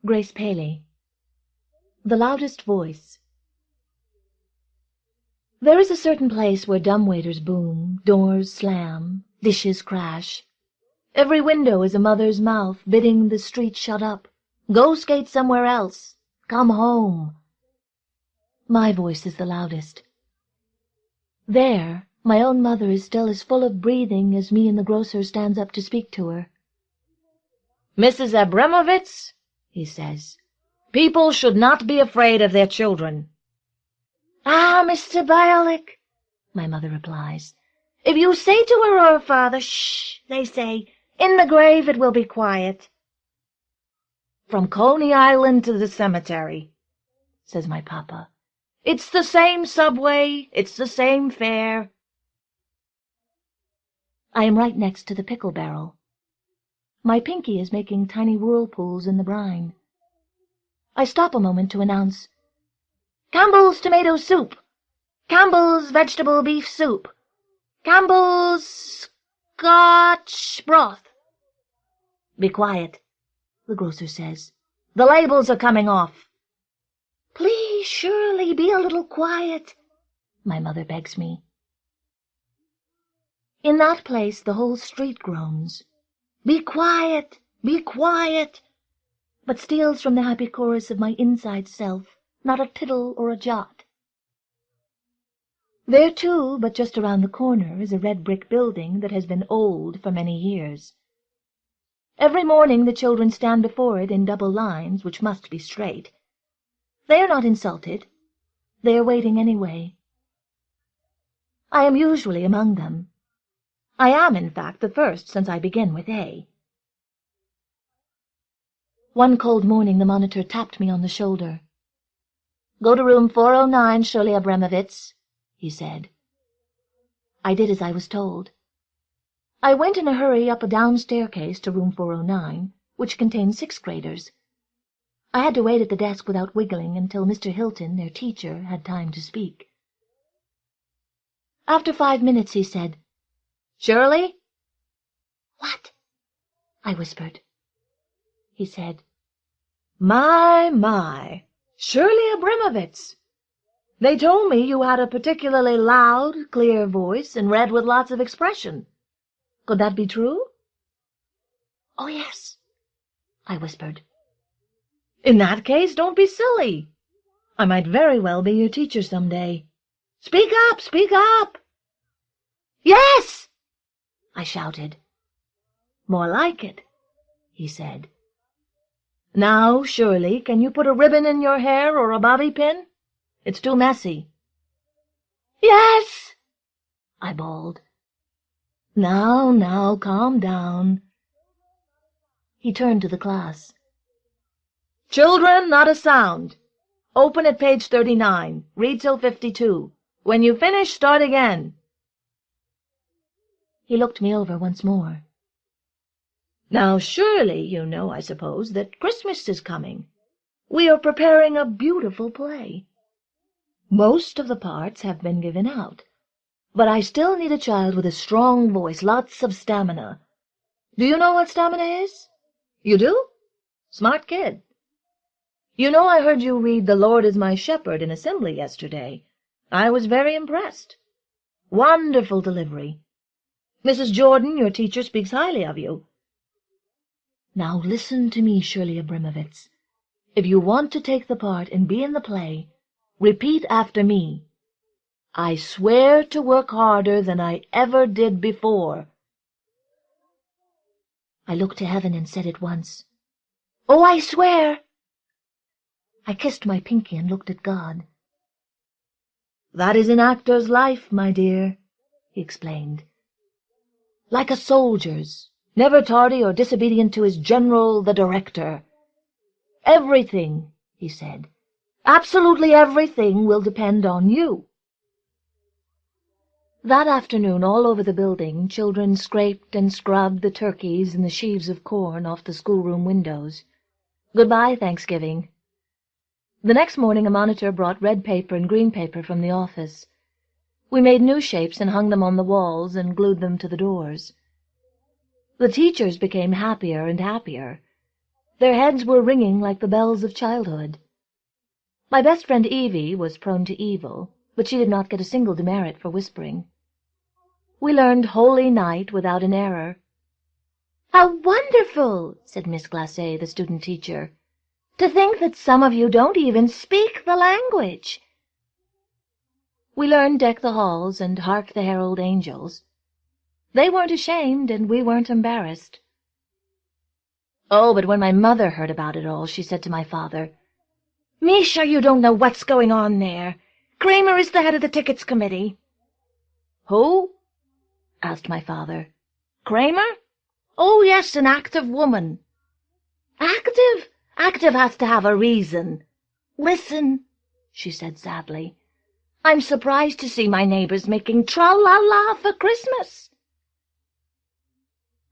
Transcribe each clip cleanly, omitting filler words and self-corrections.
Grace Paley. The Loudest Voice. There is a certain place where dumbwaiters boom, doors slam, dishes crash. Every window is a mother's mouth bidding the street shut up. Go skate somewhere else. Come home. My voice is the loudest. There, my own mother is still as full of breathing as me and the grocer stands up to speak to her. "Mrs. Abramovitz," he says, "people should not be afraid of their children." "Ah, Mr. Bialik," my mother replies, "if you say to her or her father, 'Shh,' they say, 'in the grave it will be quiet.'" "From Coney Island to the cemetery," says my papa. "It's the same subway, it's the same fare." I am right next to the pickle barrel. My pinky is making tiny whirlpools in the brine. I stop a moment to announce, "Campbell's tomato soup, Campbell's vegetable beef soup, Campbell's Scotch broth." "Be quiet," the grocer says. "The labels are coming off." "Please, Shirley, be a little quiet," my mother begs me. In that place the whole street groans, "Be quiet, be quiet," but steals from the happy chorus of my inside self not a tittle or a jot. There, too, but just around the corner, is a red brick building that has been old for many years. Every morning the children stand before it in double lines, which must be straight. They are not insulted. They are waiting anyway. I am usually among them. I am, in fact, the first since I begin with A. One cold morning the monitor tapped me on the shoulder. "Go to room 409, Shirley Abramovitz," he said. I did as I was told. I went in a hurry up a down staircase to room 409, which contained 6th graders. I had to wait at the desk without wiggling until Mr. Hilton, their teacher, had time to speak. After 5 minutes he said, "Shirley?" "What?" I whispered. He said, My, Shirley Abramovitz. They told me you had a particularly loud, clear voice and read with lots of expression. Could that be true?" "Oh, yes," I whispered. "In that case, don't be silly. I might very well be your teacher some day. Speak up, speak up." "Yes!" I shouted. "More like it," he said. "Now, Shirley, can you put a ribbon in your hair or a bobby pin? It's too messy." "Yes!" I bawled. Now, calm down." He turned to the class. "Children, not a sound. Open at page 39. Read till 52. When you finish, start again." He looked me over once more. "Now, surely you know, I suppose, that Christmas is coming. We are preparing a beautiful play. Most of the parts have been given out, but I still need a child with a strong voice, lots of stamina. Do you know what stamina is? You do? Smart kid. You know I heard you read 'The Lord is my Shepherd' in assembly yesterday. I was very impressed. Wonderful delivery. Mrs. Jordan, your teacher, speaks highly of you. Now listen to me, Shirley Abramovitz. If you want to take the part and be in the play, repeat after me. I swear to work harder than I ever did before." I looked to heaven and said at once, "Oh, I swear." I kissed my pinky and looked at God. "That is an actor's life, my dear," he explained. "Like a soldier's, never tardy or disobedient to his general, the director. Everything," he said, "absolutely everything will depend on you." That afternoon, all over the building, children scraped and scrubbed the turkeys and the sheaves of corn off the schoolroom windows. Goodbye, Thanksgiving. The next morning a monitor brought red paper and green paper from the office. We made new shapes and hung them on the walls and glued them to the doors. The teachers became happier and happier. Their heads were ringing like the bells of childhood. My best friend Evie was prone to evil, but she did not get a single demerit for whispering. We learned Holy Night without an error. "How wonderful!" said Miss Glacé, the student teacher. "To think that some of you don't even speak the language." We learned Deck the Halls and Hark the Herald Angels. They weren't ashamed, and we weren't embarrassed. Oh, but when my mother heard about it all, she said to my father, "Misha, you don't know what's going on there. Kramer is the head of the tickets committee." "Who?" asked my father. "Kramer? Oh, yes, an active woman." "Active? Active has to have a reason. Listen," she said sadly, "I'm surprised to see my neighbors making tra-la-la for Christmas."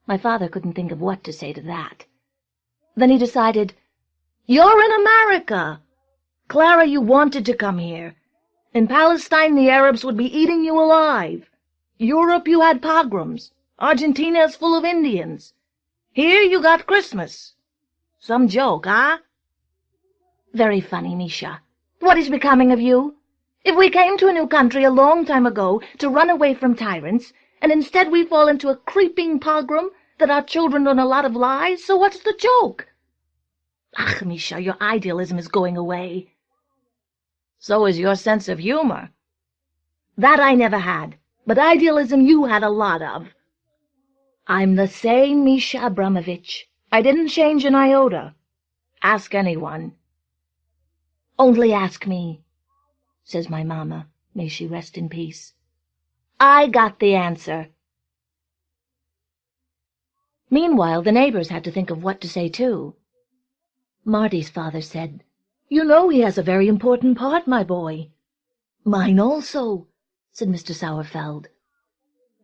My father couldn't think of what to say to that. Then he decided, "You're in America. Clara, you wanted to come here. In Palestine, the Arabs would be eating you alive. Europe, you had pogroms. Argentina is full of Indians. Here you got Christmas. Some joke, huh?" "Very funny, Misha. What is becoming of you? If we came to a new country a long time ago to run away from tyrants, and instead we fall into a creeping pogrom that our children learn a lot of lies, so what's the joke?" "Ach, Misha, your idealism is going away." "So is your sense of humor." "That I never had, but idealism you had a lot of." "I'm the same Misha Abramovich. I didn't change an iota. Ask anyone." "Only ask me," says my mamma, may she rest in peace. "I got the answer." Meanwhile, the neighbors had to think of what to say, too. Marty's father said, "You know he has a very important part, my boy." "Mine also," said Mr. Sauerfeld.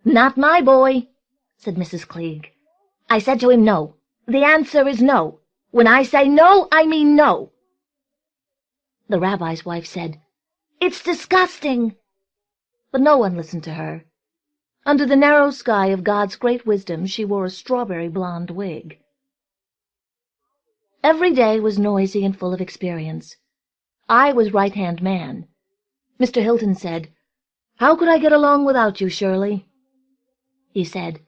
"Not my boy," said Mrs. Klieg. "I said to him no. The answer is no. When I say no, I mean no." The rabbi's wife said, "It's disgusting." But no one listened to her. Under the narrow sky of God's great wisdom, she wore a strawberry blonde wig. Every day was noisy and full of experience. I was right-hand man. Mr. Hilton said, "How could I get along without you, Shirley?" He said,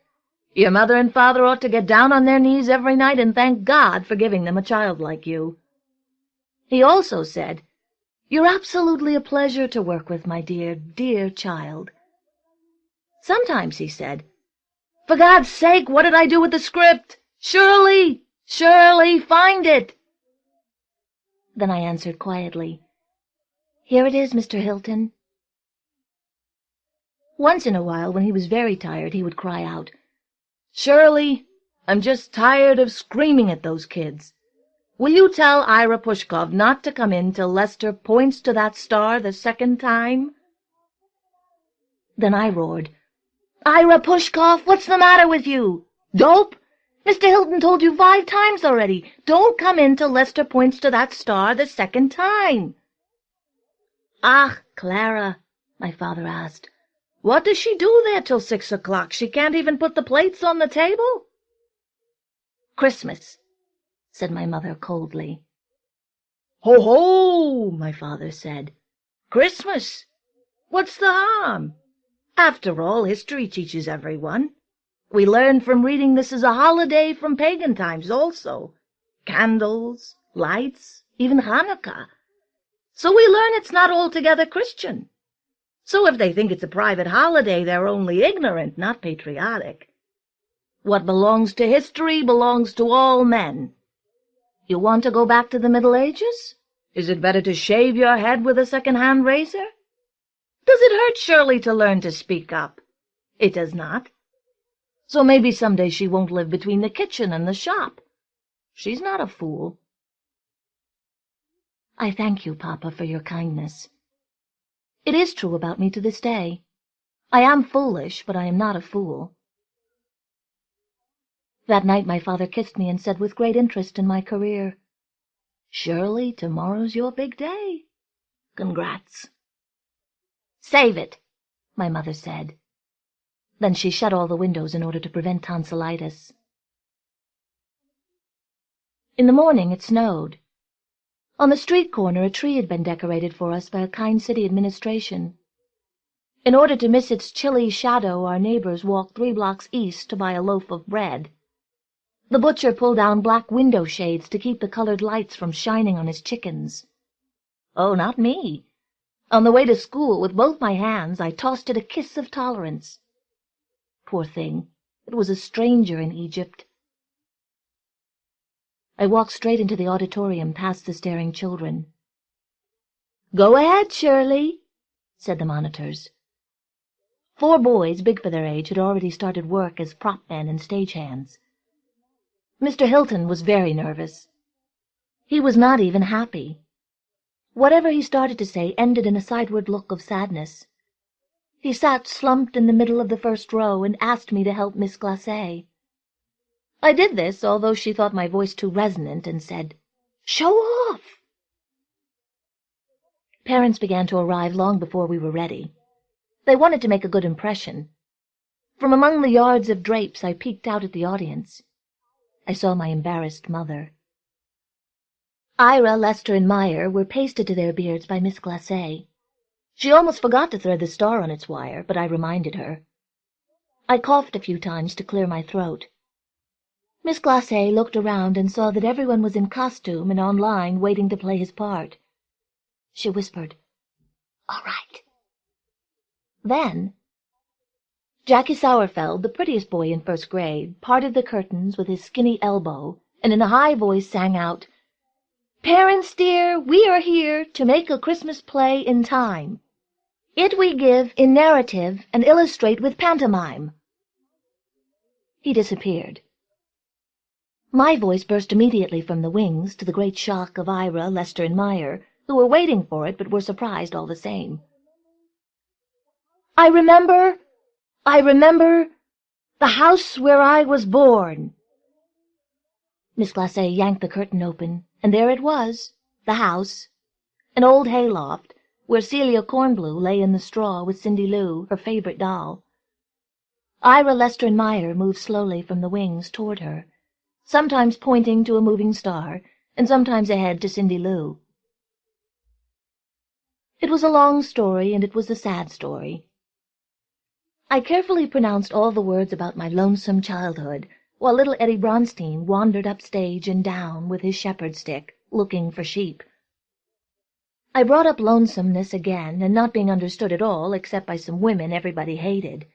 "Your mother and father ought to get down on their knees every night and thank God for giving them a child like you." He also said, "You're absolutely a pleasure to work with, my dear, dear child." Sometimes he said, "For God's sake, what did I do with the script? Shirley! Shirley, find it!" Then I answered quietly, "Here it is, Mr. Hilton." Once in a while, when he was very tired, he would cry out, "Shirley, I'm just tired of screaming at those kids. Will you tell Ira Pushkov not to come in till Lester points to that star the second time?" Then I roared, "Ira Pushkov, what's the matter with you? Dope? Mr. Hilton told you 5 times already. Don't come in till Lester points to that star the second time." "Ach, Clara," my father asked, "what does she do there till 6 o'clock? She can't even put the plates on the table?" "Christmas," said my mother coldly. "Ho, ho," my father said. "Christmas? What's the harm? After all, history teaches everyone. We learn from reading this is a holiday from pagan times also. Candles, lights, even Hanukkah. So we learn it's not altogether Christian. So if they think it's a private holiday, they're only ignorant, not patriotic. What belongs to history belongs to all men. You want to go back to the Middle Ages? Is it better to shave your head with a second-hand razor? Does it hurt Shirley to learn to speak up? It does not. So maybe someday she won't live between the kitchen and the shop. She's not a fool." I thank you, Papa, for your kindness. It is true about me to this day. I am foolish, but I am not a fool. That night my father kissed me and said with great interest in my career, "Shirley, tomorrow's your big day. Congrats." "Save it," my mother said. Then she shut all the windows in order to prevent tonsillitis. In the morning it snowed. On the street corner a tree had been decorated for us by a kind city administration. In order to miss its chilly shadow, our neighbors walked 3 blocks east to buy a loaf of bread. The butcher pulled down black window shades to keep the colored lights from shining on his chickens. Oh, not me. On the way to school, with both my hands, I tossed it a kiss of tolerance. Poor thing, it was a stranger in Egypt. I walked straight into the auditorium past the staring children. "Go ahead, Shirley," said the monitors. 4 boys, big for their age, had already started work as prop men and stagehands. Mr. Hilton was very nervous. He was not even happy. Whatever he started to say ended in a sideward look of sadness. He sat slumped in the middle of the first row and asked me to help Miss Glacé. I did this, although she thought my voice too resonant, and said, "Show off!" Parents began to arrive long before we were ready. They wanted to make a good impression. From among the yards of drapes I peeked out at the audience. I saw my embarrassed mother. Ira, Lester, and Meyer were pasted to their beards by Miss Glacé. She almost forgot to thread the star on its wire, but I reminded her. I coughed a few times to clear my throat. Miss Glacé looked around and saw that everyone was in costume and on line waiting to play his part. She whispered, "All right." Then Jackie Sauerfeld, the prettiest boy in first grade, parted the curtains with his skinny elbow and in a high voice sang out, "Parents dear, we are here to make a Christmas play in time. It we give in narrative and illustrate with pantomime." He disappeared. My voice burst immediately from the wings, to the great shock of Ira, Lester, and Meyer, who were waiting for it but were surprised all the same. I remember the house where I was born." Miss Glacé yanked the curtain open, and there it was, the house, an old hayloft, where Celia Cornblue lay in the straw with Cindy Lou, her favorite doll. Ira, Lester, and Meyer moved slowly from the wings toward her, sometimes pointing to a moving star, and sometimes ahead to Cindy Lou. It was a long story, and it was a sad story. I carefully pronounced all the words about my lonesome childhood, while little Eddie Bronstein wandered up stage and down with his shepherd stick, looking for sheep. I brought up lonesomeness again, and not being understood at all, except by some women everybody hated.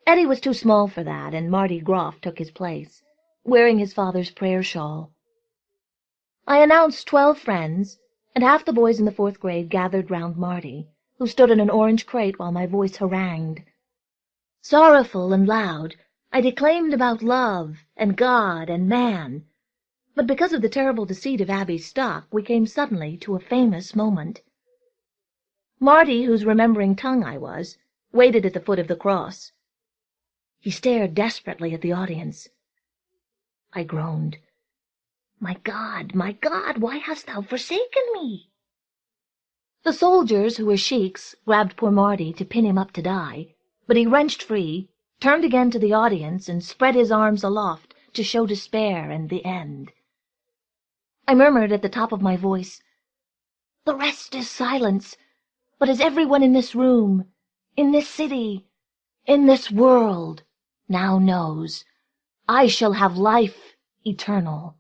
Eddie was too small for that, and Marty Groff took his place, wearing his father's prayer shawl. I announced 12 friends, and half the boys in the 4th grade gathered round Marty, who stood in an orange crate while my voice harangued. Sorrowful and loud, I declaimed about love and God and man, but because of the terrible deceit of Abby's stock, we came suddenly to a famous moment. Marty, whose remembering tongue I was, waited at the foot of the cross. He stared desperately at the audience. I groaned, my God, why hast thou forsaken me?" The soldiers, who were sheiks, grabbed poor Marty to pin him up to die, but he wrenched free, turned again to the audience, and spread his arms aloft to show despair and the end. I murmured at the top of my voice, "The rest is silence, but as everyone in this room, in this city, in this world, now knows, I shall have life eternal."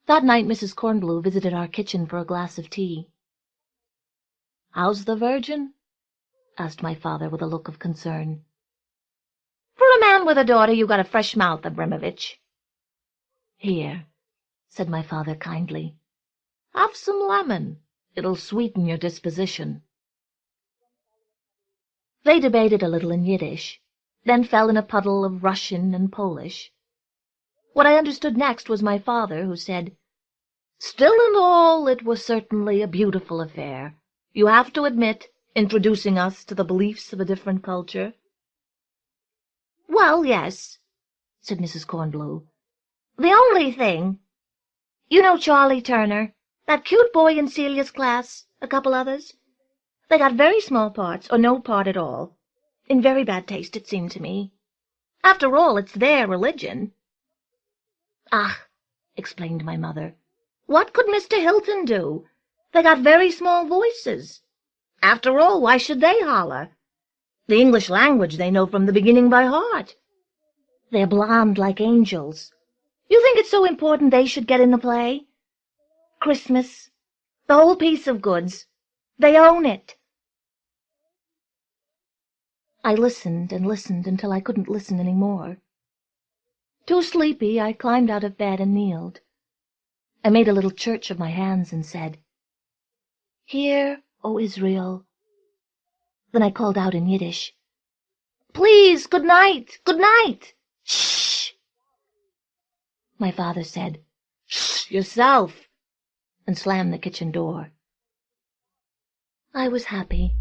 That night Mrs. Cornblue visited our kitchen for a glass of tea. "How's the Virgin?" asked my father with a look of concern. "For a man with a daughter, you got a fresh mouth, Abramovich." "Here," said my father kindly. "Have some lemon. It'll sweeten your disposition." They debated a little in Yiddish, then fell in a puddle of Russian and Polish. What I understood next was my father, who said, "Still in all, it was certainly a beautiful affair. You have to admit, introducing us to the beliefs of a different culture." "Well, yes," said Mrs. Cornblue. "The only thing, you know Charlie Turner, that cute boy in Celia's class, a couple others? They got very small parts, or no part at all. In very bad taste, it seemed to me. After all, it's their religion." "Ah," explained my mother, "what could Mr. Hilton do? They got very small voices. After all, why should they holler? The English language they know from the beginning by heart. They're blonde like angels. You think it's so important they should get in the play? Christmas, the whole piece of goods. They own it." I listened and listened until I couldn't listen any more. Too sleepy, I climbed out of bed and kneeled. I made a little church of my hands and said, "Hear, O Israel." Then I called out in Yiddish, "Please, good night, good night. Shh." My father said, "Shh, yourself," and slammed the kitchen door. I was happy.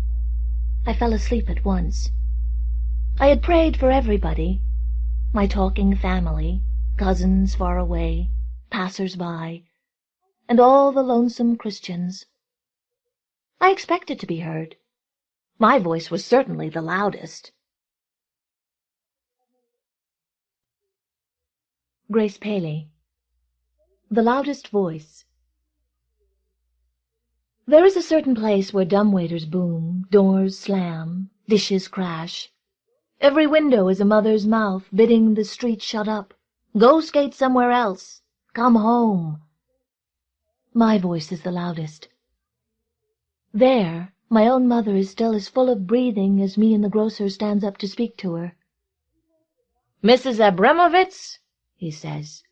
I fell asleep at once. I had prayed for everybody, my talking family, cousins far away, passers-by, and all the lonesome Christians. I expected to be heard. My voice was certainly the loudest. Grace Paley. The Loudest Voice. There is a certain place where dumbwaiters boom, doors slam, dishes crash. Every window is a mother's mouth bidding the street shut up. Go skate somewhere else. Come home. My voice is the loudest. There, my own mother is still as full of breathing as me and the grocer stands up to speak to her. "Mrs. Abramovitz," he says,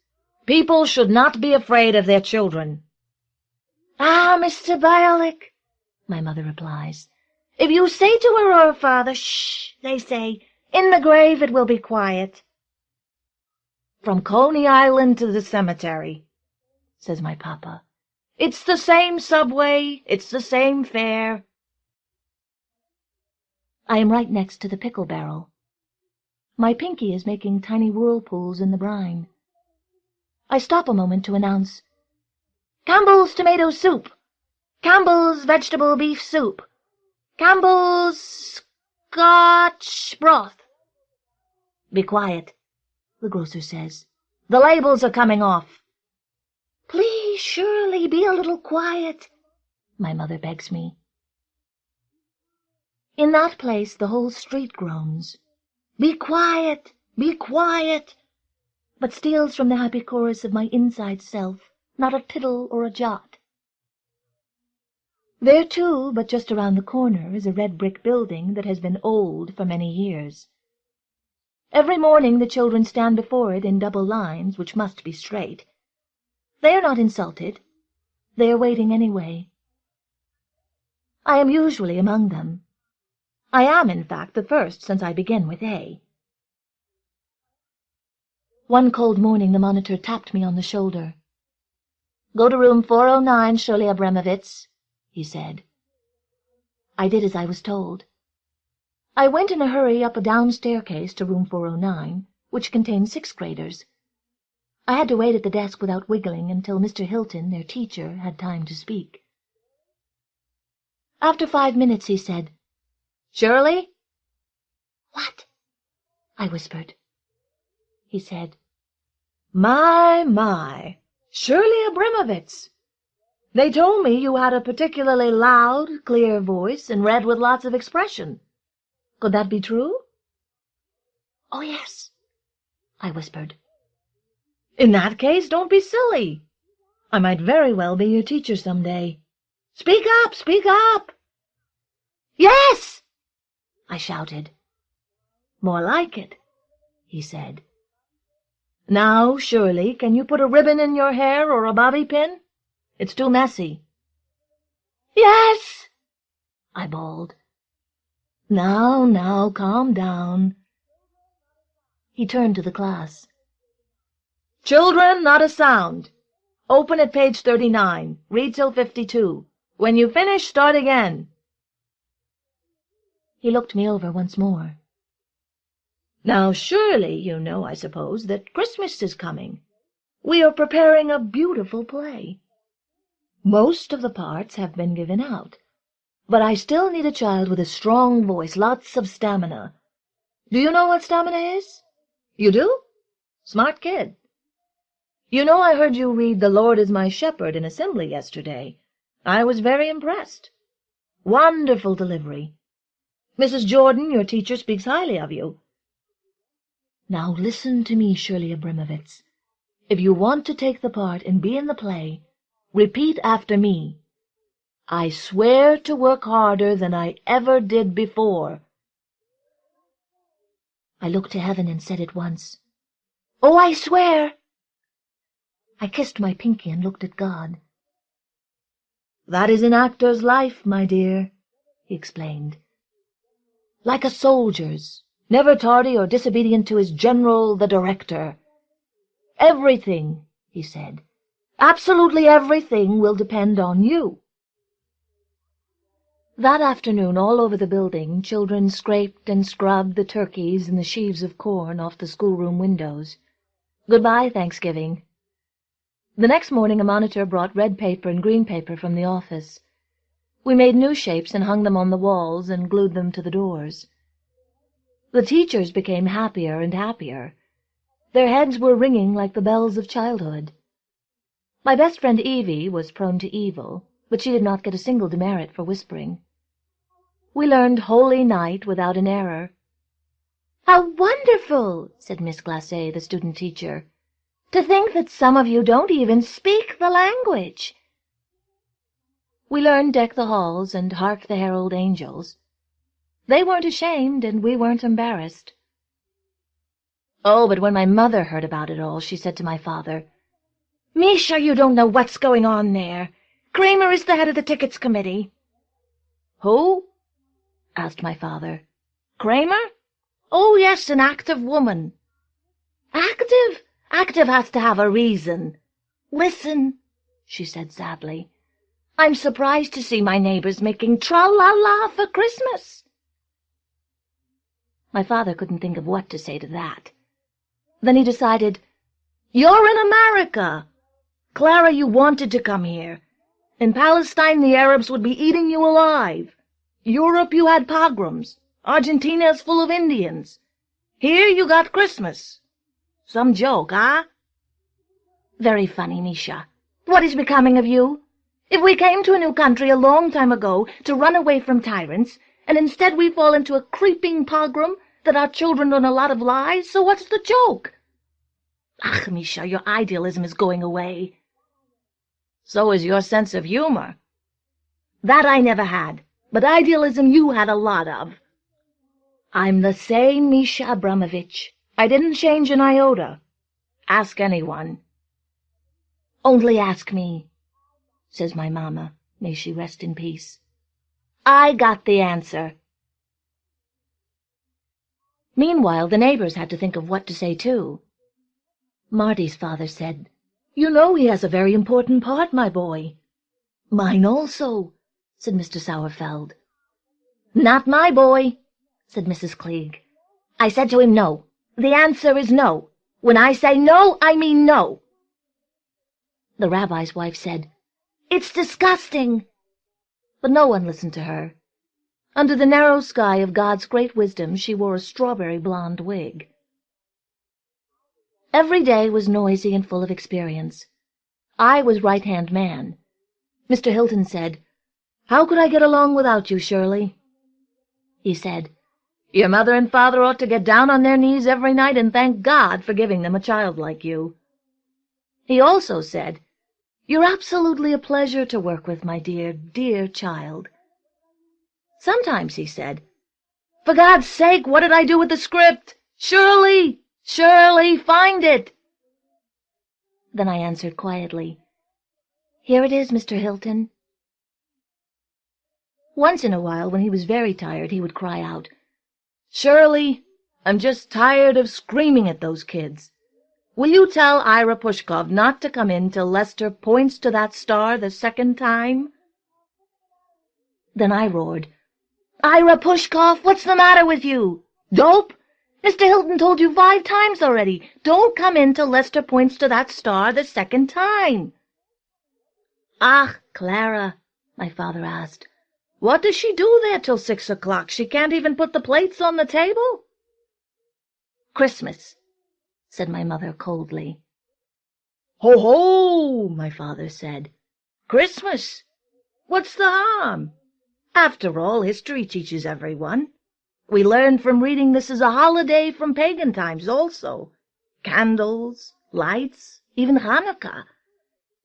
"people should not be afraid of their children." "Ah, Mr. Bialik," my mother replies, "if you say to her or her father, 'Shh,' they say, 'in the grave it will be quiet.'" "From Coney Island to the cemetery," says my papa. "It's the same subway, it's the same fare." I am right next to the pickle barrel. My pinky is making tiny whirlpools in the brine. I stop a moment to announce, "Campbell's tomato soup. Campbell's vegetable beef soup. Campbell's Scotch broth." "Be quiet," the grocer says. "The labels are coming off." "Please, Shirley, be a little quiet," my mother begs me. In that place the whole street groans. "Be quiet, be quiet," but steals from the happy chorus of my inside self not a tittle or a jot. There, too, but just around the corner, is a red brick building that has been old for many years. Every morning the children stand before it in double lines, which must be straight. They are not insulted. They are waiting anyway. I am usually among them. I am, in fact, the first since I begin with A. One cold morning the monitor tapped me on the shoulder. "Go to room 409, Shirley Abramovitz," he said. I did as I was told. I went in a hurry up a down staircase to room 409, which contained 6th graders. I had to wait at the desk without wiggling until Mr. Hilton, their teacher, had time to speak. After 5 minutes he said, "Shirley?" "What?" I whispered. He said, My, Shirley Abramovitz. They told me you had a particularly loud, clear voice and read with lots of expression. Could that be true?" "Oh, yes," I whispered. "In that case, don't be silly. I might very well be your teacher some day. Speak up, speak up." "Yes!" I shouted. "More like it," he said. "Now, Shirley, can you put a ribbon in your hair or a bobby pin? It's too messy." "Yes!" I bawled. Now, calm down." He turned to the class. "Children, not a sound. Open at page 39. Read till 52. When you finish, start again." He looked me over once more. "Now, surely you know, I suppose, that Christmas is coming. We are preparing a beautiful play. Most of the parts have been given out, but I still need a child with a strong voice, lots of stamina. Do you know what stamina is? You do? Smart kid. You know, I heard you read The Lord is My Shepherd in assembly yesterday. I was very impressed. Wonderful delivery. Mrs. Jordan, your teacher, speaks highly of you. Now listen to me, Shirley Abramovitz. If you want to take the part and be in the play, repeat after me. I swear to work harder than I ever did before. I looked to heaven and said at once, "Oh, I swear!" I kissed my pinky and looked at God. That is an actor's life, my dear, he explained. Like a soldier's, never tardy or disobedient to his general, the director. Everything, he said, absolutely everything will depend on you. That afternoon, all over the building, children scraped and scrubbed the turkeys and the sheaves of corn off the schoolroom windows. Goodbye, Thanksgiving. The next morning a monitor brought red paper and green paper from the office. We made new shapes and hung them on the walls and glued them to the doors. The teachers became happier and happier. Their heads were ringing like the bells of childhood. My best friend Evie was prone to evil, but she did not get a single demerit for whispering. We learned Holy Night without an error. "How wonderful!" said Miss Glacé, the student teacher. "To think that some of you don't even speak the language." We learned Deck the Halls and Hark the Herald Angels. They weren't ashamed, and we weren't embarrassed. Oh, but when my mother heard about it all, she said to my father, "Misha, you don't know what's going on there. Kramer is the head of the tickets committee." "Who?" asked my father. "Kramer? Oh, yes, an active woman." "Active? Active has to have a reason. Listen," she said sadly, "I'm surprised to see my neighbors making tra-la-la for Christmas." My father couldn't think of what to say to that. Then he decided, "You're in America. Clara, you wanted to come here. In Palestine, the Arabs would be eating you alive. Europe, you had pogroms. Argentina is full of Indians. Here you got Christmas. Some joke, huh?" "Very funny, Misha. What is becoming of you? If we came to a new country a long time ago to run away from tyrants, and instead we fall into a creeping pogrom that our children learn a lot of lies, so what's the joke?" "Ach, Misha, your idealism is going away." "So is your sense of humor." "That I never had, but idealism you had a lot of." "I'm the same Misha Abramovitch. I didn't change an iota. Ask anyone." "Only ask me," says my mamma, may she rest in peace. "I got the answer." Meanwhile, the neighbors had to think of what to say, too. Marty's father said, "You know he has a very important part, my boy." "Mine also," said Mr. Sauerfeld. "Not my boy," said Mrs. Klieg. "I said to him no. The answer is no. When I say no, I mean no." The rabbi's wife said, "It's disgusting." But no one listened to her. Under the narrow sky of God's great wisdom, she wore a strawberry blonde wig. Every day was noisy and full of experience. I was right-hand man. Mr. Hilton said, "How could I get along without you, Shirley?" He said, "Your mother and father ought to get down on their knees every night and thank God for giving them a child like you." He also said, "You're absolutely a pleasure to work with, my dear, dear child." Sometimes he said, "For God's sake, what did I do with the script? Shirley! Shirley, find it!" Then I answered quietly, "Here it is, Mr. Hilton." Once in a while, when he was very tired, he would cry out, "Shirley, I'm just tired of screaming at those kids. Will you tell Ira Pushkov not to come in till Lester points to that star the second time?" Then I roared, "Ira Pushkov, what's the matter with you? Dope? Mr. Hilton told you 5 times already. Don't come in till Lester points to that star the second time." "Ah, Clara," my father asked, "what does she do there till 6 o'clock? She can't even put the plates on the table?" "Christmas," said my mother coldly. "Ho, ho," my father said. "Christmas! What's the harm? After all, history teaches everyone. We learn from reading this is a holiday from pagan times also. Candles, lights, even Hanukkah.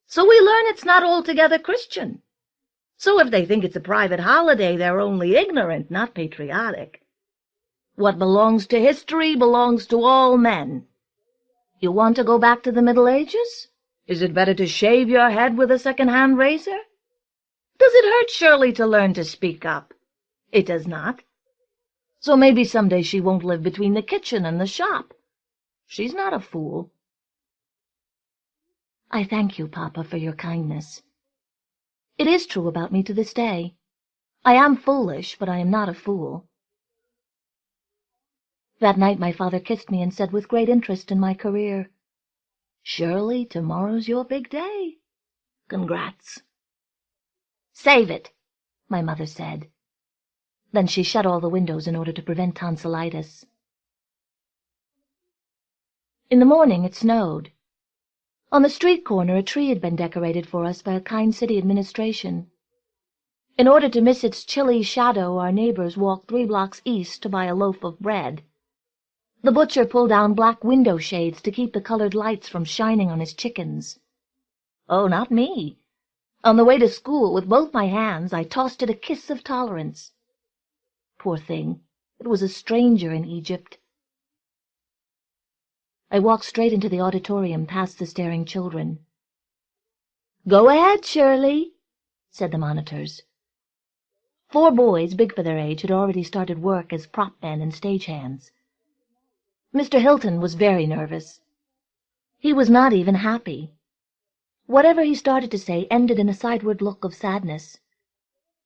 So we learn it's not altogether Christian. So if they think it's a private holiday, they're only ignorant, not patriotic. What belongs to history belongs to all men. You want to go back to the Middle Ages? Is it better to shave your head with a second-hand razor? Does it hurt Shirley to learn to speak up? It does not. So maybe someday she won't live between the kitchen and the shop. She's not a fool." I thank you, Papa, for your kindness. It is true about me to this day. I am foolish, but I am not a fool. That night my father kissed me and said with great interest in my career, "Shirley, tomorrow's your big day. Congrats." "Save it," my mother said. Then she shut all the windows in order to prevent tonsillitis. In the morning it snowed. On the street corner a tree had been decorated for us by a kind city administration. In order to miss its chilly shadow, our neighbors walked 3 blocks east to buy a loaf of bread. The butcher pulled down black window shades to keep the colored lights from shining on his chickens. Oh, not me. On the way to school, with both my hands, I tossed it a kiss of tolerance. Poor thing, it was a stranger in Egypt. I walked straight into the auditorium past the staring children. "Go ahead, Shirley," said the monitors. 4 boys, big for their age, had already started work as prop men and stagehands. Mr. Hilton was very nervous. He was not even happy. Whatever he started to say ended in a sideward look of sadness.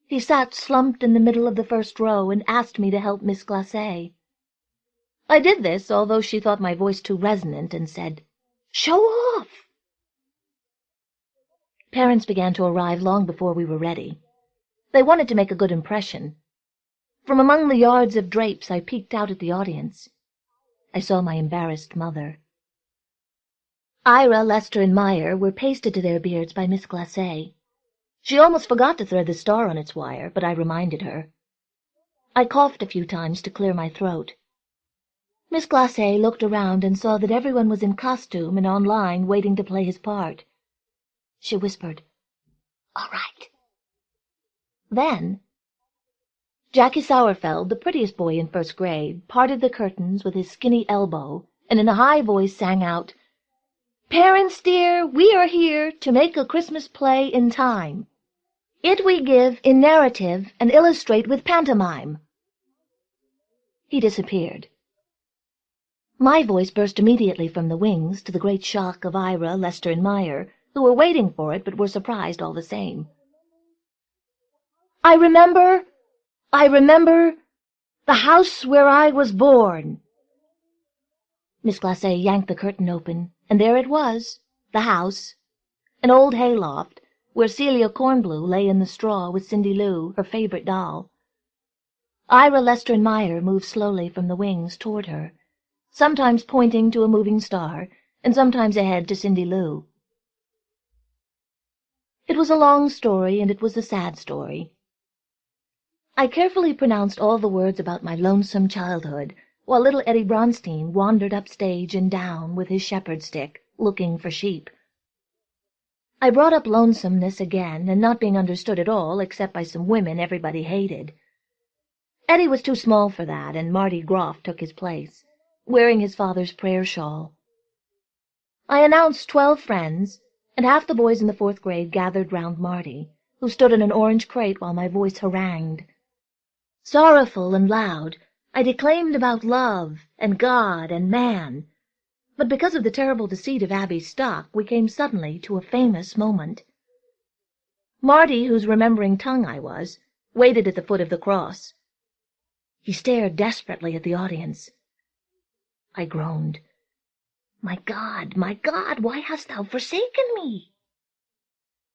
He sat slumped in the middle of the first row and asked me to help Miss Glacé. I did this, although she thought my voice too resonant, and said, "Show off!" Parents began to arrive long before we were ready. They wanted to make a good impression. From among the yards of drapes I peeked out at the audience. I saw my embarrassed mother. Ira, Lester, and Meyer were pasted to their beards by Miss Glacé. She almost forgot to thread the star on its wire, but I reminded her. I coughed a few times to clear my throat. Miss Glacé looked around and saw that everyone was in costume and on line waiting to play his part. She whispered, "All right." Then Jackie Sauerfeld, the prettiest boy in first grade, parted the curtains with his skinny elbow and in a high voice sang out, "Parents dear, we are here to make a Christmas play in time. It we give in narrative and illustrate with pantomime." He disappeared. My voice burst immediately from the wings, to the great shock of Ira, Lester, and Meyer, who were waiting for it but were surprised all the same. I remember the house where I was born." Miss Glacé yanked the curtain open, and there it was, the house, an old hayloft, where Celia Cornblue lay in the straw with Cindy Lou, her favorite doll. Ira, Lester, and Meyer moved slowly from the wings toward her, sometimes pointing to a moving star, and sometimes ahead to Cindy Lou. It was a long story, and it was a sad story. I carefully pronounced all the words about my lonesome childhood, while little Eddie Bronstein wandered upstage and down with his shepherd stick, looking for sheep. I brought up lonesomeness again, and not being understood at all, except by some women everybody hated. Eddie was too small for that, and Marty Groff took his place, wearing his father's prayer shawl. I announced 12 friends, and half the boys in the 4th grade gathered round Marty, who stood in an orange crate while my voice harangued. Sorrowful and loud, I declaimed about love and God and man, but because of the terrible deceit of Abby's stock, we came suddenly to a famous moment. Marty, whose remembering tongue I was, waited at the foot of the cross. He stared desperately at the audience. I groaned, my God, why hast thou forsaken me?"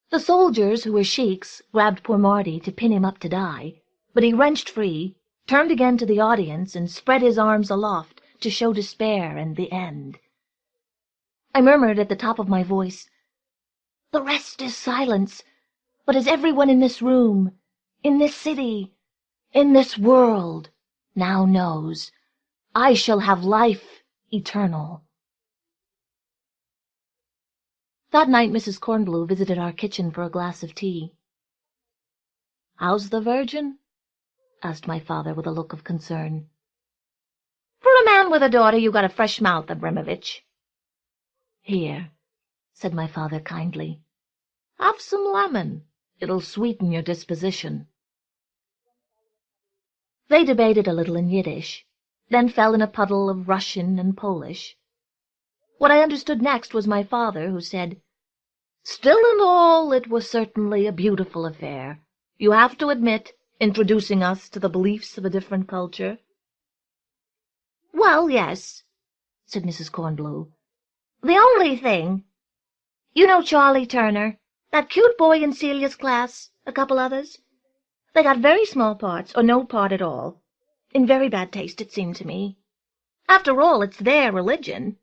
The soldiers, who were sheiks, grabbed poor Marty to pin him up to die, but he wrenched free, turned again to the audience, and spread his arms aloft to show despair and the end. I murmured at the top of my voice, "The rest is silence, but as everyone in this room, in this city, in this world, now knows, I shall have life eternal." That night Mrs. Cornblue visited our kitchen for a glass of tea. "How's the Virgin?" asked my father with a look of concern. "For a man with a daughter, you got a fresh mouth, Abramovich." "Here," said my father kindly, "have some lemon. It'll sweeten your disposition." They debated a little in Yiddish, then fell in a puddle of Russian and Polish. What I understood next was my father, who said, "Still and all, it was certainly a beautiful affair. You have to admit, introducing us to the beliefs of a different culture." "Well, yes," said Mrs. Cornblue. "The only thing, you know Charlie Turner, that cute boy in Celia's class, a couple others? They got very small parts, or no part at all. In very bad taste, it seemed to me. After all, it's their religion."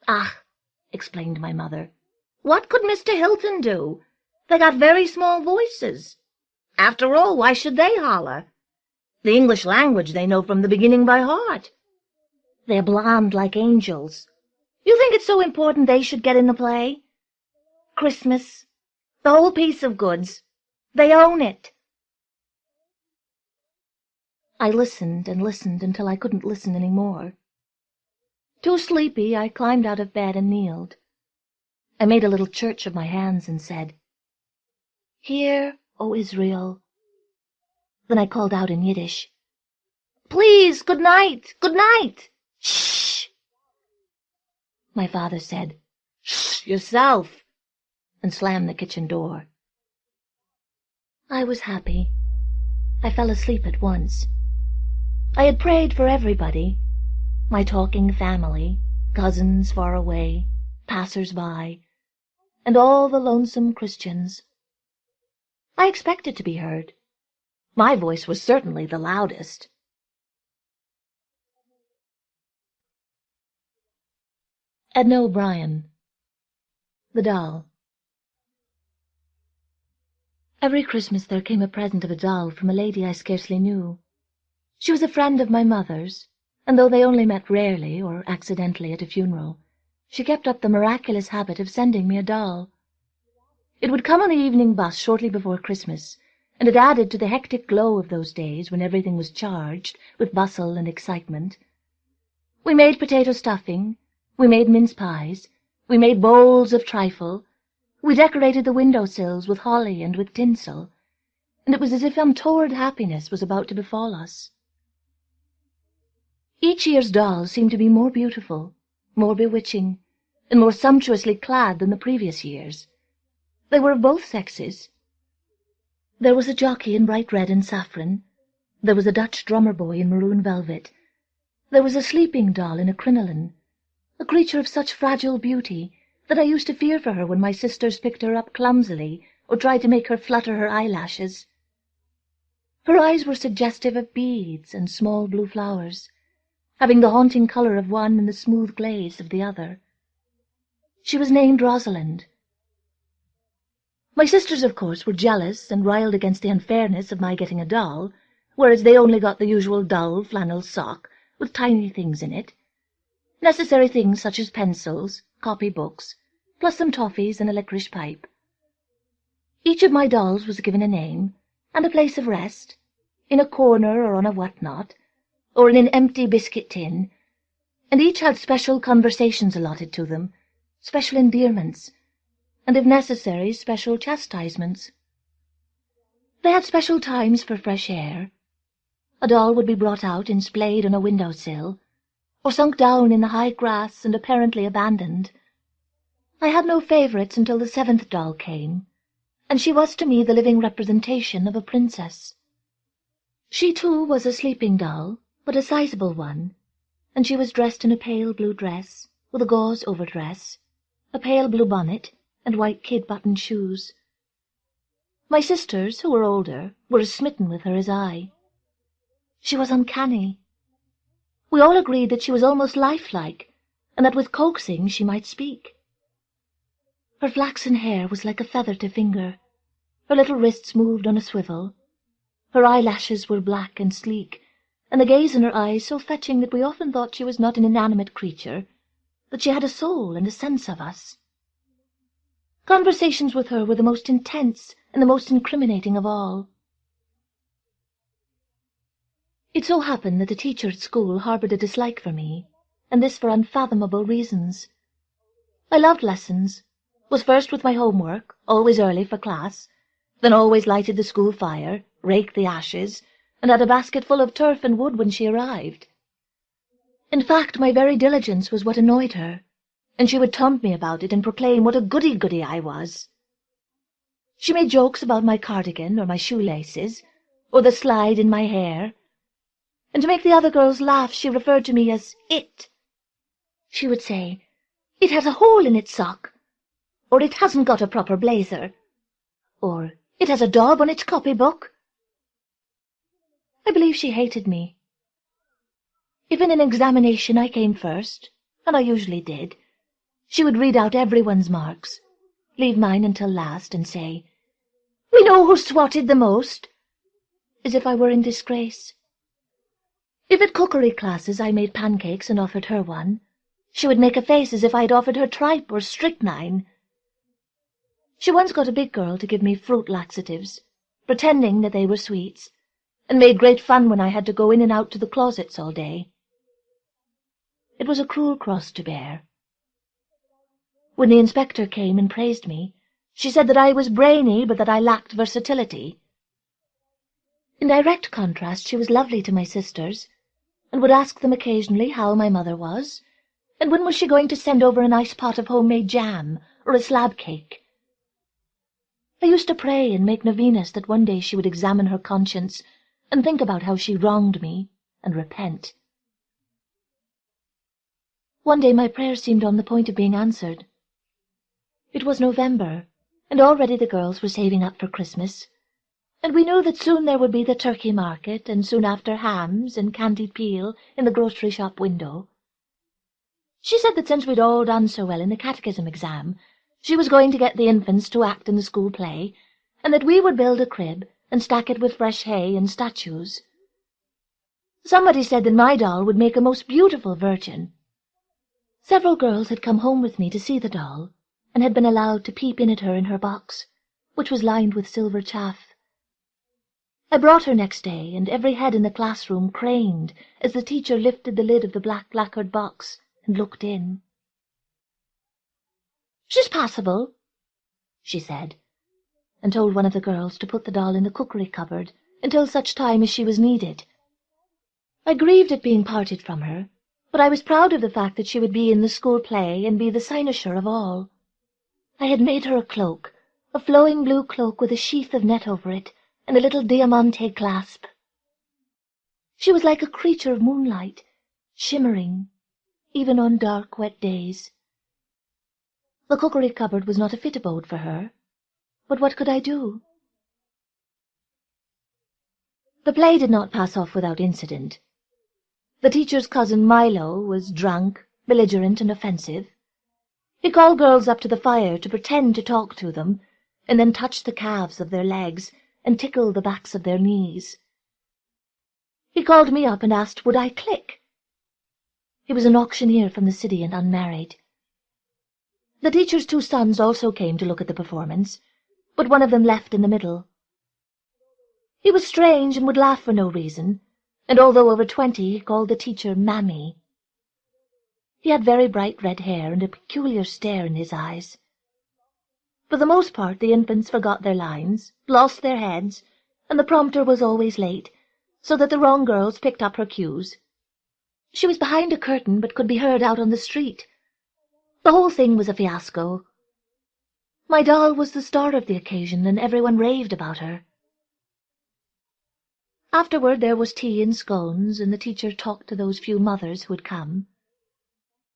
"Ah," explained my mother, "what could Mr. Hilton do? They got very small voices. After all, why should they holler? The English language they know from the beginning by heart. They're blonde like angels. You think it's so important they should get in the play? Christmas, the whole piece of goods. They own it." I listened and listened until I couldn't listen any more. Too sleepy, I climbed out of bed and kneeled. I made a little church of my hands and said, "Hear, O Israel." Then I called out in Yiddish, "Please, good night, good night. Shh." My father said, "Shh, yourself," and slammed the kitchen door. I was happy. I fell asleep at once. I had prayed for everybody, my talking family, cousins far away, passers-by, and all the lonesome Christians. I expected to be heard. My voice was certainly the loudest. Edna O'Brien. The Doll. Every Christmas there came a present of a doll from a lady I scarcely knew. She was a friend of my mother's, and though they only met rarely or accidentally at a funeral, she kept up the miraculous habit of sending me a doll. It would come on the evening bus shortly before Christmas, and it added to the hectic glow of those days when everything was charged with bustle and excitement. We made potato stuffing, we made mince pies, we made bowls of trifle, we decorated the window-sills with holly and with tinsel, and it was as if untoward happiness was about to befall us. Each year's doll seemed to be more beautiful, more bewitching, and more sumptuously clad than the previous years. They were of both sexes. There was a jockey in bright red and saffron. There was a Dutch drummer boy in maroon velvet. There was a sleeping doll in a crinoline, a creature of such fragile beauty that I used to fear for her when my sisters picked her up clumsily or tried to make her flutter her eyelashes. Her eyes were suggestive of beads and small blue flowers, having the haunting colour of one and the smooth glaze of the other. She was named Rosalind. My sisters, of course, were jealous and riled against the unfairness of my getting a doll, whereas they only got the usual dull flannel sock with tiny things in it, necessary things such as pencils, copy-books, plus some toffees and a licorice pipe. Each of my dolls was given a name and a place of rest, in a corner or on a whatnot, or in an empty biscuit tin, and each had special conversations allotted to them, special endearments, and if necessary special chastisements. They had special times for fresh air. A doll would be brought out and splayed on a window-sill, or sunk down in the high grass and apparently abandoned. I had no favourites until the 7th doll came, and she was to me the living representation of a princess. She too was a sleeping doll, but a sizable one, and she was dressed in a pale blue dress, with a gauze overdress, a pale blue bonnet, and white kid-buttoned shoes. My sisters, who were older, were as smitten with her as I. She was uncanny. We all agreed that she was almost lifelike, and that with coaxing she might speak. Her flaxen hair was like a feather to finger, her little wrists moved on a swivel, her eyelashes were black and sleek, and the gaze in her eyes so fetching that we often thought she was not an inanimate creature, that she had a soul and a sense of us. Conversations with her were the most intense and the most incriminating of all. It so happened that the teacher at school harboured a dislike for me, and this for unfathomable reasons. I loved lessons, was first with my homework, always early for class, then always lighted the school fire, raked the ashes, and had a basket full of turf and wood when she arrived. In fact, my very diligence was what annoyed her, and she would taunt me about it and proclaim what a goody-goody I was. She made jokes about my cardigan or my shoelaces, or the slide in my hair, and to make the other girls laugh she referred to me as it. She would say, "It has a hole in its sock," or "It hasn't got a proper blazer," or "It has a daub on its copybook." I believe she hated me. If in an examination I came first, and I usually did, she would read out everyone's marks, leave mine until last, and say, "We know who swatted the most," as if I were in disgrace. If at cookery classes I made pancakes and offered her one, she would make a face as if I had offered her tripe or strychnine. She once got a big girl to give me fruit laxatives, pretending that they were sweets, and made great fun when I had to go in and out to the closets all day. It was a cruel cross to bear. When the inspector came and praised me, she said that I was brainy, but that I lacked versatility. In direct contrast, she was lovely to my sisters, and would ask them occasionally how my mother was, and when was she going to send over a nice pot of homemade jam, or a slab cake. I used to pray and make novenas that one day she would examine her conscience, and think about how she wronged me, and repent. One day my prayer seemed on the point of being answered. It was November, and already the girls were saving up for Christmas, and we knew that soon there would be the turkey market, and soon after hams and candied peel in the grocery shop window. She said that since we'd all done so well in the catechism exam, she was going to get the infants to act in the school play, and that we would build a crib and stack it with fresh hay and statues. Somebody said that my doll would make a most beautiful virgin. Several girls had come home with me to see the doll, and had been allowed to peep in at her in her box, which was lined with silver chaff. I brought her next day, and every head in the classroom craned as the teacher lifted the lid of the black lacquered box and looked in. "She's passable," she said, and told one of the girls to put the doll in the cookery cupboard until such time as she was needed. I grieved at being parted from her, but I was proud of the fact that she would be in the school play and be the cynosure of all. I had made her a cloak, a flowing blue cloak with a sheath of net over it, and a little diamante clasp. She was like a creature of moonlight, shimmering, even on dark, wet days. The cookery cupboard was not a fit abode for her, but what could I do? The play did not pass off without incident. The teacher's cousin Milo was drunk, belligerent, and offensive. He called girls up to the fire to pretend to talk to them, and then touch the calves of their legs and tickle the backs of their knees. He called me up and asked would I click. He was an auctioneer from the city and unmarried. The teacher's 2 sons also came to look at the performance, but one of them left in the middle. He was strange and would laugh for no reason, and although over 20, he called the teacher Mammy. He had very bright red hair and a peculiar stare in his eyes. For the most part the infants forgot their lines, lost their heads, and the prompter was always late, so that the wrong girls picked up her cues. She was behind a curtain, but could be heard out on the street. The whole thing was a fiasco. My doll was the star of the occasion, and everyone raved about her. Afterward there was tea and scones, and the teacher talked to those few mothers who had come.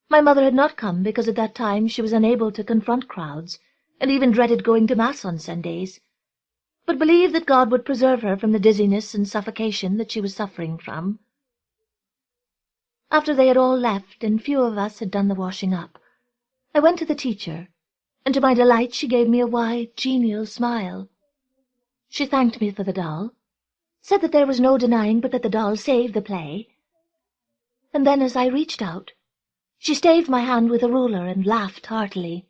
My mother had not come because at that time she was unable to confront crowds, and even dreaded going to Mass on Sundays, but believed that God would preserve her from the dizziness and suffocation that she was suffering from. After they had all left and few of us had done the washing up, I went to the teacher, and to my delight she gave me a wide, genial smile. She thanked me for the doll, said that there was no denying but that the doll saved the play, and then as I reached out, she staved my hand with a ruler and laughed heartily.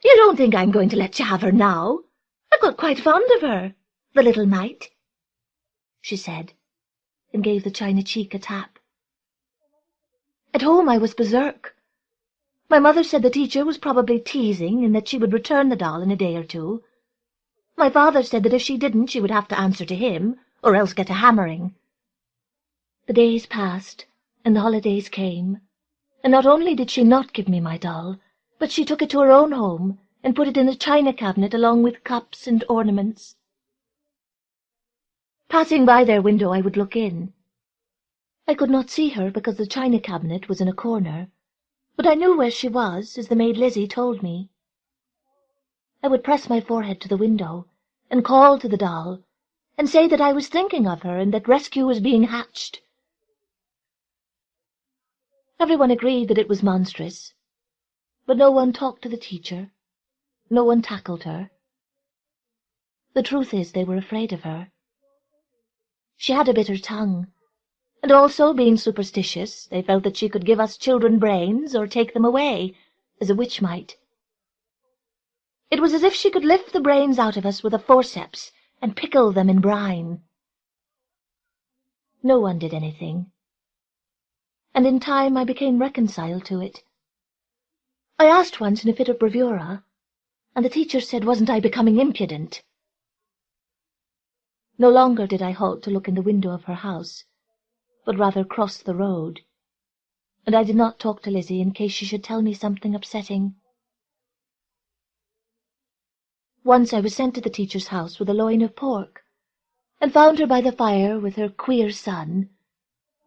"You don't think I'm going to let you have her now? I've got quite fond of her, the little mite," she said, and gave the china cheek a tap. At home I was berserk. My mother said the teacher was probably teasing and that she would return the doll in a day or two. My father said that if she didn't she would have to answer to him, or else get a hammering. The days passed, and the holidays came, and not only did she not give me my doll, but she took it to her own home and put it in the china cabinet along with cups and ornaments. Passing by their window I would look in. I could not see her because the china cabinet was in a corner, but I knew where she was, as the maid Lizzie told me. I would press my forehead to the window and call to the doll, and say that I was thinking of her and that rescue was being hatched. Everyone agreed that it was monstrous, but no one talked to the teacher, no one tackled her. The truth is they were afraid of her. She had a bitter tongue, and also, being superstitious, they felt that she could give us children brains or take them away, as a witch might. It was as if she could lift the brains out of us with a forceps and pickle them in brine. No one did anything, and in time I became reconciled to it. I asked once in a fit of bravura, and the teacher said wasn't I becoming impudent. No longer did I halt to look in the window of her house, but rather crossed the road, and I did not talk to Lizzie in case she should tell me something upsetting. Once I was sent to the teacher's house with a loin of pork, and found her by the fire with her queer son,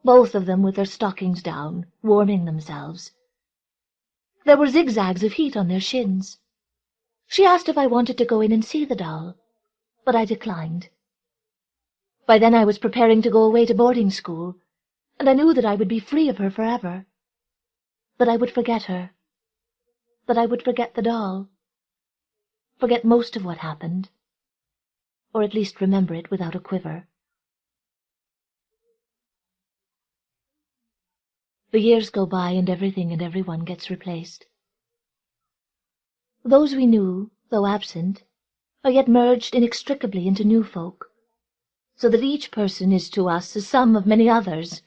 both of them with their stockings down, warming themselves. There were zigzags of heat on their shins. She asked if I wanted to go in and see the doll, but I declined. By then I was preparing to go away to boarding school, and I knew that I would be free of her forever, that I would forget her, that I would forget the doll, forget most of what happened, or at least remember it without a quiver. The years go by and everything and everyone gets replaced. Those we knew, though absent, are yet merged inextricably into new folk, so that each person is to us a sum of many others,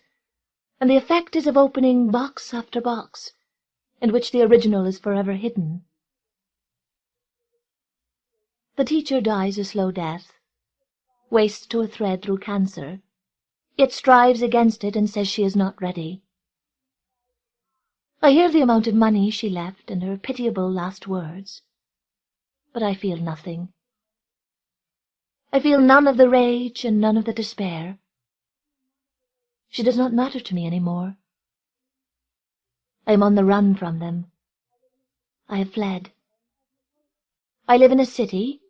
and the effect is of opening box after box, in which the original is forever hidden. The teacher dies a slow death, wastes to a thread through cancer, yet strives against it and says she is not ready. I hear the amount of money she left and her pitiable last words, but I feel nothing. I feel none of the rage and none of the despair. She does not matter to me any more. I am on the run from them. I have fled. I live in a city.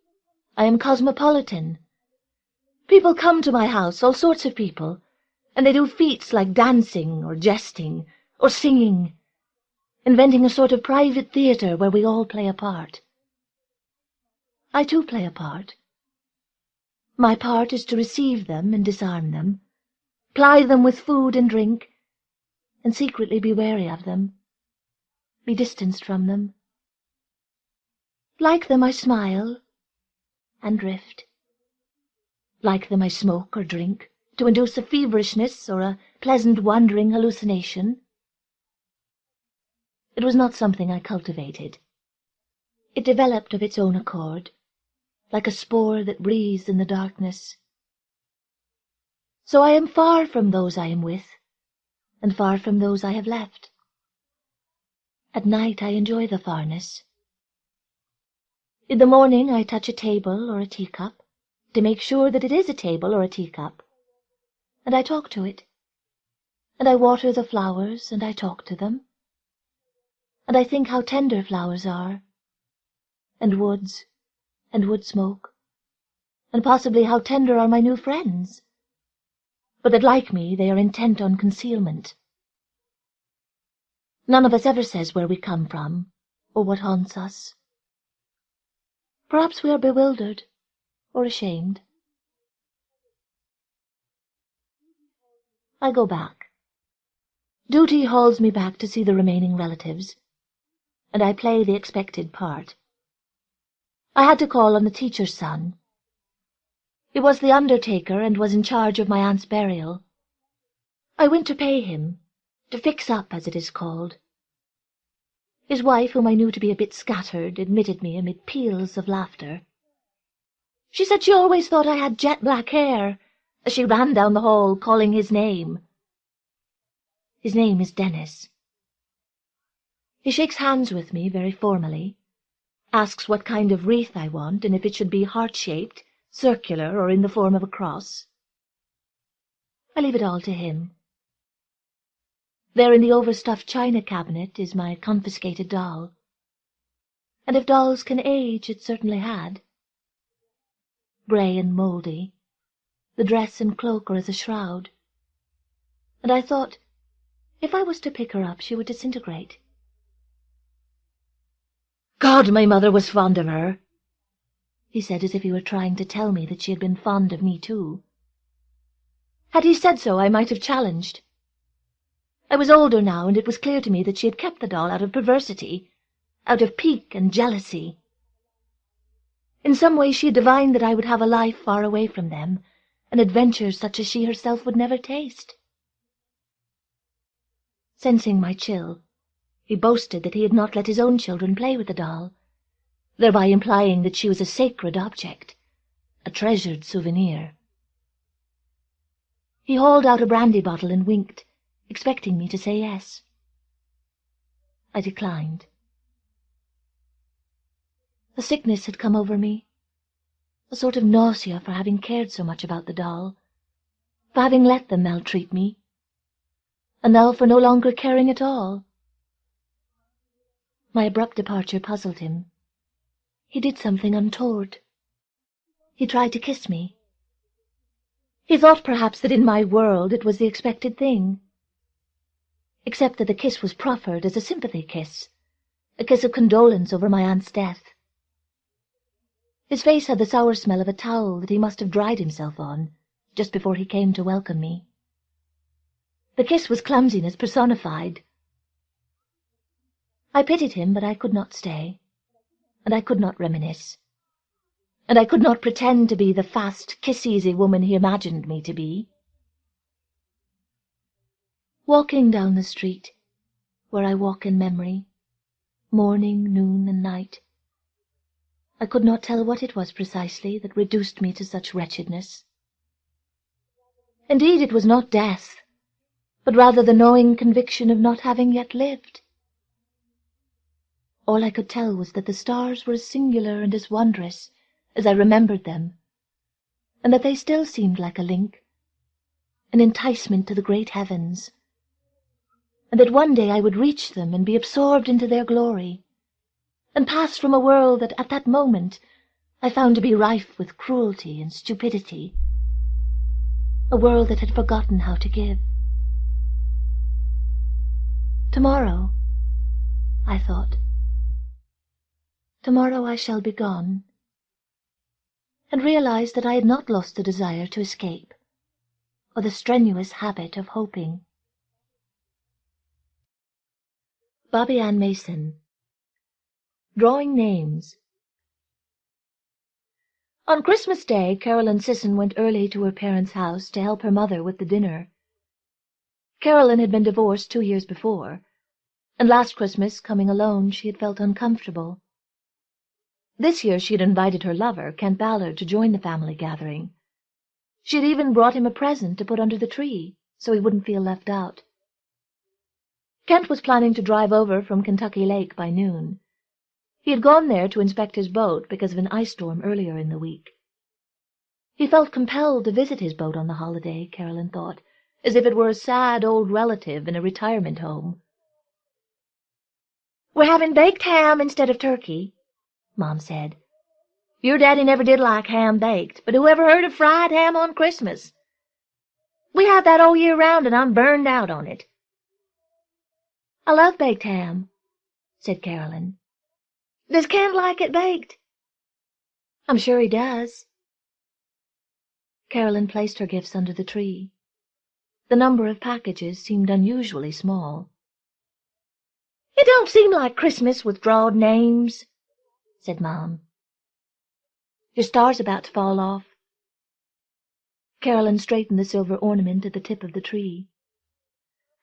I am cosmopolitan. People come to my house, all sorts of people, and they do feats like dancing or jesting or singing, inventing a sort of private theatre where we all play a part. I too play a part. My part is to receive them and disarm them, ply them with food and drink, and secretly be wary of them, be distanced from them. Like them I smile and drift. Like them I smoke or drink, to induce a feverishness or a pleasant wandering hallucination. It was not something I cultivated. It developed of its own accord, like a spore that breathes in the darkness. So I am far from those I am with, and far from those I have left. At night I enjoy the farness. In the morning I touch a table or a teacup, to make sure that it is a table or a teacup, and I talk to it, and I water the flowers, and I talk to them, and I think how tender flowers are, and wood smoke, and possibly how tender are my new friends, but that, like me, they are intent on concealment. None of us ever says where we come from, or what haunts us. Perhaps we are bewildered, or ashamed. I go back. Duty hauls me back to see the remaining relatives, and I play the expected part. I had to call on the teacher's son. He was the undertaker and was in charge of my aunt's burial. I went to pay him, to fix up, as it is called. His wife, whom I knew to be a bit scattered, admitted me amid peals of laughter. She said she always thought I had jet-black hair, as she ran down the hall calling his name. His name is Dennis. He shakes hands with me very formally, asks what kind of wreath I want, and if it should be heart-shaped, circular, or in the form of a cross. I leave it all to him. There in the overstuffed china cabinet is my confiscated doll. And if dolls can age, it certainly had. Grey and mouldy, the dress and cloak are as a shroud. And I thought, if I was to pick her up, she would disintegrate. "God, my mother was fond of her," he said, as if he were trying to tell me that she had been fond of me too. Had he said so, I might have challenged. I was older now, and it was clear to me that she had kept the doll out of perversity, out of pique and jealousy. In some way she had divined that I would have a life far away from them, an adventure such as she herself would never taste. Sensing my chill, he boasted that he had not let his own children play with the doll, thereby implying that she was a sacred object, a treasured souvenir. He hauled out a brandy bottle and winked, expecting me to say yes. I declined. A sickness had come over me, a sort of nausea for having cared so much about the doll, for having let them maltreat me, and now for no longer caring at all. My abrupt departure puzzled him. He did something untoward. He tried to kiss me. He thought perhaps that in my world it was the expected thing, except that the kiss was proffered as a sympathy kiss, a kiss of condolence over my aunt's death. His face had the sour smell of a towel that he must have dried himself on, just before he came to welcome me. The kiss was clumsiness personified. I pitied him, but I could not stay, and I could not reminisce, and I could not pretend to be the fast, kiss-easy woman he imagined me to be. Walking down the street, where I walk in memory, morning, noon, and night, I could not tell what it was precisely that reduced me to such wretchedness. Indeed, it was not death, but rather the knowing conviction of not having yet lived. All I could tell was that the stars were as singular and as wondrous as I remembered them, and that they still seemed like a link, an enticement to the great heavens, and that one day I would reach them and be absorbed into their glory, and pass from a world that at that moment I found to be rife with cruelty and stupidity, a world that had forgotten how to give. Tomorrow, I thought, tomorrow I shall be gone, and realized that I had not lost the desire to escape, or the strenuous habit of hoping. Bobbie Ann Mason. Drawing Names. On Christmas Day, Carolyn Sisson went early to her parents' house to help her mother with the dinner. Carolyn had been divorced 2 years before, and last Christmas, coming alone, she had felt uncomfortable. This year she had invited her lover, Kent Ballard, to join the family gathering. She had even brought him a present to put under the tree, so he wouldn't feel left out. Kent was planning to drive over from Kentucky Lake by noon. He had gone there to inspect his boat because of an ice storm earlier in the week. He felt compelled to visit his boat on the holiday, Carolyn thought, as if it were a sad old relative in a retirement home. "We're having baked ham instead of turkey," Mom said. "Your daddy never did like ham baked, but who ever heard of fried ham on Christmas?" We have that all year round, and I'm burned out on it." "I love baked ham," said Carolyn. "Does Ken like it baked?" "I'm sure he does." Carolyn placed her gifts under the tree. The number of packages seemed unusually small. "It don't seem like Christmas with drawed names," said Mom. "Your star's about to fall off." Carolyn straightened the silver ornament at the tip of the tree.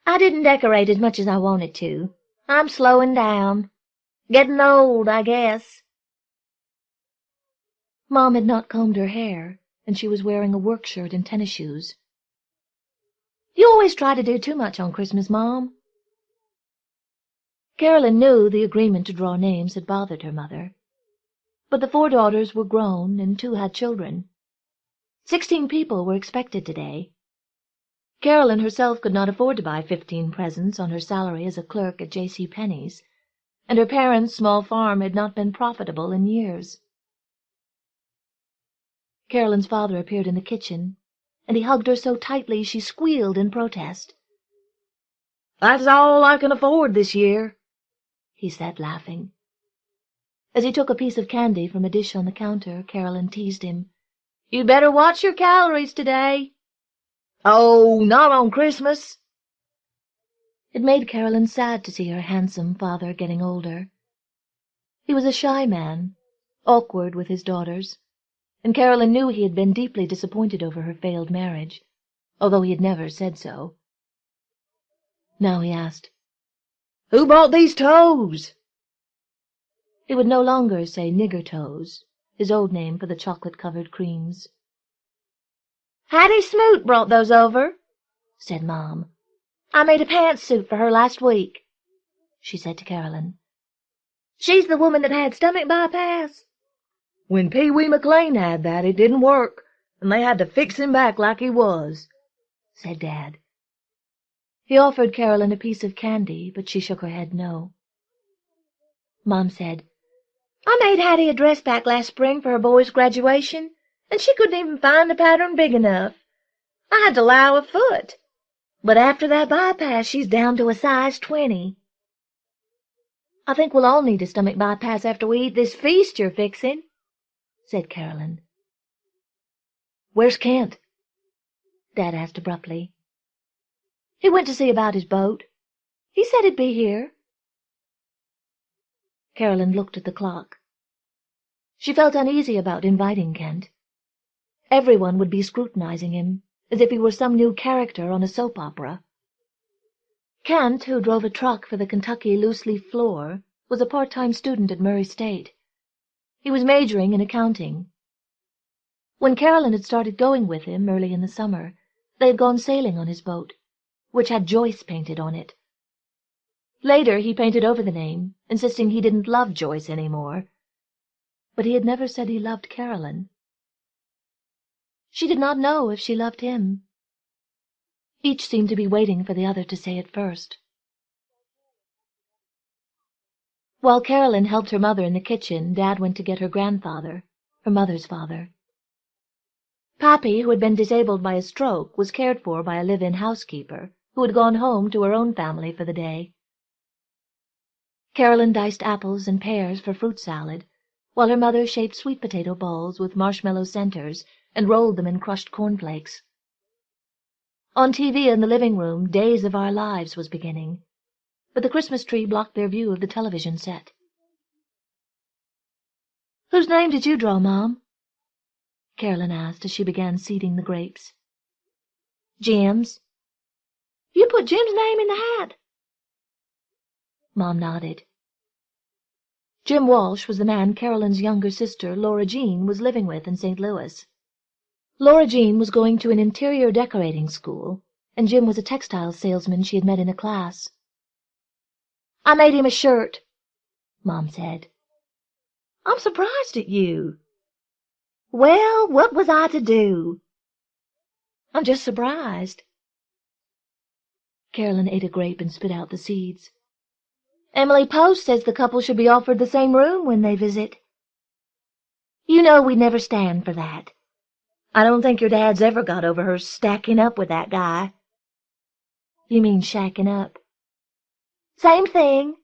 "I didn't decorate as much as I wanted to. I'm slowing down. Getting old, I guess." Mom had not combed her hair, and she was wearing a work shirt and tennis shoes. "You always try to do too much on Christmas, Mom." Carolyn knew the agreement to draw names had bothered her mother. But the 4 daughters were grown, and 2 had children. 16 people were expected today. Carolyn herself could not afford to buy 15 presents on her salary as a clerk at J.C. Penney's, and her parents' small farm had not been profitable in years. Carolyn's father appeared in the kitchen, and he hugged her so tightly she squealed in protest. "That's all I can afford this year," he said, laughing. As he took a piece of candy from a dish on the counter, Carolyn teased him. "You'd better watch your calories today." "Oh, not on Christmas." It made Carolyn sad to see her handsome father getting older. He was a shy man, awkward with his daughters, and Carolyn knew he had been deeply disappointed over her failed marriage, although he had never said so. Now he asked, "Who bought these toes?" He would no longer say nigger toes, his old name for the chocolate-covered creams. "Hattie Smoot brought those over," said Mom. "I made a pantsuit for her last week," she said to Carolyn. "She's the woman that had stomach bypass. When Pee Wee McLean had that, it didn't work, and they had to fix him back like he was," said Dad. He offered Carolyn a piece of candy, but she shook her head no. Mom said, "I made Hattie a dress back last spring for her boy's graduation, and she couldn't even find a pattern big enough. I had to 'low a foot. But after that bypass, she's down to a size 20. "I think we'll all need a stomach bypass after we eat this feast you're fixing," said Carolyn. "Where's Kent?" Dad asked abruptly. "He went to see about his boat. He said he'd be here." Carolyn looked at the clock. She felt uneasy about inviting Kent. Everyone would be scrutinizing him, as if he were some new character on a soap opera. Kent, who drove a truck for the Kentucky loose-leaf floor, was a part-time student at Murray State. He was majoring in accounting. When Carolyn had started going with him early in the summer, they had gone sailing on his boat, which had Joyce painted on it. Later he painted over the name, insisting he didn't love Joyce any more. But he had never said he loved Carolyn. She did not know if she loved him. Each seemed to be waiting for the other to say it first. While Carolyn helped her mother in the kitchen, Dad went to get her grandfather, her mother's father. Pappy, who had been disabled by a stroke, was cared for by a live-in housekeeper, who had gone home to her own family for the day. Carolyn diced apples and pears for fruit salad, while her mother shaped sweet potato balls with marshmallow centers and rolled them in crushed cornflakes. On TV in the living room, Days of Our Lives was beginning, but the Christmas tree blocked their view of the television set. "Whose name did you draw, Mom?" Carolyn asked as she began seeding the grapes. "Jim's." "You put Jim's name in the hat?" Mom nodded. Jim Walsh was the man Carolyn's younger sister, Laura Jean, was living with in St. Louis. Laura Jean was going to an interior decorating school, and Jim was a textile salesman she had met in a class. "I made him a shirt," Mom said. "I'm surprised at you." "Well, what was I to do?" "I'm just surprised." Carolyn ate a grape and spit out the seeds. "Emily Post says the couple should be offered the same room when they visit. You know we'd never stand for that. I don't think your dad's ever got over her stacking up with that guy." "You mean shacking up?" "Same thing."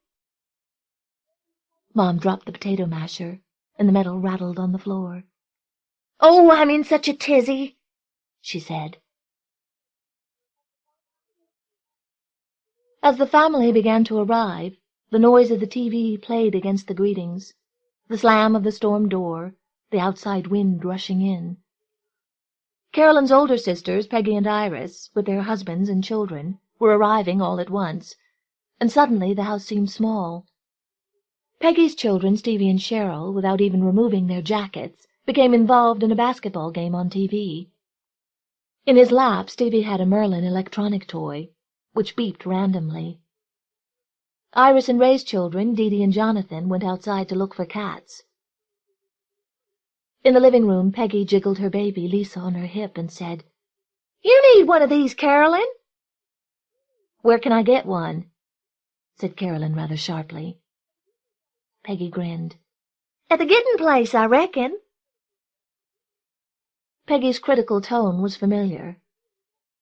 Mom dropped the potato masher, and the metal rattled on the floor. "Oh, I'm in such a tizzy," she said. As the family began to arrive, the noise of the TV played against the greetings, the slam of the storm door, the outside wind rushing in. Carolyn's older sisters, Peggy and Iris, with their husbands and children, were arriving all at once, and suddenly the house seemed small. Peggy's children, Stevie and Cheryl, without even removing their jackets, became involved in a basketball game on TV. In his lap, Stevie had a Merlin electronic toy, which beeped randomly. Iris and Ray's children, Dee and Jonathan, went outside to look for cats. In the living room, Peggy jiggled her baby, Lisa, on her hip and said, "You need one of these, Carolyn." "Where can I get one?" said Carolyn rather sharply. Peggy grinned. "At the Gettin' place, I reckon." Peggy's critical tone was familiar.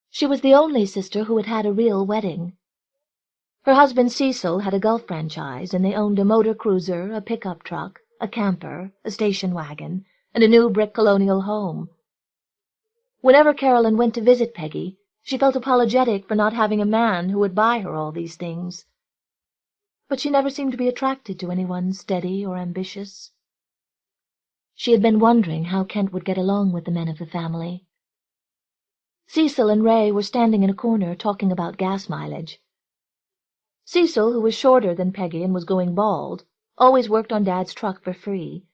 She was the only sister who had had a real wedding. Her husband Cecil had a golf franchise, and they owned a motor cruiser, a pickup truck, a camper, a station wagon, and a new brick colonial home. Whenever Carolyn went to visit Peggy, she felt apologetic for not having a man who would buy her all these things. But she never seemed to be attracted to anyone steady or ambitious. She had been wondering how Kent would get along with the men of the family. Cecil and Ray were standing in a corner talking about gas mileage. Cecil, who was shorter than Peggy and was going bald, always worked on Dad's truck for free,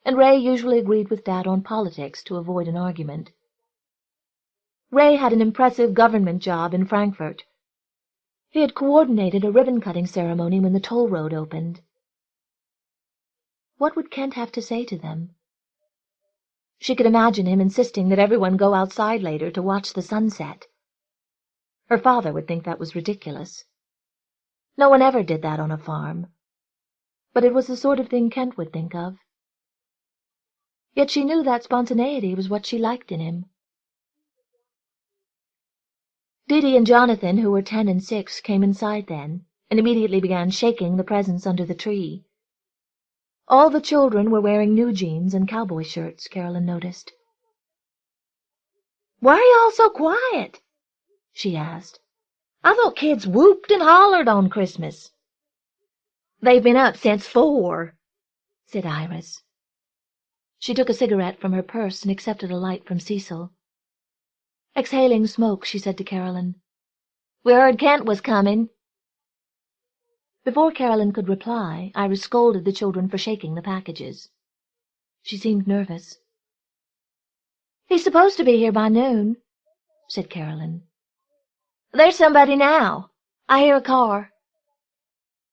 and Ray usually agreed with Dad on politics to avoid an argument. Ray had an impressive government job in Frankfurt. He had coordinated a ribbon-cutting ceremony when the toll road opened. What would Kent have to say to them? She could imagine him insisting that everyone go outside later to watch the sunset. Her father would think that was ridiculous. No one ever did that on a farm. But it was the sort of thing Kent would think of. Yet she knew that spontaneity was what she liked in him. Dee and Jonathan, who were 10 and 6, came inside then, and immediately began shaking the presents under the tree. All the children were wearing new jeans and cowboy shirts, Carolyn noticed. "Why are y'all so quiet?" she asked. "I thought kids whooped and hollered on Christmas." "They've been up since 4, said Iris. She took a cigarette from her purse and accepted a light from Cecil. Exhaling smoke, she said to Carolyn, "We heard Kent was coming." Before Carolyn could reply, Iris scolded the children for shaking the packages. She seemed nervous. "He's supposed to be here by noon," said Carolyn. "There's somebody now. I hear a car."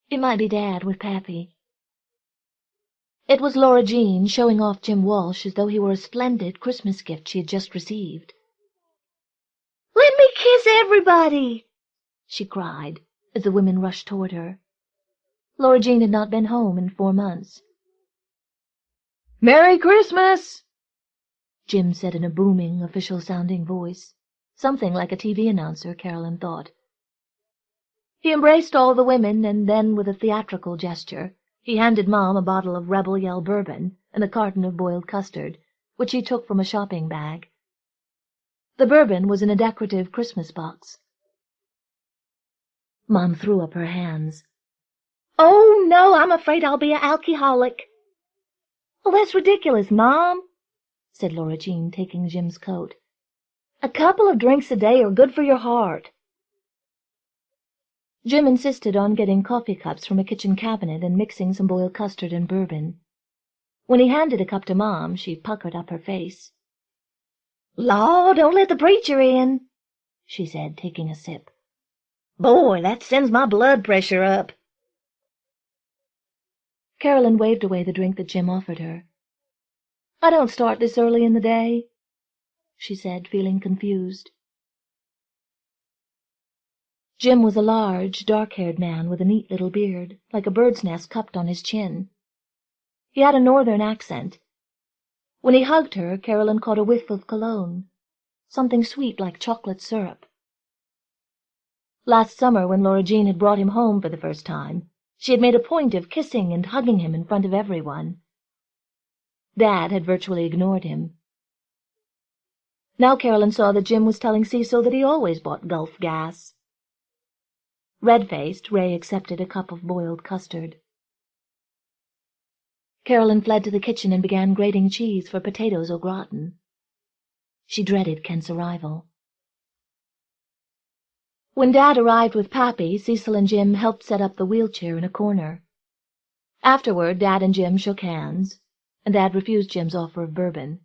It might be Dad with Pappy. It was Laura Jean, showing off Jim Walsh as though he were a splendid Christmas gift she had just received. "Let me kiss everybody!" she cried, as the women rushed toward her. Laura Jean had not been home in 4 months. "Merry Christmas!" Jim said in a booming, official-sounding voice, something like a TV announcer, Carolyn thought. He embraced all the women, and then, with a theatrical gesture, he handed Mom a bottle of Rebel Yell bourbon and a carton of boiled custard, which he took from a shopping bag. The bourbon was in a decorative Christmas box. Mom threw up her hands. "Oh, no, I'm afraid I'll be an alcoholic." "Well, that's ridiculous, Mom," said Laura Jean, taking Jim's coat. "A couple of drinks a day are good for your heart." Jim insisted on getting coffee cups from a kitchen cabinet and mixing some boiled custard and bourbon. When he handed a cup to Mom, she puckered up her face. "Law, don't let the preacher in," she said, taking a sip. "Boy, that sends my blood pressure up." Carolyn waved away the drink that Jim offered her. "I don't start this early in the day," she said, feeling confused. Jim was a large, dark-haired man with a neat little beard, like a bird's nest cupped on his chin. He had a northern accent. When he hugged her, Carillon caught a whiff of cologne, something sweet like chocolate syrup. Last summer, when Laura Jean had brought him home for the first time, she had made a point of kissing and hugging him in front of everyone. Dad had virtually ignored him. Now Carillon saw that Jim was telling Cecil that he always bought Gulf gas. Red-faced, Ray accepted a cup of boiled custard. Carillon fled to the kitchen and began grating cheese for potatoes au gratin. She dreaded Kent's arrival. When Dad arrived with Pappy, Cecil and Jim helped set up the wheelchair in a corner. Afterward, Dad and Jim shook hands, and Dad refused Jim's offer of bourbon.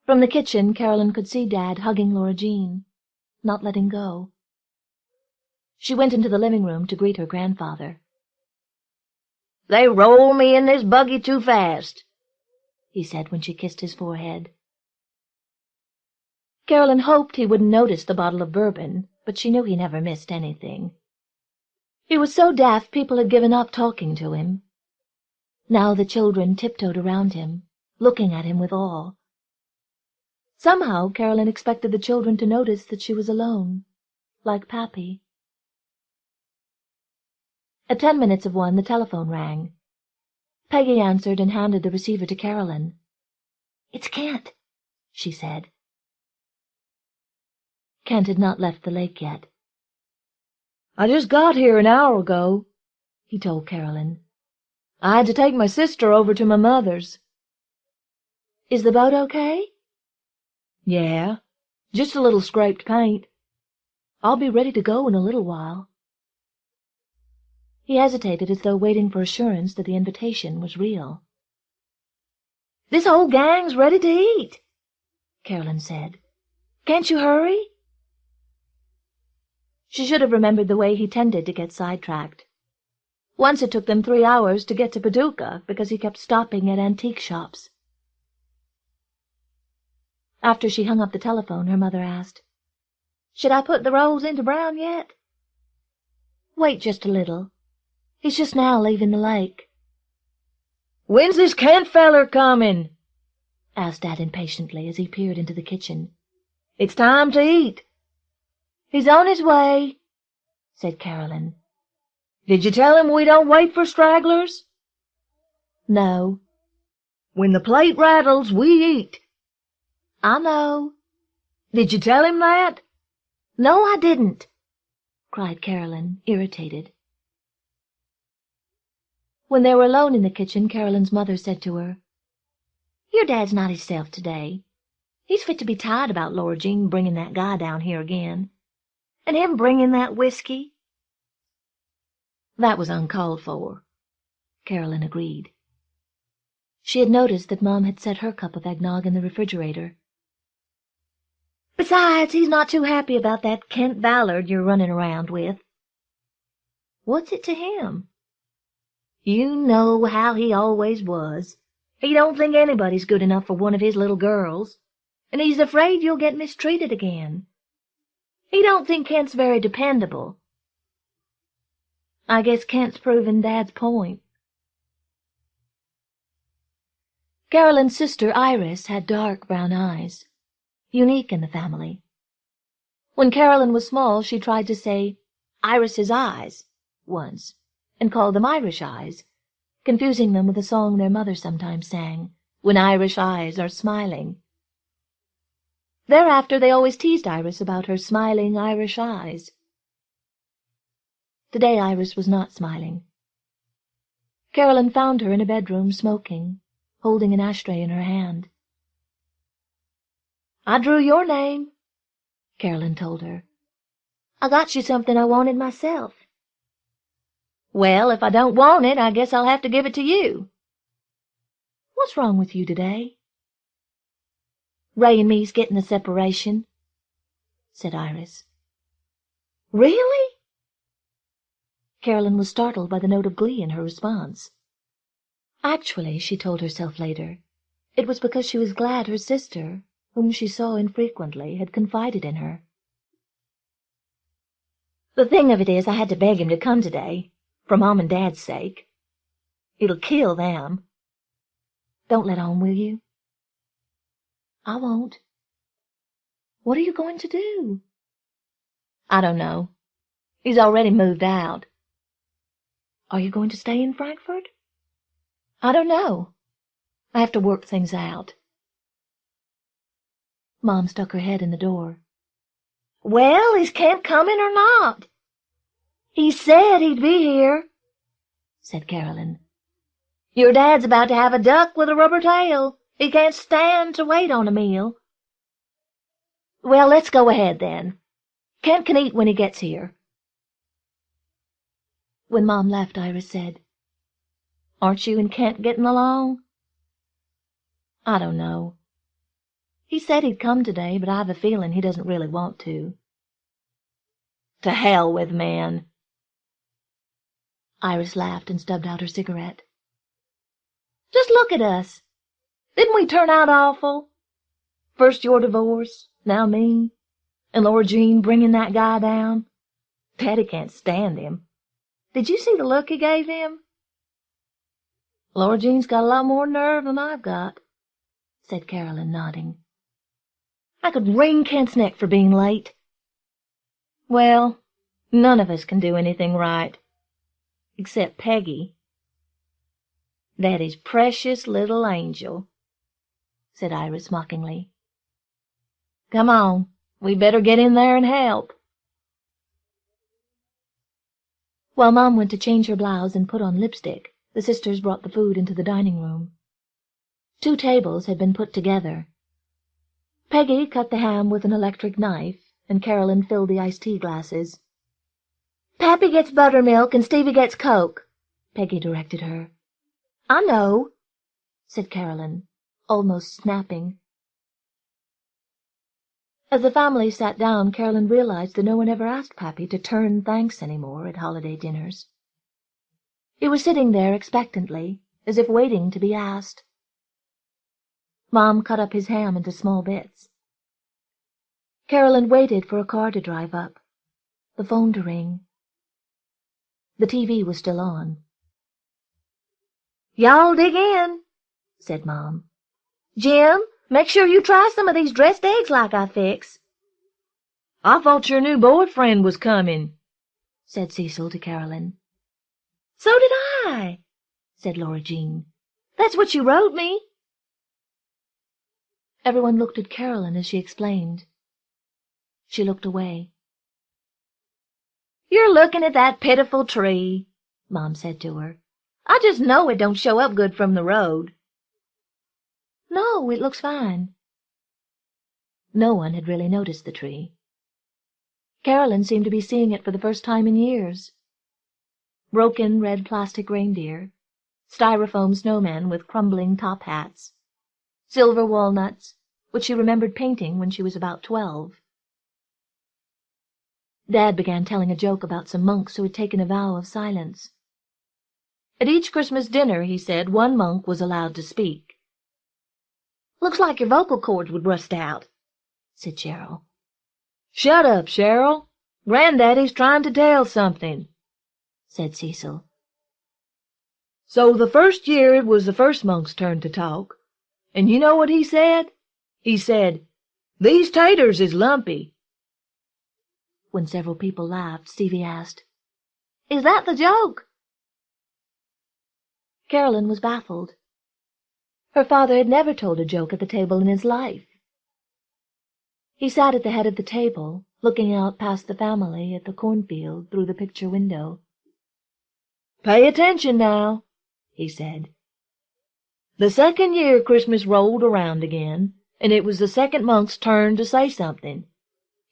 From the kitchen, Carillon could see Dad hugging Laura Jean, not letting go. She went into the living room to greet her grandfather. "They roll me in this buggy too fast," he said when she kissed his forehead. Carillon hoped he wouldn't notice the bottle of bourbon, but she knew he never missed anything. He was so deaf people had given up talking to him. Now the children tiptoed around him, looking at him with awe. Somehow Carillon expected the children to notice that she was alone, like Pappy. At 10 minutes of 1, the telephone rang. Peggy answered and handed the receiver to Carillon. "It's Kent," she said. Kent had not left the lake yet. "I just got here an hour ago," he told Carillon. "I had to take my sister over to my mother's." "Is the boat okay?" "Yeah, just a little scraped paint. I'll be ready to go in a little while." He hesitated as though waiting for assurance that the invitation was real. "This whole gang's ready to eat," Carillon said. "Can't you hurry?" She should have remembered the way he tended to get sidetracked. Once it took them 3 hours to get to Paducah because he kept stopping at antique shops. After she hung up the telephone, her mother asked, "Should I put the rolls into brown yet?" "Wait just a little. He's just now leaving the lake." "When's this Kent feller coming?" asked Dad impatiently as he peered into the kitchen. "It's time to eat." "He's on his way," said Carillon. "Did you tell him we don't wait for stragglers?" "No." "When the plate rattles, we eat." "I know." "Did you tell him that?" "No, I didn't," cried Carillon, irritated. When they were alone in the kitchen, Carillon's mother said to her, "Your dad's not himself today. He's fit to be tied about Laura Jean bringing that guy down here again. And him bringing that whiskey." That was uncalled for, Carillon agreed. She had noticed that Mom had set her cup of eggnog in the refrigerator. "Besides, he's not too happy about that Kent Ballard you're running around with." "What's it to him?" "You know how he always was. He don't think anybody's good enough for one of his little girls, and he's afraid you'll get mistreated again. He don't think Kent's very dependable." "I guess Kent's proving Dad's point." Carillon's sister Iris had dark brown eyes, unique in the family. When Carillon was small, she tried to say Iris's eyes once, and called them Irish eyes, confusing them with a song their mother sometimes sang, "When Irish eyes are smiling." Thereafter they always teased Iris about her smiling Irish eyes. Today Iris was not smiling. Carillon found her in a bedroom smoking, holding an ashtray in her hand. "I drew your name," Carillon told her. "I got you something I wanted myself." "Well, if I don't want it, I guess I'll have to give it to you." "What's wrong with you today?" "Ray and me's getting a separation," said Iris. "Really?" Carillon was startled by the note of glee in her response. Actually, she told herself later, it was because she was glad her sister, whom she saw infrequently, had confided in her. "The thing of it is, I had to beg him to come today, for Mom and Dad's sake. It'll kill them." "Don't let on, will you?" I won't. What are you going to do? I don't know. He's already moved out. Are you going to stay in Frankfurt? I don't know. I have to work things out. Mom stuck her head in the door. Well, is Kent coming or not? He said he'd be here, said Carolyn. Your dad's about to have a duck with a rubber tail. He can't stand to wait on a meal. Well, let's go ahead then. Kent can eat when he gets here. When Mom left, Iris said, Aren't you and Kent getting along? I don't know. He said he'd come today, but I have a feeling he doesn't really want to. To hell with men. Iris laughed and stubbed out her cigarette. Just look at us. Didn't we turn out awful? First your divorce, now me, and Laura Jean bringing that guy down. Daddy can't stand him. Did you see the look he gave him? Laura Jean's got a lot more nerve than I've got, said Carolyn, nodding. I could wring Kent's neck for being late. Well, none of us can do anything right, except Peggy. Daddy's precious little angel, said Iris mockingly. Come on, we better get in there and help. While Mom went to change her blouse and put on lipstick, the sisters brought the food into the dining room. 2 tables had been put together. Peggy cut the ham with an electric knife, and Carolyn filled the iced tea glasses. Pappy gets buttermilk and Stevie gets Coke, Peggy directed her. I know, said Carolyn, almost snapping. As the family sat down, Carolyn realized that no one ever asked Pappy to turn thanks anymore at holiday dinners. He was sitting there expectantly, as if waiting to be asked. Mom cut up his ham into small bits. Carolyn waited for a car to drive up, the phone to ring. The TV was still on. Y'all dig in, said Mom. Jim, make sure you try some of these dressed eggs like I fix. I thought your new boyfriend was coming, said Cecil to Carolyn. So did I, said Laura Jean. That's what you wrote me. Everyone looked at Carolyn as she explained. She looked away. You're looking at that pitiful tree, Mom said to her. I just know it don't show up good from the road. No, it looks fine. No one had really noticed the tree. Carolyn seemed to be seeing it for the first time in years. Broken red plastic reindeer, styrofoam snowmen with crumbling top hats, silver walnuts, which she remembered painting when she was about 12. Dad began telling a joke about some monks who had taken a vow of silence. At each Christmas dinner, he said, one monk was allowed to speak. Looks like your vocal cords would rust out, said Cheryl. Shut up, Cheryl. Granddaddy's trying to tell something, said Cecil. So the first year it was the first monk's turn to talk, and you know what he said? He said, "These taters is lumpy." When several people laughed, Stevie asked, "Is that the joke?" Carolyn was baffled. Her father had never told a joke at the table in his life. He sat at the head of the table, looking out past the family at the cornfield through the picture window. "Pay attention now," he said. "The second year Christmas rolled around again, and it was the second monk's turn to say something.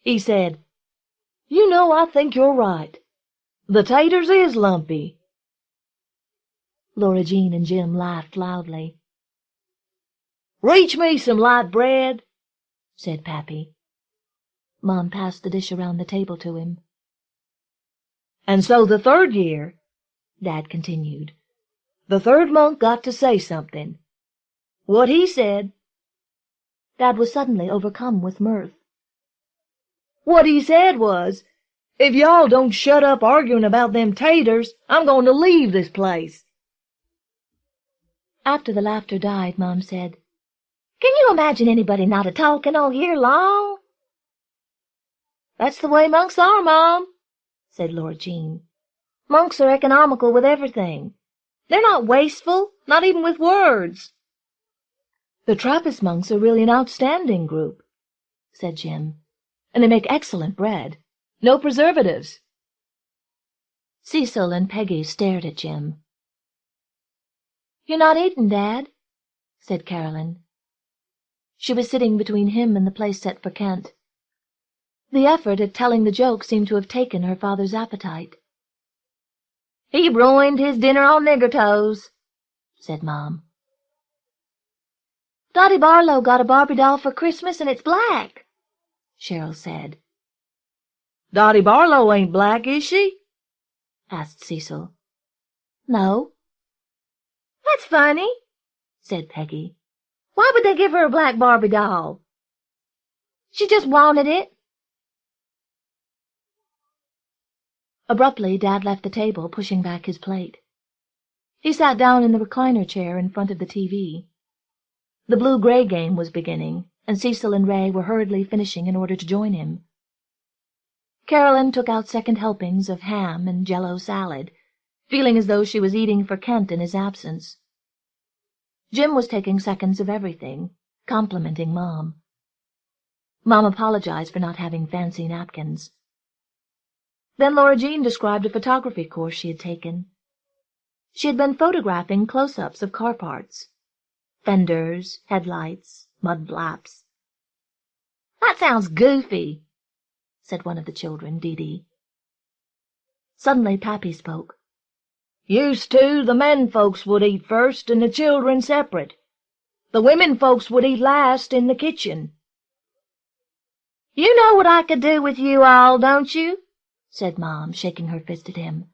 He said, 'You know, I think you're right. The taters is lumpy.'" Laura Jean and Jim laughed loudly. "Reach me some light bread," said Pappy. Mom passed the dish around the table to him. "And so the third year," Dad continued, "the third monk got to say something. What he said—" Dad was suddenly overcome with mirth. "What he said was, 'If y'all don't shut up arguing about them taters, I'm going to leave this place.'" After the laughter died, Mom said, Can you imagine anybody not a-talking all year long? That's the way monks are, Mom, said Lord Jean. Monks are economical with everything. They're not wasteful, not even with words. The Trappist monks are really an outstanding group, said Jim, and they make excellent bread. No preservatives. Cecil and Peggy stared at Jim. You're not eating, Dad, said Carolyn. She was sitting between him and the place set for Kent. The effort at telling the joke seemed to have taken her father's appetite. He ruined his dinner on nigger toes, said Mom. Dottie Barlow got a Barbie doll for Christmas, and it's black, Cheryl said. Dottie Barlow ain't black, is she? Asked Cecil. No. That's funny, said Peggy. Why would they give her a black Barbie doll? She just wanted it. Abruptly, Dad left the table, pushing back his plate. He sat down in the recliner chair in front of the TV. The blue-gray game was beginning, and Cecil and Ray were hurriedly finishing in order to join him. Carolyn took out second helpings of ham and Jell-O salad, feeling as though she was eating for Kent in his absence. Jim was taking seconds of everything, complimenting Mom. Mom apologized for not having fancy napkins. Then Laura Jean described a photography course she had taken. She had been photographing close-ups of car parts. Fenders, headlights, mud flaps. That sounds goofy, said one of the children, Dee Dee. Suddenly Pappy spoke. Used to, the men folks would eat first and the children separate. The women folks would eat last in the kitchen. You know what I could do with you all, don't you? Said Mom, shaking her fist at him.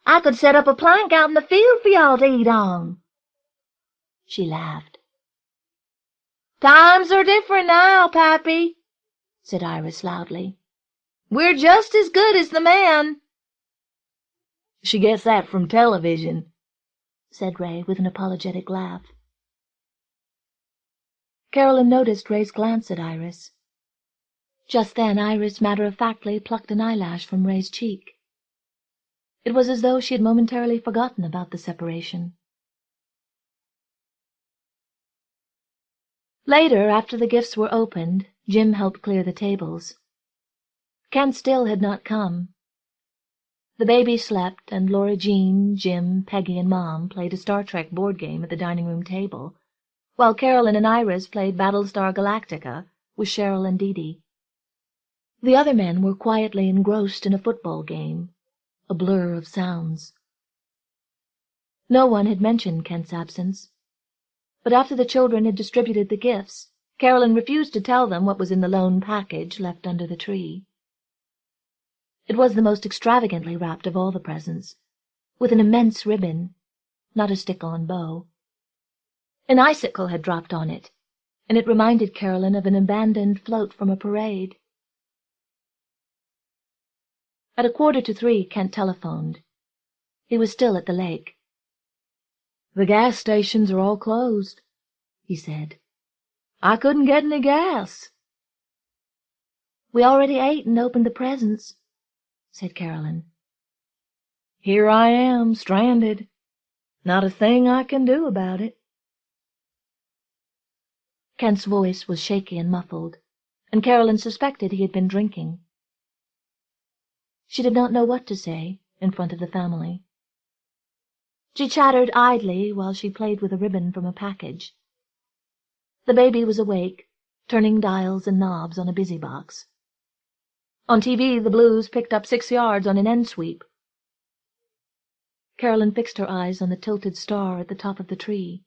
I could set up a plank out in the field for y'all to eat on. She laughed. Times are different now, Pappy, said Iris loudly. We're just as good as the men. She gets that from television, said Ray with an apologetic laugh. Carolyn noticed Ray's glance at Iris. Just then Iris matter-of-factly plucked an eyelash from Ray's cheek. It was as though she had momentarily forgotten about the separation. Later, after the gifts were opened, Jim helped clear the tables. Kent still had not come. The baby slept, and Laura Jean, Jim, Peggy, and Mom played a Star Trek board game at the dining-room table, while Carolyn and Iris played Battlestar Galactica with Cheryl and Dee Dee. The other men were quietly engrossed in a football game, a blur of sounds. No one had mentioned Kent's absence, but after the children had distributed the gifts, Carolyn refused to tell them what was in the lone package left under the tree. It was the most extravagantly wrapped of all the presents, with an immense ribbon, not a stick-on bow. An icicle had dropped on it, and it reminded Carolyn of an abandoned float from a parade. At 2:45, Kent telephoned. He was still at the lake. The gas stations are all closed, he said. I couldn't get any gas. We already ate and opened the presents, said Carolyn. Here I am, stranded. Not a thing I can do about it. Kent's voice was shaky and muffled, and Carolyn suspected he had been drinking. She did not know what to say in front of the family. She chattered idly while she played with a ribbon from a package. The baby was awake, turning dials and knobs on a busy box. On TV, the Blues picked up 6 yards on an end sweep. Carolyn fixed her eyes on the tilted star at the top of the tree.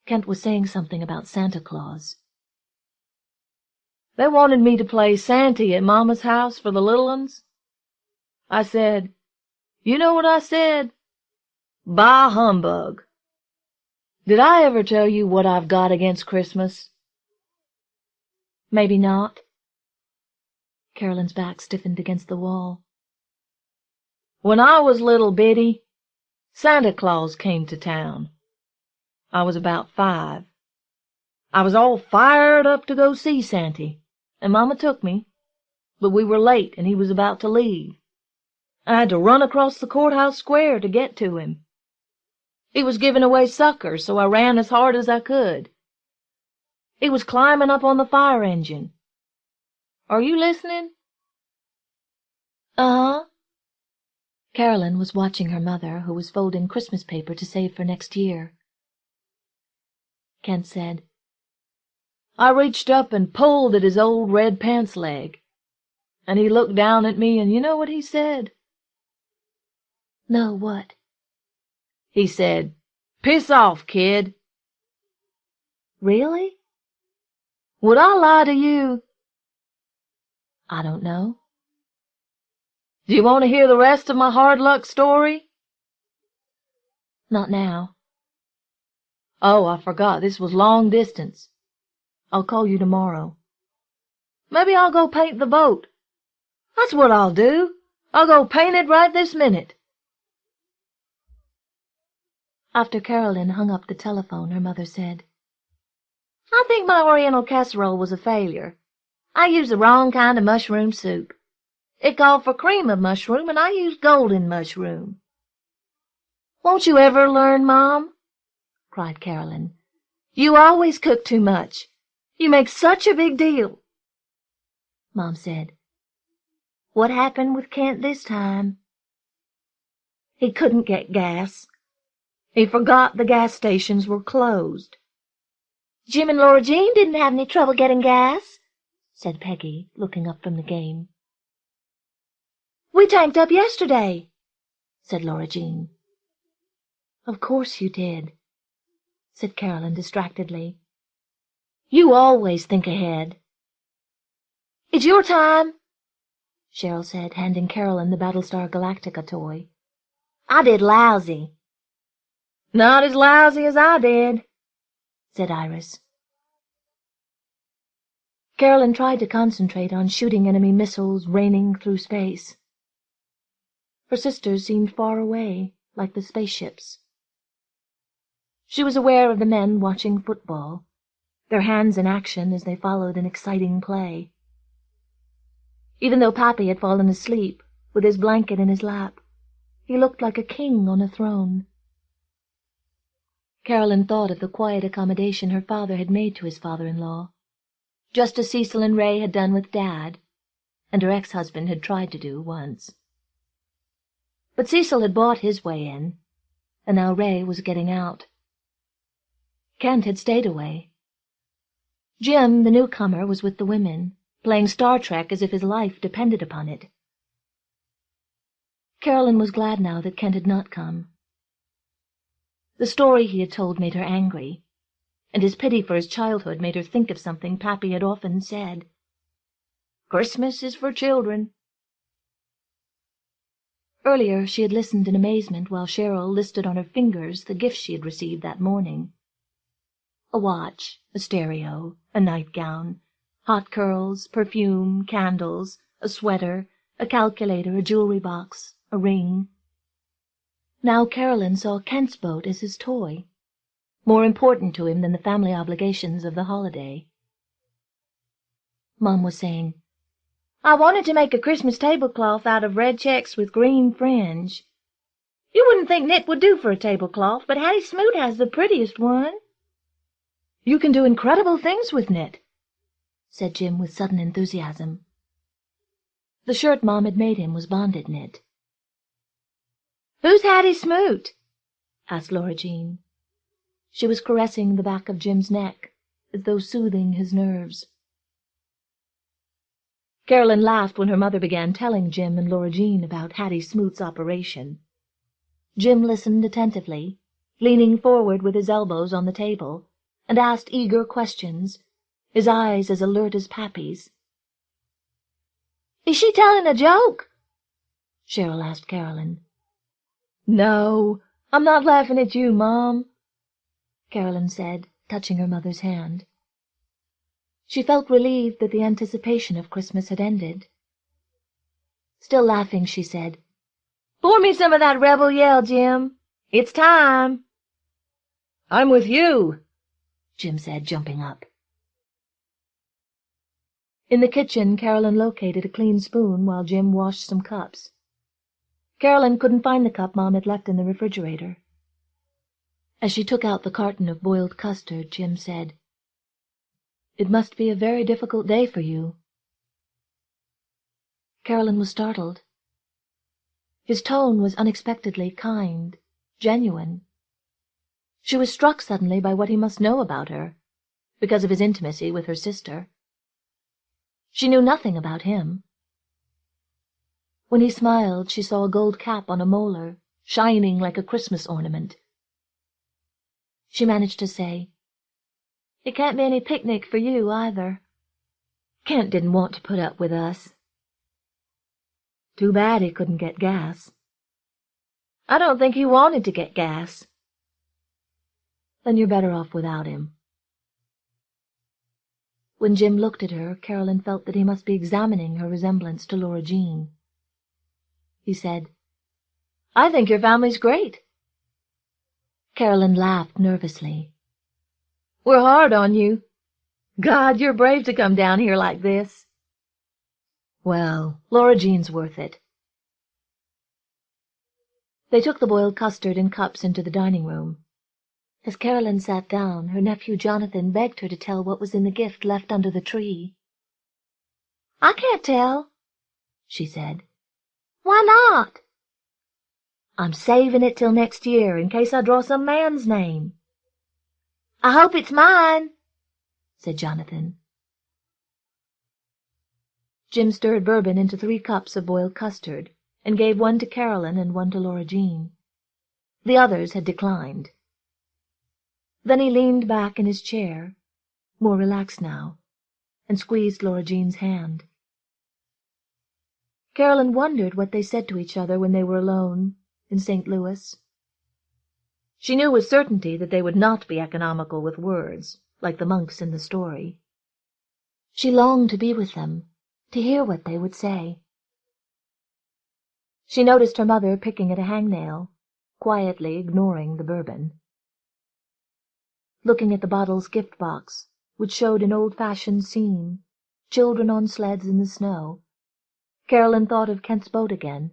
Kent was saying something about Santa Claus. They wanted me to play Santy at Mama's house for the little uns. I said, you know what I said? Bah humbug. Did I ever tell you what I've got against Christmas? Maybe not. Carolyn's back stiffened against the wall. When I was little bitty, Santa Claus came to town. I was about 5. I was all fired up to go see Santy, and Mama took me, but we were late and he was about to leave. I had to run across the courthouse square to get to him. He was giving away suckers, so I ran as hard as I could. He was climbing up on the fire engine. Are you listening? Uh-huh. Carolyn was watching her mother, who was folding Christmas paper to save for next year. Kent said, I reached up and pulled at his old red pants leg, and he looked down at me, and you know what he said? No, what? He said, "Piss off, kid." Really? Would I lie to you? I don't know. Do you want to hear the rest of my hard luck story? Not now. Oh, I forgot, this was long distance. I'll call you tomorrow. Maybe I'll go paint the boat. That's what I'll do. I'll go paint it right this minute. After Carolyn hung up the telephone, her mother said, I think my oriental casserole was a failure. I used the wrong kind of mushroom soup. It called for cream of mushroom, and I used golden mushroom. Won't you ever learn, Mom? Cried Carolyn. You always cook too much. You make such a big deal. Mom said, What happened with Kent this time? He couldn't get gas. He forgot the gas stations were closed. Jim and Laura Jean didn't have any trouble getting gas, said Peggy, looking up from the game. We tanked up yesterday, said Laura Jean. Of course you did, said Carolyn distractedly. You always think ahead. It's your time, Cheryl said, handing Carolyn the Battlestar Galactica toy. I did lousy. Not as lousy as I did, said Iris. Carolyn tried to concentrate on shooting enemy missiles raining through space. Her sisters seemed far away, like the spaceships. She was aware of the men watching football, their hands in action as they followed an exciting play. Even though Pappy had fallen asleep, with his blanket in his lap, he looked like a king on a throne. Carolyn thought of the quiet accommodation her father had made to his father-in-law, just as Cecil and Ray had done with Dad, and her ex-husband had tried to do once. But Cecil had bought his way in, and now Ray was getting out. Kent had stayed away. Jim, the newcomer, was with the women, playing Star Trek as if his life depended upon it. Carolyn was glad now that Kent had not come. The story he had told made her angry, and his pity for his childhood made her think of something Pappy had often said. Christmas is for children. Earlier she had listened in amazement while Cheryl listed on her fingers the gifts she had received that morning. A watch, a stereo, a nightgown, hot curls, perfume, candles, a sweater, a calculator, a jewelry box, a ring. Now Carolyn saw Kent's boat as his toy, more important to him than the family obligations of the holiday. Mom was saying, I wanted to make a Christmas tablecloth out of red checks with green fringe. You wouldn't think knit would do for a tablecloth, but Hattie Smoot has the prettiest one. You can do incredible things with knit, said Jim with sudden enthusiasm. The shirt Mom had made him was bonded knit. Who's Hattie Smoot? asked Laura Jean. She was caressing the back of Jim's neck, as though soothing his nerves. Carolyn laughed when her mother began telling Jim and Laura Jean about Hattie Smoot's operation. Jim listened attentively, leaning forward with his elbows on the table, and asked eager questions, his eyes as alert as Pappy's. Is she telling a joke? Cheryl asked Carolyn. No, I'm not laughing at you, Mom, Carolyn said, touching her mother's hand. She felt relieved that the anticipation of Christmas had ended. Still laughing, she said, Pour me some of that rebel yell, Jim. It's time. I'm with you, Jim said, jumping up. In the kitchen, Carolyn located a clean spoon while Jim washed some cups. Carolyn couldn't find the cup Mom had left in the refrigerator. As she took out the carton of boiled custard, Jim said, "It must be a very difficult day for you." Carolyn was startled. His tone was unexpectedly kind, genuine. She was struck suddenly by what he must know about her, because of his intimacy with her sister. She knew nothing about him. When he smiled, she saw a gold cap on a molar, shining like a Christmas ornament. She managed to say, "It can't be any picnic for you, either. Kent didn't want to put up with us. Too bad he couldn't get gas." "I don't think he wanted to get gas." "Then you're better off without him." When Jim looked at her, Carolyn felt that he must be examining her resemblance to Laura Jean. He said, "I think your family's great." Carolyn laughed nervously. "We're hard on you. God, you're brave to come down here like this." "Well, Laura Jean's worth it." They took the boiled custard in cups into the dining room. As Carolyn sat down, her nephew Jonathan begged her to tell what was in the gift left under the tree. "I can't tell," she said. "Why not?" "I'm saving it till next year, in case I draw some man's name." "I hope it's mine," said Jonathan. Jim stirred bourbon into 3 cups of boiled custard, and gave 1 to Carolyn and 1 to Laura Jean. The others had declined. Then he leaned back in his chair, more relaxed now, and squeezed Laura Jean's hand. Carolyn wondered what they said to each other when they were alone in St. Louis. She knew with certainty that they would not be economical with words, like the monks in the story. She longed to be with them, to hear what they would say. She noticed her mother picking at a hangnail, quietly ignoring the bourbon. Looking at the bottle's gift box, which showed an old-fashioned scene, children on sleds in the snow, Carolyn thought of Kent's boat again.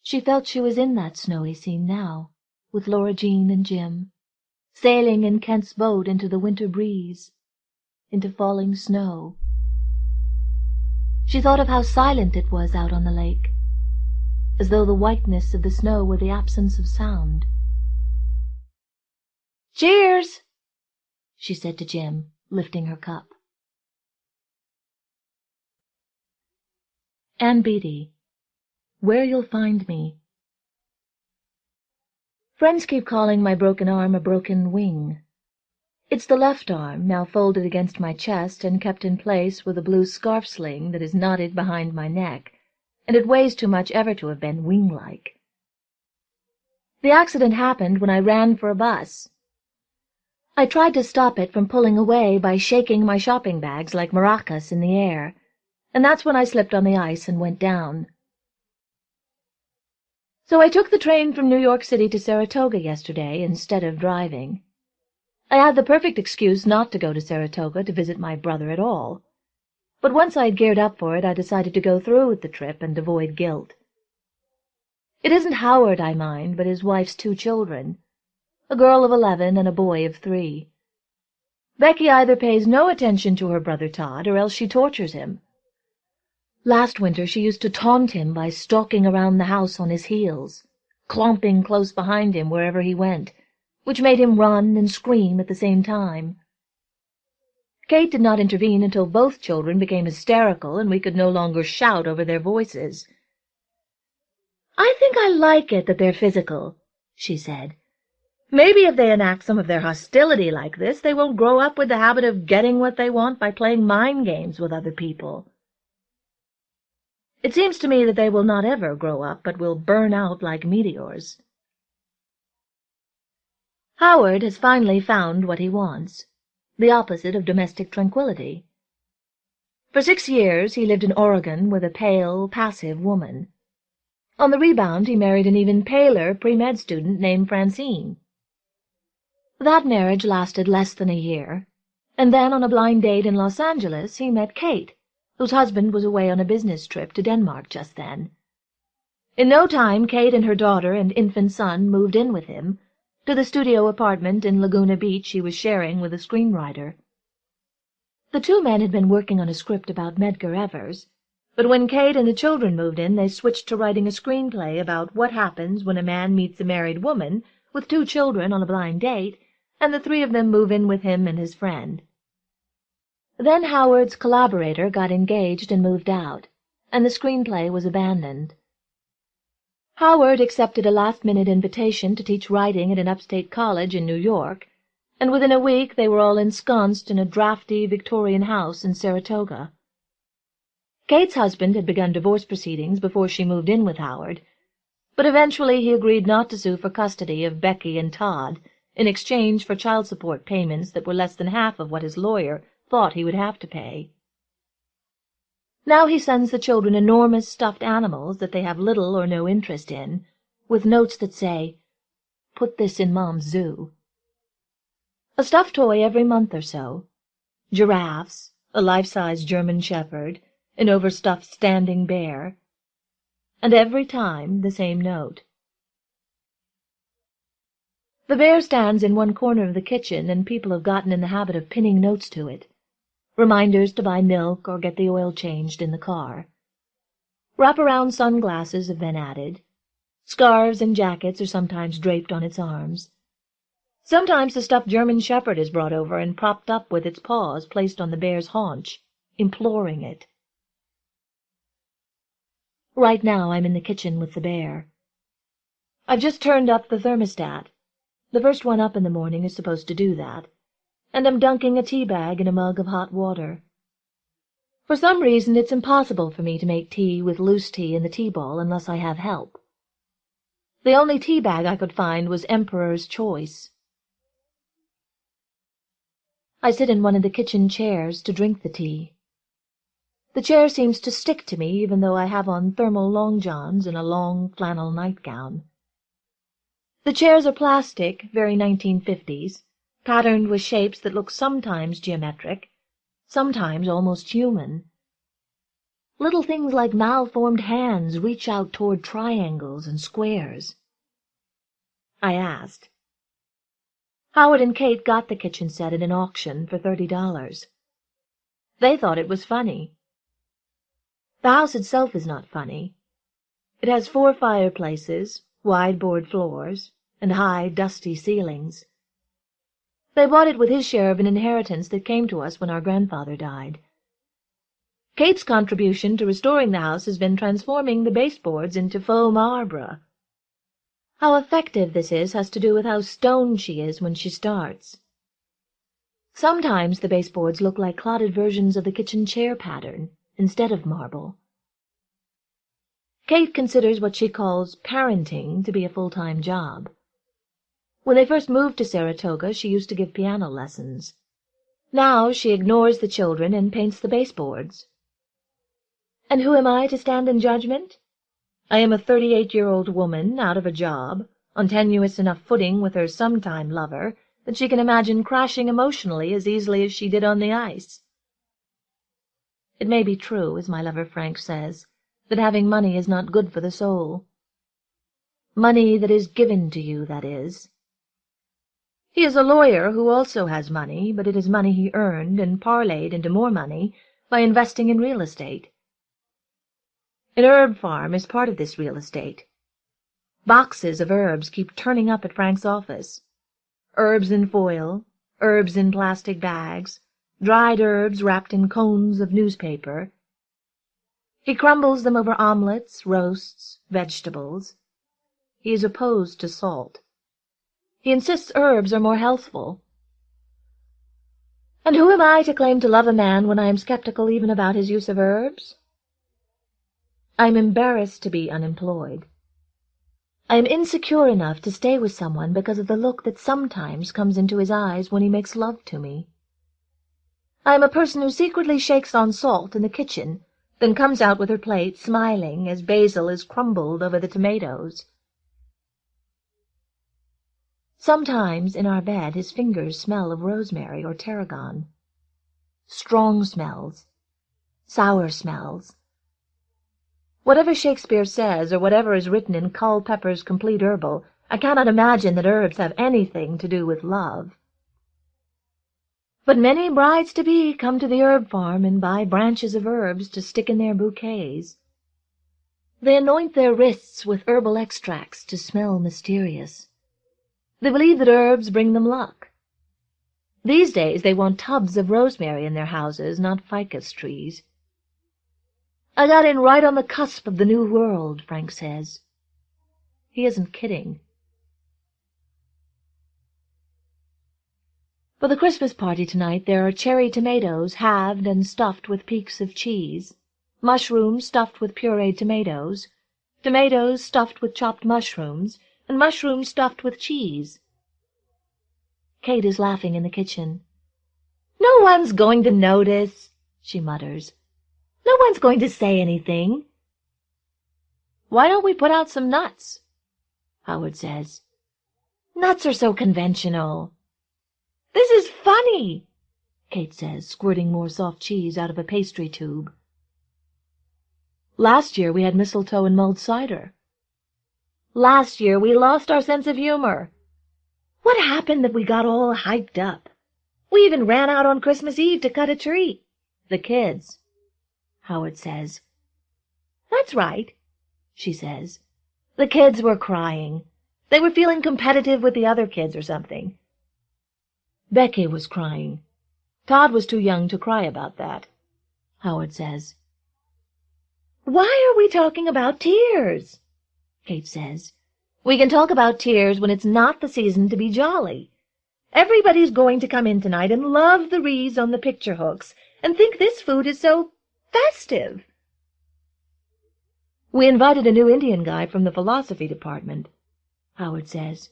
She felt she was in that snowy scene now, with Laura Jean and Jim, sailing in Kent's boat into the winter breeze, into falling snow. She thought of how silent it was out on the lake, as though the whiteness of the snow were the absence of sound. "Cheers," she said to Jim, lifting her cup. Ann Beattie, Where You'll Find Me. Friends keep calling my broken arm a broken wing. It's the left arm, now folded against my chest and kept in place with a blue scarf sling that is knotted behind my neck, and it weighs too much ever to have been wing-like. The accident happened when I ran for a bus. I tried to stop it from pulling away by shaking my shopping bags like maracas in the air, and that's when I slipped on the ice and went down. So I took the train from New York City to Saratoga yesterday instead of driving. I had the perfect excuse not to go to Saratoga to visit my brother at all. But once I had geared up for it, I decided to go through with the trip and avoid guilt. It isn't Howard I mind, but his wife's 2 children, a girl of 11 and a boy of 3. Becky either pays no attention to her brother Todd, or else she tortures him. Last winter she used to taunt him by stalking around the house on his heels, clomping close behind him wherever he went, which made him run and scream at the same time. Cade did not intervene until both children became hysterical and we could no longer shout over their voices. "I think I like it that they're physical," she said. "Maybe if they enact some of their hostility like this, they won't grow up with the habit of getting what they want by playing mind games with other people. It seems to me that they will not ever grow up, but will burn out like meteors." Howard has finally found what he wants, the opposite of domestic tranquility. For 6 years he lived in Oregon with a pale, passive woman. On the rebound he married an even paler pre-med student named Francine. That marriage lasted less than a year, and then on a blind date in Los Angeles he met Cade, whose husband was away on a business trip to Denmark just then. In no time Cade and her daughter and infant son moved in with him, to the studio apartment in Laguna Beach he was sharing with a screenwriter. The two men had been working on a script about Medgar Evers, but when Cade and the children moved in, they switched to writing a screenplay about what happens when a man meets a married woman with 2 children on a blind date, and the 3 of them move in with him and his friend. Then Howard's collaborator got engaged and moved out, and the screenplay was abandoned. Howard accepted a last-minute invitation to teach writing at an upstate college in New York, and within a week they were all ensconced in a drafty Victorian house in Saratoga. Cade's husband had begun divorce proceedings before she moved in with Howard, but eventually he agreed not to sue for custody of Becky and Todd in exchange for child support payments that were less than half of what his lawyer thought he would have to pay. Now he sends the children enormous stuffed animals that they have little or no interest in, with notes that say, "Put this in Mom's zoo." A stuffed toy every month or so. Giraffes, a life-size German shepherd, an overstuffed standing bear, and every time the same note. The bear stands in one corner of the kitchen, and people have gotten in the habit of pinning notes to it. Reminders to buy milk or get the oil changed in the car. Wrap-around sunglasses have been added. Scarves and jackets are sometimes draped on its arms. Sometimes the stuffed German shepherd is brought over and propped up with its paws placed on the bear's haunch, imploring it. Right now I'm in the kitchen with the bear. I've just turned up the thermostat. The first one up in the morning is supposed to do that, and I'm dunking a tea bag in a mug of hot water. For some reason it's impossible for me to make tea with loose tea in the tea ball unless I have help. The only tea bag I could find was Emperor's Choice. I sit in one of the kitchen chairs to drink the tea. The chair seems to stick to me even though I have on thermal long johns and a long flannel nightgown. The chairs are plastic, very 1950s, patterned with shapes that look sometimes geometric, sometimes almost human. Little things like malformed hands reach out toward triangles and squares. I asked. Howard and Kate got the kitchen set at an auction for $30. They thought it was funny. The house itself is not funny. It has 4 fireplaces, wide board floors, and high, dusty ceilings. They bought it with his share of an inheritance that came to us when our grandfather died. Kate's contribution to restoring the house has been transforming the baseboards into faux marbre. How effective this is has to do with how stoned she is when she starts. Sometimes the baseboards look like clotted versions of the kitchen chair pattern, instead of marble. Kate considers what she calls parenting to be a full-time job. When they first moved to Saratoga, she used to give piano lessons. Now she ignores the children and paints the baseboards. And who am I to stand in judgment? I am a 38-year-old woman, out of a job, on tenuous enough footing with her sometime lover that she can imagine crashing emotionally as easily as she did on the ice. It may be true, as my lover Frank says, that having money is not good for the soul. Money that is given to you, that is. He is a lawyer who also has money, but it is money he earned and parlayed into more money by investing in real estate. An herb farm is part of this real estate. Boxes of herbs keep turning up at Frank's office. Herbs in foil, herbs in plastic bags, dried herbs wrapped in cones of newspaper. He crumbles them over omelets, roasts, vegetables. He is opposed to salt. He insists herbs are more healthful. And who am I to claim to love a man when I am skeptical even about his use of herbs? I am embarrassed to be unemployed. I am insecure enough to stay with someone because of the look that sometimes comes into his eyes when he makes love to me. I am a person who secretly shakes on salt in the kitchen, then comes out with her plate smiling as basil is crumbled over the tomatoes. Sometimes in our bed his fingers smell of rosemary or tarragon. Strong smells. Sour smells. Whatever Shakespeare says, or whatever is written in Culpepper's Complete Herbal, I cannot imagine that herbs have anything to do with love. But many brides-to-be come to the herb farm and buy branches of herbs to stick in their bouquets. They anoint their wrists with herbal extracts to smell mysterious. They believe that herbs bring them luck. These days they want tubs of rosemary in their houses, not ficus trees. I got in right on the cusp of the new world, Frank says. He isn't kidding. For the Christmas party tonight there are cherry tomatoes halved and stuffed with peaks of cheese, mushrooms stuffed with pureed tomatoes, tomatoes stuffed with chopped mushrooms, and mushrooms stuffed with cheese. Cade is laughing in the kitchen. "No one's going to notice," she mutters. "No one's going to say anything." "Why don't we put out some nuts?" Howard says. "Nuts are so conventional." "This is funny," Kate says, squirting more soft cheese out of a pastry tube. "Last year we had mistletoe and mulled cider." "Last year we lost our sense of humor. What happened that we got all hyped up? We even ran out on Christmas Eve to cut a tree." "The kids," Howard says. "That's right," she says. "The kids were crying. They were feeling competitive with the other kids or something." "Becky was crying. Todd was too young to cry about that," Howard says. "Why are we talking about tears?" Kate says. "We can talk about tears when it's not the season to be jolly. Everybody's going to come in tonight and love the wreaths on the picture hooks and think this food is so festive." "We invited a new Indian guy from the philosophy department," Howard says.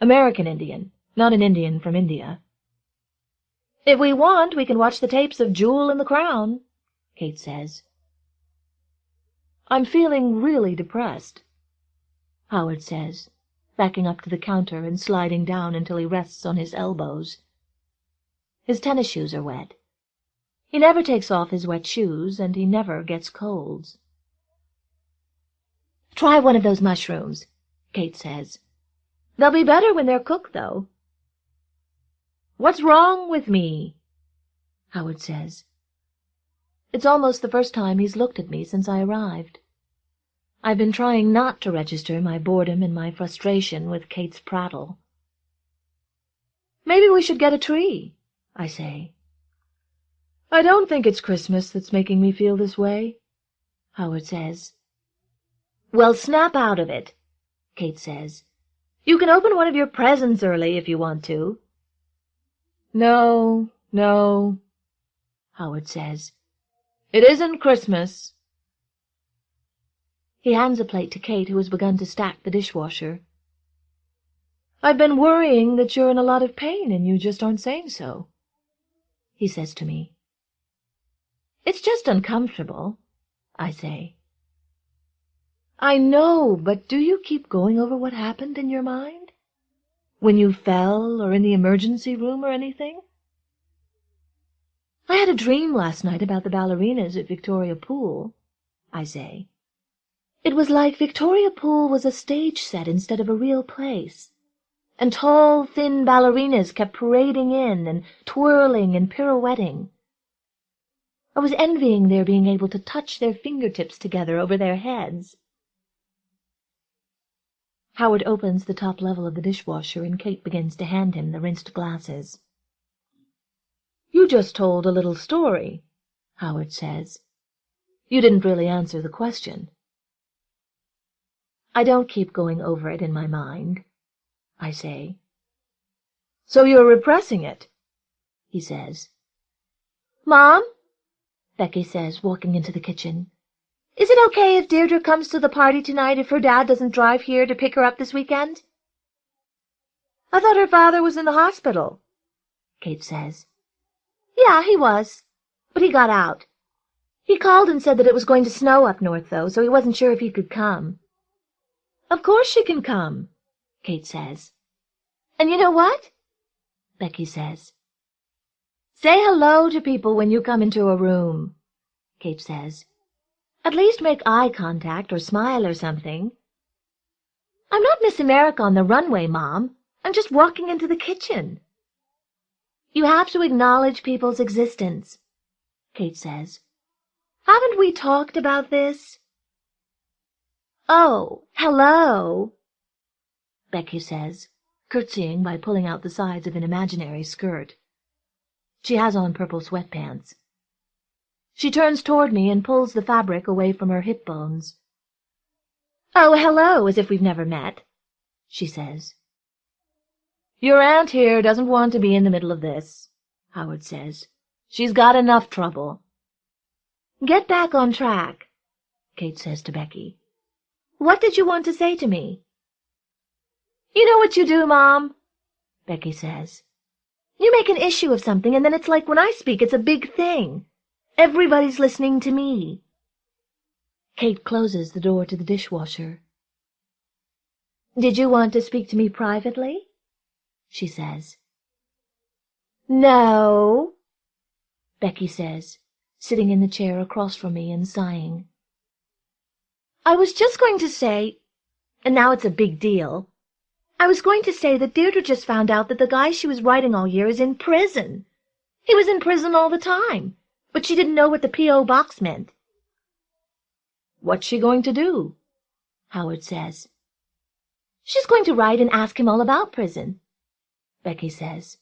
"American Indian, not an Indian from India." "If we want, we can watch the tapes of Jewel and the Crown," Kate says. "I'm feeling really depressed," Howard says, backing up to the counter and sliding down until he rests on his elbows. His tennis shoes are wet. He never takes off his wet shoes, and he never gets colds. "Try one of those mushrooms," Kate says. "They'll be better when they're cooked, though." "What's wrong with me?" Howard says. It's almost the first time he's looked at me since I arrived. I've been trying not to register my boredom and my frustration with Kate's prattle. "Maybe we should get a tree," I say. "I don't think it's Christmas that's making me feel this way," Howard says. "Well, snap out of it," Kate says. "You can open one of your presents early if you want to." No, Howard says. "It isn't Christmas." He hands a plate to Kate, who has begun to stack the dishwasher. "I've been worrying that you're in a lot of pain and you just aren't saying so," he says to me. "It's just uncomfortable," I say. "I know, but do you keep going over what happened in your mind? When you fell, or in the emergency room or anything?" "I had a dream last night about the ballerinas at Victoria Pool," I say. "It was like Victoria Pool was a stage set instead of a real place, and tall, thin ballerinas kept parading in and twirling and pirouetting. I was envying their being able to touch their fingertips together over their heads." Howard opens the top level of the dishwasher and Kate begins to hand him the rinsed glasses. "You just told a little story," Howard says. "You didn't really answer the question." "I don't keep going over it in my mind," I say. "So you're repressing it," he says. "Mom," Becky says, walking into the kitchen, "is it okay if Deirdre comes to the party tonight if her dad doesn't drive here to pick her up this weekend?" "I thought her father was in the hospital," Kate says. "Yeah, he was, but he got out. He called and said that it was going to snow up north, though, so he wasn't sure if he could come." "Of course she can come," Kate says. And you know what? Becky says. Say hello to people when you come into a room, Cade says. At least make eye contact or smile or something. I'm not Miss America on the runway, Mom. I'm just walking into the kitchen. You have to acknowledge people's existence, Cade says. Haven't we talked about this? Oh, hello, Becky says, curtsying by pulling out the sides of an imaginary skirt. She has on purple sweatpants. She turns toward me and pulls the fabric away from her hip bones. Oh, hello, as if we've never met, she says. Your aunt here doesn't want to be in the middle of this, Howard says. She's got enough trouble. Get back on track, Cade says to Becky. What did you want to say to me? You know what you do, Mom, Becky says. You make an issue of something, and then it's like when I speak, it's a big thing. Everybody's listening to me. Cade closes the door to the dishwasher. Did you want to speak to me privately? She says. No, Becky says, sitting in the chair across from me and sighing. I was just going to say, and now it's a big deal, I was going to say that Deirdre just found out that the guy she was writing all year is in prison. He was in prison all the time, but she didn't know what the P.O. box meant. What's she going to do? Howard says. She's going to write and ask him all about prison, Becky says.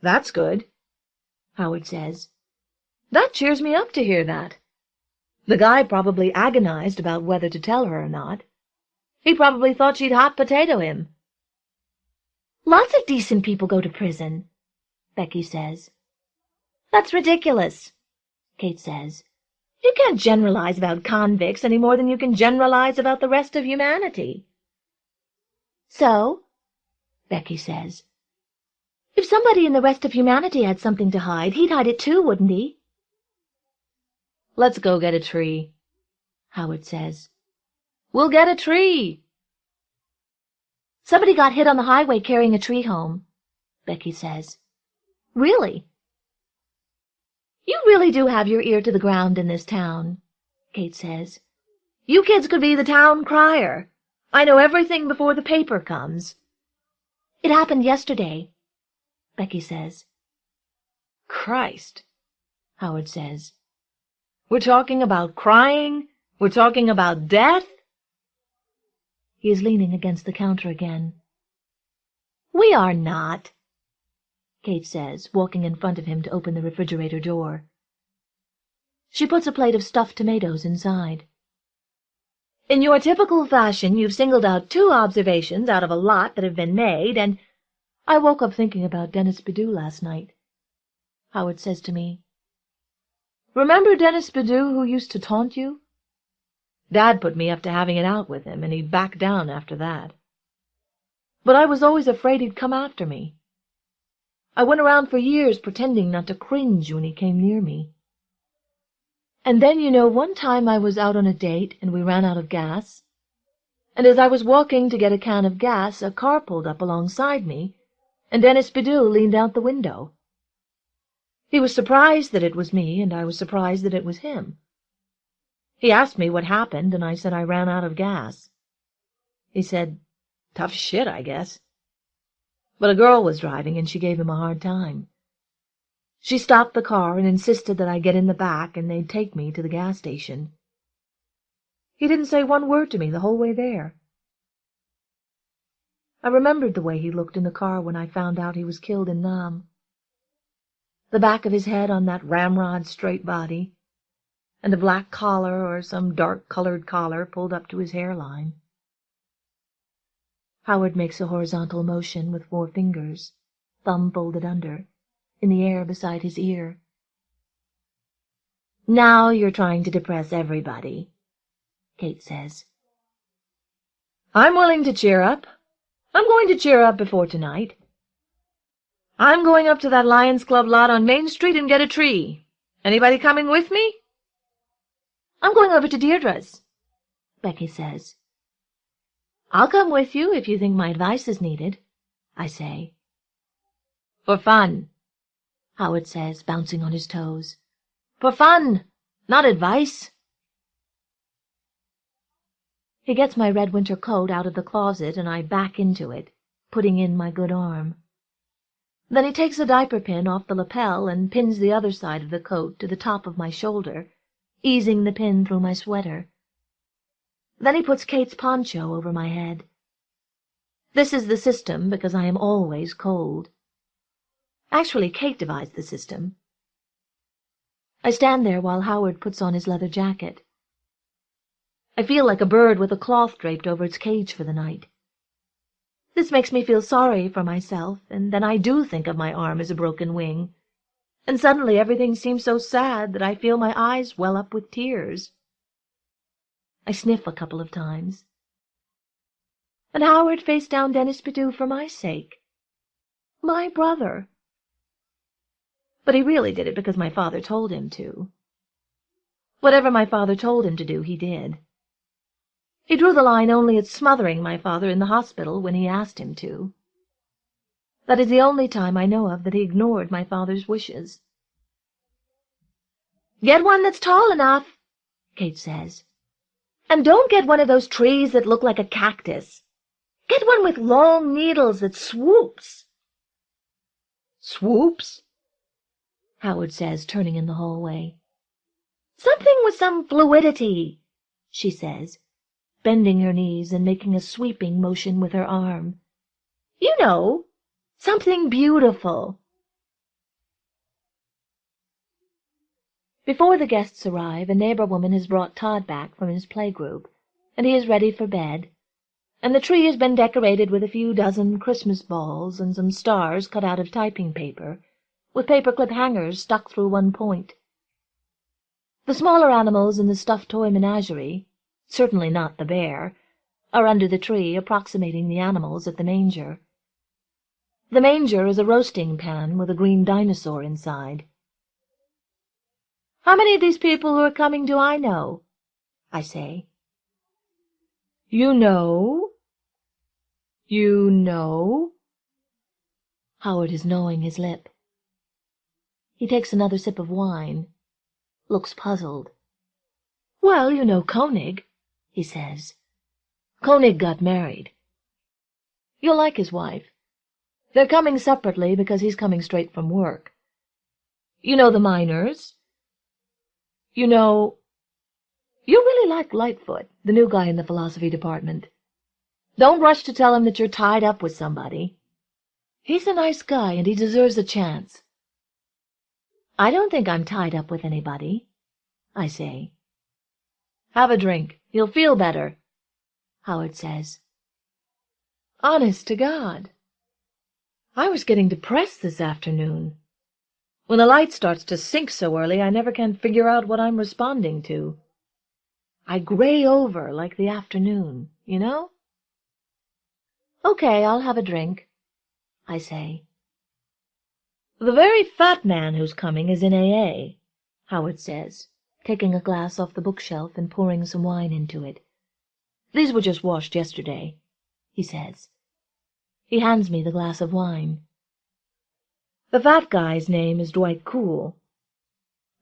That's good, Howard says. That cheers me up to hear that. The guy probably agonized about whether to tell her or not. He probably thought she'd hot potato him. Lots of decent people go to prison, Becky says. That's ridiculous, Cade says. You can't generalize about convicts any more than you can generalize about the rest of humanity. So, Becky says, if somebody in the rest of humanity had something to hide, he'd hide it too, wouldn't he? Let's go get a tree, Howard says. We'll get a tree. Somebody got hit on the highway carrying a tree home, Becky says. Really? You really do have your ear to the ground in this town, Cade says. You kids could be the town crier. I know everything before the paper comes. It happened yesterday, Becky says. Christ, Howard says. We're talking about crying? We're talking about death? He is leaning against the counter again. We are not, Cade says, walking in front of him to open the refrigerator door. She puts a plate of stuffed tomatoes inside. In your typical fashion, you've singled out 2 observations out of a lot that have been made, and I woke up thinking about Dennis Bidou last night, Howard says to me. Remember Dennis Bidou who used to taunt you? Dad put me up to having it out with him, and he backed down after that. But I was always afraid he'd come after me. I went around for years pretending not to cringe when he came near me. And then, you know, one time I was out on a date, and we ran out of gas. And as I was walking to get a can of gas, a car pulled up alongside me, and Dennis Bidou leaned out the window. He was surprised that it was me, and I was surprised that it was him. He asked me what happened, and I said I ran out of gas. He said, tough shit, I guess. But a girl was driving, and she gave him a hard time. She stopped the car and insisted that I get in the back and they'd take me to the gas station. He didn't say one word to me the whole way there. I remembered the way he looked in the car when I found out he was killed in Nam. The back of his head on that ramrod straight body, and a black collar or some dark-colored collar pulled up to his hairline. Howard makes a horizontal motion with 4 fingers, thumb folded under, in the air beside his ear. Now you're trying to depress everybody, Cade says. I'm willing to cheer up. I'm going to cheer up before tonight. I'm going up to that Lions Club lot on Main Street and get a tree. Anybody coming with me? I'm going over to Deirdre's, Becky says. I'll come with you if you think my advice is needed, I say. For fun, Howard says, bouncing on his toes. For fun, not advice. He gets my red winter coat out of the closet, and I back into it, putting in my good arm. Then he takes a diaper pin off the lapel and pins the other side of the coat to the top of my shoulder, easing the pin through my sweater. Then he puts Kate's poncho over my head. This is the system because I am always cold. Actually, Kate devised the system. I stand there while Howard puts on his leather jacket. I feel like a bird with a cloth draped over its cage for the night. This makes me feel sorry for myself, and then I do think of my arm as a broken wing, and suddenly everything seems so sad that I feel my eyes well up with tears. I sniff a couple of times. And Howard faced down Dennis Bidou for my sake. My brother. But he really did it because my father told him to. Whatever my father told him to do, he did. He drew the line only at smothering my father in the hospital when he asked him to. That is the only time I know of that he ignored my father's wishes. "Get one that's tall enough," Kate says. "And don't get one of those trees that look like a cactus. Get one with long needles that swoops." "Swoops?" Howard says, turning in the hallway. "Something with some fluidity," she says, bending her knees and making a sweeping motion with her arm. "You know, something beautiful." Before the guests arrive, a neighbor woman has brought Todd back from his playgroup, and he is ready for bed, and the tree has been decorated with a few dozen Christmas balls and some stars cut out of typing paper, with paperclip hangers stuck through one point. The smaller animals in the stuffed toy menagerie, certainly not the bear, are under the tree, approximating the animals at the manger. The manger is a roasting pan with a green dinosaur inside. "How many of these people who are coming do I know?" I say. "You know? You know?" Howard is gnawing his lip. He takes another sip of wine, looks puzzled. "Well, you know Koenig," he says. "Koenig got married. You'll like his wife. They're coming separately because he's coming straight from work. You know the Miners. You know... You really like Lightfoot, the new guy in the philosophy department. Don't rush to tell him that you're tied up with somebody. He's a nice guy, and he deserves a chance." "I don't think I'm tied up with anybody," I say. "Have a drink. You'll feel better," Howard says. Honest to God. I was getting depressed this afternoon. When the light starts to sink so early, I never can figure out what I'm responding to. I gray over like the afternoon, you know? "Okay, I'll have a drink," I say. "The very fat man who's coming is in AA, Howard says, taking a glass off the bookshelf and pouring some wine into it. "These were just washed yesterday," he says. He hands me the glass of wine. "The fat guy's name is Dwight Cool.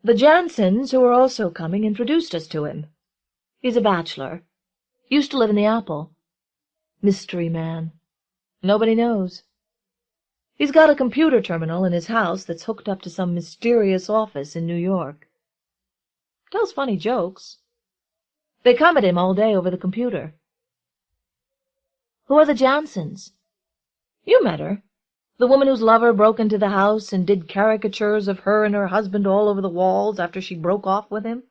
The Jansens, who are also coming, introduced us to him. He's a bachelor. Used to live in the Apple. Mystery man. Nobody knows. He's got a computer terminal in his house that's hooked up to some mysterious office in New York. Tells funny jokes. They come at him all day over the computer." "Who are the Jansens?" "You met her. The woman whose lover broke into the house and did caricatures of her and her husband all over the walls after she broke off with him.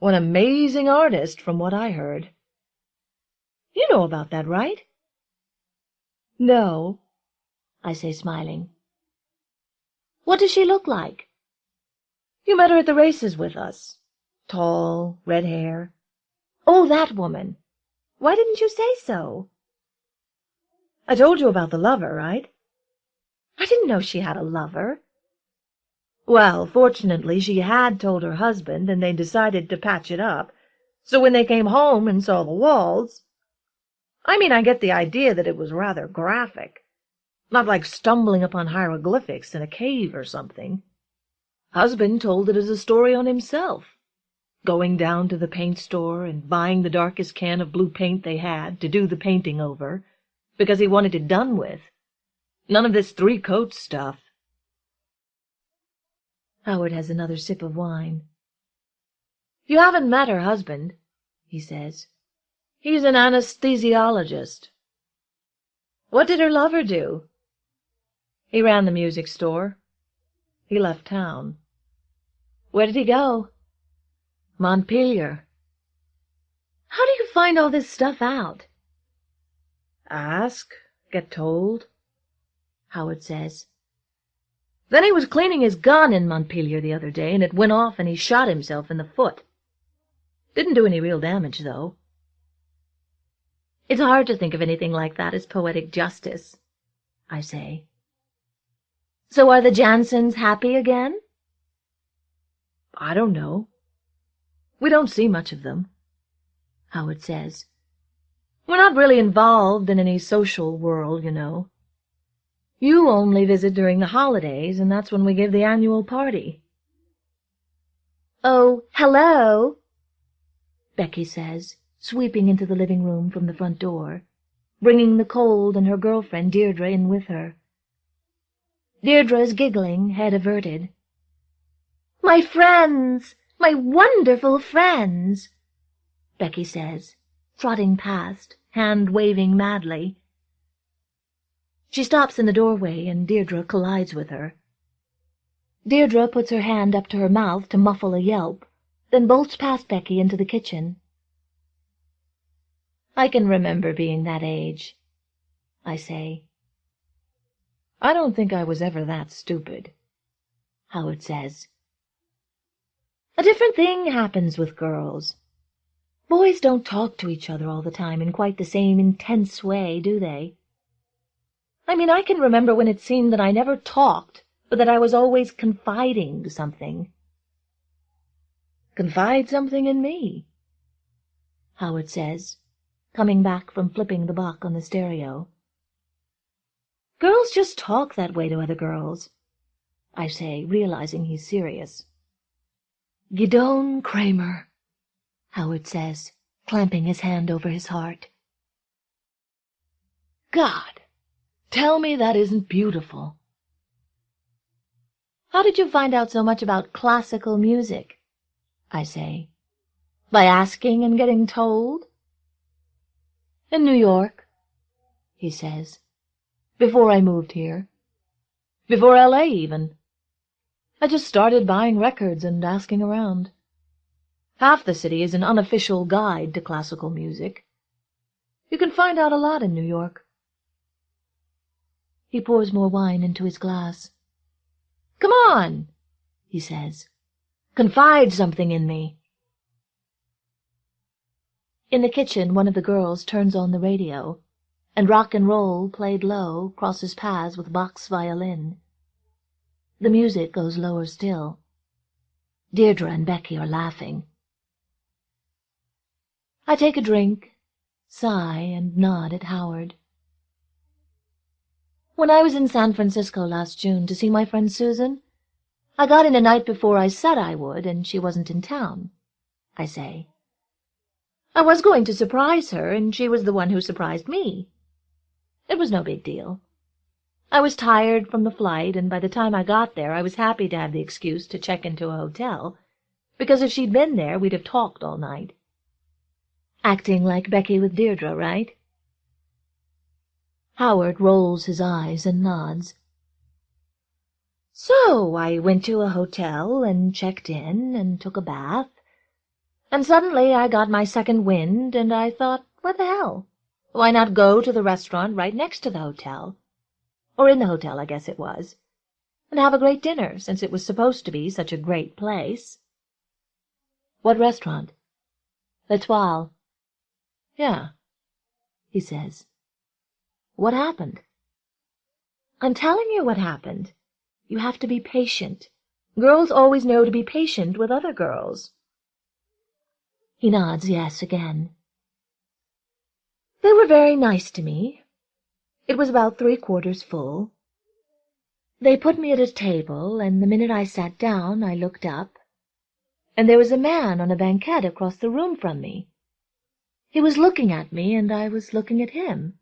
An amazing artist, from what I heard. You know about that, right?" "No," I say, smiling. "What does she look like?" "You met her at the races with us. Tall, red hair." "Oh, that woman. Why didn't you say so?" "I told you about the lover, right?" "I didn't know she had a lover." "Well, fortunately she had told her husband, and they decided to patch it up. So when they came home and saw the walls... I mean, I get the idea that it was rather graphic. Not like stumbling upon hieroglyphics in a cave or something. Husband told it as a story on himself, going down to the paint store and buying the darkest can of blue paint they had to do the painting over, because he wanted it done with. None of this three-coat stuff. Howard has another sip of wine. You haven't met her husband, he says. He's an anesthesiologist. What did her lover do? He ran the music store. He left town. Where did he go? Montpelier. How do you find all this stuff out? Ask, get told, Howard says. Then he was cleaning his gun in Montpelier the other day, and it went off, and he shot himself in the foot. Didn't do any real damage, though. It's hard to think of anything like that as poetic justice, I say. So are the Jansons happy again? I don't know. We don't see much of them, Howard says. We're not really involved in any social whirl, you know. You only visit during the holidays, and that's when we give the annual party. Oh, hello, Becky says, sweeping into the living room from the front door, bringing the cold and her girlfriend Deirdre in with her. Deirdre is giggling, head averted. My friends! My wonderful friends! Becky says, trotting past, hand waving madly. She stops in the doorway, and Deirdre collides with her. Deirdre puts her hand up to her mouth to muffle a yelp, then bolts past Becky into the kitchen. I can remember being that age, I say. I don't think I was ever that stupid, Howard says. A different thing happens with girls. Boys don't talk to each other all the time in quite the same intense way, do they? I mean, I can remember when it seemed that I never talked, but that I was always confiding something. Confide something in me, Howard says, coming back from flipping the Bach on the stereo. Girls just talk that way to other girls, I say, realizing he's serious. Gidon Kramer, Howard says, clamping his hand over his heart. God, tell me that isn't beautiful. How did you find out so much about classical music? I say. By asking and getting told? In New York, he says. Before I moved here. Before L.A. even. I just started buying records and asking around. Half the city is an unofficial guide to classical music. You can find out a lot in New York. He pours more wine into his glass. Come on, he says. Confide something in me. In the kitchen, one of the girls turns on the radio, and rock and roll, played low, crosses paths with Bach's violin. The music goes lower still. Deirdre and Becky are laughing. I take a drink, sigh, and nod at Howard. When I was in San Francisco last June to see my friend Susan, I got in a night before I said I would, and she wasn't in town, I say. I was going to surprise her, and she was the one who surprised me. It was no big deal. I was tired from the flight, and by the time I got there I was happy to have the excuse to check into a hotel, because if she'd been there we'd have talked all night. Acting like Becky with Deirdre, right? Howard rolls his eyes and nods. So I went to a hotel and checked in and took a bath, and suddenly I got my second wind, and I thought, what the hell? Why not go to the restaurant right next to the hotel? Or in the hotel, I guess it was, and have a great dinner, since it was supposed to be such a great place. What restaurant? L'Etoile. Yeah, he says. What happened? I'm telling you what happened. You have to be patient. Girls always know to be patient with other girls. He nods yes again. They were very nice to me. It was about 3/4 full. They put me at a table, and the minute I sat down I looked up, and there was a man on a banquette across the room from me. He was looking at me, and I was looking at him,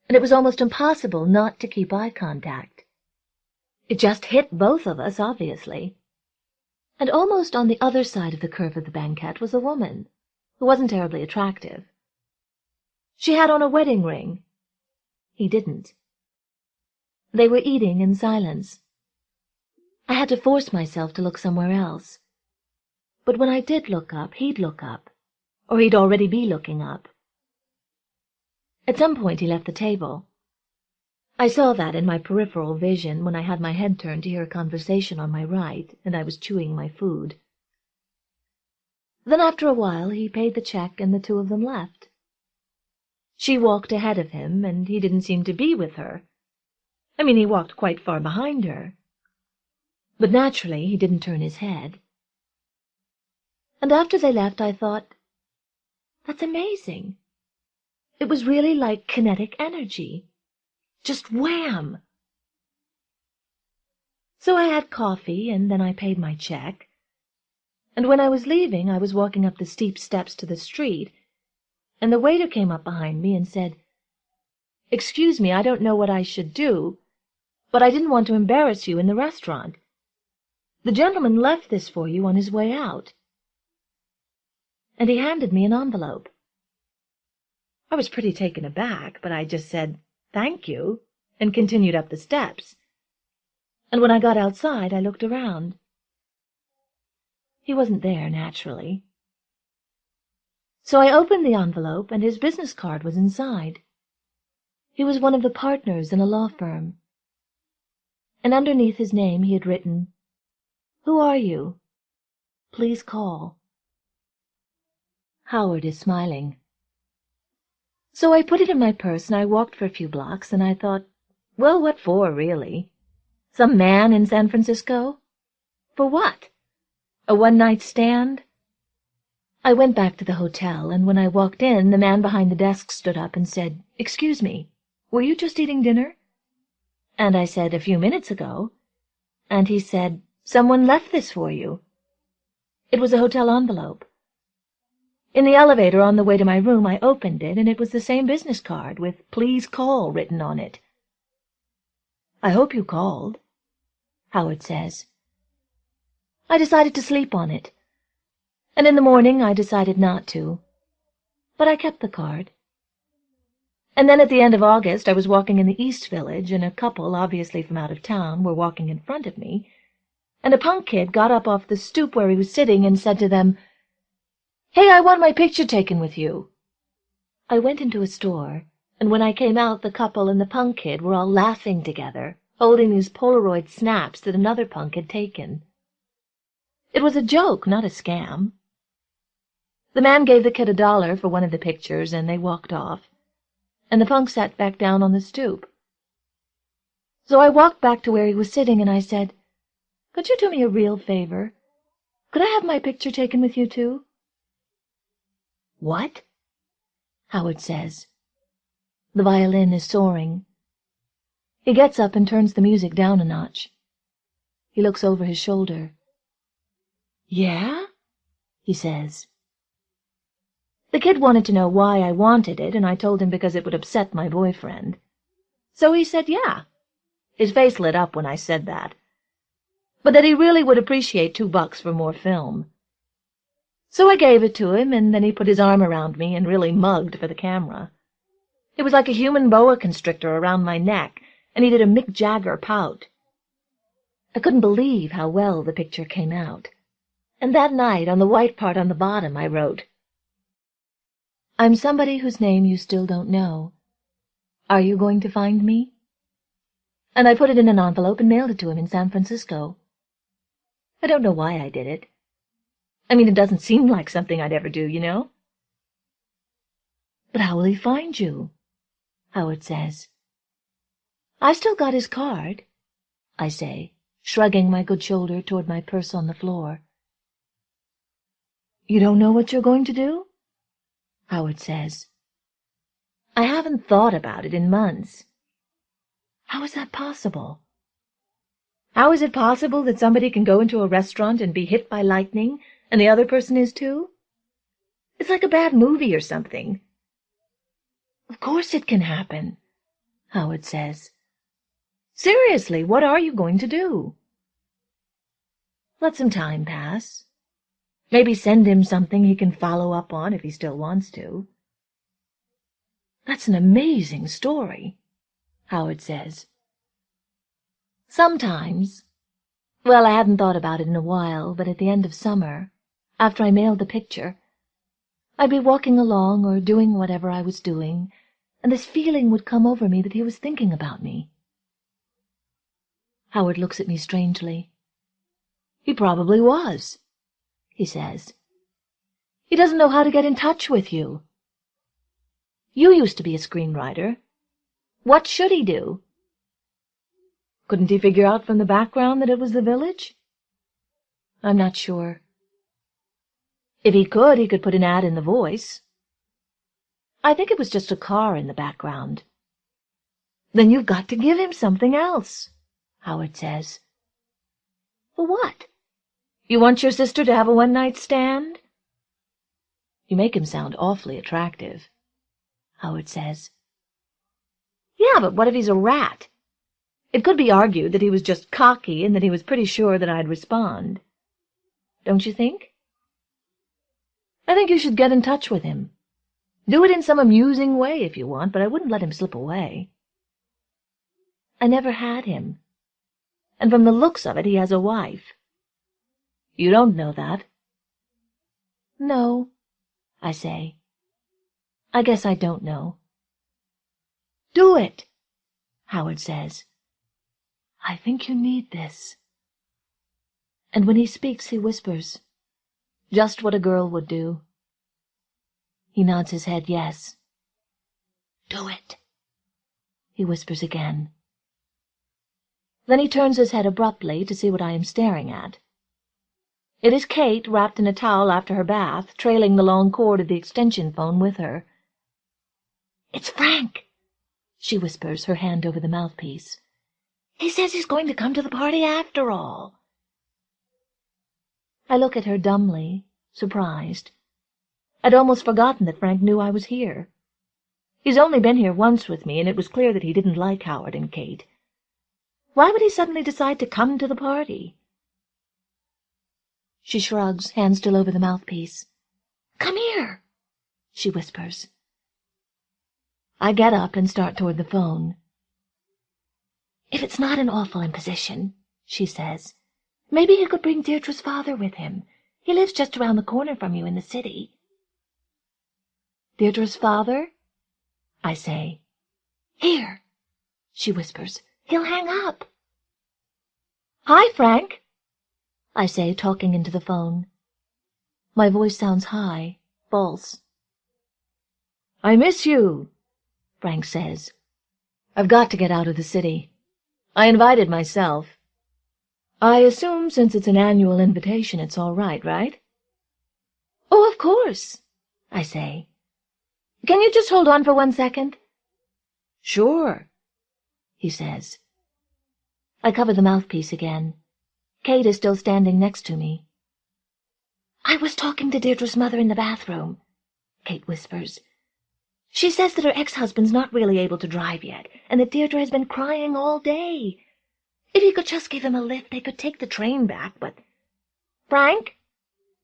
and it was almost impossible not to keep eye contact. It just hit both of us, obviously. And almost on the other side of the curve of the banquette was a woman, who wasn't terribly attractive. She had on a wedding ring. He didn't. They were eating in silence. I had to force myself to look somewhere else. But when I did look up, he'd look up, or he'd already be looking up. At some point he left the table. I saw that in my peripheral vision when I had my head turned to hear a conversation on my right, and I was chewing my food. Then after a while he paid the check, and the two of them left. She walked ahead of him, and he didn't seem to be with her. I mean, he walked quite far behind her. But naturally he didn't turn his head. And after they left I thought, that's amazing. It was really like kinetic energy. Just wham! So I had coffee, and then I paid my check. And when I was leaving, I was walking up the steep steps to the street, and the waiter came up behind me and said, "Excuse me, I don't know what I should do, but I didn't want to embarrass you in the restaurant. The gentleman left this for you on his way out." And he handed me an envelope. I was pretty taken aback, but I just said, "Thank you," and continued up the steps. And when I got outside, I looked around. He wasn't there, naturally. So I opened the envelope, and his business card was inside. He was one of the partners in a law firm. And underneath his name he had written, "Who are you? Please call." Howard is smiling. So I put it in my purse, and I walked for a few blocks, and I thought, well, what for, really? Some man in San Francisco? For what? A one-night stand? I went back to the hotel, and when I walked in, the man behind the desk stood up and said, "Excuse me, were you just eating dinner?" And I said, "A few minutes ago." And he said, "Someone left this for you." It was a hotel envelope. In the elevator on the way to my room, I opened it, and it was the same business card with "Please call" written on it. "I hope you called," Howard says. I decided to sleep on it, and in the morning I decided not to, but I kept the card. And then at the end of August I was walking in the East Village, and a couple, obviously from out of town, were walking in front of me, and a punk kid got up off the stoop where he was sitting and said to them, "Hey, I want my picture taken with you." I went into a store, and when I came out, the couple and the punk kid were all laughing together, holding these Polaroid snaps that another punk had taken. It was a joke, not a scam. The man gave the kid $1 for one of the pictures, and they walked off, and the punk sat back down on the stoop. So I walked back to where he was sitting, and I said, "Could you do me a real favor? Could I have my picture taken with you, too?" "What?" Howard says. The violin is soaring. He gets up and turns the music down a notch. He looks over his shoulder. "Yeah?" he says. The kid wanted to know why I wanted it, and I told him because it would upset my boyfriend. So he said yeah. His face lit up when I said that. But that he really would appreciate $2 for more film. So I gave it to him, and then he put his arm around me and really mugged for the camera. It was like a human boa constrictor around my neck, and he did a Mick Jagger pout. I couldn't believe how well the picture came out. And that night, on the white part on the bottom, I wrote, "I'm somebody whose name you still don't know. Are you going to find me?" And I put it in an envelope and mailed it to him in San Francisco. I don't know why I did it. I mean, it doesn't seem like something I'd ever do, you know? "But how will he find you?" Howard says. "I've still got his card," I say, shrugging my good shoulder toward my purse on the floor. "You don't know what you're going to do?" Howard says. I haven't thought about it in months. How is that possible? How is it possible that somebody can go into a restaurant and be hit by lightning, and the other person is too? It's like a bad movie or something. Of course it can happen, Howard says. Seriously, what are you going to do? Let some time pass. Maybe send him something he can follow up on if he still wants to. That's an amazing story, Howard says. Sometimes. Well, I hadn't thought about it in a while, but at the end of summer, after I mailed the picture, I'd be walking along or doing whatever I was doing, and this feeling would come over me that he was thinking about me. Howard looks at me strangely. He probably was, he says. He doesn't know how to get in touch with you. You used to be a screenwriter. What should he do? Couldn't he figure out from the background that it was the village? I'm not sure. If he could put an ad in the Voice. I think it was just a car in the background. Then you've got to give him something else, Howard says. For what? You want your sister to have a one-night stand? You make him sound awfully attractive, Howard says. Yeah, but what if he's a rat? It could be argued that he was just cocky and that he was pretty sure that I'd respond. Don't you think? I think you should get in touch with him. Do it in some amusing way if you want, but I wouldn't let him slip away. I never had him, and from the looks of it he has a wife. You don't know that. No, I say. I guess I don't know. Do it, Howard says. I think you need this. And when he speaks, he whispers, just what a girl would do. He nods his head yes. Do it, he whispers again. Then he turns his head abruptly to see what I am staring at. It is Kate, wrapped in a towel after her bath, trailing the long cord of the extension phone with her. It's Frank, she whispers, her hand over the mouthpiece. He says he's going to come to the party after all. I look at her dumbly, surprised. I'd almost forgotten that Frank knew I was here. He's only been here once with me, and it was clear that he didn't like Howard and Kate. Why would he suddenly decide to come to the party? She shrugs, hand still over the mouthpiece. Come here, she whispers. I get up and start toward the phone. If it's not an awful imposition, she says, maybe he could bring Deirdre's father with him. He lives just around the corner from you in the city. Deirdre's father? I say. Here, she whispers. He'll hang up. Hi, Frank, I say, talking into the phone. My voice sounds high, false. I miss you, Frank says. I've got to get out of the city. I invited myself. I assume since it's an annual invitation it's all right, right? Oh, of course, I say. Can you just hold on for 1 second? Sure, he says. I cover the mouthpiece again. Cade is still standing next to me. I was talking to Deirdre's mother in the bathroom, Kate whispers. She says that her ex-husband's not really able to drive yet, and that Deirdre has been crying all day. If he could just give him a lift, they could take the train back, but... Frank?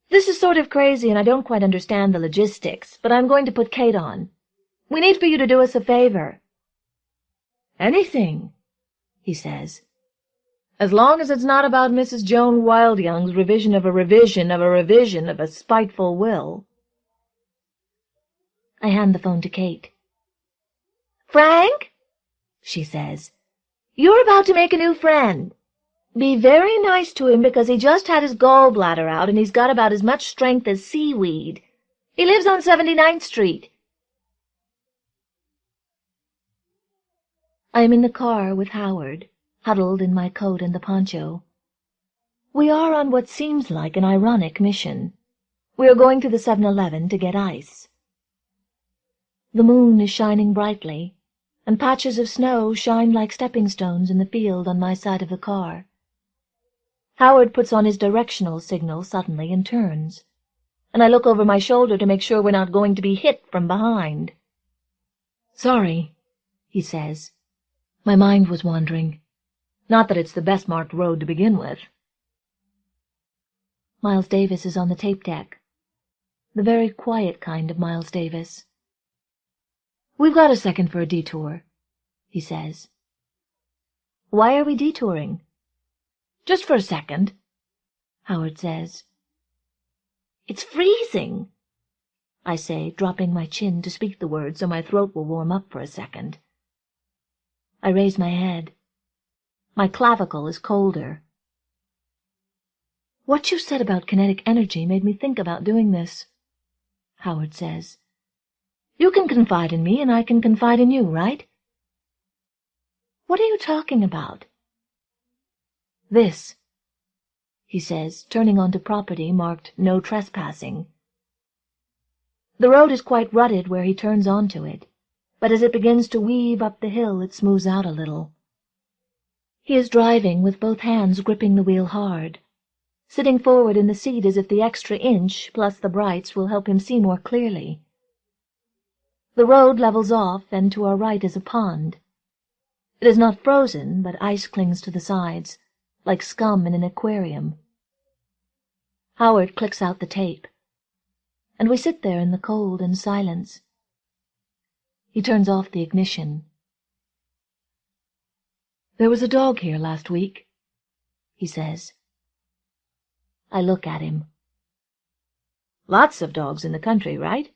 This is sort of crazy, and I don't quite understand the logistics, but I'm going to put Kate on. We need for you to do us a favor. Anything, he says. As long as it's not about Mrs. Joan Wildyoung's revision of a revision of a revision of a spiteful will. I hand the phone to Kate. Frank, she says, you're about to make a new friend. Be very nice to him because he just had his gallbladder out and he's got about as much strength as seaweed. He lives on 79th Street. I am in the car with Howard, huddled in my coat and the poncho. We are on what seems like an ironic mission. We are going to the 7-Eleven to get ice. The moon is shining brightly, and patches of snow shine like stepping stones in the field on my side of the car. Howard puts on his directional signal suddenly and turns, and I look over my shoulder to make sure we're not going to be hit from behind. "Sorry," he says. "My mind was wandering. Not that it's the best marked road to begin with." Miles Davis is on the tape deck. The very quiet kind of Miles Davis. "We've got a second for a detour," he says. "Why are we detouring?" "Just for a second," Howard says. "It's freezing," I say, dropping my chin to speak the word so my throat will warm up for a second. I raise my head. My clavicle is colder. "What you said about kinetic energy made me think about doing this," Howard says. "You can confide in me and I can confide in you, right?" "What are you talking about?" "This," he says, turning onto property marked "No Trespassing." The road is quite rutted where he turns onto it, but as it begins to weave up the hill it smooths out a little. He is driving with both hands gripping the wheel hard, sitting forward in the seat as if the extra inch plus the brights will help him see more clearly. The road levels off, and to our right is a pond. It is not frozen, but ice clings to the sides, like scum in an aquarium. Howard clicks out the tape, and we sit there in the cold and silence. He turns off the ignition. "There was a dog here last week," he says. I look at him. "Lots of dogs in the country, right?"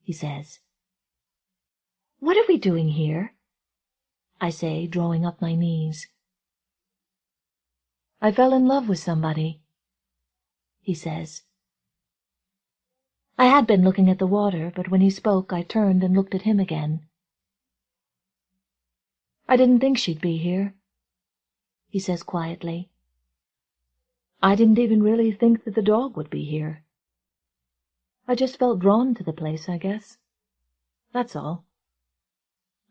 he says. "What are we doing here?" I say, drawing up my knees. "I fell in love with somebody," he says. I had been looking at the water, but when he spoke I turned and looked at him again. "I didn't think she'd be here," he says quietly. "I didn't even really think that the dog would be here. I just felt drawn to the place, I guess. That's all.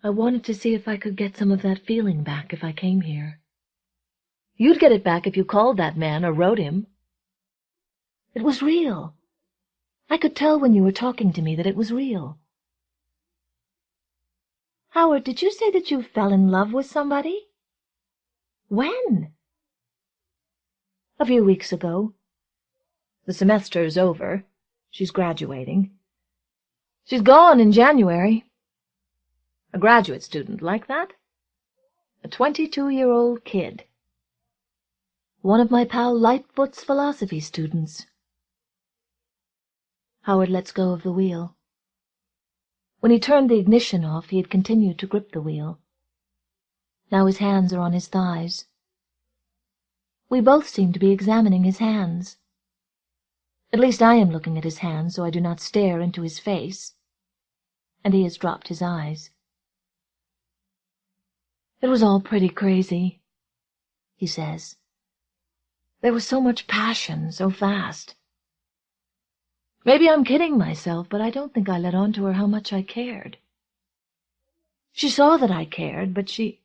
I wanted to see if I could get some of that feeling back if I came here." "You'd get it back if you called that man or wrote him." "It was real. I could tell when you were talking to me that it was real." "Howard, did you say that you fell in love with somebody?" "When?" "A few weeks ago. The semester's over. She's graduating. She's gone in January. A graduate student like that? A 22-year-old kid. One of my pal Lightfoot's philosophy students." Howard lets go of the wheel. When he turned the ignition off, he had continued to grip the wheel. Now his hands are on his thighs. We both seem to be examining his hands. At least I am looking at his hands so I do not stare into his face. And he has dropped his eyes. "It was all pretty crazy," he says. "There was so much passion, so fast. Maybe I'm kidding myself, but I don't think I let on to her how much I cared. She saw that I cared, but she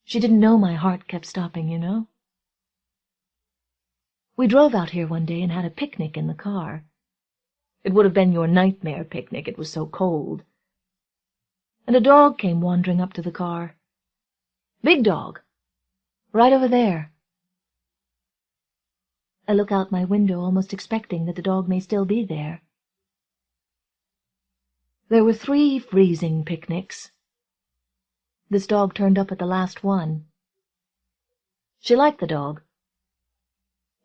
didn't know my heart kept stopping, you know. We drove out here one day and had a picnic in the car. It would have been your nightmare picnic, it was so cold. And a dog came wandering up to the car. Big dog. Right over there." I look out my window, almost expecting that the dog may still be there. There were 3 freezing picnics. This dog turned up at the last one. She liked the dog.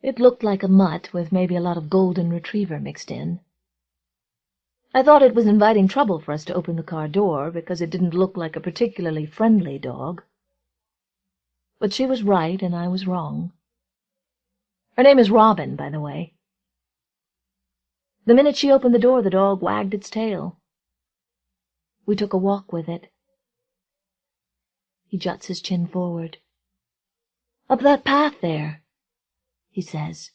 It looked like a mutt with maybe a lot of golden retriever mixed in. I thought it was inviting trouble for us to open the car door because it didn't look like a particularly friendly dog. But she was right and I was wrong. Her name is Robin, by the way. The minute she opened the door, the dog wagged its tail. We took a walk with it. He juts his chin forward. "Up that path there," he says.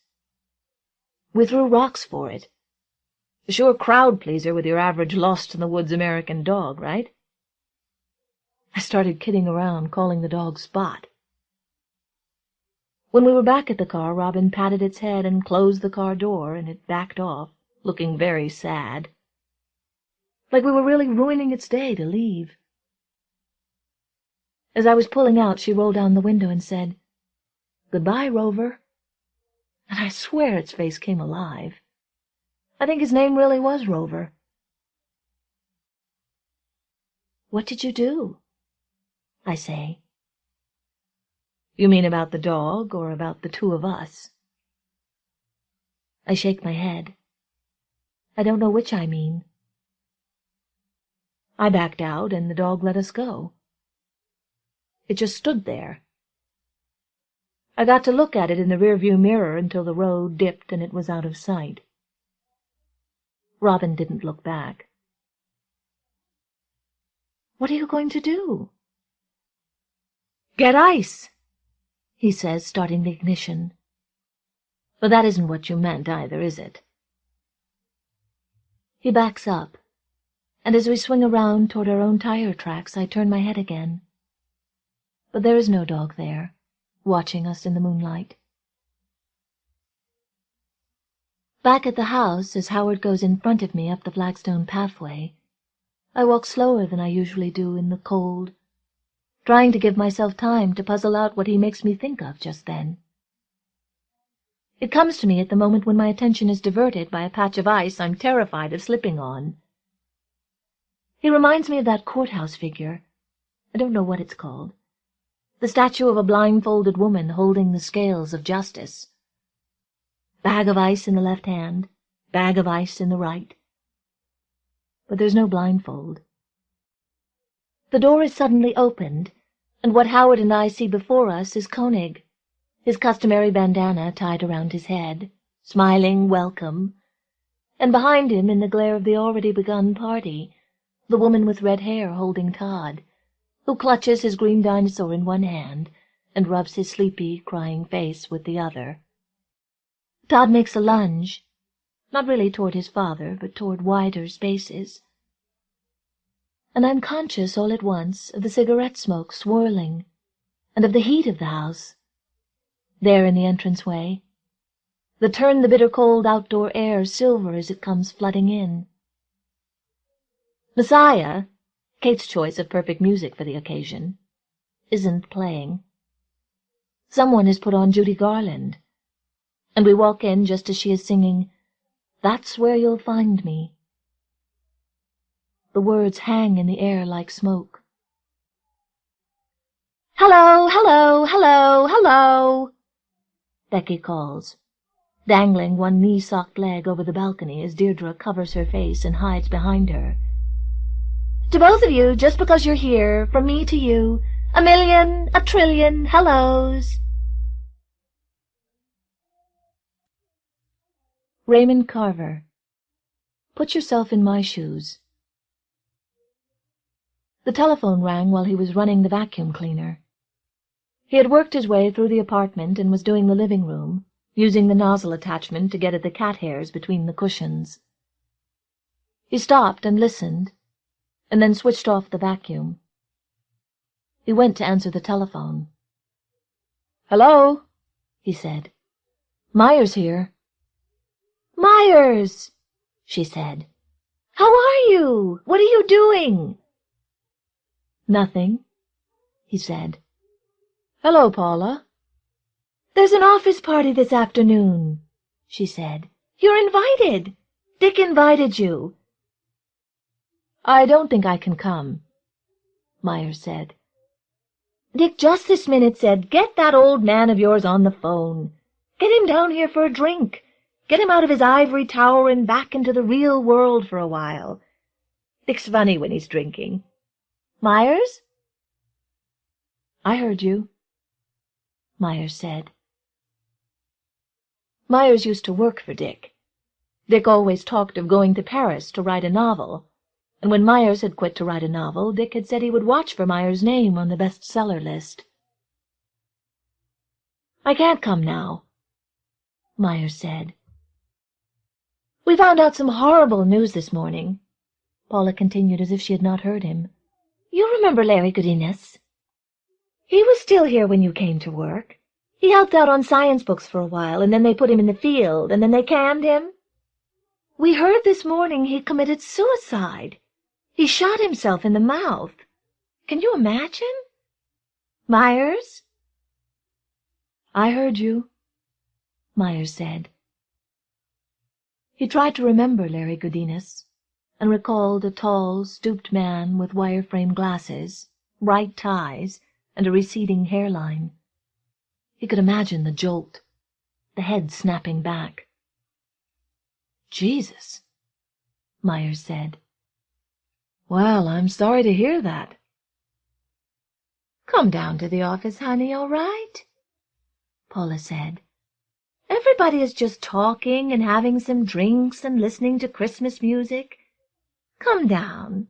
"We threw rocks for it. A sure crowd-pleaser with your average lost-in-the-woods American dog, right? I started kidding around, calling the dog Spot. When we were back at the car, Robin patted its head and closed the car door, and it backed off, looking very sad. Like we were really ruining its day to leave. As I was pulling out, she rolled down the window and said, "Goodbye, Rover." And I swear its face came alive. I think his name really was Rover. "What did you do?" I say. "You mean about the dog, or about the two of us?" I shake my head. I don't know which I mean. I backed out, and the dog let us go. It just stood there. I got to look at it in the rearview mirror until the road dipped and it was out of sight. Robin didn't look back. "What are you going to do?" "Get ice," he says, starting the ignition. But that isn't what you meant either, is it? He backs up, and as we swing around toward our own tire tracks, I turn my head again. But there is no dog there, watching us in the moonlight. Back at the house, as Howard goes in front of me up the flagstone pathway, I walk slower than I usually do in the cold, trying to give myself time to puzzle out what he makes me think of just then. It comes to me at the moment when my attention is diverted by a patch of ice I'm terrified of slipping on. He reminds me of that courthouse figure. I don't know what it's called. The statue of a blindfolded woman holding the scales of justice. Bag of ice in the left hand, bag of ice in the right. But there's no blindfold. The door is suddenly opened, and what Howard and I see before us is Koenig, his customary bandana tied around his head, smiling welcome, and behind him, in the glare of the already begun party, the woman with red hair holding Todd, who clutches his green dinosaur in one hand and rubs his sleepy, crying face with the other. Todd makes a lunge, not really toward his father, but toward wider spaces. And I'm conscious all at once of the cigarette smoke swirling, and of the heat of the house. There in the entranceway, that turn the bitter cold outdoor air silver as it comes flooding in. Messiah, Kate's choice of perfect music for the occasion, isn't playing. Someone has put on Judy Garland, and we walk in just as she is singing, "That's Where You'll Find Me." The words hang in the air like smoke. "Hello, hello, hello, hello," Becky calls, dangling one knee-socked leg over the balcony as Deirdre covers her face and hides behind her. "To both of you, just because you're here, from me to you, a million, a trillion hellos." Raymond Carver. Put yourself in my shoes. The telephone rang while he was running the vacuum cleaner. He had worked his way through the apartment and was doing the living room, using the nozzle attachment to get at the cat hairs between the cushions. He stopped and listened, and then switched off the vacuum. He went to answer the telephone. "Hello," he said. "Myers here." "Myers," she said. "How are you? What are you doing?" "Nothing," he said. "Hello, Paula." "There's an office party this afternoon," she said. "You're invited. Dick invited you." "I don't think I can come," Myers said. "Dick just this minute said, 'Get that old man of yours on the phone. Get him down here for a drink. Get him out of his ivory tower and back into the real world for a while.' Dick's funny when he's drinking." "Myers?" "I heard you," Myers said. Myers used to work for Dick. Dick always talked of going to Paris to write a novel, and when Myers had quit to write a novel, Dick had said he would watch for Myers' name on the bestseller list. "I can't come now," Myers said. We found out some horrible news this morning, Paula continued as if she had not heard him. You remember Larry Godinez? He was still here when you came to work. He helped out on science books for a while, and then they put him in the field, and then they canned him. We heard this morning he committed suicide. He shot himself in the mouth. Can you imagine? Myers? I heard you, Myers said. He tried to remember Larry Godinez, and recalled a tall, stooped man with wire-frame glasses, bright ties, and a receding hairline. He could imagine the jolt, the head snapping back. Jesus, Myers said. Well, I'm sorry to hear that. Come down to the office, honey, all right? Paula said. Everybody is just talking and having some drinks and listening to Christmas music. Come down,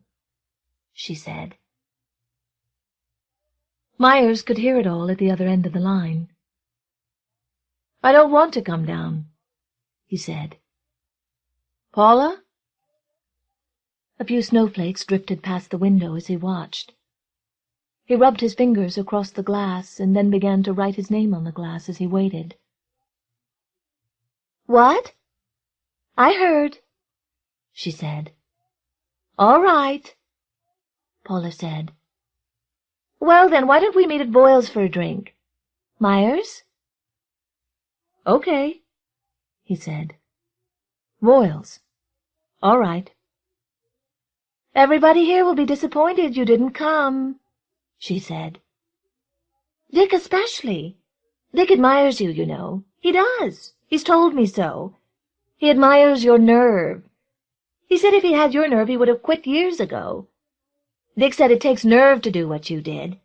she said. Myers could hear it all at the other end of the line. I don't want to come down, he said. Paula? A few snowflakes drifted past the window as he watched. He rubbed his fingers across the glass and then began to write his name on the glass as he waited. What? I heard, she said. All right, Paula said. Well, then, why don't we meet at Boyle's for a drink? Myers? Okay, he said. Boyle's. All right. Everybody here will be disappointed you didn't come, she said. Dick especially. Dick admires you, you know. He does. He's told me so. He admires your nerve. He said if he had your nerve he would have quit years ago. Dick said it takes nerve to do what you did.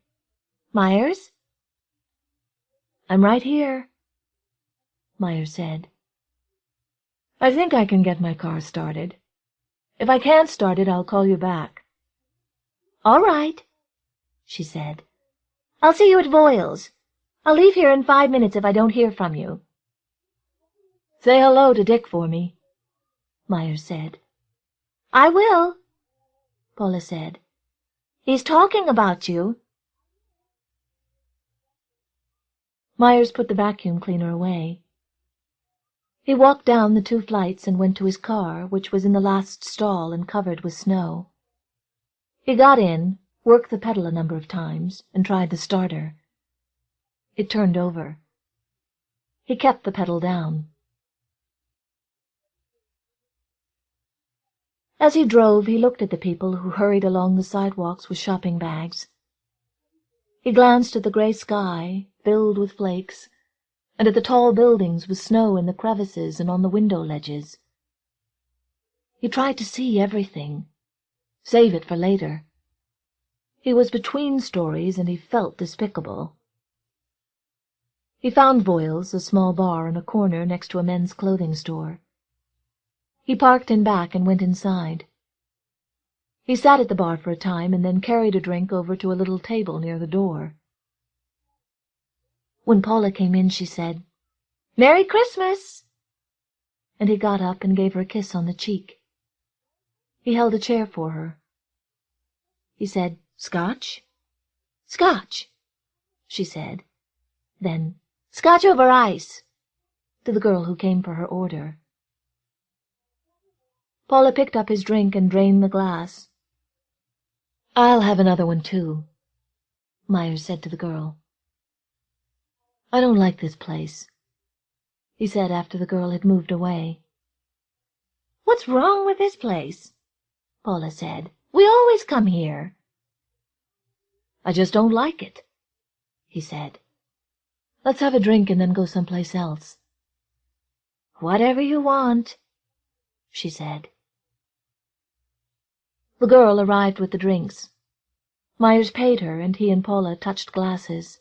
Myers? I'm right here, Myers said. I think I can get my car started. If I can't start it, I'll call you back. All right, she said. I'll see you at Voiles. I'll leave here in 5 minutes if I don't hear from you. Say hello to Dick for me, Myers said. I will, Paula said. He's talking about you. Myers put the vacuum cleaner away. He walked down the 2 flights and went to his car, which was in the last stall and covered with snow. He got in, worked the pedal a number of times, and tried the starter. It turned over. He kept the pedal down. As he drove, he looked at the people who hurried along the sidewalks with shopping bags. He glanced at the gray sky, filled with flakes, and at the tall buildings with snow in the crevices and on the window ledges. He tried to see everything, save it for later. He was between stories, and he felt despicable. He found Voiles, a small bar on a corner next to a men's clothing store. He parked in back and went inside. He sat at the bar for a time and then carried a drink over to a little table near the door. When Paula came in, she said, "Merry Christmas!" And he got up and gave her a kiss on the cheek. He held a chair for her. He said, "Scotch?" "Scotch," she said. Then, "Scotch over ice," to the girl who came for her order. Paula picked up his drink and drained the glass. "I'll have another one, too," Myers said to the girl. "I don't like this place," he said after the girl had moved away. "What's wrong with this place?" Paula said. "We always come here." "I just don't like it," he said. "Let's have a drink and then go someplace else." "Whatever you want," she said. The girl arrived with the drinks. Myers paid her, and he and Paula touched glasses.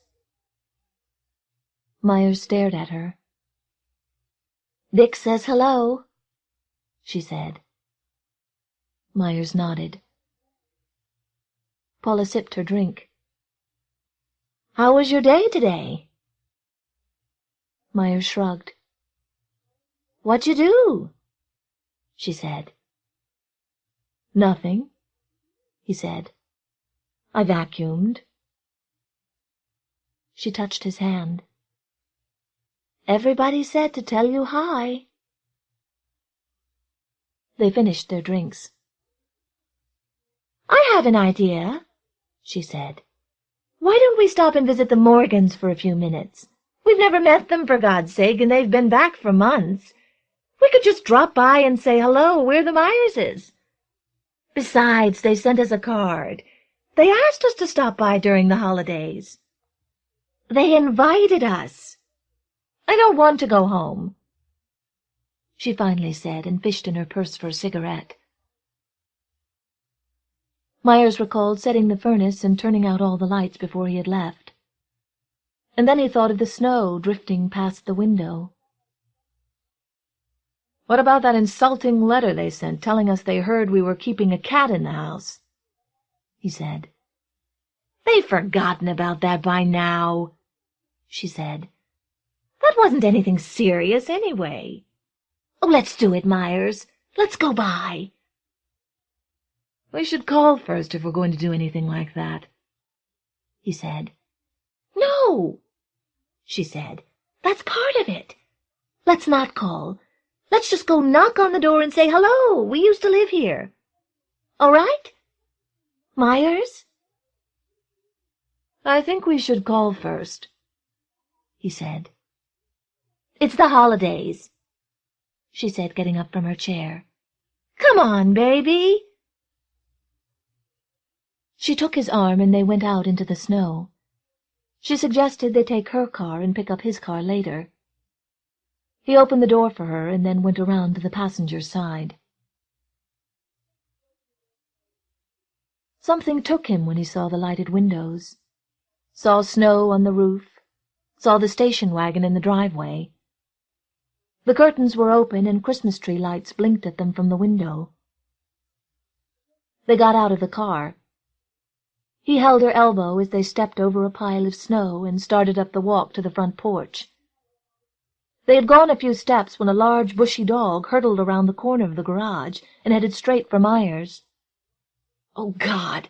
Myers stared at her. "Dick says hello," she said. Myers nodded. Paula sipped her drink. "How was your day today?" Myers shrugged. "What'd you do?" she said. "Nothing," he said. "I vacuumed." She touched his hand. "Everybody said to tell you hi." They finished their drinks. "I have an idea," she said. "Why don't we stop and visit the Morgans for a few minutes? We've never met them, for God's sake, and they've been back for months. We could just drop by and say hello. We're the Myerses. Besides, they sent us a card. They asked us to stop by during the holidays. They invited us. I don't want to go home," she finally said, and fished in her purse for a cigarette. Myers recalled setting the furnace and turning out all the lights before he had left. And then he thought of the snow drifting past the window. "What about that insulting letter they sent telling us they heard we were keeping a cat in the house?" he said. "They've forgotten about that by now," she said. "That wasn't anything serious anyway. Oh, let's do it, Myers. Let's go by." "We should call first if we're going to do anything like that," he said. "No," she said. "That's part of it. Let's not call. Let's just go knock on the door and say, 'Hello, we used to live here.' All right? Myers?" "I think we should call first," he said. "It's the holidays," she said, getting up from her chair. "Come on, baby." She took his arm and they went out into the snow. She suggested they take her car and pick up his car later. He opened the door for her and then went around to the passenger's side. Something took him when he saw the lighted windows, saw snow on the roof, saw the station wagon in the driveway. The curtains were open and Christmas tree lights blinked at them from the window. They got out of the car. He held her elbow as they stepped over a pile of snow and started up the walk to the front porch. They had gone a few steps when a large, bushy dog hurtled around the corner of the garage and headed straight for Myers. "Oh, God,"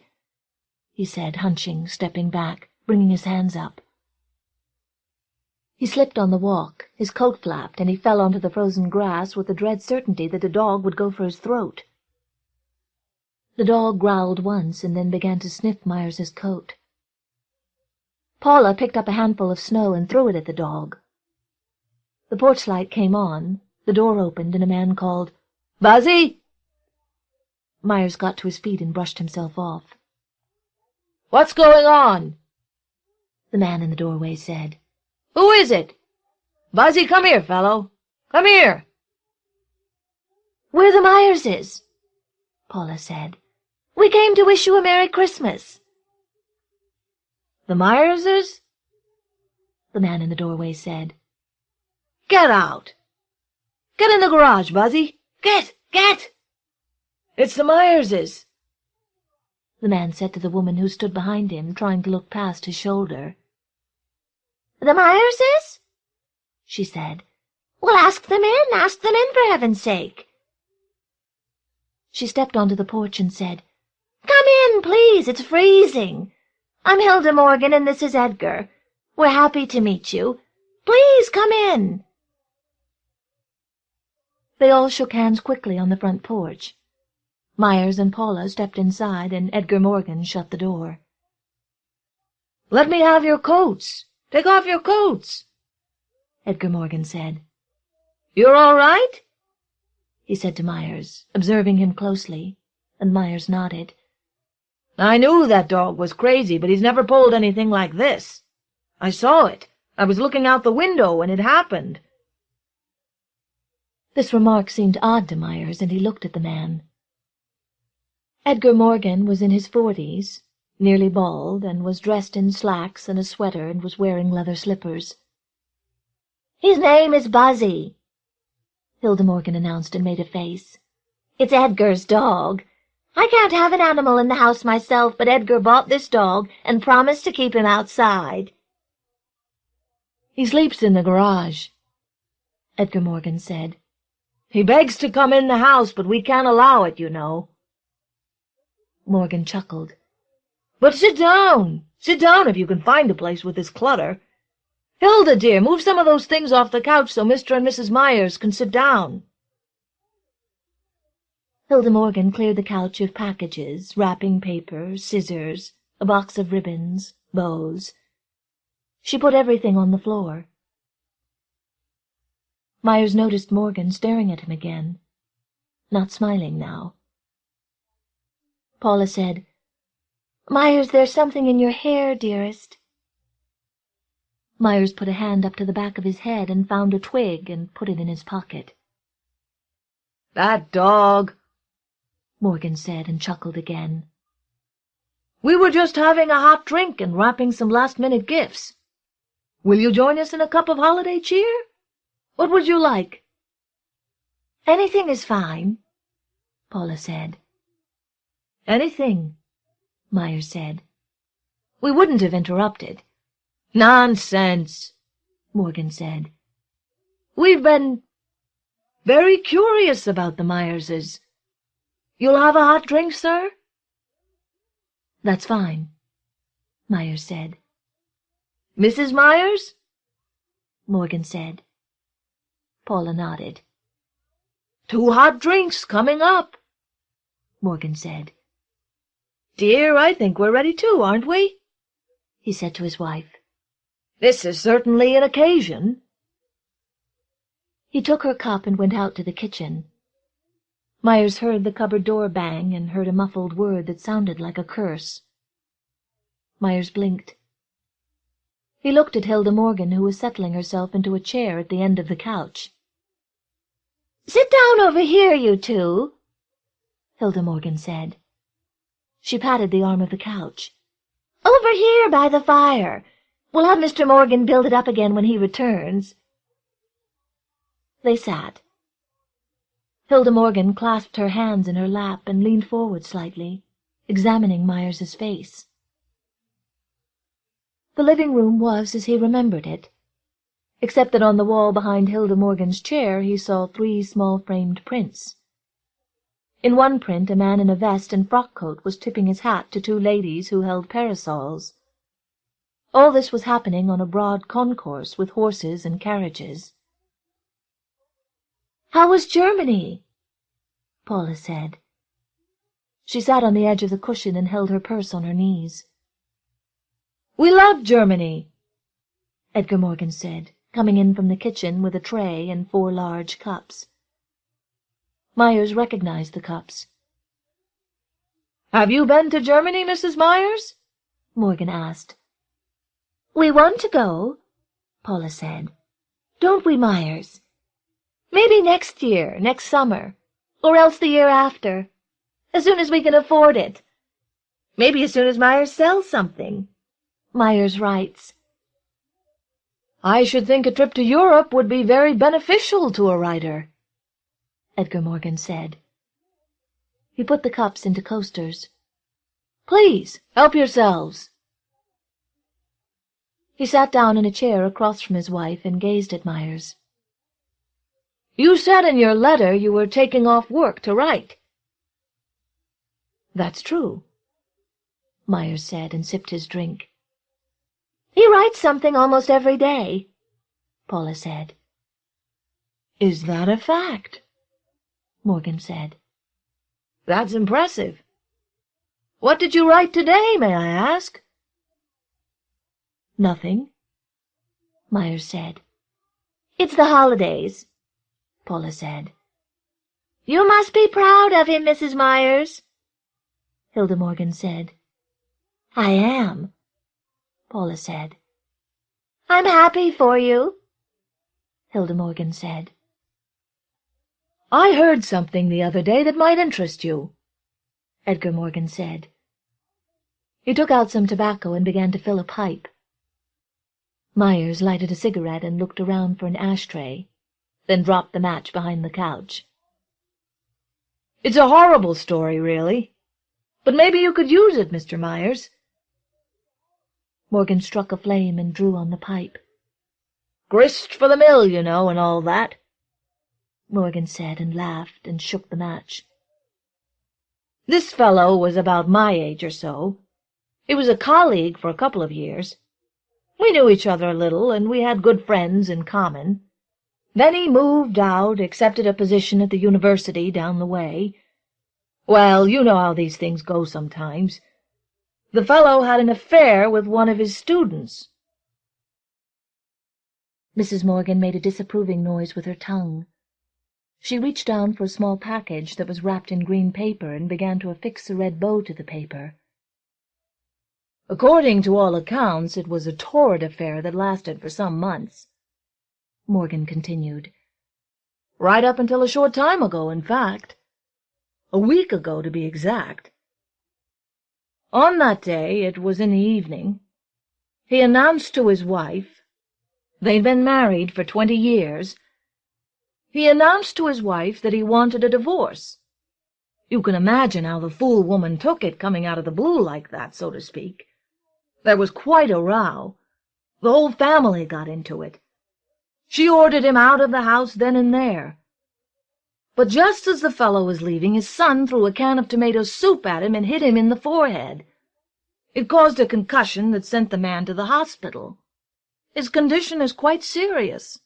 he said, hunching, stepping back, bringing his hands up. He slipped on the walk, his coat flapped, and he fell onto the frozen grass with the dread certainty that the dog would go for his throat. The dog growled once and then began to sniff Myers's coat. Paula picked up a handful of snow and threw it at the dog. The porch light came on, the door opened, and a man called, "Buzzy!" Myers got to his feet and brushed himself off. "What's going on?" the man in the doorway said. "Who is it? Buzzy, come here, fellow. Come here." "We're the Myerses," Paula said. "We came to wish you a Merry Christmas." "The Myerses?" the man in the doorway said. "Get out. Get in the garage, Buzzy. Get! It's the Myerses," the man said to the woman who stood behind him, trying to look past his shoulder. "The Myerses?" she said. "Well, ask them in, for heaven's sake." She stepped onto the porch and said, "Come in, please, it's freezing. I'm Hilda Morgan and this is Edgar. We're happy to meet you. Please come in." They all shook hands quickly on the front porch. Myers and Paula stepped inside, and Edgar Morgan shut the door. "Let me have your coats. Take off your coats," Edgar Morgan said. "You're all right?" he said to Myers, observing him closely, and Myers nodded. "I knew that dog was crazy, but he's never pulled anything like this. I saw it. I was looking out the window when it happened." This remark seemed odd to Myers, and he looked at the man. Edgar Morgan was in his 40s, nearly bald, and was dressed in slacks and a sweater and was wearing leather slippers. "His name is Buzzy," Hilda Morgan announced and made a face. "It's Edgar's dog. I can't have an animal in the house myself, but Edgar bought this dog and promised to keep him outside." "He sleeps in the garage," Edgar Morgan said. He begs to come in the house, but we can't allow it, you know." Morgan chuckled. "But sit down if you can find a place with this clutter. Hilda, dear, move some of those things off the couch so Mr. and Mrs. Myers can sit down." Hilda Morgan cleared the couch of packages, wrapping paper, scissors, a box of ribbons, bows. She put everything on the floor. Myers noticed Morgan staring at him again, not smiling now. Paula said, "Myers, there's something in your hair, dearest." Myers put a hand up to the back of his head and found a twig and put it in his pocket. "That dog," Morgan said, and chuckled again. "We were just having a hot drink and wrapping some last-minute gifts. Will you join us in a cup of holiday cheer? What would you like?" "Anything is fine," Paula said. "Anything," Myers said. "We wouldn't have interrupted." "Nonsense," Morgan said. "We've been very curious about the Myerses. You'll have a hot drink, sir?" "That's fine," Myers said. "Mrs. Myers?" Morgan said. Paula nodded. "2 hot drinks coming up," Morgan said. "Dear, I think we're ready too, aren't we?" he said to his wife. "This is certainly an occasion." He took her cup and went out to the kitchen. Myers heard the cupboard door bang and heard a muffled word that sounded like a curse. Myers blinked. He looked at Hilda Morgan, who was settling herself into a chair at the end of the couch. "Sit down over here, you two," Hilda Morgan said. She patted the arm of the couch. "Over here by the fire. We'll have Mr. Morgan build it up again when he returns." They sat. Hilda Morgan clasped her hands in her lap and leaned forward slightly, examining Myers's face. The living room was as he remembered it, except that on the wall behind Hilda Morgan's chair he saw 3 small framed prints. In one print a man in a vest and frock-coat was tipping his hat to 2 ladies who held parasols. All this was happening on a broad concourse with horses and carriages. "How was Germany?" Paula said. She sat on the edge of the cushion and held her purse on her knees. "We love Germany," Edgar Morgan said, coming in from the kitchen with a tray and 4 large cups. Myers recognized the cups. "Have you been to Germany, Mrs. Myers?" Morgan asked. "We want to go," Paula said. "Don't we, Myers? Maybe next year, next summer, or else the year after, as soon as we can afford it. Maybe as soon as Myers sells something," Myers writes. "I should think a trip to Europe would be very beneficial to a writer," Edgar Morgan said. He put the cups into coasters. "Please, help yourselves." He sat down in a chair across from his wife and gazed at Myers. "You said in your letter you were taking off work to write." "That's true," Myers said, and sipped his drink. "He writes something almost every day," Paula said. "Is that a fact?" Morgan said. "That's impressive. What did you write today, may I ask?" "Nothing," Myers said. "It's the holidays," Paula said. "You must be proud of him, Mrs. Myers," Hilda Morgan said. "I am," Paula said. "I'm happy for you," Hilda Morgan said. "I heard something the other day that might interest you," Edgar Morgan said. He took out some tobacco and began to fill a pipe. Myers lighted a cigarette and looked around for an ashtray, then dropped the match behind the couch. "It's a horrible story, really. But maybe you could use it, Mr. Myers." Morgan struck a flame and drew on the pipe. "Grist for the mill, you know, and all that. Morgan said, and laughed and shook the match. This fellow was about my age or so. He was a colleague for a couple of years. We knew each other a little, and we had good friends in common. Then he moved out, accepted a position at the university down the way. Well, you know how these things go sometimes. The fellow had an affair with one of his students. Mrs. Morgan made a disapproving noise with her tongue. She reached down for a small package that was wrapped in green paper and began to affix a red bow to the paper. According to all accounts, it was a torrid affair that lasted for some months, Morgan continued. Right up until a short time ago, in fact. A week ago, to be exact. On that day, it was in the evening, he announced to his wife, they'd been married for 20 years, he announced to his wife that he wanted a divorce. You can imagine how the fool woman took it, coming out of the blue like that, so to speak. There was quite a row. The whole family got into it. She ordered him out of the house then and there. But just as the fellow was leaving, his son threw a can of tomato soup at him and hit him in the forehead. It caused a concussion that sent the man to the hospital. His condition is quite serious.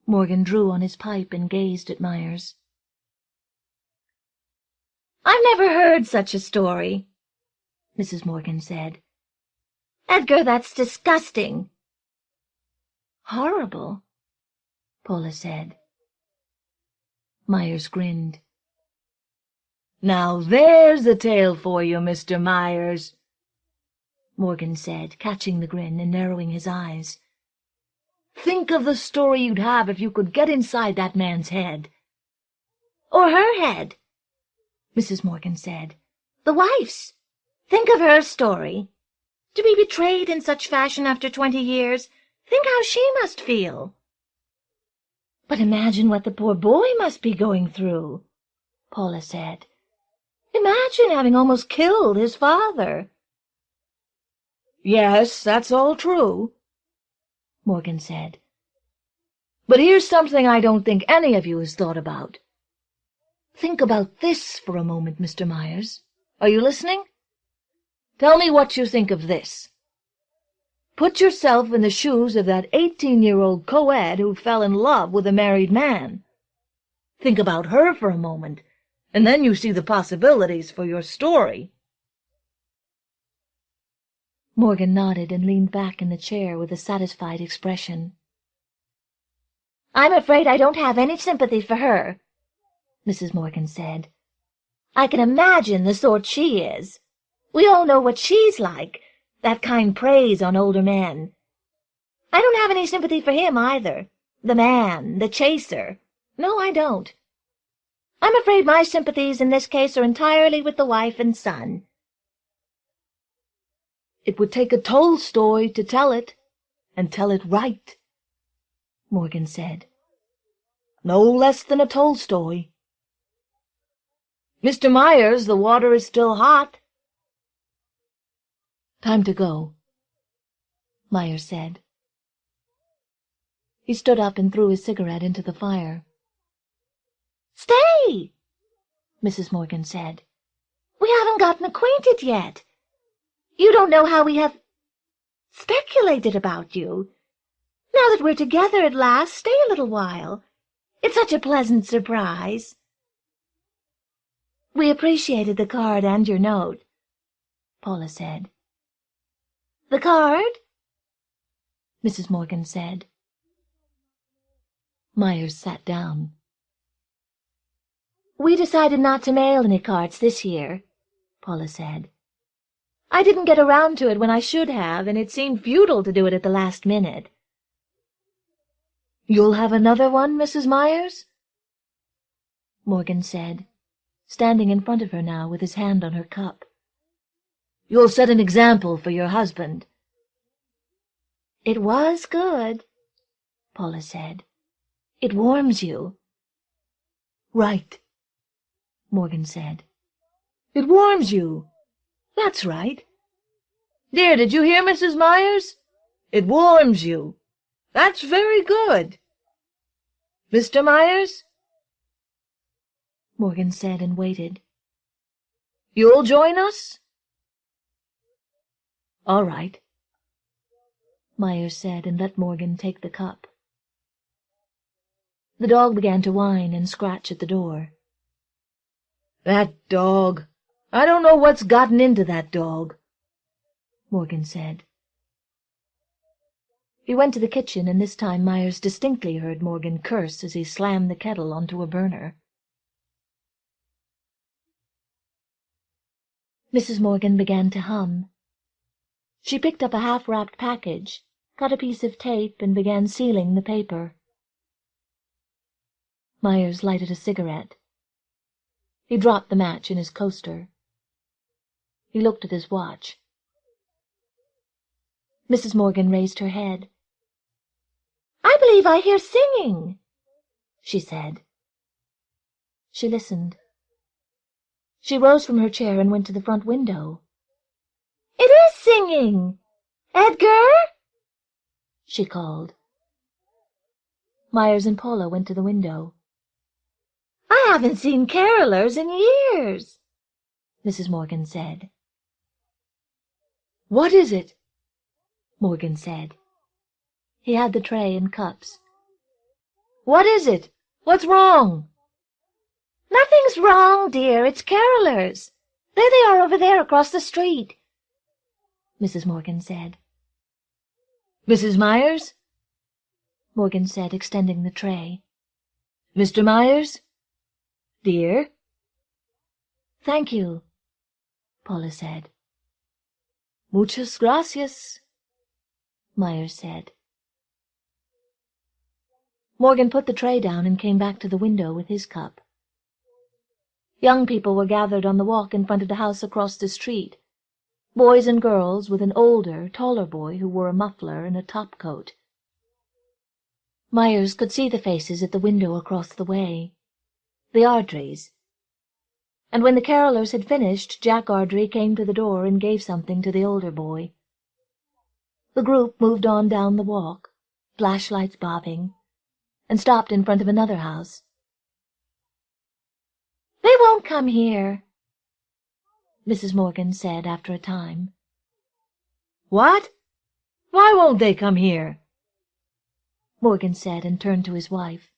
Morgan drew on his pipe and gazed at Myers. "I've never heard such a story," Mrs. Morgan said. "Edgar, that's disgusting." "Horrible," Paula said. Myers grinned. "Now there's a tale for you, Mr. Myers," Morgan said, catching the grin and narrowing his eyes. "Think of the story you'd have if you could get inside that man's head." "Or her head," Mrs. Morgan said. "The wife's. Think of her story. To be betrayed in such fashion after 20 years. Think how she must feel." "But imagine what the poor boy must be going through," Paula said. "Imagine having almost killed his father." "Yes, that's all true," Morgan said. "But here's something I don't think any of you has thought about. Think about this for a moment, Mr. Myers. Are you listening? Tell me what you think of this. Put yourself in the shoes of that 18-year-old co-ed who fell in love with a married man. Think about her for a moment, and then you see the possibilities for your story." Morgan nodded and leaned back in the chair with a satisfied expression. "I'm afraid I don't have any sympathy for her," Mrs. Morgan said. "I can imagine the sort she is. We all know what she's like, that kind preys on older men. I don't have any sympathy for him either, the man, the chaser. No, I don't. I'm afraid my sympathies in this case are entirely with the wife and son." "It would take a Tolstoy to tell it, and tell it right," Morgan said. "No less than a Tolstoy. Mr. Myers, the water is still hot." "Time to go," Myers said. He stood up and threw his cigarette into the fire. "Stay," Mrs. Morgan said. "We haven't gotten acquainted yet. You don't know how we have speculated about you. Now that we're together at last, stay a little while. It's such a pleasant surprise." "We appreciated the card and your note," Paula said. "The card?" Mrs. Morgan said. Myers sat down. "We decided not to mail any cards this year," Paula said. "I didn't get around to it when I should have, and it seemed futile to do it at the last minute." "You'll have another one, Mrs. Myers?" Morgan said, standing in front of her now with his hand on her cup. "You'll set an example for your husband." "It was good," Paula said. "It warms you." "Right," Morgan said. "It warms you. That's right. Dear, did you hear, Mrs. Myers? It warms you. That's very good." Mr. Myers? Morgan said and waited. You'll join us? All right, Myers said and let Morgan take the cup. The dog began to whine and scratch at the door. That dog. I don't know what's gotten into that dog, Morgan said. He went to the kitchen, and this time Myers distinctly heard Morgan curse as he slammed the kettle onto a burner. Mrs. Morgan began to hum. She picked up a half-wrapped package, cut a piece of tape, and began sealing the paper. Myers lighted a cigarette. He dropped the match in his coaster. He looked at his watch. Mrs. Morgan raised her head. "I believe I hear singing," she said. She listened. She rose from her chair and went to the front window. "It is singing! Edgar!" she called. Myers and Paula went to the window. "I haven't seen carolers in years," Mrs. Morgan said. What is it? Morgan said. He had the tray and cups. What is it? What's wrong? "Nothing's wrong, dear. It's carolers. There they are over there across the street," Mrs. Morgan said. Mrs. Myers? Morgan said, extending the tray. Mr. Myers? Dear? "Thank you," Paula said. Muchas gracias, Myers said. Morgan put the tray down and came back to the window with his cup. Young people were gathered on the walk in front of the house across the street, boys and girls, with an older, taller boy who wore a muffler and a top-coat. Myers could see the faces at the window across the way, the Ardreys. And when the carolers had finished, Jack Ardrey came to the door and gave something to the older boy. The group moved on down the walk, flashlights bobbing, and stopped in front of another house. "They won't come here," Mrs. Morgan said after a time. What? Why won't they come here? Morgan said and turned to his wife.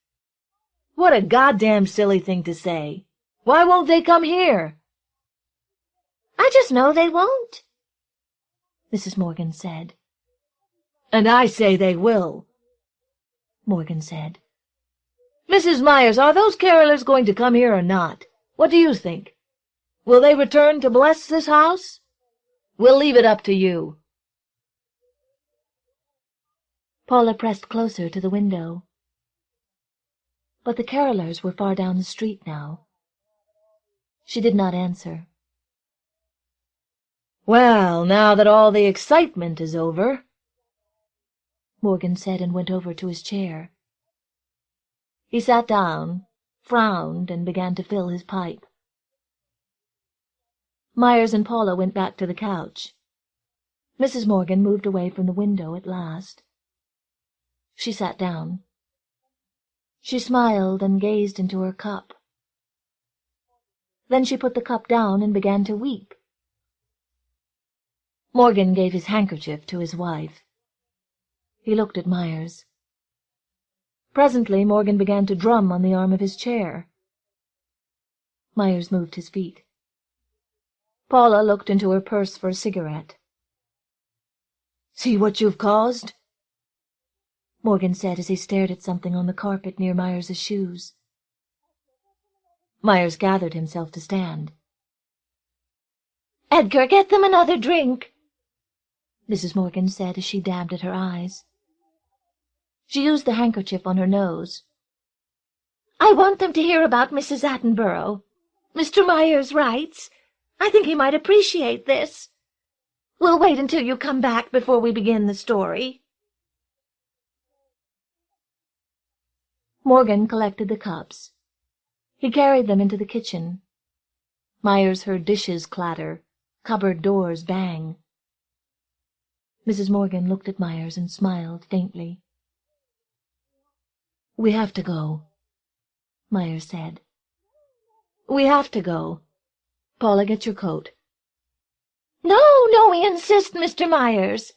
What a goddamn silly thing to say. Why won't they come here? "I just know they won't," Mrs. Morgan said. And I say they will, Morgan said. Mrs. Myers, are those carolers going to come here or not? What do you think? Will they return to bless this house? We'll leave it up to you. Paula pressed closer to the window. But the carolers were far down the street now. She did not answer. Well, now that all the excitement is over, Morgan said and went over to his chair. He sat down, frowned, and began to fill his pipe. Myers and Paula went back to the couch. Mrs. Morgan moved away from the window at last. She sat down. She smiled and gazed into her cup. Then she put the cup down and began to weep. Morgan gave his handkerchief to his wife. He looked at Myers. Presently Morgan began to drum on the arm of his chair. Myers moved his feet. Paula looked into her purse for a cigarette. See what you've caused? Morgan said as he stared at something on the carpet near Myers's shoes. Myers gathered himself to stand. "Edgar, get them another drink," Mrs. Morgan said as she dabbed at her eyes. She used the handkerchief on her nose. "I want them to hear about Mrs. Attenborough. Mr. Myers writes. I think he might appreciate this. We'll wait until you come back before we begin the story." Morgan collected the cups. He carried them into the kitchen. Myers heard dishes clatter, cupboard doors bang. Mrs. Morgan looked at Myers and smiled faintly. "We have to go," Myers said. "We have to go. Paula, get your coat." No, we insist, Mr. Myers,"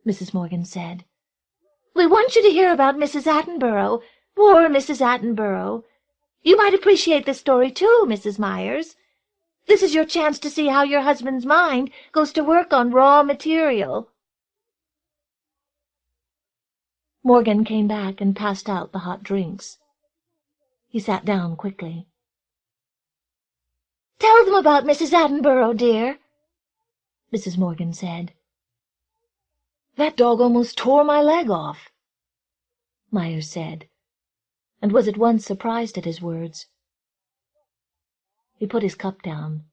Mrs. Morgan said. "We want you to hear about Mrs. Attenborough, poor Mrs. Attenborough. You might appreciate this story, too, Mrs. Myers. This is your chance to see how your husband's mind goes to work on raw material." Morgan came back and passed out the hot drinks. He sat down quickly. "Tell them about Mrs. Attenborough, dear," Mrs. Morgan said. "That dog almost tore my leg off," Myers said, and was at once surprised at his words. He put his cup down.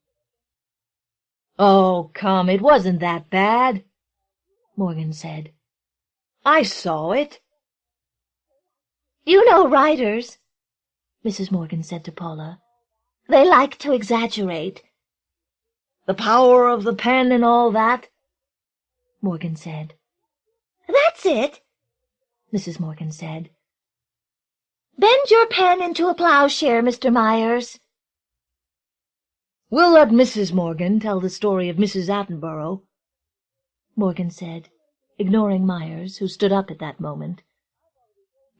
"Oh, come, it wasn't that bad," Morgan said. "I saw it." "You know writers," Mrs. Morgan said to Paula. "They like to exaggerate." "The power of the pen and all that," Morgan said. "That's it," Mrs. Morgan said. "Bend your pen into a plowshare, Mr. Myers." "We'll let Mrs. Morgan tell the story of Mrs. Attenborough," Morgan said, ignoring Myers, who stood up at that moment.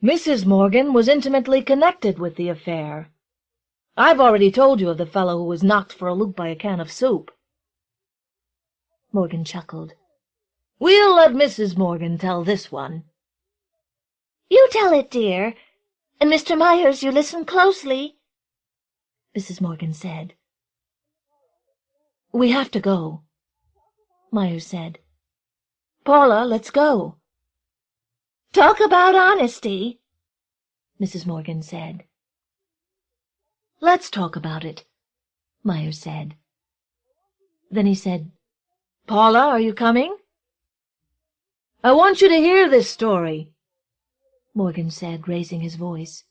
"Mrs. Morgan was intimately connected with the affair. I've already told you of the fellow who was knocked for a loop by a can of soup." Morgan chuckled. "We'll let Mrs. Morgan tell this one." "You tell it, dear, and Mr. Myers, you listen closely," Mrs. Morgan said. "We have to go," Myers said. "Paula, let's go." "Talk about honesty," Mrs. Morgan said. "Let's talk about it," Myers said. Then he said, "Paula, are you coming?" "I want you to hear this story," Morgan said, raising his voice.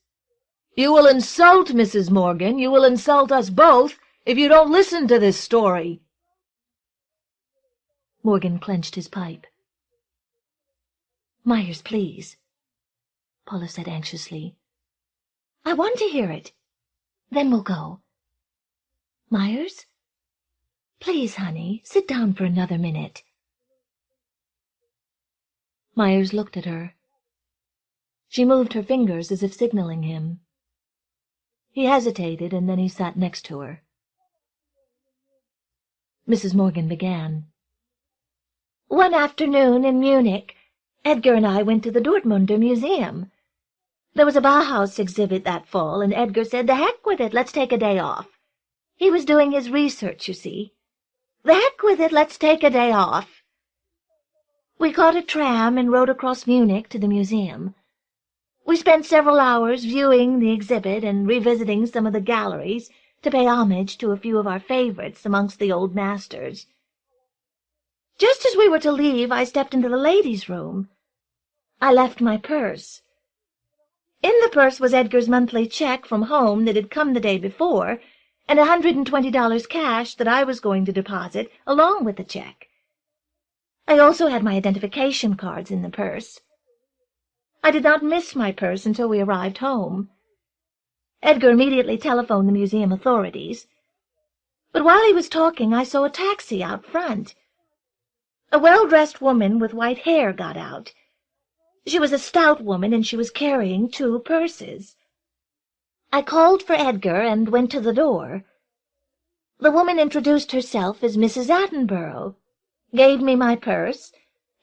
"You will insult Mrs. Morgan, you will insult us both, if you don't listen to this story." Morgan clenched his pipe. "Myers, please," Paula said anxiously. "I want to hear it. Then we'll go. Myers? Please, honey, sit down for another minute." Myers looked at her. She moved her fingers as if signaling him. He hesitated, and then he sat next to her. Mrs. Morgan began. "One afternoon in Munich, Edgar and I went to the Dortmunder Museum. There was a Bauhaus exhibit that fall, and Edgar said, 'The heck with it, let's take a day off.' He was doing his research, you see. 'The heck with it, let's take a day off.' We caught a tram and rode across Munich to the museum. We spent several hours viewing the exhibit and revisiting some of the galleries to pay homage to a few of our favorites amongst the old masters. Just as we were to leave, I stepped into the ladies' room. I left my purse. In the purse was Edgar's monthly check from home that had come the day before, and $120 cash that I was going to deposit along with the check. I also had my identification cards in the purse. I did not miss my purse until we arrived home. Edgar immediately telephoned the museum authorities. But while he was talking, I saw a taxi out front. A well-dressed woman with white hair got out. She was a stout woman, and she was carrying 2 purses. I called for Edgar and went to the door. The woman introduced herself as Mrs. Attenborough, gave me my purse,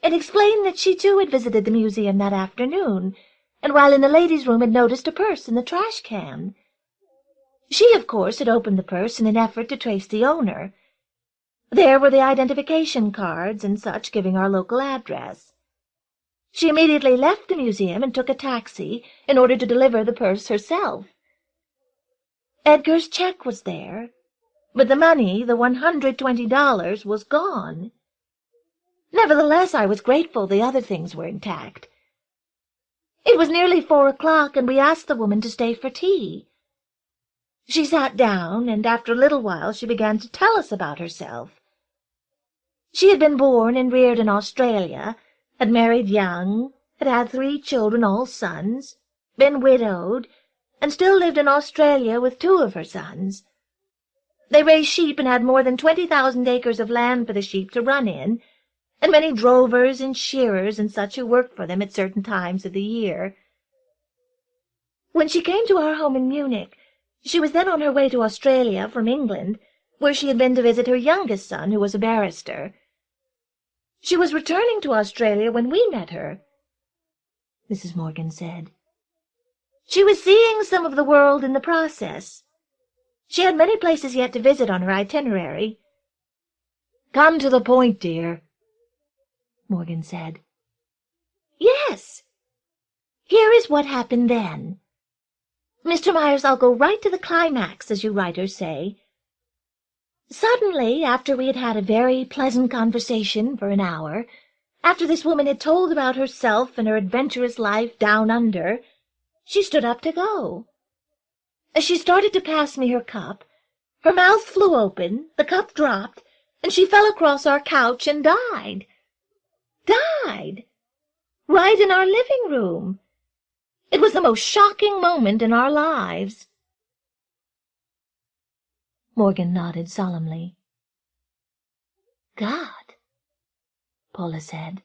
and explained that she too had visited the museum that afternoon, and while in the ladies' room had noticed a purse in the trash can. She, of course, had opened the purse in an effort to trace the owner. There were the identification cards and such giving our local address. She immediately left the museum and took a taxi in order to deliver the purse herself. Edgar's check was there, but the money, the $120, was gone. Nevertheless, I was grateful the other things were intact. It was nearly 4 o'clock, and we asked the woman to stay for tea. She sat down, and after a little while she began to tell us about herself. She had been born and reared in Australia, had married young, had had 3 children, all sons, been widowed, and still lived in Australia with 2 of her sons. They raised sheep and had more than 20,000 acres of land for the sheep to run in, and many drovers and shearers and such who worked for them at certain times of the year. When she came to our home in Munich, she was then on her way to Australia from England, where she had been to visit her youngest son, who was a barrister. She was returning to Australia when we met her, Mrs. Morgan said. She was seeing some of the world in the process. She had many places yet to visit on her itinerary. "Come to the point, dear," Morgan said. Yes. Here is what happened then. Mr. Myers, I'll go right to the climax, as you writers say. Suddenly, after we had had a very pleasant conversation for an hour, after this woman had told about herself and her adventurous life down under, she stood up to go. As she started to pass me her cup, her mouth flew open, the cup dropped, and she fell across our couch and died. Died! Right in our living room. It was the most shocking moment in our lives. Morgan nodded solemnly. God, Paula said.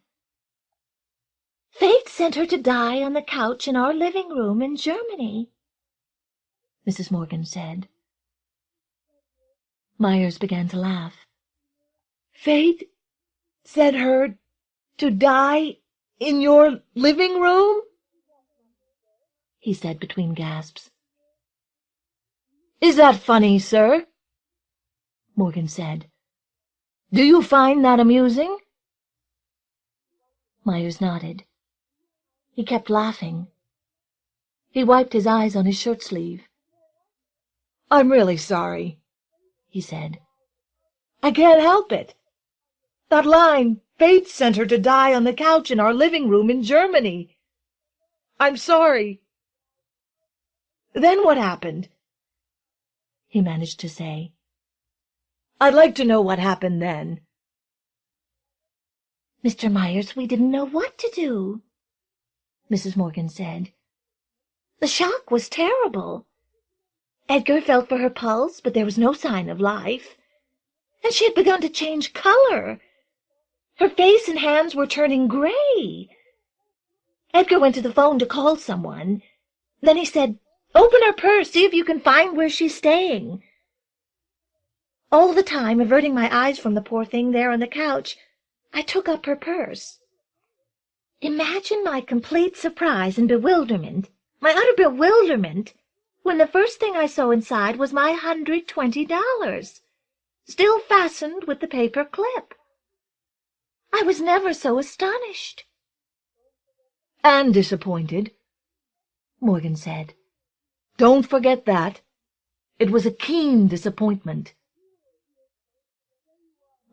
Fate sent her to die on the couch in our living room in Germany, Mrs. Morgan said. Myers began to laugh. "Fate sent her to die in your living room?" he said between gasps. "Is that funny, sir?" Morgan said. "Do you find that amusing?" Myers nodded. He kept laughing. He wiped his eyes on his shirt-sleeve. "I'm really sorry," he said. "I can't help it. That line, fate sent her to die on the couch in our living room in Germany. I'm sorry." "Then what happened?" he managed to say. "I'd like to know what happened then." Mr. Myers, we didn't know what to do, Mrs. Morgan said. The shock was terrible. Edgar felt for her pulse, but there was no sign of life. And she had begun to change color. Her face and hands were turning gray. Edgar went to the phone to call someone. Then he said, "Open her purse, see if you can find where she's staying." All the time, averting my eyes from the poor thing there on the couch, I took up her purse. Imagine my complete surprise and bewilderment, my utter bewilderment, when the first thing I saw inside was my $120, still fastened with the paper clip. I was never so astonished. "And disappointed," Morgan said. "Don't forget that. It was a keen disappointment."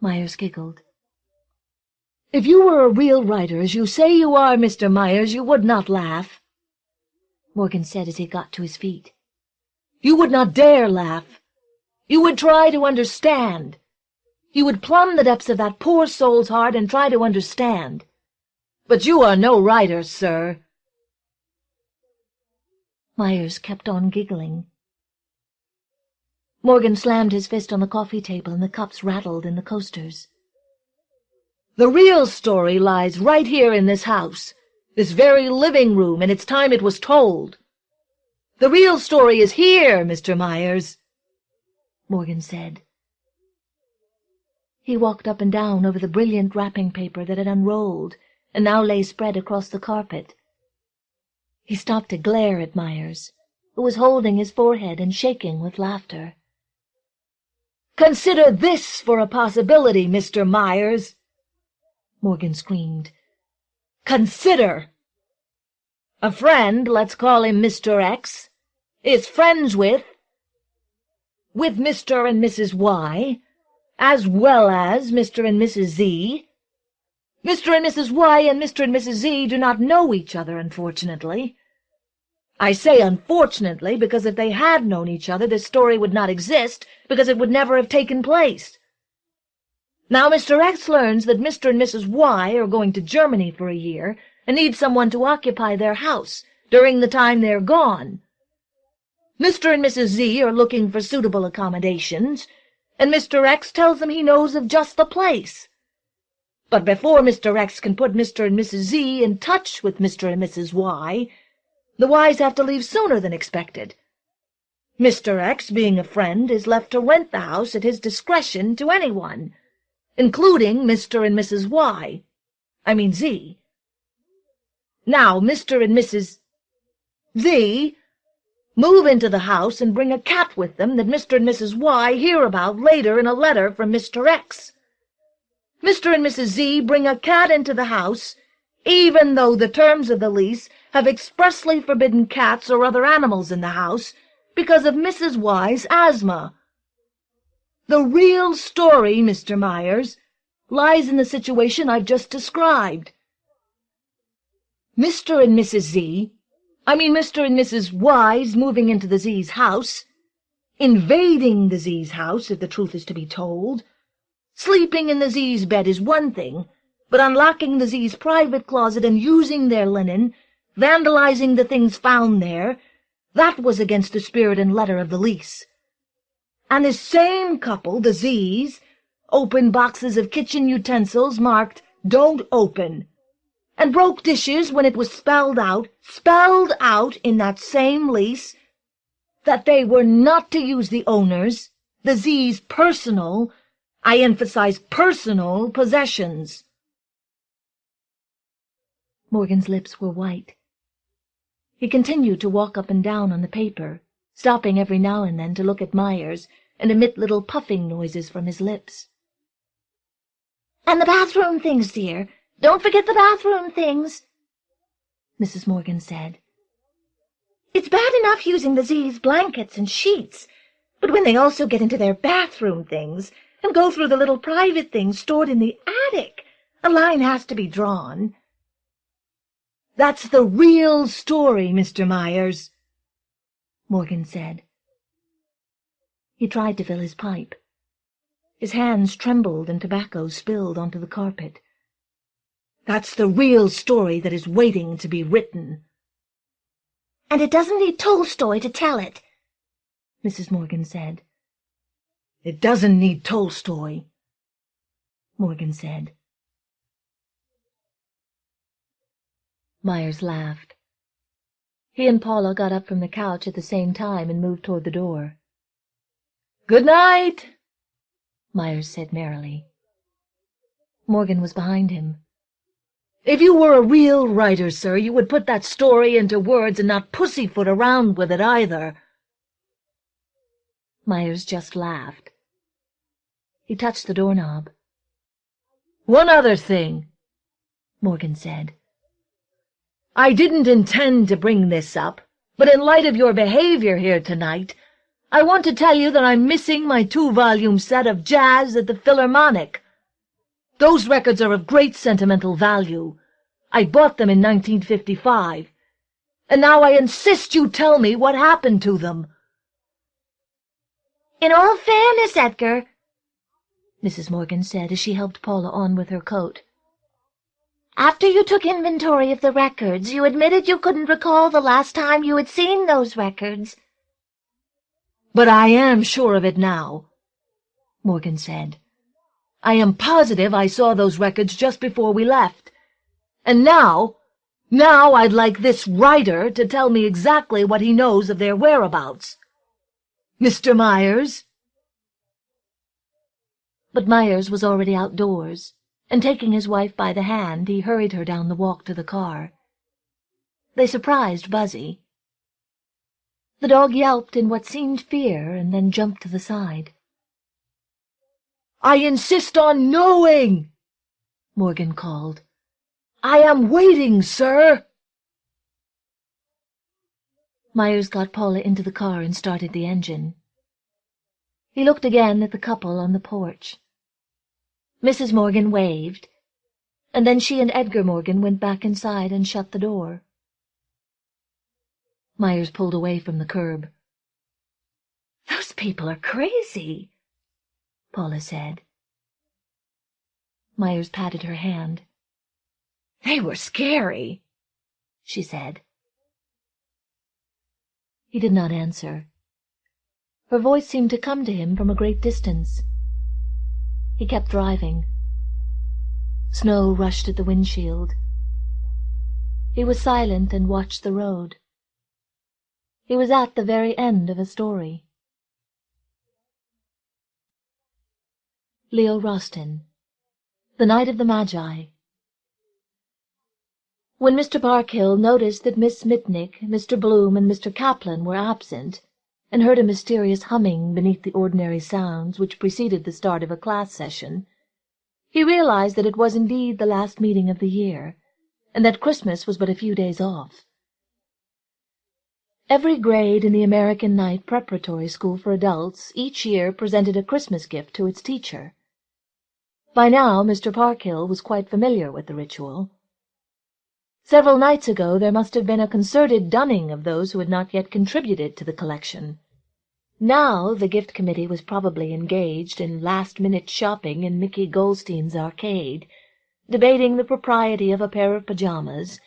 Myers giggled. "If you were a real writer, as you say you are, Mr. Myers, you would not laugh," Morgan said as he got to his feet. "You would not dare laugh. You would try to understand. You would plumb the depths of that poor soul's heart and try to understand. But you are no writer, sir." Myers kept on giggling. Morgan slammed his fist on the coffee table and the cups rattled in the coasters. "The real story lies right here in this house, this very living room, and it's time it was told. The real story is here, Mr. Myers," Morgan said. He walked up and down over the brilliant wrapping paper that had unrolled and now lay spread across the carpet. He stopped to glare at Myers, who was holding his forehead and shaking with laughter. "Consider this for a possibility, Mr. Myers," Morgan screamed. "Consider! A friend, let's call him Mr. X, is friends with Mr. and Mrs. Y, as well as Mr. and Mrs. Z. Mr. and Mrs. Y and Mr. and Mrs. Z do not know each other, unfortunately. I say unfortunately because if they had known each other, this story would not exist, because it would never have taken place. Now Mr. X learns that Mr. and Mrs. Y are going to Germany for a year and need someone to occupy their house, during the time they're gone. Mr. and Mrs. Z are looking for suitable accommodations, and Mr. X tells them he knows of just the place. But before Mr. X can put Mr. and Mrs. Z in touch with Mr. and Mrs. Y, the Ys have to leave sooner than expected. Mr. X, being a friend, is left to rent the house at his discretion to anyone, including Mr. and Mrs. Z. Now Mr. and Mrs. Z move into the house and bring a cat with them that Mr. and Mrs. Y hear about later in a letter from Mr. X. Mr. and Mrs. Z bring a cat into the house, even though the terms of the lease have expressly forbidden cats or other animals in the house because of Mrs. Y's asthma. The real story, Mr. Myers, lies in the situation I've just described. Mr. and Mrs. Y's moving into the Z's house, invading the Z's house, if the truth is to be told. Sleeping in the Z's bed is one thing, but unlocking the Z's private closet and using their linen, vandalizing the things found there, that was against the spirit and letter of the lease. And this same couple, the Z's, opened boxes of kitchen utensils marked "Don't Open," and broke dishes when it was spelled out in that same lease, that they were not to use the owner's, the Z's personal, I emphasize personal, possessions. Morgan's lips were white. He continued to walk up and down on the paper, stopping every now and then to look at Myers and emit little puffing noises from his lips. "And the bathroom things, dear. Don't forget the bathroom things," Mrs. Morgan said. "It's bad enough using the Z's blankets and sheets, but when they also get into their bathroom things and go through the little private things stored in the attic, a line has to be drawn." "That's the real story, Mr. Myers," Morgan said. He tried to fill his pipe. His hands trembled and tobacco spilled onto the carpet. "That's the real story that is waiting to be written." "And it doesn't need Tolstoy to tell it," Mrs. Morgan said. "It doesn't need Tolstoy," Morgan said. Myers laughed. He and Paula got up from the couch at the same time and moved toward the door. "Good night," Myers said merrily. Morgan was behind him. "If you were a real writer, sir, you would put that story into words and not pussyfoot around with it either." Myers just laughed. He touched the doorknob. "One other thing," Morgan said. "I didn't intend to bring this up, but in light of your behavior here tonight, I want to tell you that I'm missing my 2-volume set of Jazz at the Philharmonic. Those records are of great sentimental value. I bought them in 1955, and now I insist you tell me what happened to them." "In all fairness, Edgar," Mrs. Morgan said as she helped Paula on with her coat, "after you took inventory of the records, you admitted you couldn't recall the last time you had seen those records." "But I am sure of it now," Morgan said. "I am positive I saw those records just before we left. And now I'd like this writer to tell me exactly what he knows of their whereabouts. Mr. Myers?" But Myers was already outdoors, and taking his wife by the hand, he hurried her down the walk to the car. They surprised Buzzy. The dog yelped in what seemed fear and then jumped to the side. "I insist on knowing," Morgan called. "I am waiting, sir." Myers got Paula into the car and started the engine. He looked again at the couple on the porch. Mrs. Morgan waved, and then she and Edgar Morgan went back inside and shut the door. Myers pulled away from the curb. "Those people are crazy," Paula said. Myers patted her hand. "They were scary," she said. He did not answer. Her voice seemed to come to him from a great distance. He kept driving. Snow rushed at the windshield. He was silent and watched the road. He was at the very end of a story. Leo Rosten, The Night of the Magi. When Mr. Parkhill noticed that Miss Mitnick, Mr. Bloom, and Mr. Kaplan were absent, and heard a mysterious humming beneath the ordinary sounds which preceded the start of a class session, he realized that it was indeed the last meeting of the year, and that Christmas was but a few days off. Every grade in the American Night Preparatory School for Adults each year presented a Christmas gift to its teacher. By now Mr. Parkhill was quite familiar with the ritual. Several nights ago there must have been a concerted dunning of those who had not yet contributed to the collection. Now the gift committee was probably engaged in last-minute shopping in Mickey Goldstein's arcade, debating the propriety of a pair of pajamas,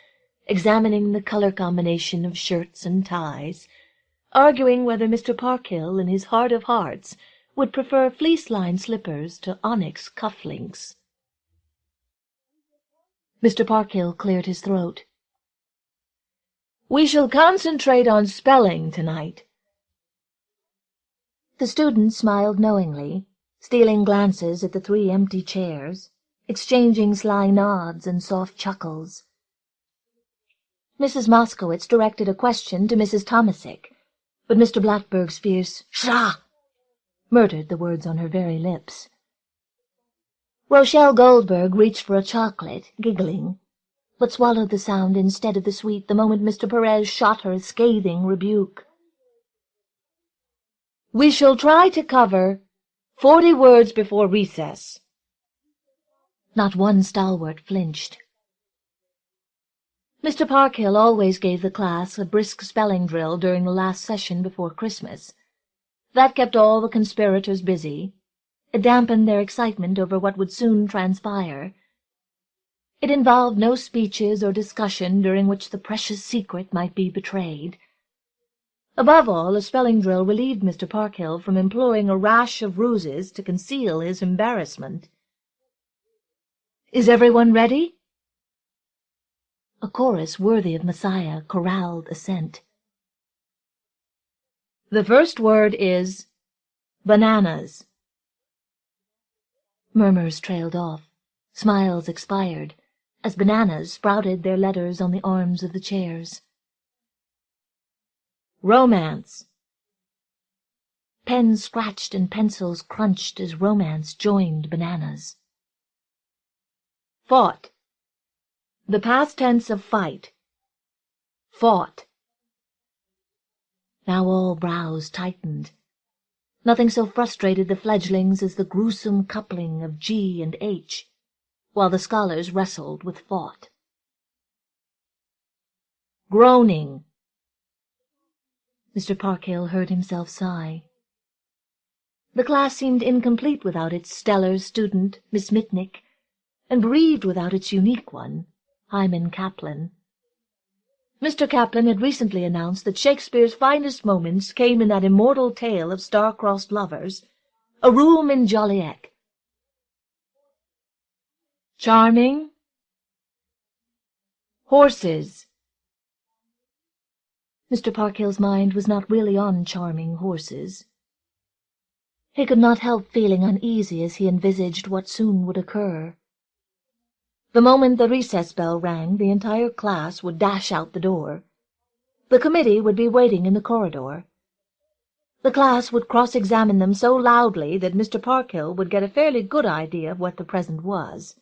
examining the color combination of shirts and ties, arguing whether Mr. Parkhill, in his heart of hearts, would prefer fleece-lined slippers to onyx cuff-links. Mr. Parkhill cleared his throat. "We shall concentrate on spelling tonight." The students smiled knowingly, stealing glances at the 3 empty chairs, exchanging sly nods and soft chuckles. Mrs. Moskowitz directed a question to Mrs. Tomasic, but Mr. Blackberg's fierce "Pshaw!" murdered the words on her very lips. Rochelle Goldberg reached for a chocolate, giggling, but swallowed the sound instead of the sweet the moment Mr. Perez shot her a scathing rebuke. "We shall try to cover 40 words before recess." Not one stalwart flinched. Mr. Parkhill always gave the class a brisk spelling drill during the last session before Christmas. That kept all the conspirators busy. It dampened their excitement over what would soon transpire. It involved no speeches or discussion during which the precious secret might be betrayed. Above all, a spelling drill relieved Mr. Parkhill from employing a rash of ruses to conceal his embarrassment. "Is everyone ready?" A chorus worthy of Messiah choralled assent. "The first word is bananas." Murmurs trailed off, smiles expired, as bananas sprouted their letters on the arms of the chairs. "Romance." Pens scratched and pencils crunched as romance joined bananas. "Fought." The past tense of fight. Fought. Now all brows tightened. Nothing so frustrated the fledglings as the gruesome coupling of G and H, while the scholars wrestled with fought. Groaning. Mr. Parkhill heard himself sigh. The class seemed incomplete without its stellar student, Miss Mitnick, and bereaved without its unique one, Hyman Kaplan. Mr. Kaplan had recently announced that Shakespeare's finest moments came in that immortal tale of star-crossed lovers, A Room in Joliet. Charming. Horses. Mr. Parkhill's mind was not really on charming horses. He could not help feeling uneasy as he envisaged what soon would occur. The moment the recess bell rang, the entire class would dash out the door. The committee would be waiting in the corridor. The class would cross-examine them so loudly that Mr. Parkhill would get a fairly good idea of what the present was.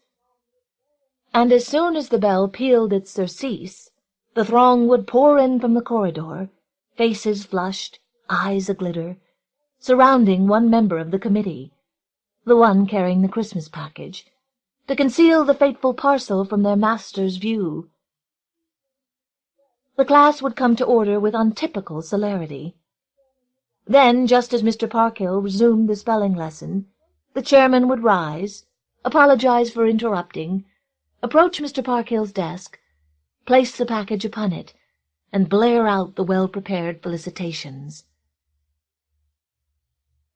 And as soon as the bell pealed its surcease, the throng would pour in from the corridor, faces flushed, eyes a-glitter, surrounding one member of the committee, the one carrying the Christmas package, to conceal the fateful parcel from their master's view. The class would come to order with untypical celerity. Then, just as Mr. Parkhill resumed the spelling lesson, the chairman would rise, apologize for interrupting, approach Mr. Parkhill's desk, place the package upon it, and blare out the well-prepared felicitations.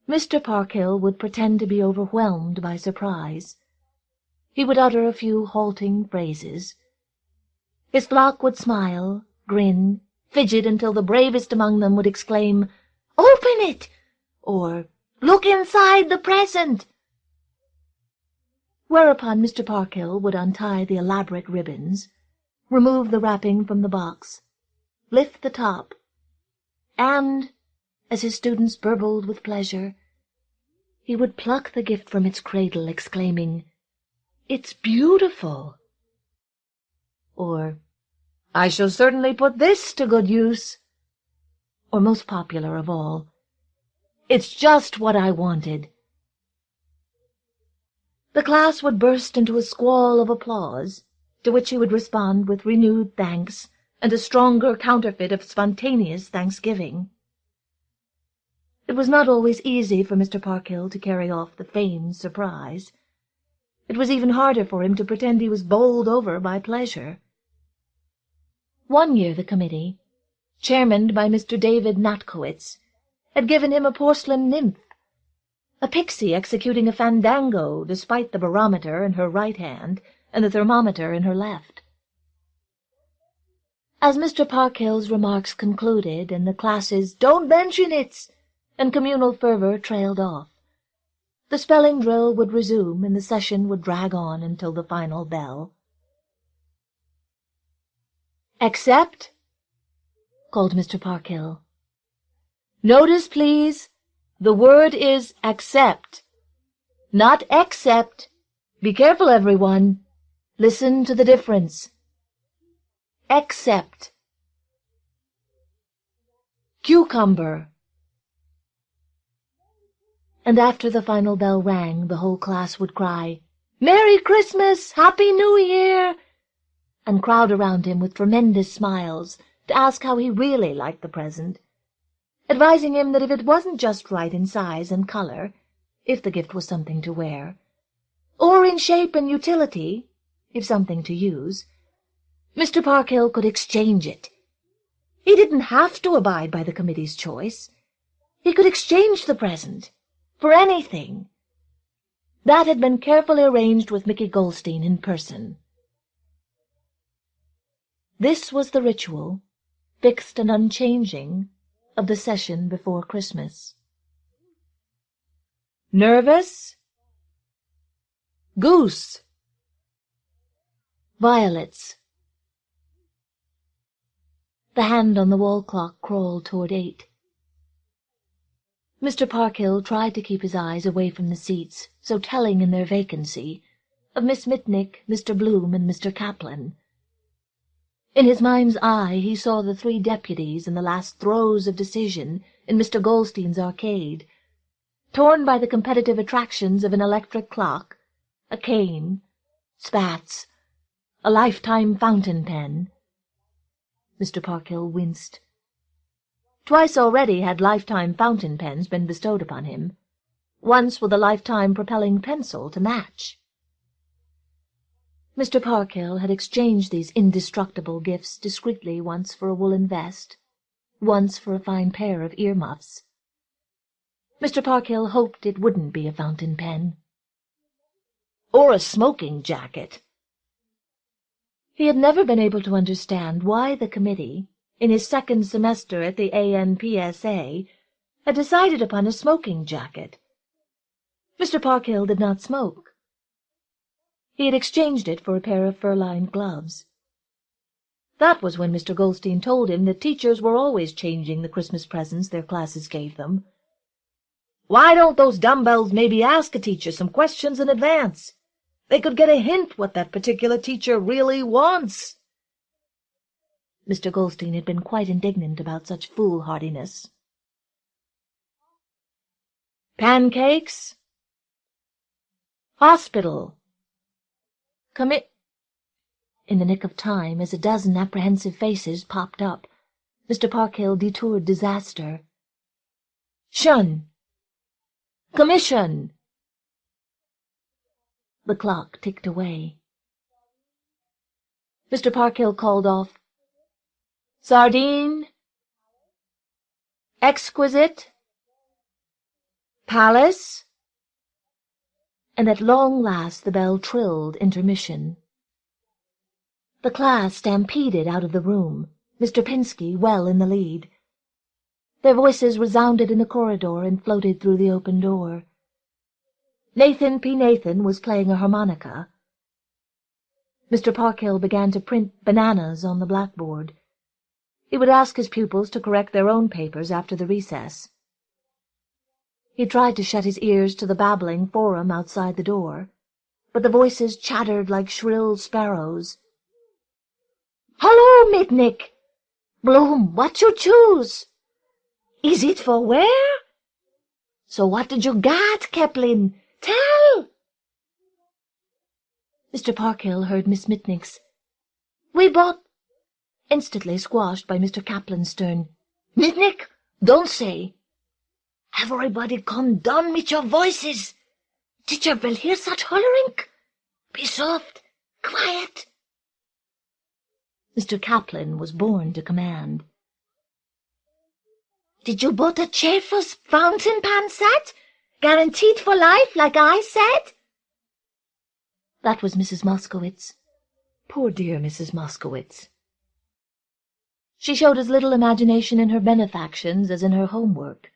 Mr. Parkhill would pretend to be overwhelmed by surprise. He would utter a few halting phrases. His flock would smile, grin, fidget until the bravest among them would exclaim, "Open it!" or "Look inside the present!" Whereupon Mr. Parkhill would untie the elaborate ribbons, remove the wrapping from the box, lift the top, and, as his students burbled with pleasure, he would pluck the gift from its cradle, exclaiming, "It's beautiful!" or, "I shall certainly put this to good use," or, most popular of all, "It's just what I wanted." The class would burst into a squall of applause, to which he would respond with renewed thanks and a stronger counterfeit of spontaneous thanksgiving. It was not always easy for Mr. Parkhill to carry off the feigned surprise. It was even harder for him to pretend he was bowled over by pleasure. One year the committee, chairmaned by Mr. David Natkowitz, had given him a porcelain nymph, a pixie executing a fandango despite the barometer in her right hand and the thermometer in her left. As Mr. Parkhill's remarks concluded and the class's "Don't mention it!" and communal fervor trailed off, the spelling drill would resume and the session would drag on until the final bell. "Accept," called Mr. Parkhill. "Notice, please, the word is accept, not accept. Be careful, everyone. Listen to the difference. Accept. Cucumber." And after the final bell rang, the whole class would cry, "Merry Christmas! Happy New Year!" and crowd around him with tremendous smiles to ask how he really liked the present, advising him that if it wasn't just right in size and color, if the gift was something to wear, or in shape and utility, if something to use, Mr. Parkhill could exchange it. He didn't have to abide by the committee's choice. He could exchange the present for anything. That had been carefully arranged with Mickey Goldstein in person. This was the ritual, fixed and unchanging, of the session before Christmas. Nervous? Goose. Violets. The hand on the wall clock crawled toward 8. Mr. Parkhill tried to keep his eyes away from the seats, so telling in their vacancy, of Miss Mitnick, Mr. Bloom, and Mr. Kaplan. In his mind's eye he saw the 3 deputies in the last throes of decision in Mr. Goldstein's arcade, torn by the competitive attractions of an electric clock, a cane, spats, a lifetime fountain pen. Mr. Parkhill winced. Twice already had lifetime fountain pens been bestowed upon him, once with a lifetime propelling pencil to match. Mr. Parkhill had exchanged these indestructible gifts discreetly once for a woolen vest, once for a fine pair of earmuffs. Mr. Parkhill hoped it wouldn't be a fountain pen. Or a smoking jacket. He had never been able to understand why the committee, in his second semester at the ANPSA, had decided upon a smoking jacket. Mr. Parkhill did not smoke. He had exchanged it for a pair of fur-lined gloves. That was when Mr. Goldstein told him that teachers were always changing the Christmas presents their classes gave them. "Why don't those dumbbells maybe ask a teacher some questions in advance? They could get a hint what that particular teacher really wants." Mr. Goldstein had been quite indignant about such foolhardiness. Pancakes? Hospital. In the nick of time, as a dozen apprehensive faces popped up, Mr. Parkhill detoured disaster. Shun. Commission. The clock ticked away. Mr. Parkhill called off, Sardine, exquisite, palace, and at long last the bell trilled intermission. The class stampeded out of the room, Mr. Pinsky well in the lead. Their voices resounded in the corridor and floated through the open door. Nathan P. Nathan was playing a harmonica. Mr. Parkhill began to print bananas on the blackboard. He would ask his pupils to correct their own papers after the recess. He tried to shut his ears to the babbling forum outside the door, but the voices chattered like shrill sparrows. "Hullo, Mitnick! Bloom, what you choose? Is it for where? So what did you got, Keplin? Tell!" Mr. Parkhill heard Miss Mitnick's "We bought," instantly squashed by Mr. Kaplan's stern "Mitnick, don't say. Everybody come down with your voices. Teacher will hear such hollering. Be soft, quiet." Mr. Kaplan was born to command. "Did you bought a Schaeffer's fountain pen set? Guaranteed for life, like I said?" That was Mrs. Moskowitz. Poor dear Mrs. Moskowitz. She showed as little imagination in her benefactions as in her homework.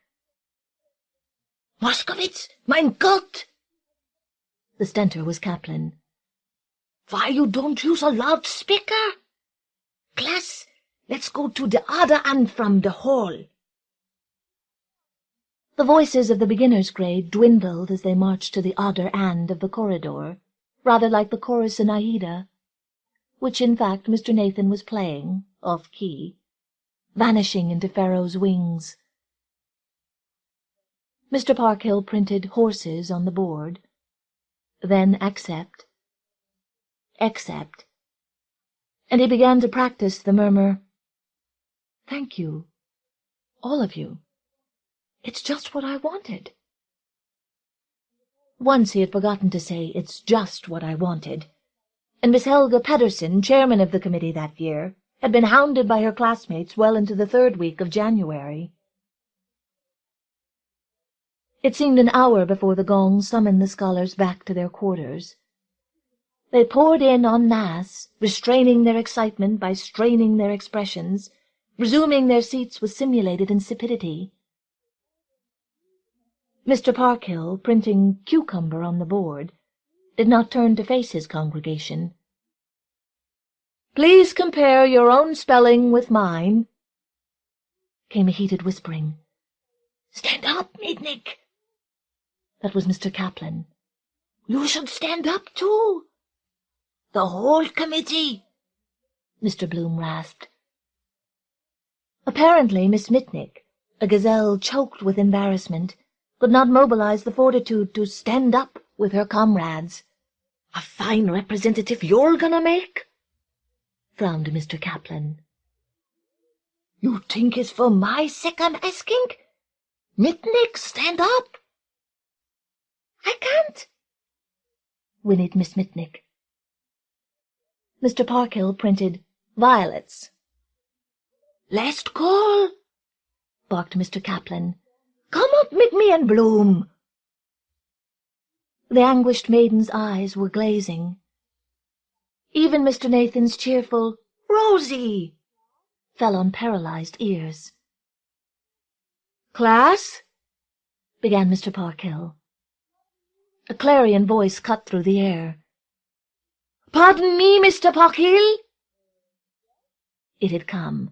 "Moskowitz, mein Gott!" The stentor was Kaplan. "Why you don't use a loudspeaker? Class, let's go to the other end from the hall." The voices of the beginners' grade dwindled as they marched to the other end of the corridor, rather like the chorus in Aida, which in fact Mr. Nathan was playing, off-key, vanishing into Pharaoh's wings. Mr. Parkhill printed horses on the board, then accept, and he began to practice the murmur, "Thank you, all of you. It's just what I wanted." Once he had forgotten to say, "It's just what I wanted," and Miss Helga Pedersen, chairman of the committee that year, had been hounded by her classmates well into the third week of January. It seemed an hour before the gong summoned the scholars back to their quarters. They poured in en masse, restraining their excitement by straining their expressions, resuming their seats with simulated insipidity. Mr. Parkhill, printing cucumber on the board, did not turn to face his congregation. "Please compare your own spelling with mine," came a heated whispering. "Stand up, Mitnick." That was Mr. Kaplan. "You should stand up, too." "The whole committee," Mr. Bloom rasped. Apparently Miss Mitnick, a gazelle choked with embarrassment, could not mobilize the fortitude to stand up with her comrades. "A fine representative you're gonna make," frowned Mr. Kaplan. "You think it's for my sake I'm asking? Mitnick, stand up." "I can't," whinnied Miss Mitnick. Mr. Parkhill printed violets. "Last call," barked Mr. Kaplan. "Come up with me and Bloom." The anguished maiden's eyes were glazing. Even Mr. Nathan's cheerful "Rosie" fell on paralyzed ears. "Class," began Mr. Parkhill. A clarion voice cut through the air. "Pardon me, Mr. Parkhill." It had come.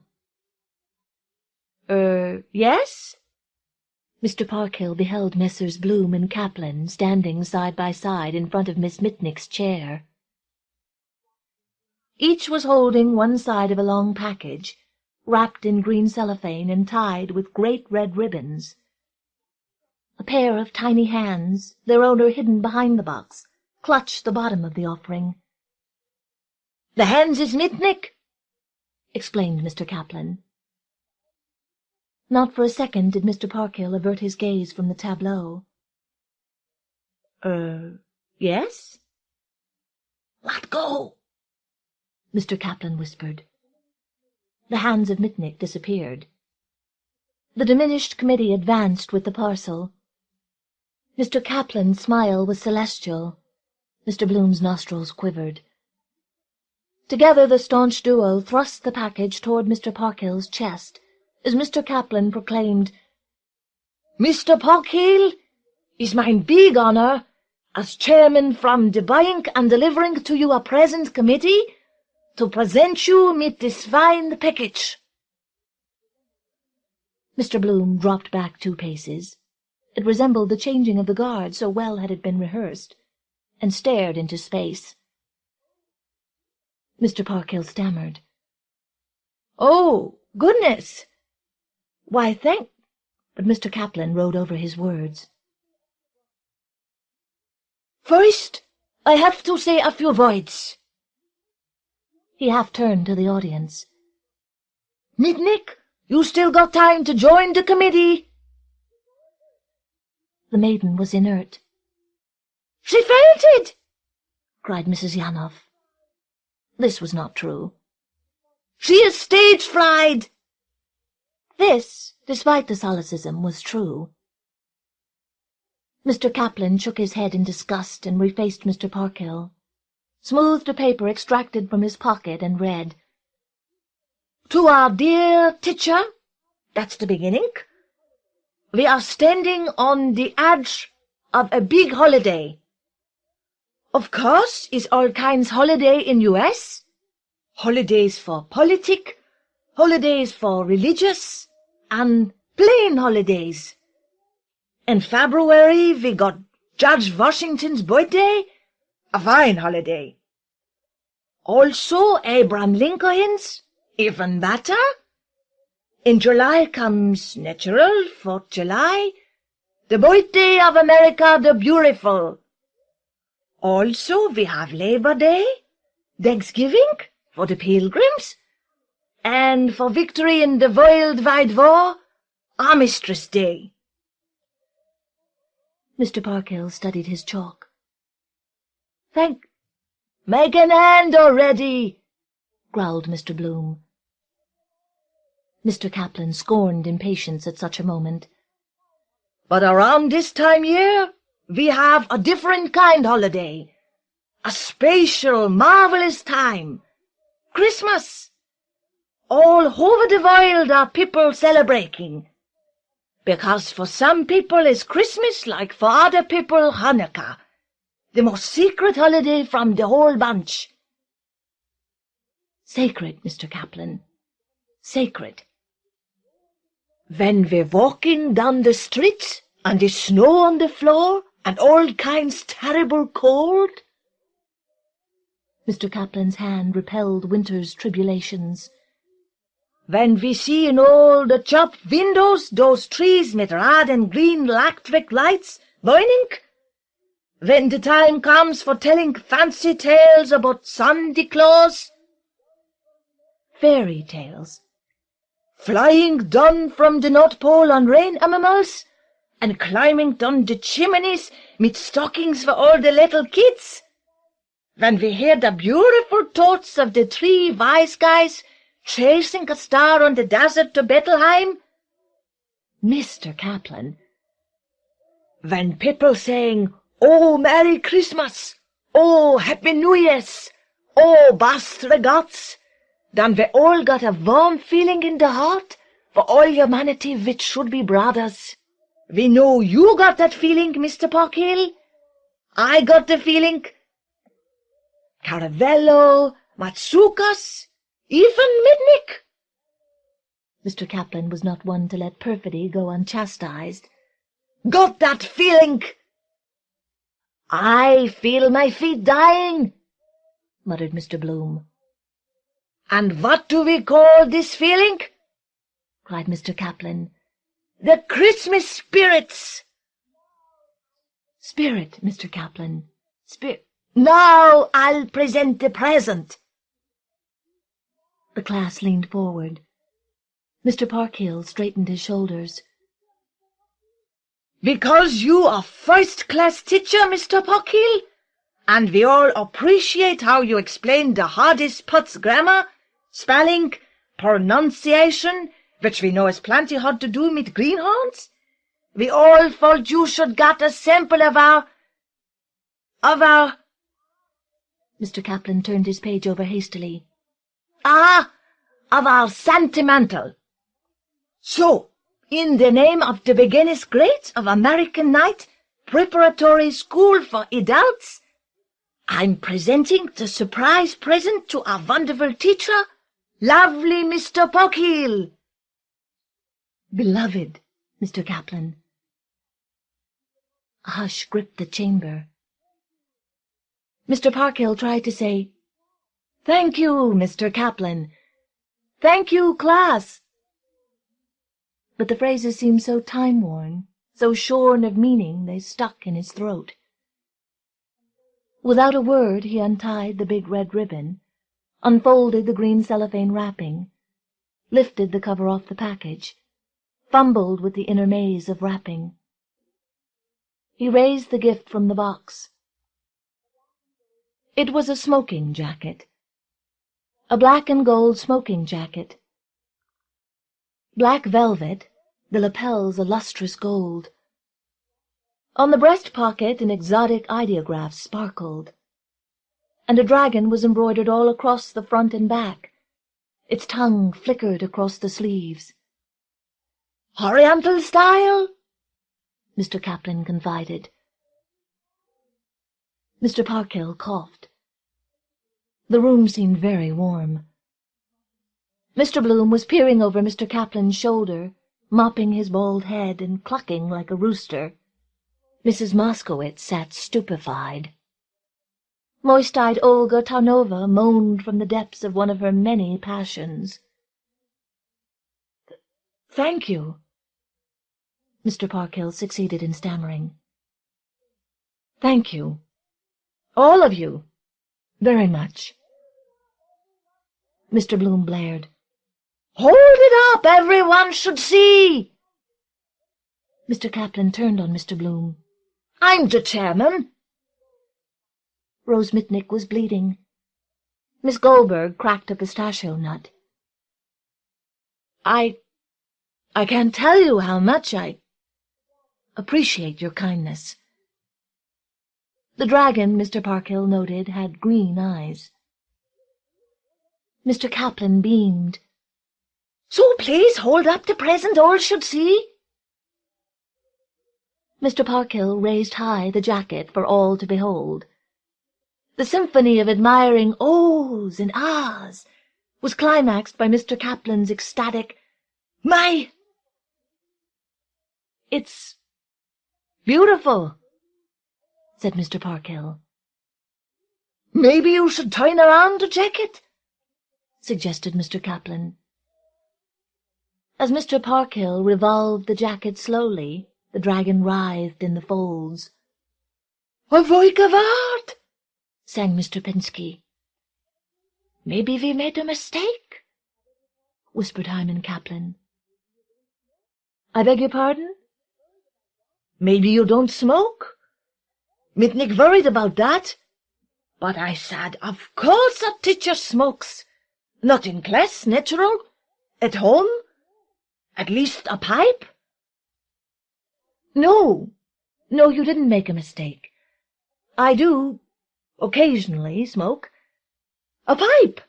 Yes?" Mr. Parkhill beheld Messrs. Bloom and Kaplan standing side by side in front of Miss Mitnick's chair. Each was holding one side of a long package, wrapped in green cellophane and tied with great red ribbons. A pair of tiny hands, their owner hidden behind the box, clutched the bottom of the offering. "The hands is Mitnick," explained Mr. Kaplan. Not for a second did Mr. Parkhill avert his gaze from the tableau. Yes?" "Let go," Mr. Kaplan whispered. The hands of Mitnick disappeared. The diminished committee advanced with the parcel. Mr. Kaplan's smile was celestial. Mr. Bloom's nostrils quivered. Together the staunch duo thrust the package toward Mr. Parkhill's chest, as Mr. Kaplan proclaimed, "Mr. Parkhill, is mine big honor, as chairman from the bank and delivering to you a present committee, to present you mit this fine package." Mr. Bloom dropped back 2 paces. It resembled the changing of the guard, so well had it been rehearsed, and stared into space. Mr. Parkhill stammered, "Oh, goodness! Why, thank—" But Mr. Kaplan rode over his words. "First, I have to say a few words." He half-turned to the audience. "Mitnick, you still got time to join the committee." The maiden was inert. "She fainted!" cried Mrs. Yanoff. This was not true. "She is stage-fried!" This, despite the solecism, was true. Mr. Kaplan shook his head in disgust and refaced Mr. Parkhill, smoothed a paper extracted from his pocket, and read, "To our dear teacher," that's the beginning, "we are standing on the edge of a big holiday. Of course, is all kinds holiday in U.S., holidays for politic, holidays for religious, and plain holidays. In February we got Judge Washington's birthday, a fine holiday. Also Abraham Lincoln's, even better. In July comes natural 4th July, the birthday of America the Beautiful. Also we have Labor Day, Thanksgiving for the Pilgrims, and for victory in the worldwide war, Armistice Day." Mr. Parkhill studied his chalk. "Make an end already," growled Mr. Bloom. Mr. Kaplan scorned impatience at such a moment. "But around this time year, we have a different kind holiday. A special, marvelous time. Christmas. All over the world are people celebrating. Because for some people is Christmas like for other people Hanukkah. The most secret holiday from the whole bunch." "Sacred, Mr. Kaplan. Sacred." "When we're walking down the street, and there's snow on the floor, and all kinds terrible cold." Mr. Kaplan's hand repelled winter's tribulations. "When we see in all the shop windows those trees with red and green electric lights burning. When the time comes for telling fancy tales about Santa Claus." "Fairy tales." "Flying down from the North Pole on rain animals, and climbing down the chimneys with stockings for all the little kids. When we hear the beautiful thoughts of the 3 wise guys chasing a star on the desert to Bethlehem." "Mr. Kaplan." "When people saying, 'Oh, Merry Christmas! Oh, Happy New Year's! Oh, best regards!' then we all got a warm feeling in the heart for all humanity which should be brothers. We know you got that feeling, Mr. Parkhill. I got the feeling. Caravello, Matsukas, even Mitnick." Mr. Kaplan was not one to let perfidy go unchastised. "Got that feeling." "I feel my feet dying," muttered Mr. Bloom. "And what do we call this feeling?" cried Mr. Kaplan. "The Christmas spirits." "Spirit, Mr. Kaplan. Now I'll present the present." The class leaned forward. Mr. Parkhill straightened his shoulders. "Because you are first-class teacher, Mr. Parkhill, and we all appreciate how you explain the hardest parts grammar, spelling, pronunciation, which we know has plenty had to do with greenhorns. We all thought you should get a sample of our... Mr. Kaplan turned his page over hastily. Of our sentimental. So, in the name of the beginners grades of American Night Preparatory School for Adults, I'm presenting the surprise present to our wonderful teacher, lovely Mr. Parkhill. Beloved Mr. Kaplan. A hush gripped the chamber. Mr. Parkhill tried to say, "Thank you, Mr. Kaplan. Thank you, class." But the phrases seemed so time-worn, so shorn of meaning, they stuck in his throat. Without a word he untied the big red ribbon, unfolded the green cellophane wrapping, lifted the cover off the package, fumbled with the inner maze of wrapping. He raised the gift from the box. It was a smoking jacket. A black and gold smoking jacket. Black velvet, the lapels a lustrous gold. On the breast pocket an exotic ideograph sparkled, and a dragon was embroidered all across the front and back. Its tongue flickered across the sleeves. "Oriental style?" Mr. Kaplan confided. Mr. Parkhill coughed. The room seemed very warm. Mr. Bloom was peering over Mr. Kaplan's shoulder, mopping his bald head and clucking like a rooster. Mrs. Moskowitz sat stupefied. Moist-eyed Olga Tarnova moaned from the depths of one of her many passions. "Thank you," Mr. Parkhill succeeded in stammering. "Thank you. All of you. Very much." Mr. Bloom blared. "Hold it up, everyone should see!" Mr. Kaplan turned on Mr. Bloom. "I'm the chairman." Rose Mitnick was bleeding. Miss Goldberg cracked a pistachio nut. I can't tell you how much I appreciate your kindness." The dragon, Mr. Parkhill noted, had green eyes. Mr. Kaplan beamed. "So please hold up the present all should see." Mr. Parkhill raised high the jacket for all to behold. The symphony of admiring ohs and ahs was climaxed by Mr. Kaplan's ecstatic, "My! It's beautiful," said Mr. Parkhill. "Maybe you should turn around to check it," suggested Mr. Kaplan. As Mr. Parkhill revolved the jacket slowly, the dragon writhed in the folds. "A work of art," sang Mr. Pinsky. "Maybe we made a mistake," whispered Hyman Kaplan. "I beg your pardon?" "Maybe you don't smoke. Mitnick worried about that. But I said, of course a teacher smokes. Not in class, natural. At home. At least a pipe." No, you didn't make a mistake. I do, occasionally, smoke. A pipe."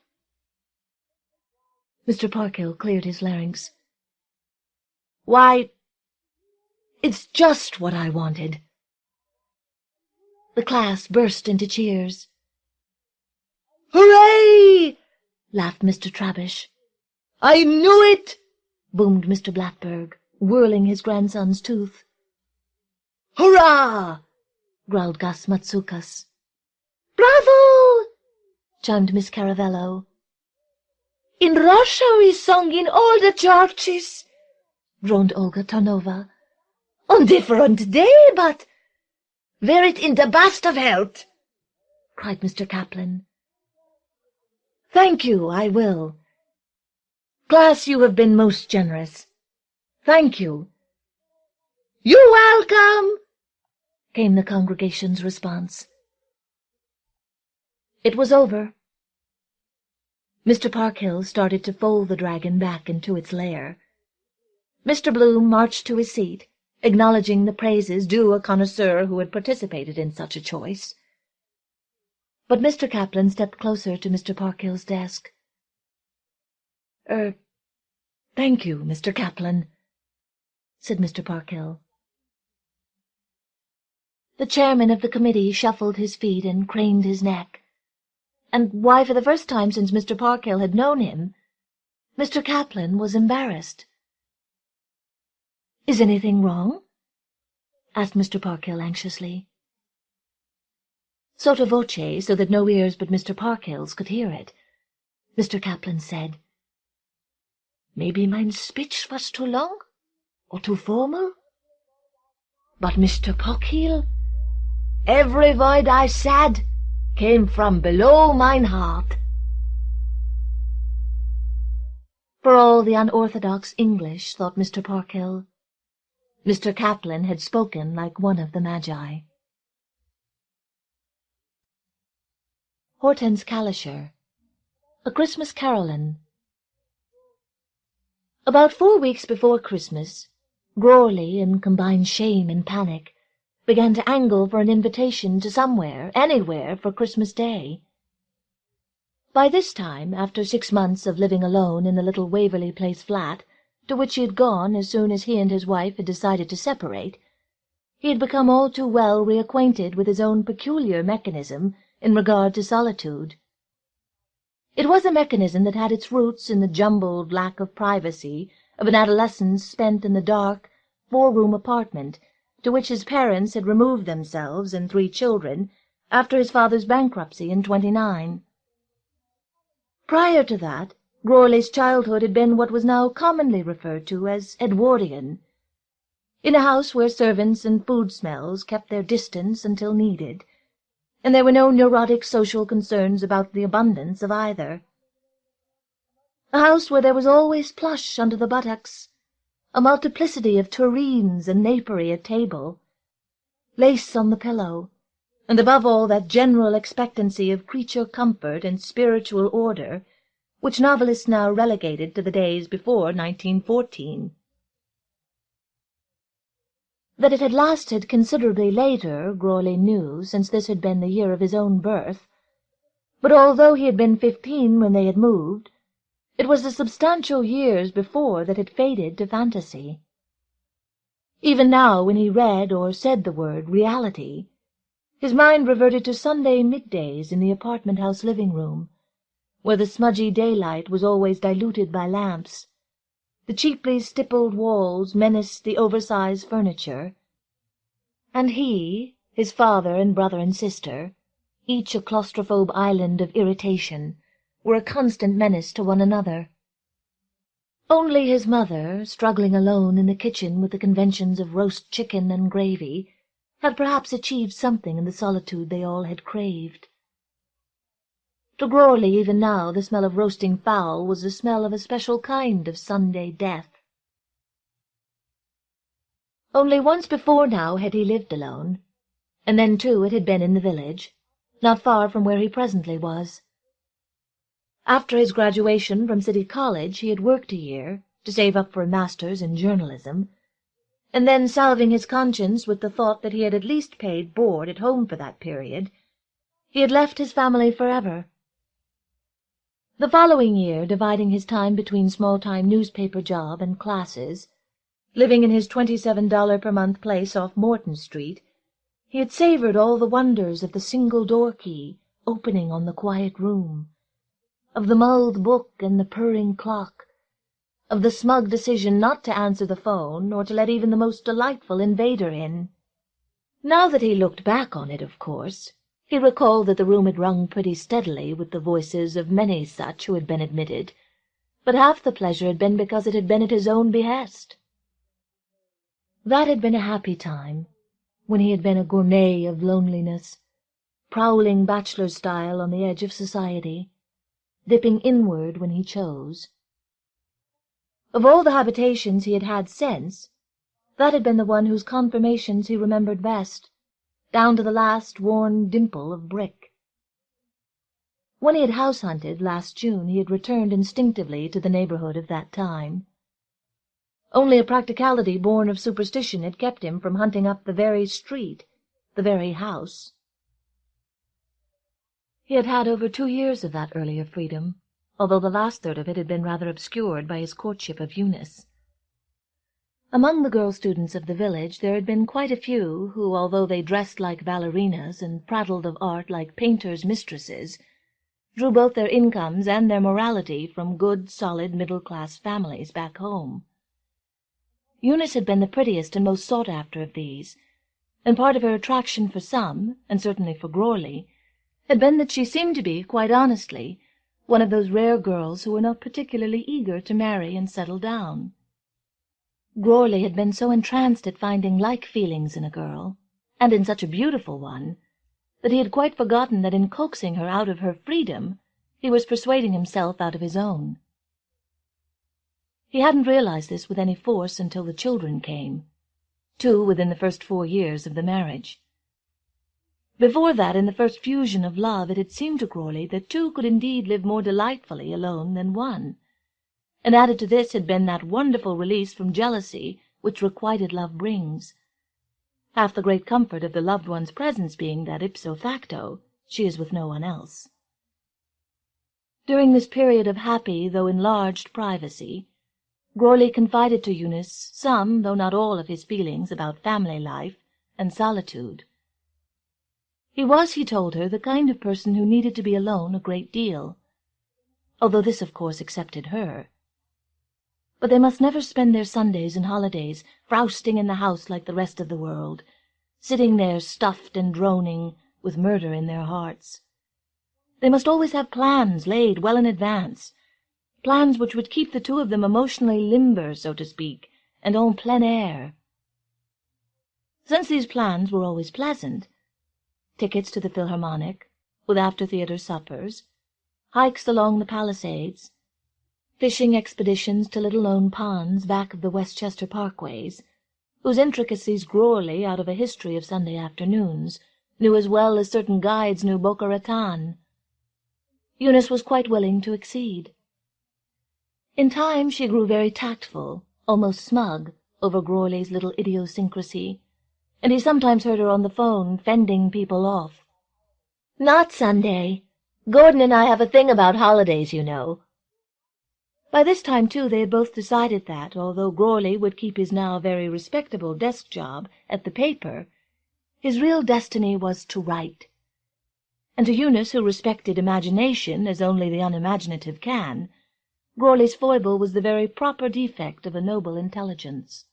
Mr. Parkhill cleared his larynx. "Why, it's just what I wanted." The class burst into cheers. "Hooray!" laughed Mr. Trabish. "I knew it!" boomed Mr. Blackberg, whirling his grandson's tooth. "Hurrah!" growled Gus Matsukas. "Bravo!" chimed Miss Caravello. "In Russia we sung in all the churches," droned Olga Tarnova. "On different day, but wear it in the best of health," cried Mr. Kaplan. "Thank you, I will. Class, you have been most generous. Thank you." "You're welcome," came the congregation's response. It was over. Mr. Parkhill started to fold the dragon back into its lair. Mr. Bloom marched to his seat, acknowledging the praises due a connoisseur who had participated in such a choice. But Mr. Kaplan stepped closer to Mr. Parkhill's desk. Thank you, Mr. Kaplan," said Mr. Parkhill. The chairman of the committee shuffled his feet and craned his neck. And why, for the first time since Mr. Parkhill had known him, Mr. Kaplan was embarrassed. "Is anything wrong?" asked Mr. Parkhill anxiously. Sotto voce, so that no ears but Mr. Parkhill's could hear it, Mr. Kaplan said, "Maybe mein speech was too long, or too formal? But, Mr. Parkhill, every word I said came from below mine heart." For all the unorthodox English, thought Mr. Parkhill, Mr. Kaplan had spoken like one of the Magi. Hortense Calisher, A Christmas Carillon. About 4 weeks before Christmas, Grawley, in combined shame and panic, began to angle for an invitation to somewhere, anywhere, for Christmas Day. By this time, after 6 months of living alone in the little Waverley Place flat, to which he had gone as soon as he and his wife had decided to separate, he had become all too well reacquainted with his own peculiar mechanism in regard to solitude. It was a mechanism that had its roots in the jumbled lack of privacy of an adolescence spent in the dark, 4-room apartment to which his parents had removed themselves and 3 children after his father's bankruptcy in '29. Prior to that, Grawley's childhood had been what was now commonly referred to as Edwardian, in a house where servants and food smells kept their distance until needed, and there were no neurotic social concerns about the abundance of either. A house where there was always plush under the buttocks, a multiplicity of tureens and napery at table, lace on the pillow, and above all that general expectancy of creature comfort and spiritual order which novelists now relegated to the days before 1914. That it had lasted considerably later, Grawley knew, since this had been the year of his own birth, but although he had been 15 when they had moved, it was the substantial years before that had faded to fantasy. Even now, when he read or said the word reality, his mind reverted to Sunday middays in the apartment-house living-room, where the smudgy daylight was always diluted by lamps, the cheaply stippled walls menaced the oversized furniture, and he, his father and brother and sister, each a claustrophobe island of irritation, were a constant menace to one another. Only his mother, struggling alone in the kitchen with the conventions of roast chicken and gravy, had perhaps achieved something in the solitude they all had craved. To Grawley, even now, the smell of roasting fowl was the smell of a special kind of Sunday death. Only once before now had he lived alone, and then, too, it had been in the village, not far from where he presently was. After his graduation from City College he had worked a year, to save up for a master's in journalism, and then, salving his conscience with the thought that he had at least paid board at home for that period, he had left his family forever. The following year, dividing his time between small-time newspaper job and classes, living in his $27 per month place off Morton Street, he had savored all the wonders of the single door key opening on the quiet room, of the mulled book and the purring clock, of the smug decision not to answer the phone or to let even the most delightful invader in. Now that he looked back on it, of course, he recalled that the room had rung pretty steadily with the voices of many such who had been admitted, but half the pleasure had been because it had been at his own behest. That had been a happy time, when he had been a gourmet of loneliness, prowling bachelor style on the edge of society, dipping inward when he chose. Of all the habitations he had had since, that had been the one whose confirmations he remembered best, down to the last worn dimple of brick. When he had house-hunted last June, he had returned instinctively to the neighborhood of that time. Only a practicality born of superstition had kept him from hunting up the very street, the very house. He had had over 2 years of that earlier freedom, although the last third of it had been rather obscured by his courtship of Eunice. Among the girl students of the village there had been quite a few who, although they dressed like ballerinas and prattled of art like painters' mistresses, drew both their incomes and their morality from good, solid, middle-class families back home. Eunice had been the prettiest and most sought-after of these, and part of her attraction for some, and certainly for Goarly, had been that she seemed to be, quite honestly, one of those rare girls who were not particularly eager to marry and settle down. Goarly had been so entranced at finding like feelings in a girl, and in such a beautiful one, that he had quite forgotten that in coaxing her out of her freedom he was persuading himself out of his own. He hadn't realized this with any force until the children came, 2 within the first 4 years of the marriage. Before that, in the first fusion of love, it had seemed to Goarly that 2 could indeed live more delightfully alone than 1, and added to this had been that wonderful release from jealousy which requited love brings, half the great comfort of the loved one's presence being that ipso facto she is with no one else. During this period of happy though enlarged privacy, Goarly confided to Eunice some, though not all, of his feelings about family life and solitude. He was, he told her, the kind of person who needed to be alone a great deal, although this, of course, excepted her. But they must never spend their Sundays and holidays frowsting in the house like the rest of the world, sitting there stuffed and droning, with murder in their hearts. They must always have plans laid well in advance, plans which would keep the 2 of them emotionally limber, so to speak, and en plein air. Since these plans were always pleasant, tickets to the Philharmonic, with after-theatre suppers, hikes along the Palisades, fishing expeditions to little-known ponds back of the Westchester parkways, whose intricacies Goarly, out of a history of Sunday afternoons, knew as well as certain guides knew Boca Raton, Eunice was quite willing to accede. In time she grew very tactful, almost smug, over Goarly's little idiosyncrasy, and he sometimes heard her on the phone fending people off. "Not Sunday. Gordon and I have a thing about holidays, you know." By this time, too, they had both decided that, although Goarly would keep his now very respectable desk job at the paper, his real destiny was to write. And to Eunice, who respected imagination as only the unimaginative can, Goarly's foible was the very proper defect of a noble intelligence.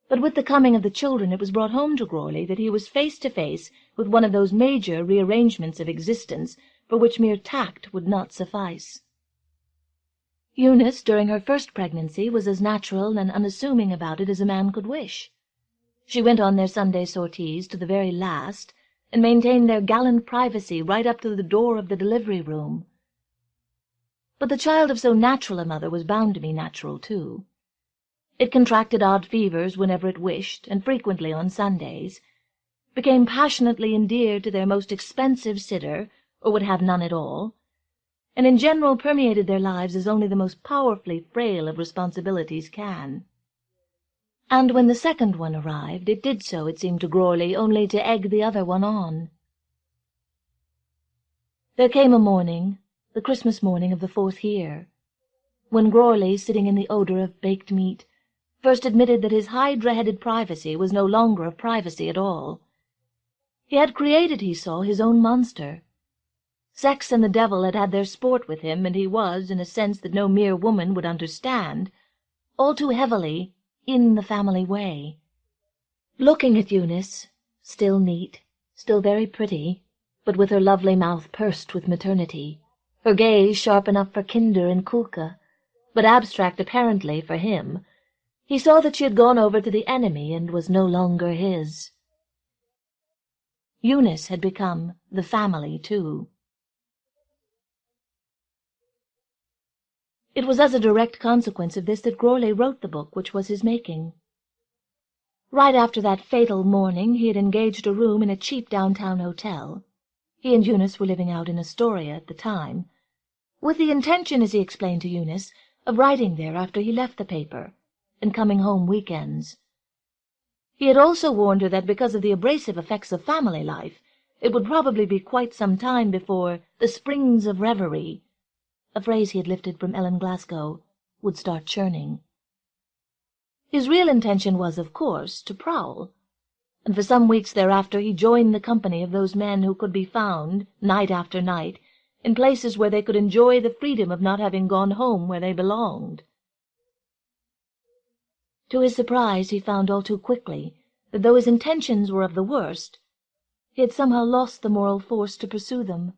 But with the coming of the children it was brought home to Goarly that he was face to face with one of those major rearrangements of existence for which mere tact would not suffice. Eunice, during her first pregnancy, was as natural and unassuming about it as a man could wish. She went on their Sunday sorties to the very last, and maintained their gallant privacy right up to the door of the delivery-room. But the child of so natural a mother was bound to be natural, too. It contracted odd fevers whenever it wished, and frequently on Sundays, became passionately endeared to their most expensive sitter, or would have none at all, and in general permeated their lives as only the most powerfully frail of responsibilities can. And when the second one arrived, it did so, it seemed to Goarly, only to egg the other one on. There came a morning, the Christmas morning of the 4th year, when Goarly, sitting in the odour of baked meat, first admitted that his hydra-headed privacy was no longer a privacy at all. He had created, he saw, his own monster. Sex and the devil had had their sport with him, and he was, in a sense that no mere woman would understand, all too heavily in the family way. Looking at Eunice, still neat, still very pretty, but with her lovely mouth pursed with maternity, her gaze sharp enough for Kinder and Kulka, but abstract apparently for him, he saw that she had gone over to the enemy and was no longer his. Eunice had become the family, too. It was as a direct consequence of this that Goarly wrote the book which was his making. Right after that fatal morning he had engaged a room in a cheap downtown hotel. He and Eunice were living out in Astoria at the time, with the intention, as he explained to Eunice, of writing there after he left the paper, and coming home weekends. He had also warned her that because of the abrasive effects of family life, it would probably be quite some time before the springs of reverie, a phrase he had lifted from Ellen Glasgow, would start churning. His real intention was, of course, to prowl, and for some weeks thereafter he joined the company of those men who could be found, night after night, in places where they could enjoy the freedom of not having gone home where they belonged. To his surprise, he found all too quickly that though his intentions were of the worst, he had somehow lost the moral force to pursue them.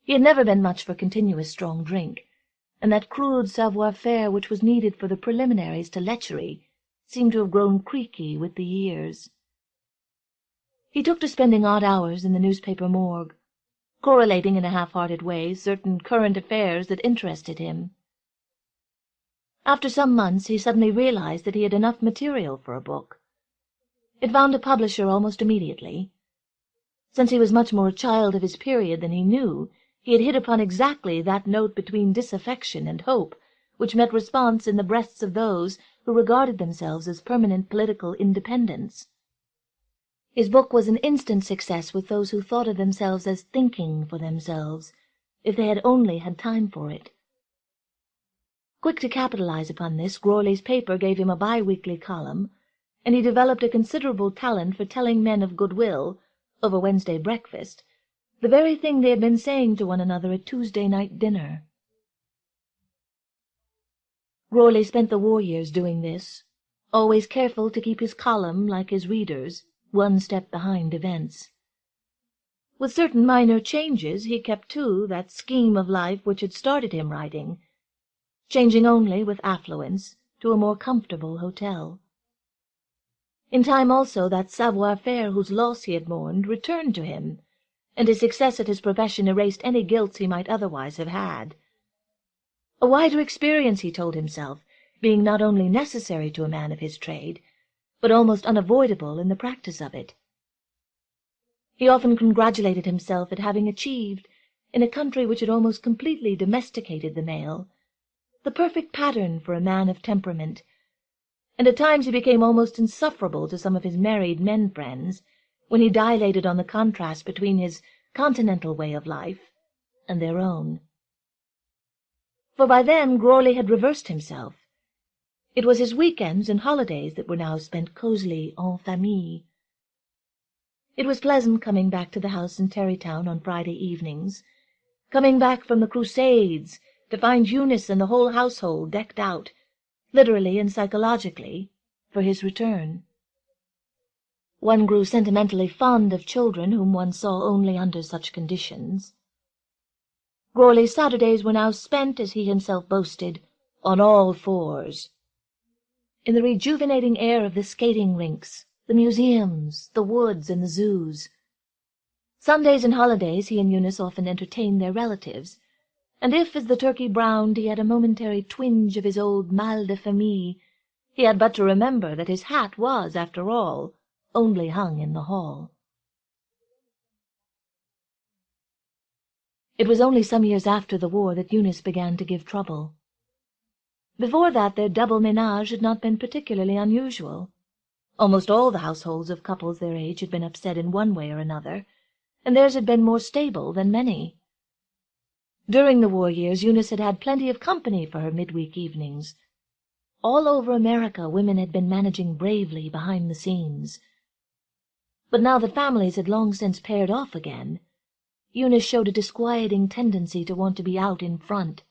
He had never been much for continuous strong drink, and that crude savoir-faire which was needed for the preliminaries to lechery seemed to have grown creaky with the years. He took to spending odd hours in the newspaper morgue, correlating in a half-hearted way certain current affairs that interested him. After some months he suddenly realized that he had enough material for a book. It found a publisher almost immediately. Since he was much more a child of his period than he knew, he had hit upon exactly that note between disaffection and hope which met response in the breasts of those who regarded themselves as permanent political independents. His book was an instant success with those who thought of themselves as thinking for themselves, if they had only had time for it. Quick to capitalize upon this, Grawley's paper gave him a bi-weekly column, and he developed a considerable talent for telling men of goodwill, over Wednesday breakfast, the very thing they had been saying to one another at Tuesday night dinner. Grawley spent the war years doing this, always careful to keep his column, like his readers, one step behind events. With certain minor changes he kept to that scheme of life which had started him writing, changing only, with affluence, to a more comfortable hotel. In time also that savoir-faire whose loss he had mourned returned to him, and his success at his profession erased any guilt he might otherwise have had. A wider experience, he told himself, being not only necessary to a man of his trade, but almost unavoidable in the practice of it. He often congratulated himself at having achieved, in a country which had almost completely domesticated the male, the perfect pattern for a man of temperament, and at times he became almost insufferable to some of his married men friends, when he dilated on the contrast between his continental way of life and their own. For by then Grawley had reversed himself. It was his weekends and holidays that were now spent cosily en famille. It was pleasant coming back to the house in Terrytown on Friday evenings, coming back from the Crusades to find Eunice and the whole household decked out, literally and psychologically, for his return. One grew sentimentally fond of children whom one saw only under such conditions. Grawley's Saturdays were now spent, as he himself boasted, on all fours, in the rejuvenating air of the skating rinks, the museums, the woods, and the zoos. Sundays and holidays he and Eunice often entertained their relatives, and if, as the turkey browned, he had a momentary twinge of his old mal de famille, he had but to remember that his hat was, after all, only hung in the hall. It was only some years after the war that Eunice began to give trouble. Before that their double ménage had not been particularly unusual. Almost all the households of couples their age had been upset in one way or another, and theirs had been more stable than many. During the war years Eunice had had plenty of company for her midweek evenings. All over America women had been managing bravely behind the scenes. But now that families had long since paired off again, Eunice showed a disquieting tendency to want to be out in front.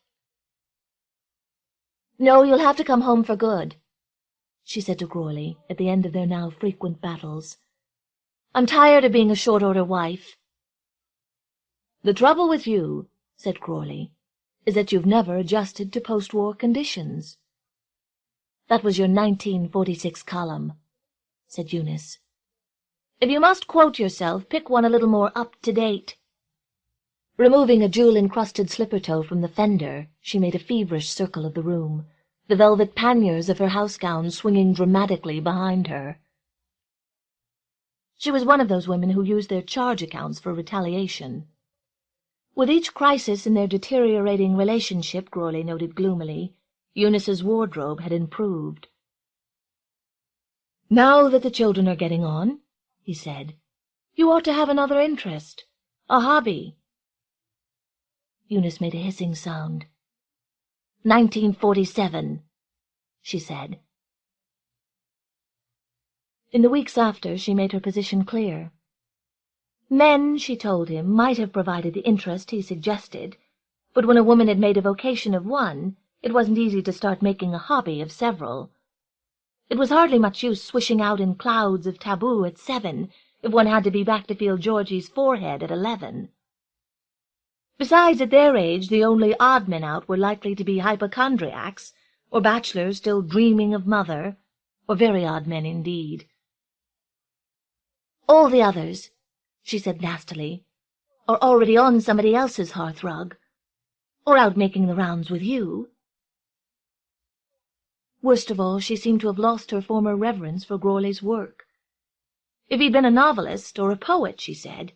"No, you'll have to come home for good," she said to Grawley at the end of their now frequent battles. "I'm tired of being a short-order wife." "The trouble with you," said Grawley, "is that you've never adjusted to post-war conditions." "That was your 1946 column," said Eunice. "If you must quote yourself, pick one a little more up-to-date." Removing a jewel-encrusted slipper-toe from the fender, she made a feverish circle of the room, the velvet panniers of her house-gown swinging dramatically behind her. She was one of those women who use their charge accounts for retaliation. With each crisis in their deteriorating relationship, Crawley noted gloomily, Eunice's wardrobe had improved. "Now that the children are getting on," he said, "you ought to have another interest, a hobby." Eunice made a hissing sound. 1947, she said. In the weeks after, she made her position clear. Men, she told him, might have provided the interest he suggested, but when a woman had made a vocation of one, it wasn't easy to start making a hobby of several. It was hardly much use swishing out in clouds of taboo at 7 if one had to be back to feel Georgie's forehead at 11. Besides, at their age, the only odd men out were likely to be hypochondriacs, or bachelors still dreaming of mother, or very odd men indeed. "All the others," she said nastily, "are already on somebody else's hearthrug, or out making the rounds with you." Worst of all, she seemed to have lost her former reverence for Crawley's work. If he'd been a novelist or a poet, she said,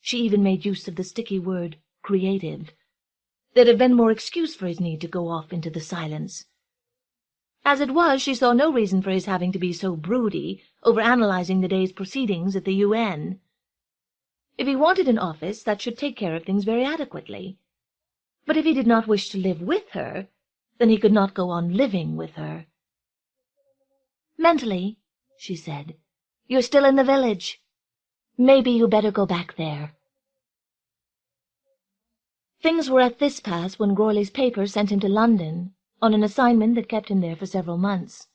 she even made use of the sticky word creative, there'd have been more excuse for his need to go off into the silence. As it was, she saw no reason for his having to be so broody over analyzing the day's proceedings at the UN. If he wanted an office, that should take care of things very adequately. But if he did not wish to live with her, then he could not go on living with her. "Mentally," she said, "you're still in the village. Maybe you better go back there." Things were at this pass when Crawley's paper sent him to London on an assignment that kept him there for several months.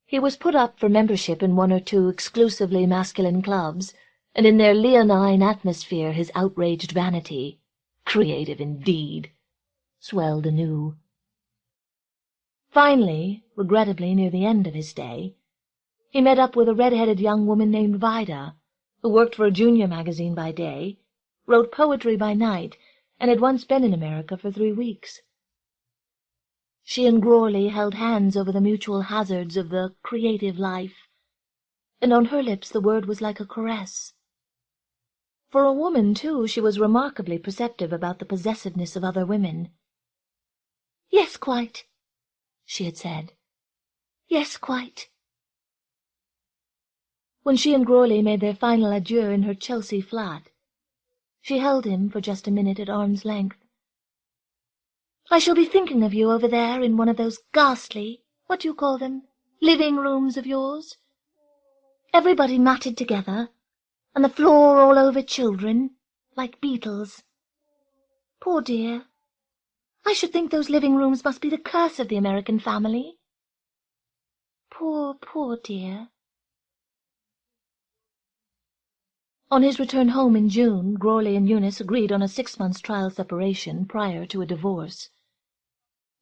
He was put up for membership in 1 or 2 exclusively masculine clubs, and in their leonine atmosphere his outraged vanity, creative indeed, swelled anew. Finally, regrettably near the end of his stay, he met up with a red-headed young woman named Vida, who worked for a junior magazine by day, wrote poetry by night, and had once been in America for 3 weeks. She and Crawley held hands over the mutual hazards of the creative life, and on her lips the word was like a caress. For a woman, too, she was remarkably perceptive about the possessiveness of other women. "Yes, quite," she had said. "Yes, quite." When she and Crawley made their final adieu in her Chelsea flat, she held him for just a minute at arm's length. "I shall be thinking of you over there in one of those ghastly, what do you call them, living rooms of yours? Everybody matted together, and the floor all over children, like beetles. Poor dear. I should think those living rooms must be the curse of the American family. Poor, poor dear." On his return home in June, Crawley and Eunice agreed on a 6 months' trial separation prior to a divorce.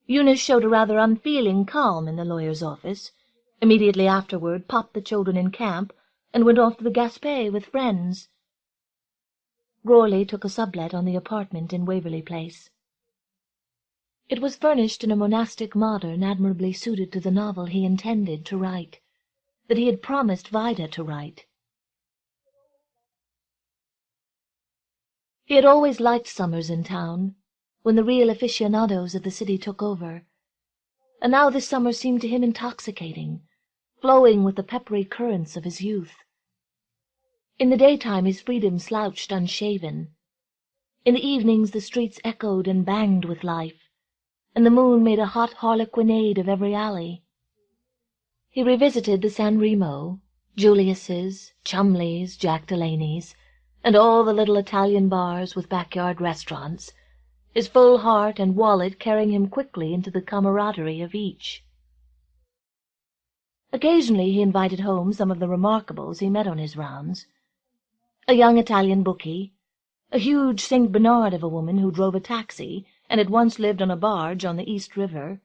Eunice showed a rather unfeeling calm in the lawyer's office, immediately afterward popped the children in camp, and went off to the Gaspé with friends. Crawley took a sublet on the apartment in Waverley Place. It was furnished in a monastic modern admirably suited to the novel he intended to write, that he had promised Vida to write. He had always liked summers in town, when the real aficionados of the city took over, and now this summer seemed to him intoxicating, flowing with the peppery currents of his youth. In the daytime his freedom slouched unshaven. In the evenings the streets echoed and banged with life, and the moon made a hot harlequinade of every alley. He revisited the San Remo, Julius's, Chumley's, Jack Delaney's, and all the little Italian bars with backyard restaurants, his full heart and wallet carrying him quickly into the camaraderie of each. Occasionally he invited home some of the remarkables he met on his rounds. A young Italian bookie, a huge St. Bernard of a woman who drove a taxi and had once lived on a barge on the East River,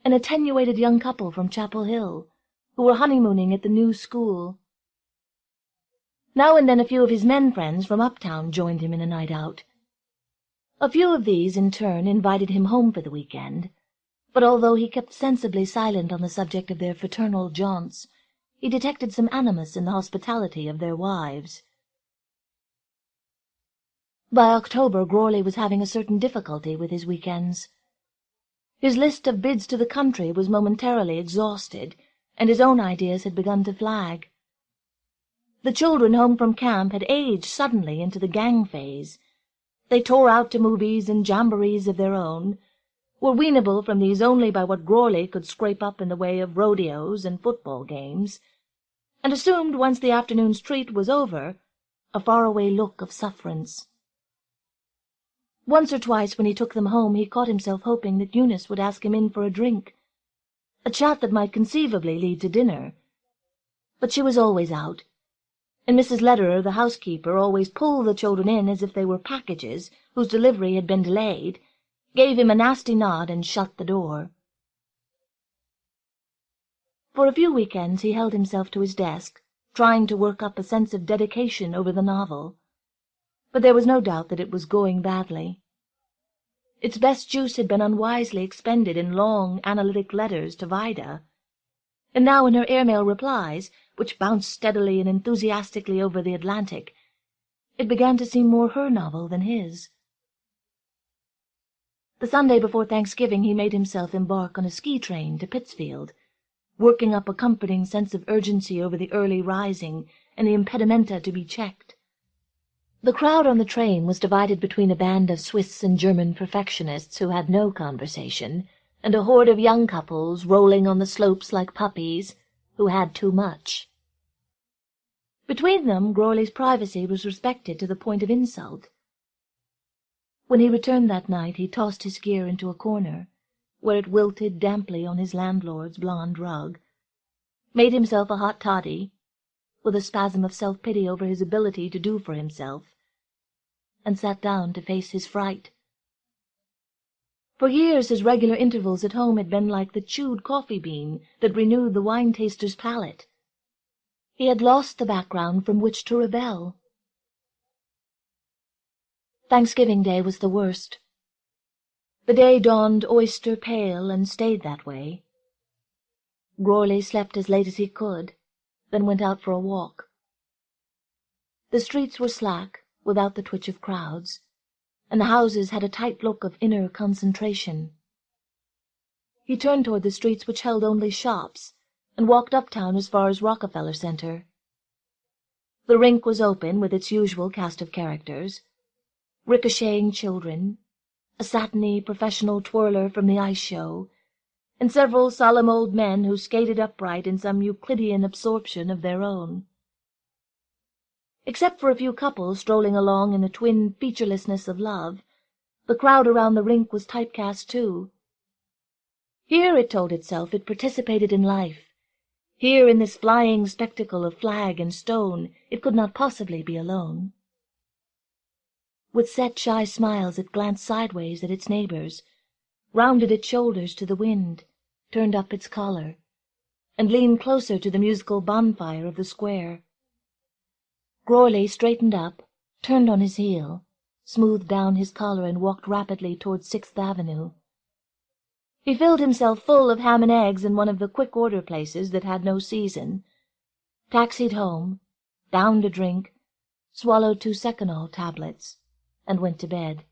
an attenuated young couple from Chapel Hill, who were honeymooning at the new school. Now and then a few of his men friends from uptown joined him in a night out. A few of these, in turn, invited him home for the weekend, but although he kept sensibly silent on the subject of their fraternal jaunts, he detected some animus in the hospitality of their wives. By October, Goarly was having a certain difficulty with his weekends. His list of bids to the country was momentarily exhausted, and his own ideas had begun to flag. The children home from camp had aged suddenly into the gang phase. They tore out to movies and jamborees of their own, were weanable from these only by what Goarly could scrape up in the way of rodeos and football games, and assumed, once the afternoon's treat was over, a faraway look of sufferance. Once or twice when he took them home he caught himself hoping that Eunice would ask him in for a drink, a chat that might conceivably lead to dinner. But she was always out, and Mrs. Lederer, the housekeeper, always pulled the children in as if they were packages whose delivery had been delayed, gave him a nasty nod, and shut the door. For a few weekends he held himself to his desk, trying to work up a sense of dedication over the novel, but there was no doubt that it was going badly. Its best juice had been unwisely expended in long, analytic letters to Vida, and now in her airmail replies, which bounced steadily and enthusiastically over the Atlantic, it began to seem more her novel than his. The Sunday before Thanksgiving he made himself embark on a ski train to Pittsfield, working up a comforting sense of urgency over the early rising and the impedimenta to be checked. The crowd on the train was divided between a band of Swiss and German perfectionists who had no conversation, and a horde of young couples rolling on the slopes like puppies, who had too much. Between them, Goarly's privacy was respected to the point of insult. When he returned that night, he tossed his gear into a corner, where it wilted damply on his landlord's blonde rug, made himself a hot toddy, with a spasm of self-pity over his ability to do for himself, and sat down to face his fright. For years his regular intervals at home had been like the chewed coffee bean that renewed the wine-taster's palate. He had lost the background from which to rebel. Thanksgiving Day was the worst. The day dawned oyster-pale and stayed that way. Goarly slept as late as he could, then went out for a walk. The streets were slack, without the twitch of crowds, and the houses had a tight look of inner concentration. He turned toward the streets which held only shops, and walked uptown as far as Rockefeller Center. The rink was open with its usual cast of characters, ricocheting children, a satiny professional twirler from the ice show, and several solemn old men who skated upright in some Euclidean absorption of their own. Except for a few couples strolling along in the twin featurelessness of love, the crowd around the rink was typecast too. Here, it told itself, it participated in life. Here, in this flying spectacle of flag and stone, it could not possibly be alone. With set, shy smiles it glanced sideways at its neighbors, rounded its shoulders to the wind, turned up its collar, and leaned closer to the musical bonfire of the square. Goarly straightened up, turned on his heel, smoothed down his collar, and walked rapidly toward 6th Avenue. He filled himself full of ham and eggs in one of the quick-order places that had no season, taxied home, downed a drink, swallowed 2 Seconal tablets, and went to bed.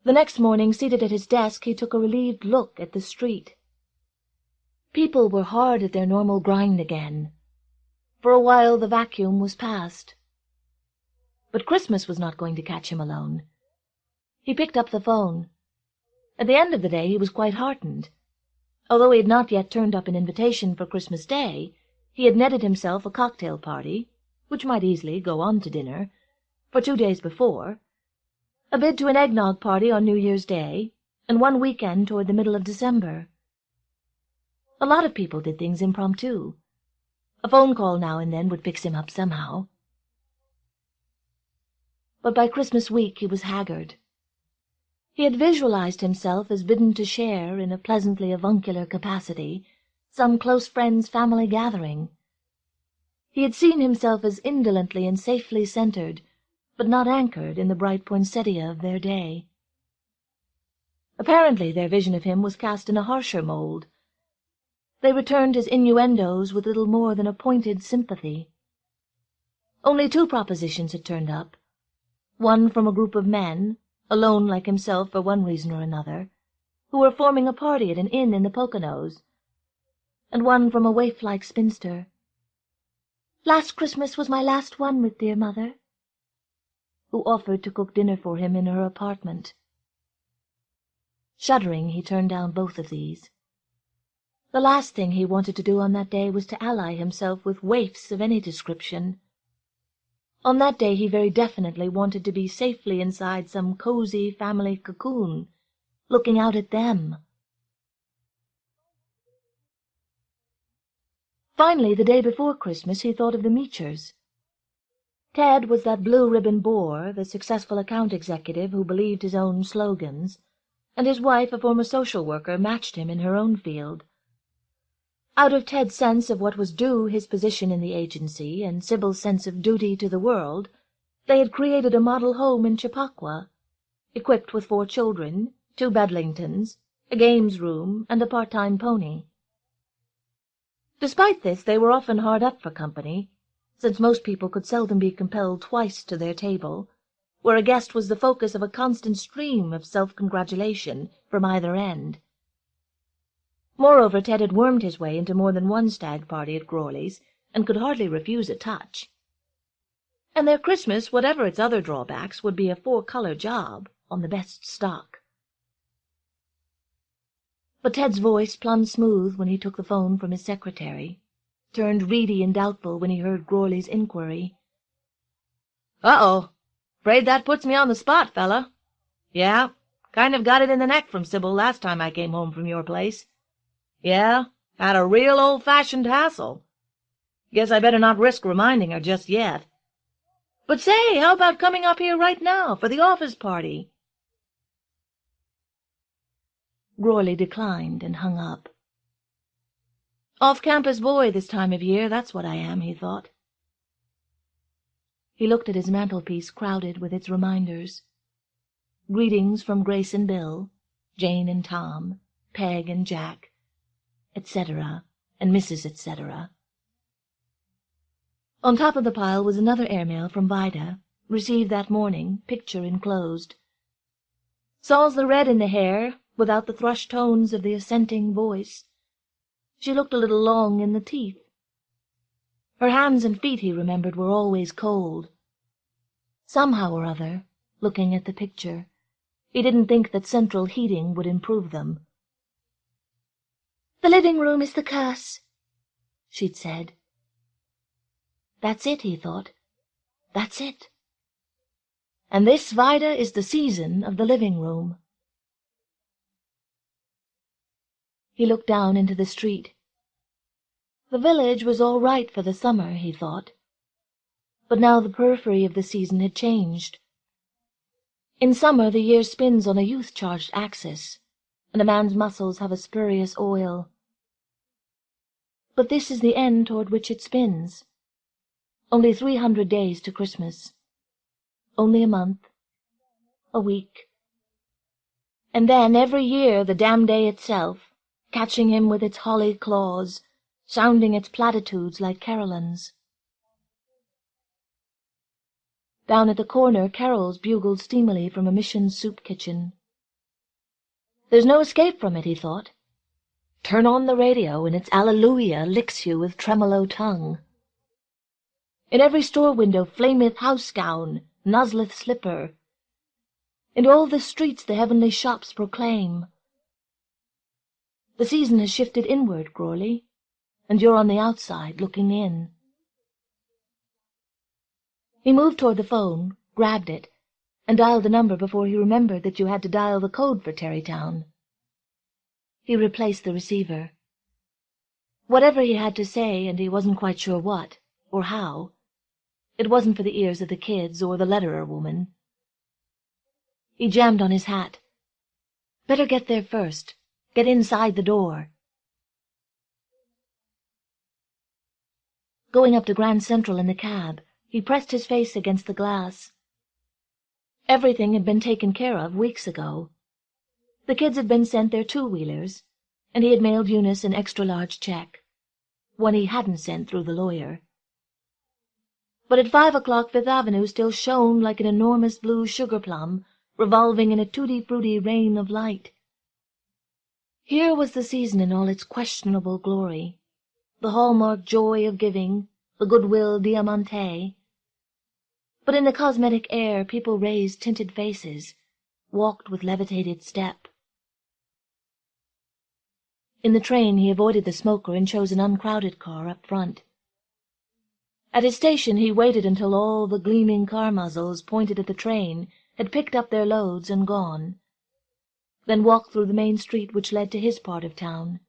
The next morning, seated at his desk, he took a relieved look at the street. People were hard at their normal grind again. For a while the vacuum was past. But Christmas was not going to catch him alone. He picked up the phone. At the end of the day he was quite heartened. Although he had not yet turned up an invitation for Christmas Day, he had netted himself a cocktail party, which might easily go on to dinner, for 2 days before, a bid to an eggnog party on New Year's Day, and one weekend toward the middle of December. A lot of people did things impromptu. A phone call now and then would fix him up somehow. But by Christmas week he was haggard. He had visualized himself as bidden to share, in a pleasantly avuncular capacity, some close friend's family gathering. He had seen himself as indolently and safely centered, but not anchored in the bright poinsettia of their day. Apparently their vision of him was cast in a harsher mold. They returned his innuendos with little more than a pointed sympathy. Only 2 propositions had turned up. One from a group of men, alone like himself for one reason or another, who were forming a party at an inn in the Poconos, and one from a waif-like spinster. "Last Christmas was my last one with dear mother," who offered to cook dinner for him in her apartment. Shuddering, he turned down both of these. The last thing he wanted to do on that day was to ally himself with waifs of any description. On that day he very definitely wanted to be safely inside some cozy family cocoon, looking out at them. Finally, the day before Christmas, he thought of the Meachers. Ted was that blue-ribbon bore, the successful account executive who believed his own slogans, and his wife, a former social worker, matched him in her own field. Out of Ted's sense of what was due his position in the agency and Sybil's sense of duty to the world, they had created a model home in Chappaqua, equipped with 4 children, 2 Bedlingtons, a games room, and a part-time pony. Despite this, they were often hard up for company, since most people could seldom be compelled twice to their table, where a guest was the focus of a constant stream of self-congratulation from either end. Moreover, Ted had wormed his way into more than one stag party at Crawley's, and could hardly refuse a touch. And their Christmas, whatever its other drawbacks, would be a 4-color job on the best stock. But Ted's voice, plumb smooth when he took the phone from his secretary, turned reedy and doubtful when he heard Crawley's inquiry. "Uh-oh. 'Fraid that puts me on the spot, fella. Yeah, kind of got it in the neck from Sybil last time I came home from your place. Yeah, had a real old-fashioned hassle. Guess I better not risk reminding her just yet. But say, how about coming up here right now for the office party?" Crawley declined and hung up. Off-campus boy this time of year, that's what I am, he thought. He looked at his mantelpiece crowded with its reminders. Greetings from Grace and Bill, Jane and Tom, Peg and Jack, etc., and Mrs. etc. On top of the pile was another airmail from Vida, received that morning, picture enclosed. Saw's the red in the hair, without the thrush tones of the assenting voice. She looked a little long in the teeth. Her hands and feet, he remembered, were always cold. Somehow or other, looking at the picture, he didn't think that central heating would improve them. "The living room is the curse," she'd said. That's it, he thought. That's it. And this, Vida, is the season of the living room. He looked down into the street. The village was all right for the summer, he thought. But now the periphery of the season had changed. In summer the year spins on a youth-charged axis, and a man's muscles have a spurious oil. But this is the end toward which it spins. Only 300 days to Christmas. Only a month. A week. And then every year the damn day itself, catching him with its holly claws, sounding its platitudes like carillons. Down at the corner, carols bugled steamily from a mission soup kitchen. There's no escape from it, he thought. Turn on the radio, and its Alleluia licks you with tremolo tongue. In every store window flameth house gown, nuzzleth slipper. In all the streets the heavenly shops proclaim. The season has shifted inward, Crawley, and you're on the outside looking in. He moved toward the phone, grabbed it, and dialed the number before he remembered that you had to dial the code for Terrytown. He replaced the receiver. Whatever he had to say, and he wasn't quite sure what, or how, it wasn't for the ears of the kids or the letterer woman. He jammed on his hat. Better get there first. Get inside the door. Going up to Grand Central in the cab, he pressed his face against the glass. Everything had been taken care of weeks ago. The kids had been sent their two-wheelers, and he had mailed Eunice an extra-large check, one he hadn't sent through the lawyer. But at 5 o'clock Fifth Avenue still shone like an enormous blue sugar-plum, revolving in a tutti-frutti rain of light. Here was the season in all its questionable glory, the hallmark joy of giving, the goodwill diamante. But in the cosmetic air people raised tinted faces, walked with levitated step. In the train he avoided the smoker and chose an uncrowded car up front. At his station he waited until all the gleaming car muzzles pointed at the train had picked up their loads and gone, then walked through the main street which led to his part of town.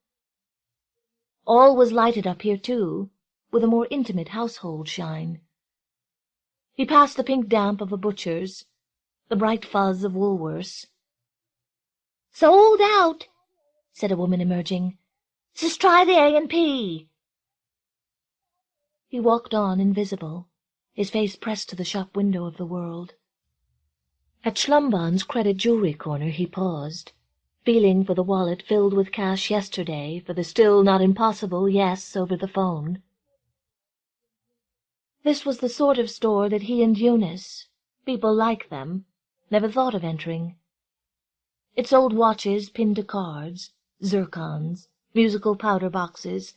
All was lighted up here, too, with a more intimate household shine. He passed the pink damp of a butcher's, the bright fuzz of Woolworth's. "Sold out," said a woman emerging. "Just try the A&P." He walked on, invisible, his face pressed to the shop window of the world. At Schlumbahn's credit jewelry corner he paused, feeling for the wallet filled with cash yesterday, for the still not impossible yes over the phone. This was the sort of store that he and Eunice, people like them, never thought of entering. It sold watches pinned to cards, zircons, musical powder boxes,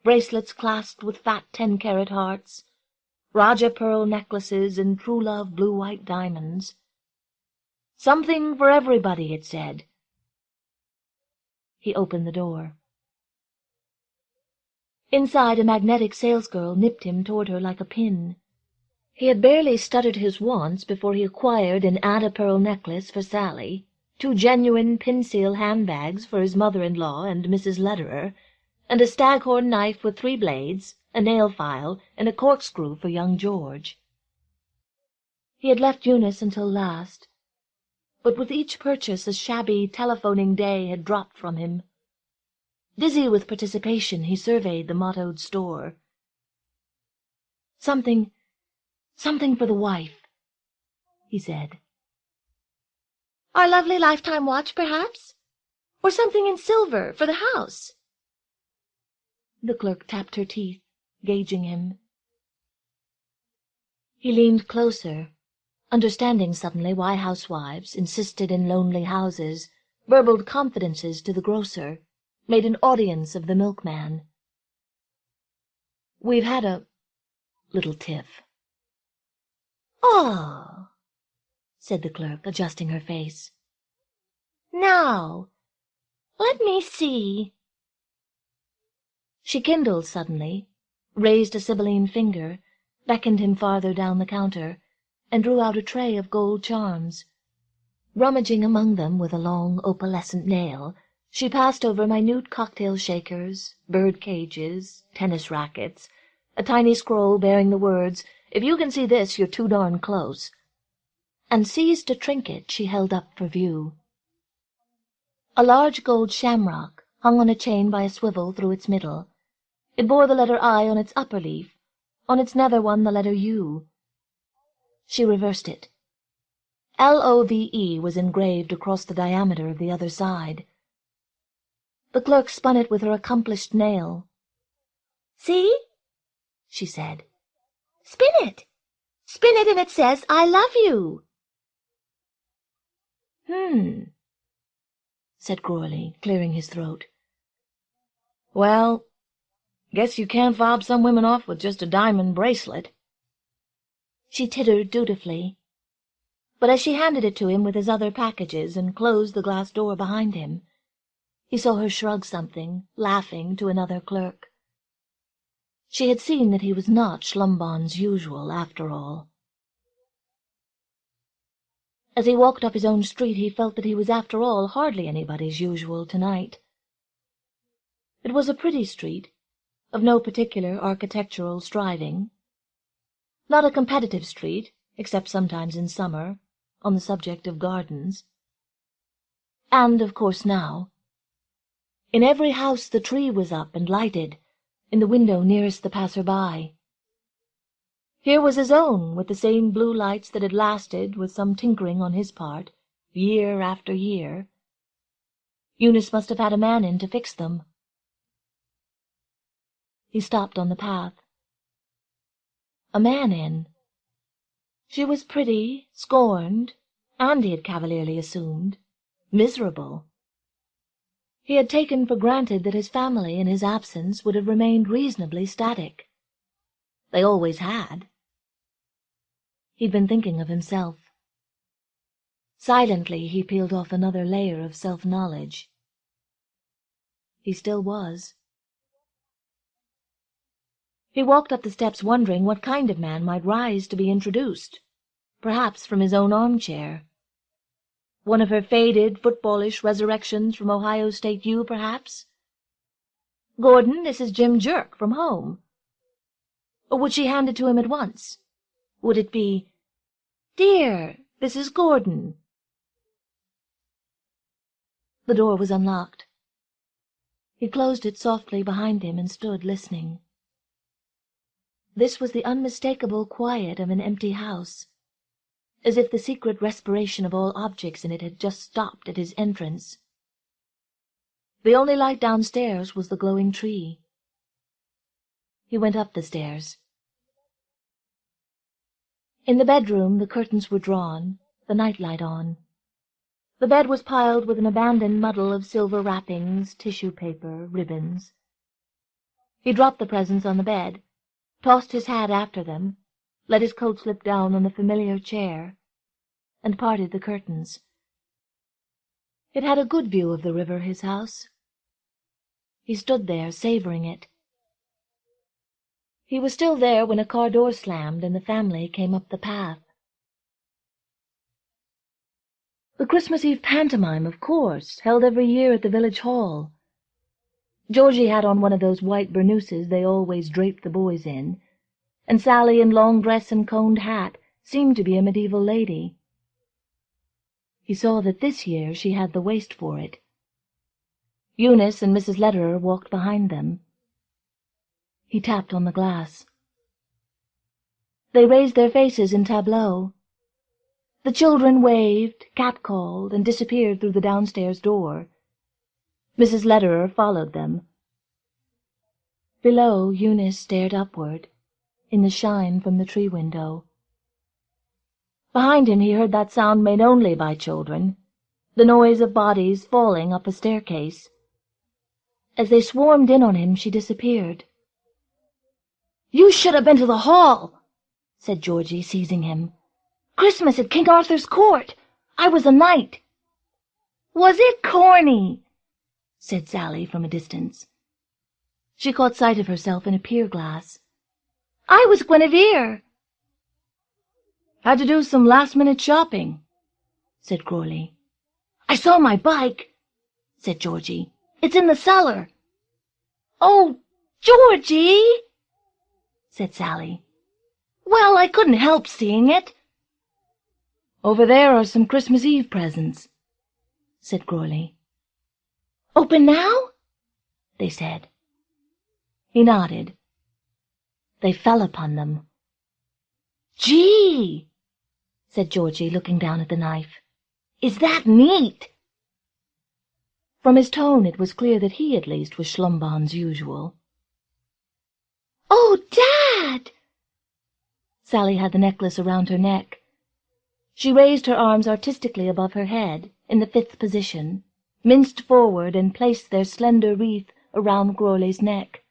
bracelets clasped with fat 10-carat hearts, Raja pearl necklaces and true love blue-white diamonds. Something for everybody, it said. He opened the door. Inside, a magnetic salesgirl nipped him toward her like a pin. He had barely stuttered his wants before he acquired an Ada pearl necklace for Sally, 2 genuine pin-seal handbags for his mother-in-law and Mrs. Lederer, and a staghorn knife with 3 blades, a nail file, and a corkscrew for young George. He had left Eunice until last, but with each purchase a shabby telephoning day had dropped from him. Dizzy with participation, he surveyed the mottoed store. Something for the wife, he said. "Our lovely lifetime watch, perhaps? Or something in silver for the house?" The clerk tapped her teeth, gauging him. He leaned closer, understanding suddenly why housewives insisted in lonely houses, burbled confidences to the grocer, made an audience of the milkman. "We've had a little tiff." "Oh," said the clerk, adjusting her face. "Now, let me see." She kindled suddenly, raised a sibylline finger, beckoned him farther down the counter, and drew out a tray of gold charms. Rummaging among them with a long opalescent nail, she passed over minute cocktail shakers, bird cages, tennis rackets, a tiny scroll bearing the words, "If you can see this, you're too darn close," and seized a trinket she held up for view. A large gold shamrock hung on a chain by a swivel through its middle. It bore the letter I on its upper leaf, on its nether one the letter U. She reversed it. LOVE was engraved across the diameter of the other side. The clerk spun it with her accomplished nail. "See?" she said. "Spin it! Spin it and it says, 'I love you.'" Said Gourley, clearing his throat. "Well, guess you can't fob some women off with just a diamond bracelet." She tittered dutifully, but as she handed it to him with his other packages and closed the glass door behind him, he saw her shrug something, laughing, to another clerk. She had seen that he was not Schlumbahn's usual, after all. As he walked up his own street, he felt that he was, after all, hardly anybody's usual tonight. It was a pretty street, of no particular architectural striving. Not a competitive street, except sometimes in summer, on the subject of gardens. And, of course, now. In every house the tree was up and lighted, in the window nearest the passer-by. Here was his own, with the same blue lights that had lasted, with some tinkering on his part, year after year. Eunice must have had a man in to fix them. He stopped on the path. A man in. She was pretty, scorned, and he had cavalierly assumed, miserable. He had taken for granted that his family in his absence would have remained reasonably static. They always had. He'd been thinking of himself. Silently he peeled off another layer of self-knowledge. He still was. He walked up the steps wondering what kind of man might rise to be introduced, perhaps from his own armchair. One of her faded, footballish resurrections from Ohio State U, perhaps? "Gordon, this is Jim Jerk from home." Or would she hand it to him at once? Would it be, "Dear, this is Gordon"? The door was unlocked. He closed it softly behind him and stood listening. This was the unmistakable quiet of an empty house, as if the secret respiration of all objects in it had just stopped at his entrance. The only light downstairs was the glowing tree. He went up the stairs. In the bedroom the curtains were drawn, the nightlight on. The bed was piled with an abandoned muddle of silver wrappings, tissue paper, ribbons. He dropped the presents on the bed, tossed his hat after them, let his coat slip down on the familiar chair, and parted the curtains. It had a good view of the river, his house. He stood there, savoring it. He was still there when a car door slammed and the family came up the path. The Christmas Eve pantomime, of course, held every year at the village hall. Georgie had on one of those white burnouses they always draped the boys in, and Sally in long dress and coned hat seemed to be a medieval lady. He saw that this year she had the waist for it. Eunice and Mrs. Lederer walked behind them. He tapped on the glass. They raised their faces in tableau. The children waved, catcalled, and disappeared through the downstairs door. Mrs. Lederer followed them. Below, Eunice stared upward, in the shine from the tree window. Behind him he heard that sound made only by children, the noise of bodies falling up a staircase. As they swarmed in on him, she disappeared. "You should have been to the hall," said Georgie, seizing him. "Christmas at King Arthur's Court. I was a knight." "Was it corny?" said Sally from a distance. She caught sight of herself in a pier-glass. "I was Guinevere." "Had to do some last-minute shopping," said Crawley. "I saw my bike," said Georgie. "It's in the cellar." "Oh, Georgie," said Sally. "Well, I couldn't help seeing it." "Over there are some Christmas Eve presents," said Crawley. "Open now?" they said. He nodded. They fell upon them. "Gee," said Georgie, looking down at the knife. "Is that neat?" From his tone it was clear that he, at least, was Schlumbann's usual. "Oh, Dad!" Sally had the necklace around her neck. She raised her arms artistically above her head, in the 5th position, minced forward and placed their slender wreath around Crawley's neck.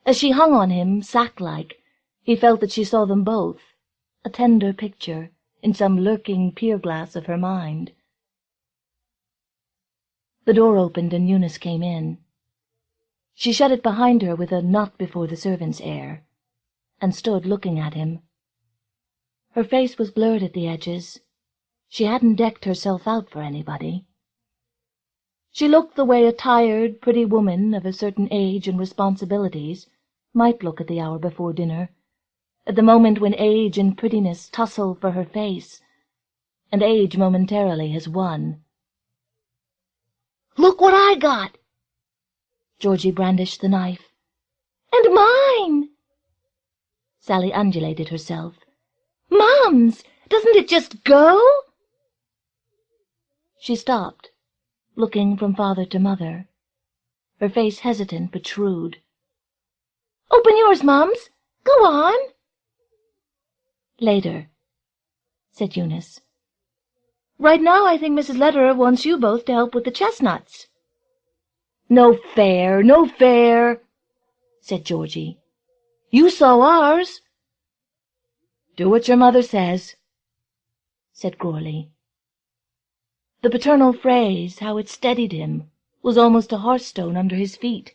As she hung on him, sack-like, he felt that she saw them both, a tender picture, in some lurking pier-glass of her mind. The door opened and Eunice came in. She shut it behind her with a not-before-the-servants air, and stood looking at him. Her face was blurred at the edges. She hadn't decked herself out for anybody. She looked the way a tired, pretty woman of a certain age and responsibilities might look at the hour before dinner, at the moment when age and prettiness tussle for her face, and age momentarily has won. "Look what I got!" Georgie brandished the knife. "And mine!" Sally undulated herself. "Mums, doesn't it just go?" She stopped, looking from father to mother, her face hesitant but shrewd. "Open yours, Mums. Go on." "Later," said Eunice. "Right now I think Mrs. Lederer wants you both to help with the chestnuts." "No fair, no fair," said Georgie. "You saw ours." "Do what your mother says," said Gourley. The paternal phrase, how it steadied him, was almost a hearthstone under his feet.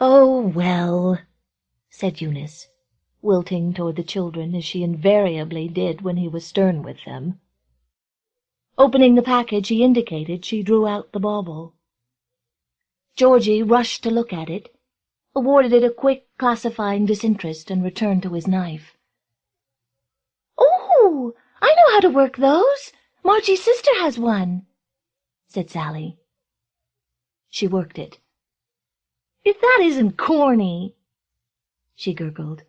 "Oh, well," said Eunice, wilting toward the children as she invariably did when he was stern with them. Opening the package he indicated, she drew out the bauble. Georgie rushed to look at it, awarded it a quick, classifying disinterest, and returned to his knife. "Oh, I know how to work those. Margie's sister has one," said Sally. She worked it. "If that isn't corny," she gurgled.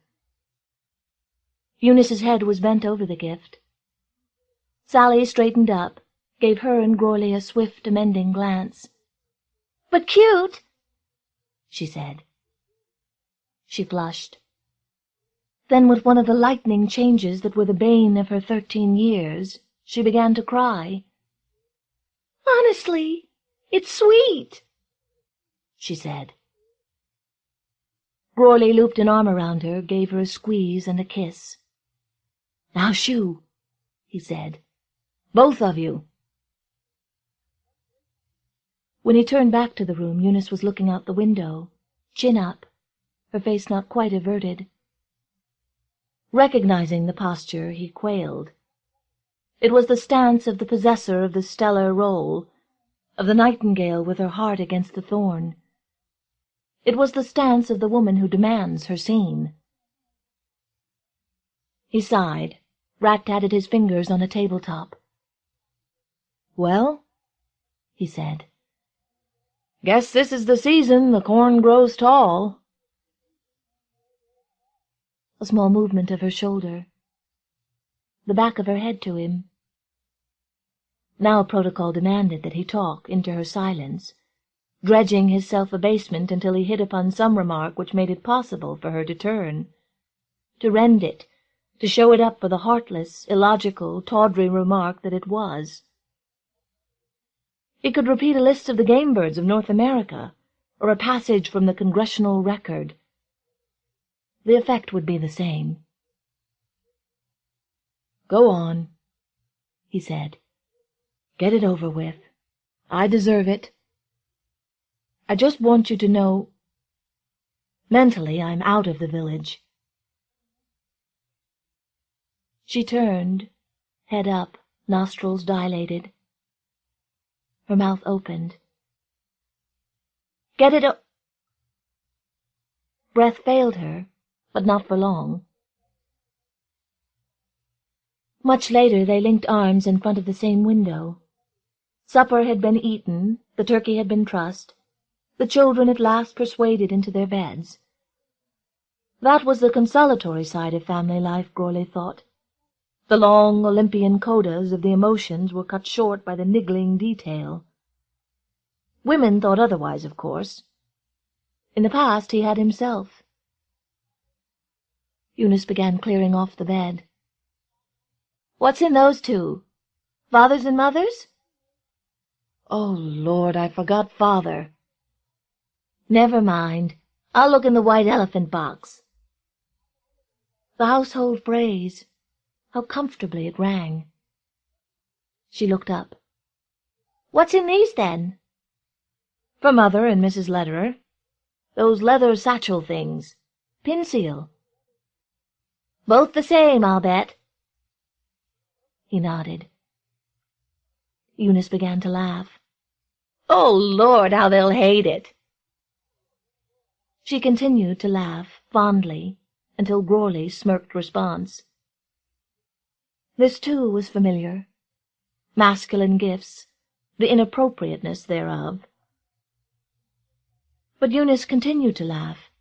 Eunice's head was bent over the gift. Sally straightened up, gave her and Gourley a swift, amending glance. "But cute," she said. She blushed. Then, with one of the lightning changes that were the bane of her 13 years, she began to cry. "Honestly, it's sweet," she said. Gourley looped an arm around her, gave her a squeeze and a kiss. "Now shoo," he said. "Both of you." When he turned back to the room, Eunice was looking out the window, chin up, her face not quite averted. Recognizing the posture, he quailed. It was the stance of the possessor of the stellar role, of the nightingale with her heart against the thorn. It was the stance of the woman who demands her scene. He sighed, rat-tatted his fingers on a tabletop. "Well," he said, "guess this is the season the corn grows tall." A small movement of her shoulder, the back of her head to him. Now protocol demanded that he talk into her silence, dredging his self-abasement until he hit upon some remark which made it possible for her to turn, to rend it, to show it up for the heartless, illogical, tawdry remark that it was. He could repeat a list of the game birds of North America, or a passage from the Congressional Record. The effect would be the same. "Go on," he said. "Get it over with. I deserve it. I just want you to know, mentally I'm out of the village." She turned, head up, nostrils dilated. Her mouth opened. "Get it Breath failed her, but not for long. Much later they linked arms in front of the same window. Supper had been eaten, the turkey had been trussed, the children at last persuaded into their beds. That was the consolatory side of family life, Gourley thought. The long Olympian codas of the emotions were cut short by the niggling detail. Women thought otherwise, of course. In the past he had himself. Eunice began clearing off the bed. "What's in those two? Fathers and mothers?" "Oh, Lord, I forgot father." "Never mind. I'll look in the white elephant box." The household phrase, how comfortably it rang. She looked up. "What's in these, then?" "For Mother and Mrs. Lederer. Those leather satchel things. Pin seal." "Both the same, I'll bet." He nodded. Eunice began to laugh. "Oh, Lord, how they'll hate it." She continued to laugh, fondly, until Gourley smirked response. This, too, was familiar. Masculine gifts, the inappropriateness thereof. But Eunice continued to laugh,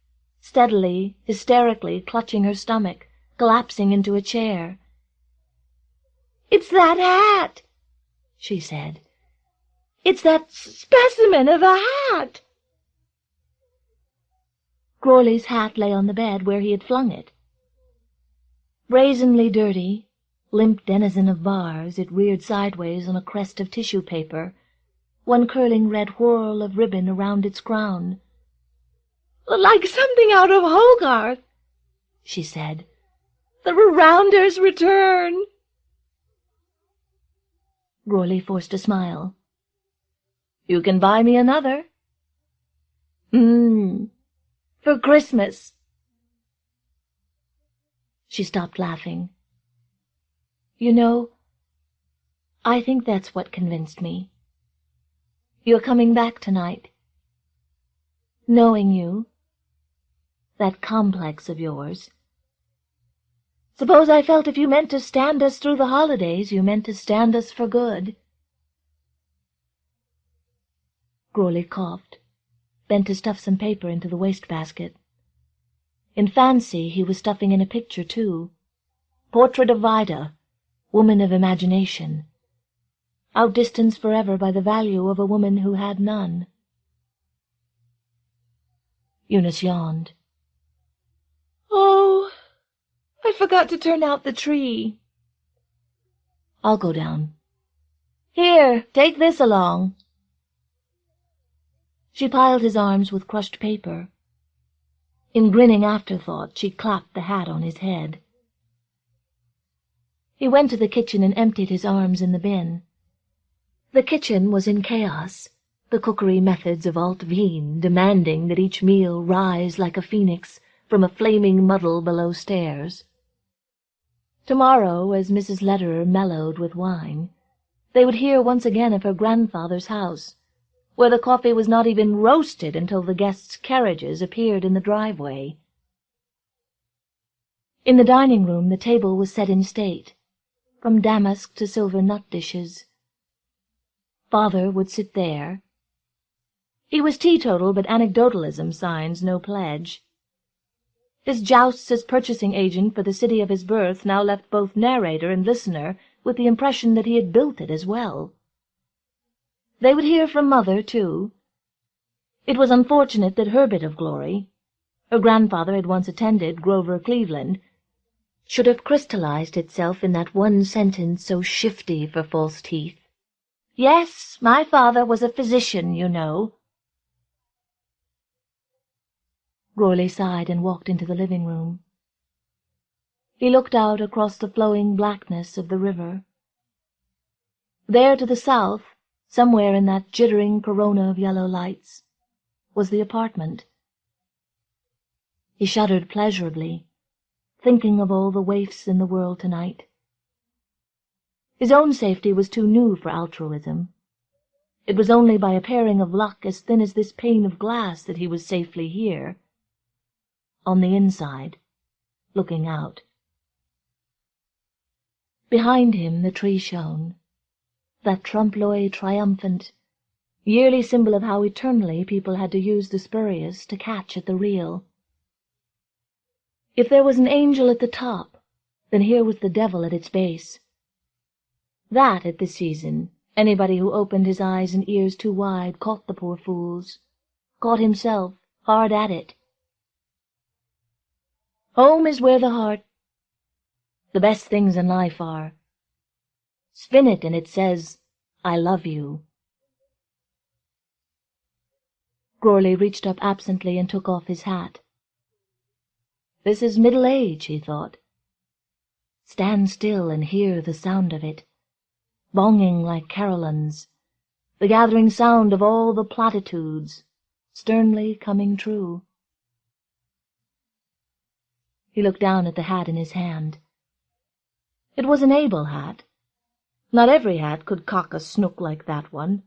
steadily, hysterically, clutching her stomach, collapsing into a chair. "It's that hat," she said. It's that specimen of a hat!" Crawley's hat lay on the bed where he had flung it. Brazenly dirty, limp denizen of bars, it reared sideways on a crest of tissue paper, one curling red whorl of ribbon around its crown. "Like something out of Hogarth," she said. "The Rounders Return." Crawley forced a smile. "You can buy me another." For Christmas." She stopped laughing. "You know, I think that's what convinced me. You're coming back tonight. Knowing you, that complex of yours. Suppose I felt if you meant to stand us through the holidays, you meant to stand us for good." Crawley coughed, bent to stuff some paper into the wastebasket. In fancy he was stuffing in a picture, too. Portrait of Vida, woman of imagination, outdistanced forever by the value of a woman who had none. Eunice yawned. "Oh, I forgot to turn out the tree." "I'll go down." "Here, take this along." She piled his arms with crushed paper. In grinning afterthought, she clapped the hat on his head. He went to the kitchen and emptied his arms in the bin. The kitchen was in chaos, the cookery methods of Alt Wien demanding that each meal rise like a phoenix from a flaming muddle below stairs. Tomorrow, as Mrs. Lederer mellowed with wine, they would hear once again of her grandfather's house, where the coffee was not even roasted until the guests' carriages appeared in the driveway. In the dining-room the table was set in state, from damask to silver nut dishes. Father would sit there. He was teetotal, but anecdotalism signs no pledge. His jousts as purchasing agent for the city of his birth now left both narrator and listener with the impression that he had built it as well. They would hear from Mother, too. It was unfortunate that her bit of glory, her grandfather had once attended Grover Cleveland, should have crystallized itself in that one sentence so shifty for false teeth. "Yes, my father was a physician, you know." Crawley sighed and walked into the living-room. He looked out across the flowing blackness of the river. There to the south, somewhere in that jittering corona of yellow lights, was the apartment. He shuddered pleasurably, thinking of all the waifs in the world tonight. His own safety was too new for altruism. It was only by a pairing of luck as thin as this pane of glass that he was safely here, on the inside, looking out. Behind him the tree shone, that trompe-l'oeil triumphant, yearly symbol of how eternally people had to use the spurious to catch at the real. If there was an angel at the top, then here was the devil at its base. That, at this season, anybody who opened his eyes and ears too wide caught the poor fools, caught himself, hard at it. Home is where the heart, the best things in life are. Spin it and it says, "I love you." Crawley reached up absently and took off his hat. This is middle age, he thought. Stand still and hear the sound of it, bonging like carillons, the gathering sound of all the platitudes, sternly coming true. He looked down at the hat in his hand. It was an able hat. Not every hat could cock a snook like that one.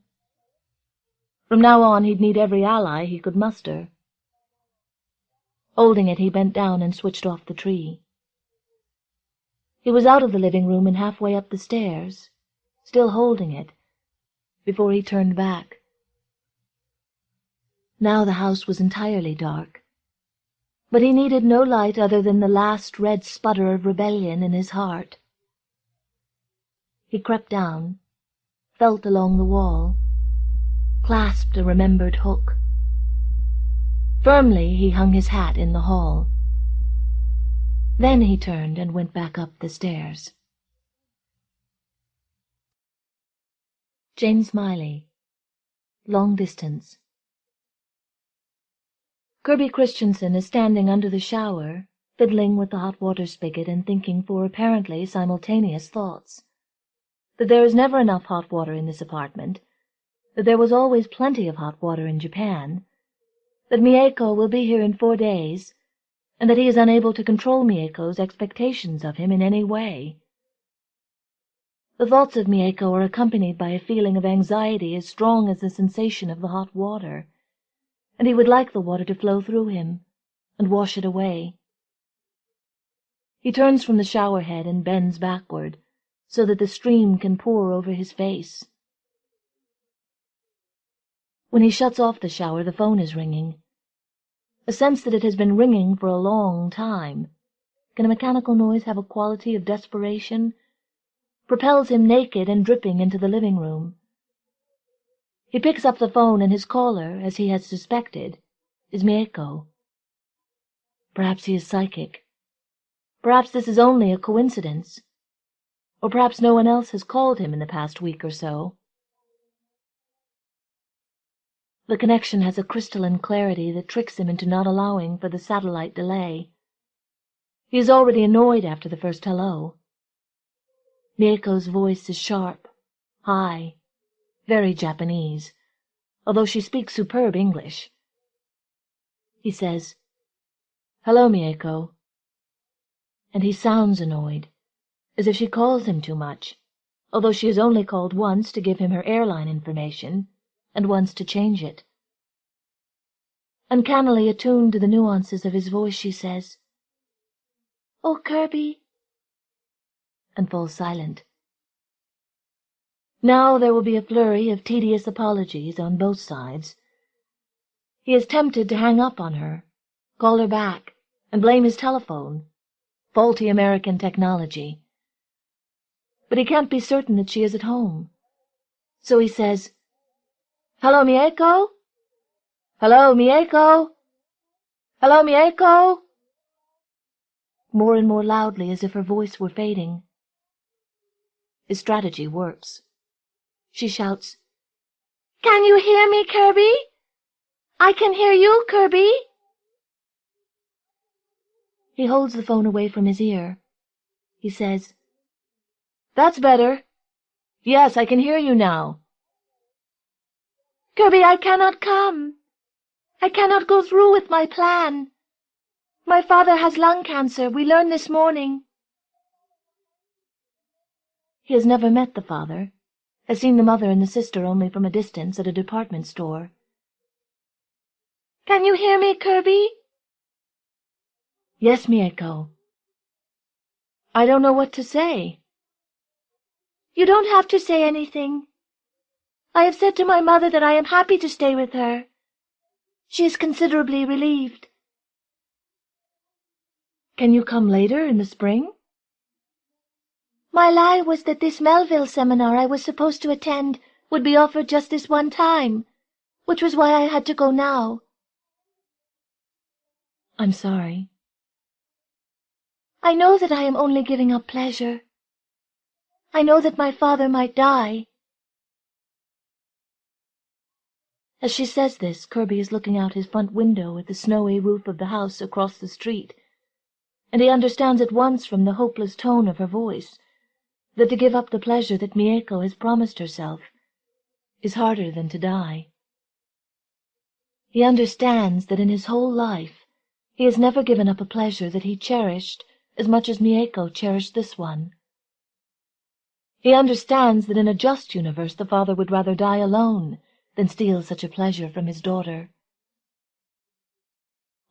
From now on he'd need every ally he could muster. Holding it, he bent down and switched off the tree. He was out of the living-room and halfway up the stairs, still holding it, before he turned back. Now the house was entirely dark, but he needed no light other than the last red sputter of rebellion in his heart. He crept down, felt along the wall, clasped a remembered hook. Firmly he hung his hat in the hall. Then he turned and went back up the stairs. Jane Smiley. Long Distance. Kirby Christensen is standing under the shower, fiddling with the hot water spigot and thinking 4 apparently simultaneous thoughts. That there is never enough hot water in this apartment, that there was always plenty of hot water in Japan, that Mieko will be here in 4 days, and that he is unable to control Mieko's expectations of him in any way. The thoughts of Mieko are accompanied by a feeling of anxiety as strong as the sensation of the hot water, and he would like the water to flow through him and wash it away. He turns from the shower head and bends backward, so that the stream can pour over his face. When he shuts off the shower, the phone is ringing. A sense that it has been ringing for a long time. Can a mechanical noise have a quality of desperation? Propels him naked and dripping into the living room. He picks up the phone, and his caller, as he had suspected, is Mieko. Perhaps he is psychic. Perhaps this is only a coincidence. Or perhaps no one else has called him in the past week or so. The connection has a crystalline clarity that tricks him into not allowing for the satellite delay. He is already annoyed after the first hello. Mieko's voice is sharp, high, very Japanese, although she speaks superb English. He says, "Hello, Mieko." And he sounds annoyed, as if she calls him too much, although she has only called once to give him her airline information, and once to change it. Uncannily attuned to the nuances of his voice, she says, "Oh, Kirby," and falls silent. Now there will be a flurry of tedious apologies on both sides. He is tempted to hang up on her, call her back, and blame his telephone, faulty American technology. But he can't be certain that she is at home. So he says, "Hello, Mieko? Hello, Mieko? Hello, Mieko?" More and more loudly, as if her voice were fading. His strategy works. She shouts, "Can you hear me, Kirby? I can hear you, Kirby." He holds the phone away from his ear. He says, "That's better. Yes, I can hear you now." "Kirby, I cannot come. I cannot go through with my plan. My father has lung cancer. We learned this morning." He has never met the father, has seen the mother and the sister only from a distance at a department store. "Can you hear me, Kirby?" "Yes, Mieko." "I don't know what to say." "You don't have to say anything. I have said to my mother that I am happy to stay with her. She is considerably relieved." "Can you come later in the spring?" "My lie was that this Melville seminar I was supposed to attend would be offered just this one time, which was why I had to go now." "I'm sorry." "I know that I am only giving up pleasure. I know that my father might die." As she says this, Kirby is looking out his front window at the snowy roof of the house across the street, and he understands at once from the hopeless tone of her voice that to give up the pleasure that Mieko has promised herself is harder than to die. He understands that in his whole life he has never given up a pleasure that he cherished as much as Mieko cherished this one. He understands that in a just universe the father would rather die alone than steal such a pleasure from his daughter.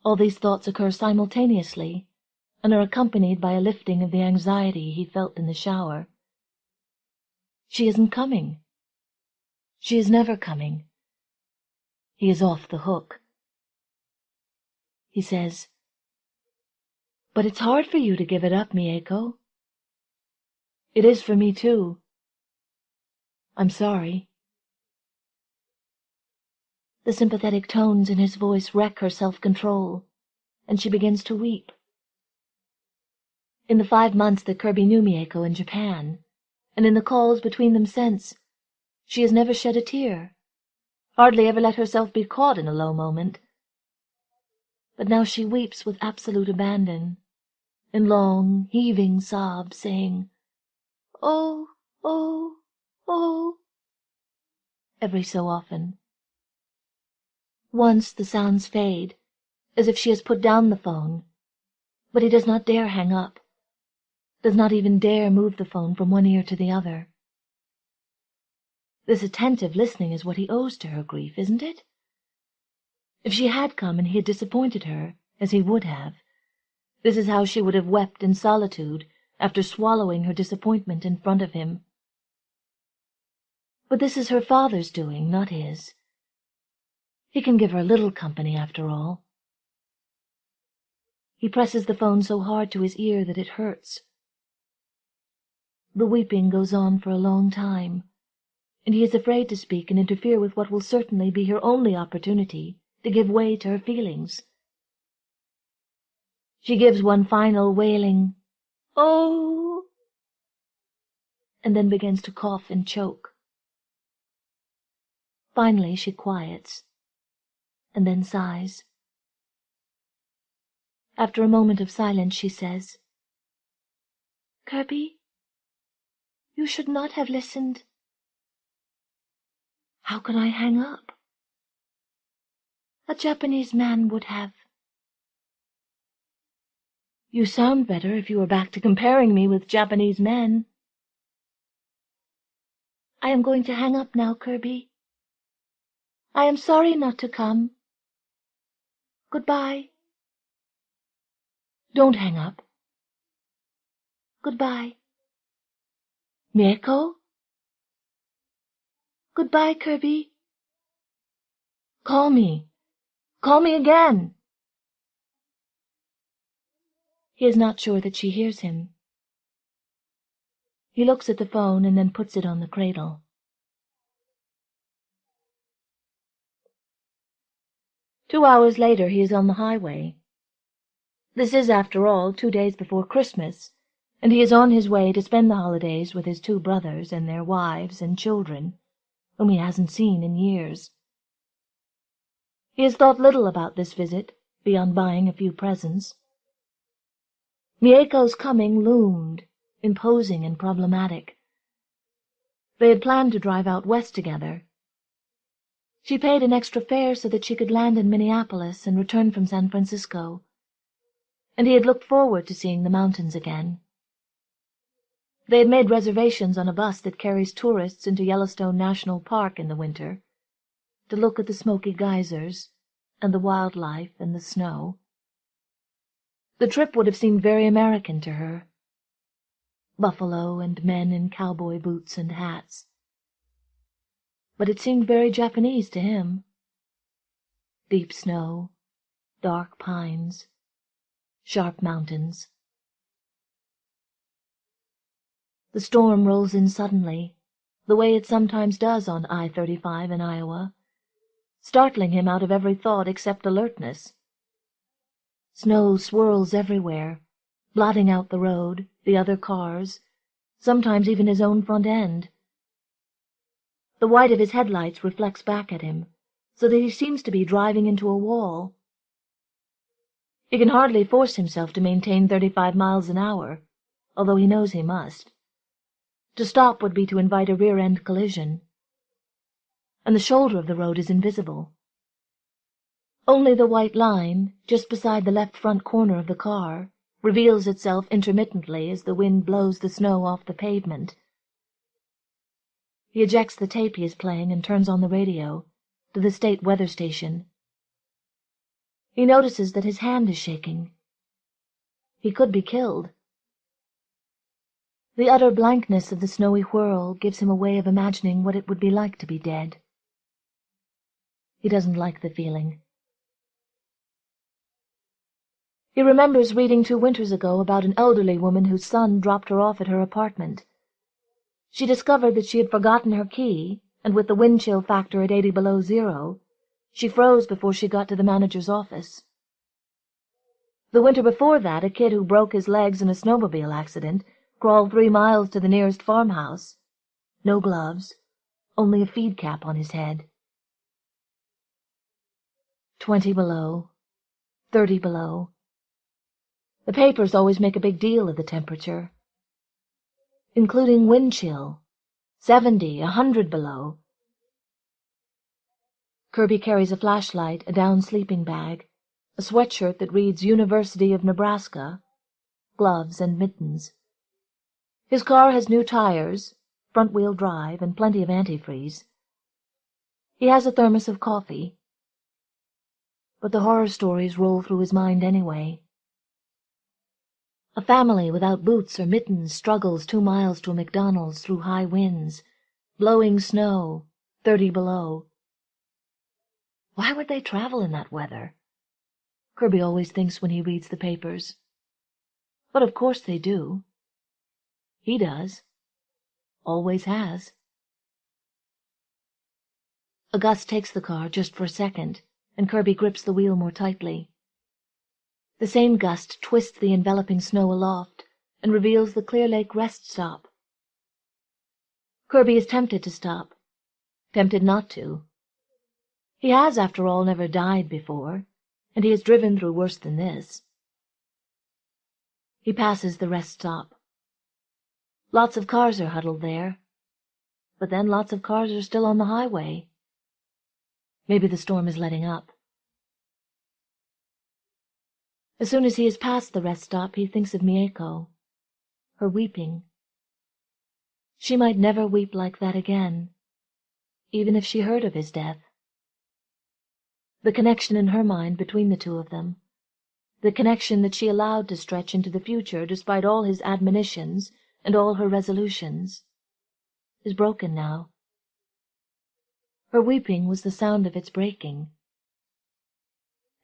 All these thoughts occur simultaneously, and are accompanied by a lifting of the anxiety he felt in the shower. She isn't coming. She is never coming. He is off the hook. He says, "But it's hard for you to give it up, Mieko." "It is for me, too. I'm sorry." The sympathetic tones in his voice wreck her self-control, and she begins to weep. In the 5 months that Kirby knew Mieko in Japan, and in the calls between them since, she has never shed a tear, hardly ever let herself be caught in a low moment. But now she weeps with absolute abandon, in long, heaving sobs, saying, "Oh, oh, oh," every so often. Once the sounds fade, as if she has put down the phone, but he does not dare hang up, does not even dare move the phone from one ear to the other. This attentive listening is what he owes to her grief, isn't it? If she had come and he had disappointed her, as he would have, this is how she would have wept in solitude after swallowing her disappointment in front of him. But this is her father's doing, not his. He can give her a little company, after all. He presses the phone so hard to his ear that it hurts. The weeping goes on for a long time, and he is afraid to speak and interfere with what will certainly be her only opportunity to give way to her feelings. She gives one final wailing, "Oh," and then begins to cough and choke. Finally she quiets, and then sighs. After a moment of silence she says, "Kirby, you should not have listened." "How can I hang up?" "A Japanese man would have." "You sound better if you are back to comparing me with Japanese men." "I am going to hang up now, Kirby. I am sorry not to come. Goodbye." "Don't hang up." "Goodbye." "Mieko?" "Goodbye, Kirby." "Call me. Call me again." He is not sure that she hears him. He looks at the phone and then puts it on the cradle. Two hours later he is on the highway. This is, after all, 2 days before Christmas, and he is on his way to spend the holidays with his 2 brothers and their wives and children, whom he hasn't seen in years. He has thought little about this visit, beyond buying a few presents. Mieko's coming loomed, imposing and problematic. They had planned to drive out west together. She paid an extra fare so that she could land in Minneapolis and return from San Francisco, and he had looked forward to seeing the mountains again. They had made reservations on a bus that carries tourists into Yellowstone National Park in the winter, to look at the smoky geysers, and the wildlife and the snow. The trip would have seemed very American to her. Buffalo and men in cowboy boots and hats. But it seemed very Japanese to him. Deep snow, dark pines, sharp mountains. The storm rolls in suddenly, the way it sometimes does on I-35 in Iowa, startling him out of every thought except alertness. Snow swirls everywhere, blotting out the road, the other cars, sometimes even his own front end. The white of his headlights reflects back at him, so that he seems to be driving into a wall. He can hardly force himself to maintain 35 miles an hour, although he knows he must. To stop would be to invite a rear-end collision. And the shoulder of the road is invisible. Only the white line, just beside the left front corner of the car, reveals itself intermittently as the wind blows the snow off the pavement. He ejects the tape he is playing and turns on the radio, to the state weather station. He notices that his hand is shaking. He could be killed. The utter blankness of the snowy whirl gives him a way of imagining what it would be like to be dead. He doesn't like the feeling. He remembers reading 2 winters ago about an elderly woman whose son dropped her off at her apartment. She discovered that she had forgotten her key, and with the wind chill factor at 80 below zero, She froze before she got to the manager's office. The winter before that, a kid who broke his legs in a snowmobile accident crawled 3 miles to the nearest farmhouse. No gloves, only a feed cap on his head. 20 below, 30 below. The papers always make a big deal of the temperature, including wind chill, 70, 100 below. Kirby carries a flashlight, a down sleeping bag, a sweatshirt that reads University of Nebraska, gloves and mittens. His car has new tires, front-wheel drive, and plenty of antifreeze. He has a thermos of coffee. But the horror stories roll through his mind anyway. A family without boots or mittens struggles 2 miles to a McDonald's through high winds, blowing snow, 30 below. Why would they travel in that weather? Kirby always thinks when he reads the papers. But of course they do. He does. Always has. A gust takes the car just for a second, and Kirby grips the wheel more tightly. The same gust twists the enveloping snow aloft and reveals the Clear Lake rest stop. Kirby is tempted to stop, tempted not to. He has, after all, never died before, and he has driven through worse than this. He passes the rest stop. Lots of cars are huddled there, but then lots of cars are still on the highway. Maybe the storm is letting up. As soon as he has passed the rest stop, he thinks of Mieko, her weeping. She might never weep like that again, even if she heard of his death. The connection in her mind between the two of them, the connection that she allowed to stretch into the future despite all his admonitions and all her resolutions, is broken now. Her weeping was the sound of its breaking.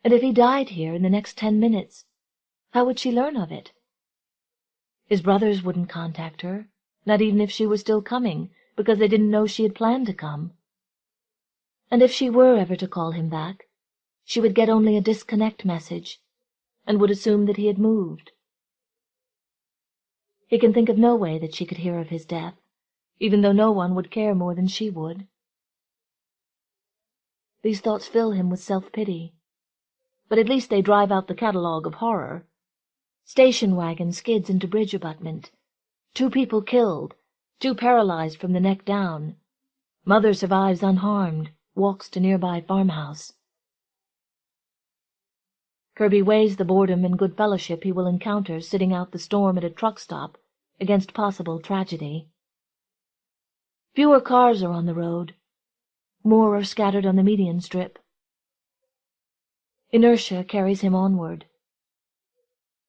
And if he died here in the next 10 minutes, how would she learn of it? His brothers wouldn't contact her, not even if she were still coming, because they didn't know she had planned to come. And if she were ever to call him back, she would get only a disconnect message, and would assume that he had moved. He can think of no way that she could hear of his death, even though no one would care more than she would. These thoughts fill him with self-pity, but at least they drive out the catalogue of horror. Station wagon skids into bridge abutment. 2 people killed, 2 paralyzed from the neck down. Mother survives unharmed, walks to nearby farmhouse. Kirby weighs the boredom and good fellowship he will encounter sitting out the storm at a truck stop against possible tragedy. Fewer cars are on the road. More are scattered on the median strip. Inertia carries him onward.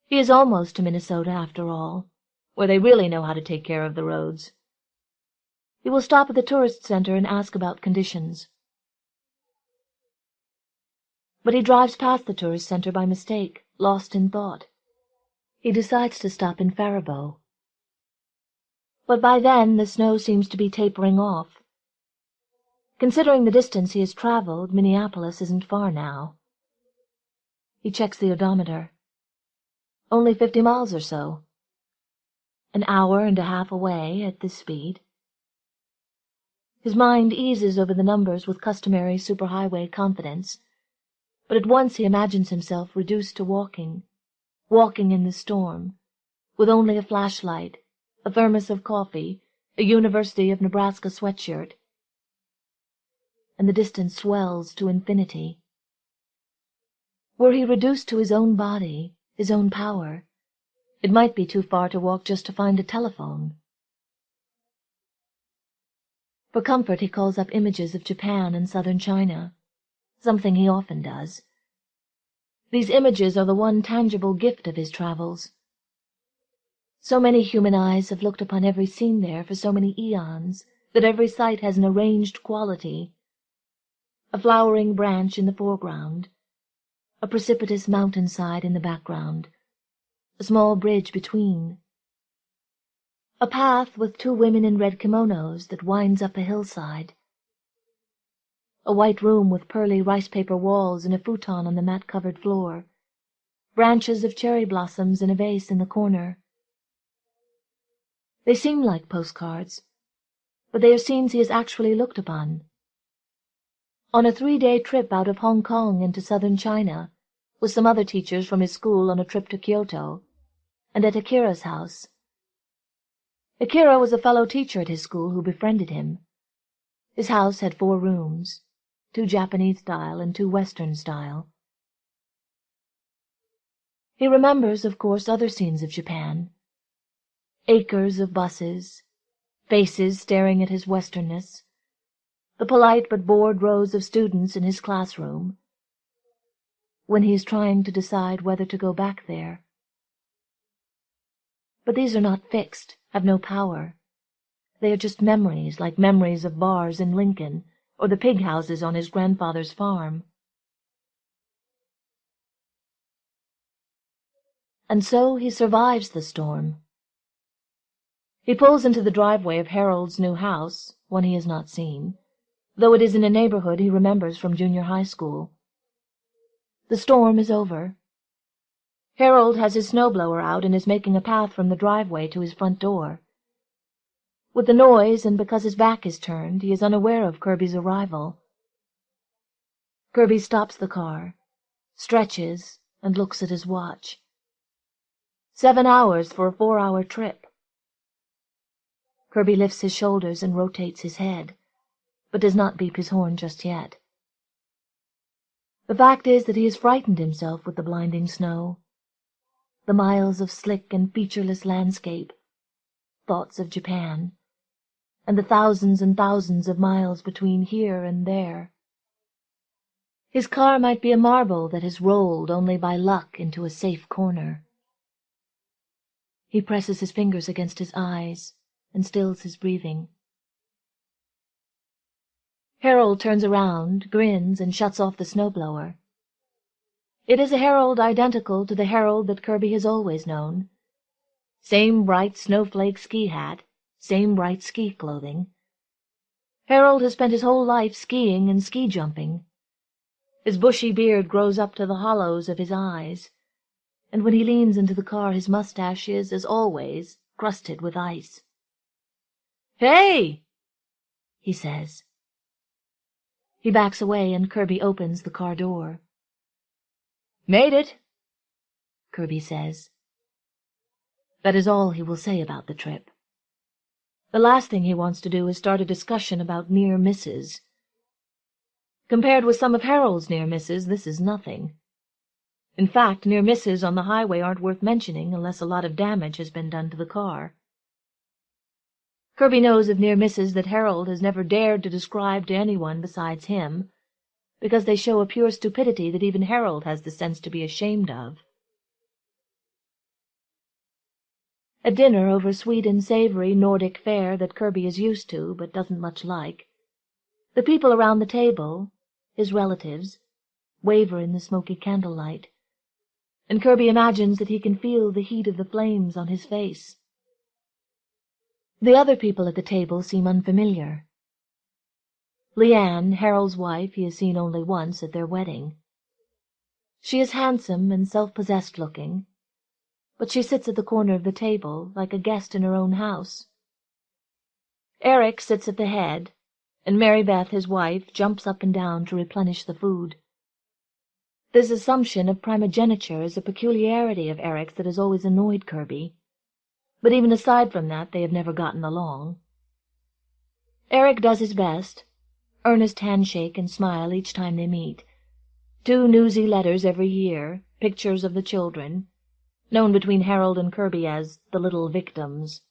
He is almost to Minnesota, after all, where they really know how to take care of the roads. He will stop at the tourist center and ask about conditions. But he drives past the tourist center by mistake, lost in thought. He decides to stop in Faribault. But by then the snow seems to be tapering off. Considering the distance he has traveled, Minneapolis isn't far now. He checks the odometer. Only 50 miles or so. An hour and a half away at this speed. His mind eases over the numbers with customary superhighway confidence, but at once he imagines himself reduced to walking in the storm, with only a flashlight, a thermos of coffee, a University of Nebraska sweatshirt. And the distance swells to infinity. Were he reduced to his own body, his own power, it might be too far to walk just to find a telephone. For comfort he calls up images of Japan and southern China, something he often does. These images are the one tangible gift of his travels. So many human eyes have looked upon every scene there for so many eons that every sight has an arranged quality. A flowering branch in the foreground, a precipitous mountainside in the background, a small bridge between, a path with 2 women in red kimonos that winds up a hillside, A white room with pearly rice-paper walls and a futon on the mat-covered floor. Branches of cherry blossoms in a vase in the corner. They seem like postcards, but they are scenes he has actually looked upon. On a 3-day trip out of Hong Kong into southern China, with some other teachers from his school on a trip to Kyoto, and at Akira's house. Akira was a fellow teacher at his school who befriended him. His house had 4 rooms, 2 Japanese style and 2 Western style. He remembers, of course, other scenes of Japan. Acres of buses, faces staring at his westernness, the polite but bored rows of students in his classroom, when he is trying to decide whether to go back there. But these are not fixed, have no power. They are just memories, like memories of bars in Lincoln, or the pig houses on his grandfather's farm. And so he survives the storm. He pulls into the driveway of Harold's new house, one he has not seen, though it is in a neighborhood he remembers from junior high school. The storm is over. Harold has his snowblower out and is making a path from the driveway to his front door. With the noise, and because his back is turned, he is unaware of Kirby's arrival. Kirby stops the car, stretches, and looks at his watch. 7 hours for a 4-hour trip. Kirby lifts his shoulders and rotates his head, but does not beep his horn just yet. The fact is that he has frightened himself with the blinding snow, the miles of slick and featureless landscape, thoughts of Japan, and the thousands and thousands of miles between here and there. His car might be a marble that has rolled only by luck into a safe corner. He presses his fingers against his eyes and stills his breathing. Harold turns around, grins, and shuts off the snowblower. It is a Harold identical to the Harold that Kirby has always known. Same bright snowflake ski hat, same bright ski clothing. Harold has spent his whole life skiing and ski jumping. His bushy beard grows up to the hollows of his eyes, and when he leans into the car his mustache is, as always, crusted with ice. "Hey!" he says. He backs away and Kirby opens the car door. "Made it," Kirby says. That is all he will say about the trip. The last thing he wants to do is start a discussion about near misses. Compared with some of Harold's near misses, this is nothing. In fact, near misses on the highway aren't worth mentioning unless a lot of damage has been done to the car. Kirby knows of near misses that Harold has never dared to describe to anyone besides him, because they show a pure stupidity that even Harold has the sense to be ashamed of. At dinner over sweet and savory Nordic fare that Kirby is used to but doesn't much like, the people around the table, his relatives, waver in the smoky candlelight, and Kirby imagines that he can feel the heat of the flames on his face. The other people at the table seem unfamiliar. Leanne, Harold's wife, he has seen only once at their wedding. She is handsome and self-possessed looking, but she sits at the corner of the table like a guest in her own house. Eric sits at the head, and Mary Beth, his wife, jumps up and down to replenish the food. This assumption of primogeniture is a peculiarity of Eric's that has always annoyed Kirby. But even aside from that, they have never gotten along. Eric does his best, earnest handshake and smile each time they meet. 2 newsy letters every year, pictures of the children, known between Harold and Kirby as the little victims.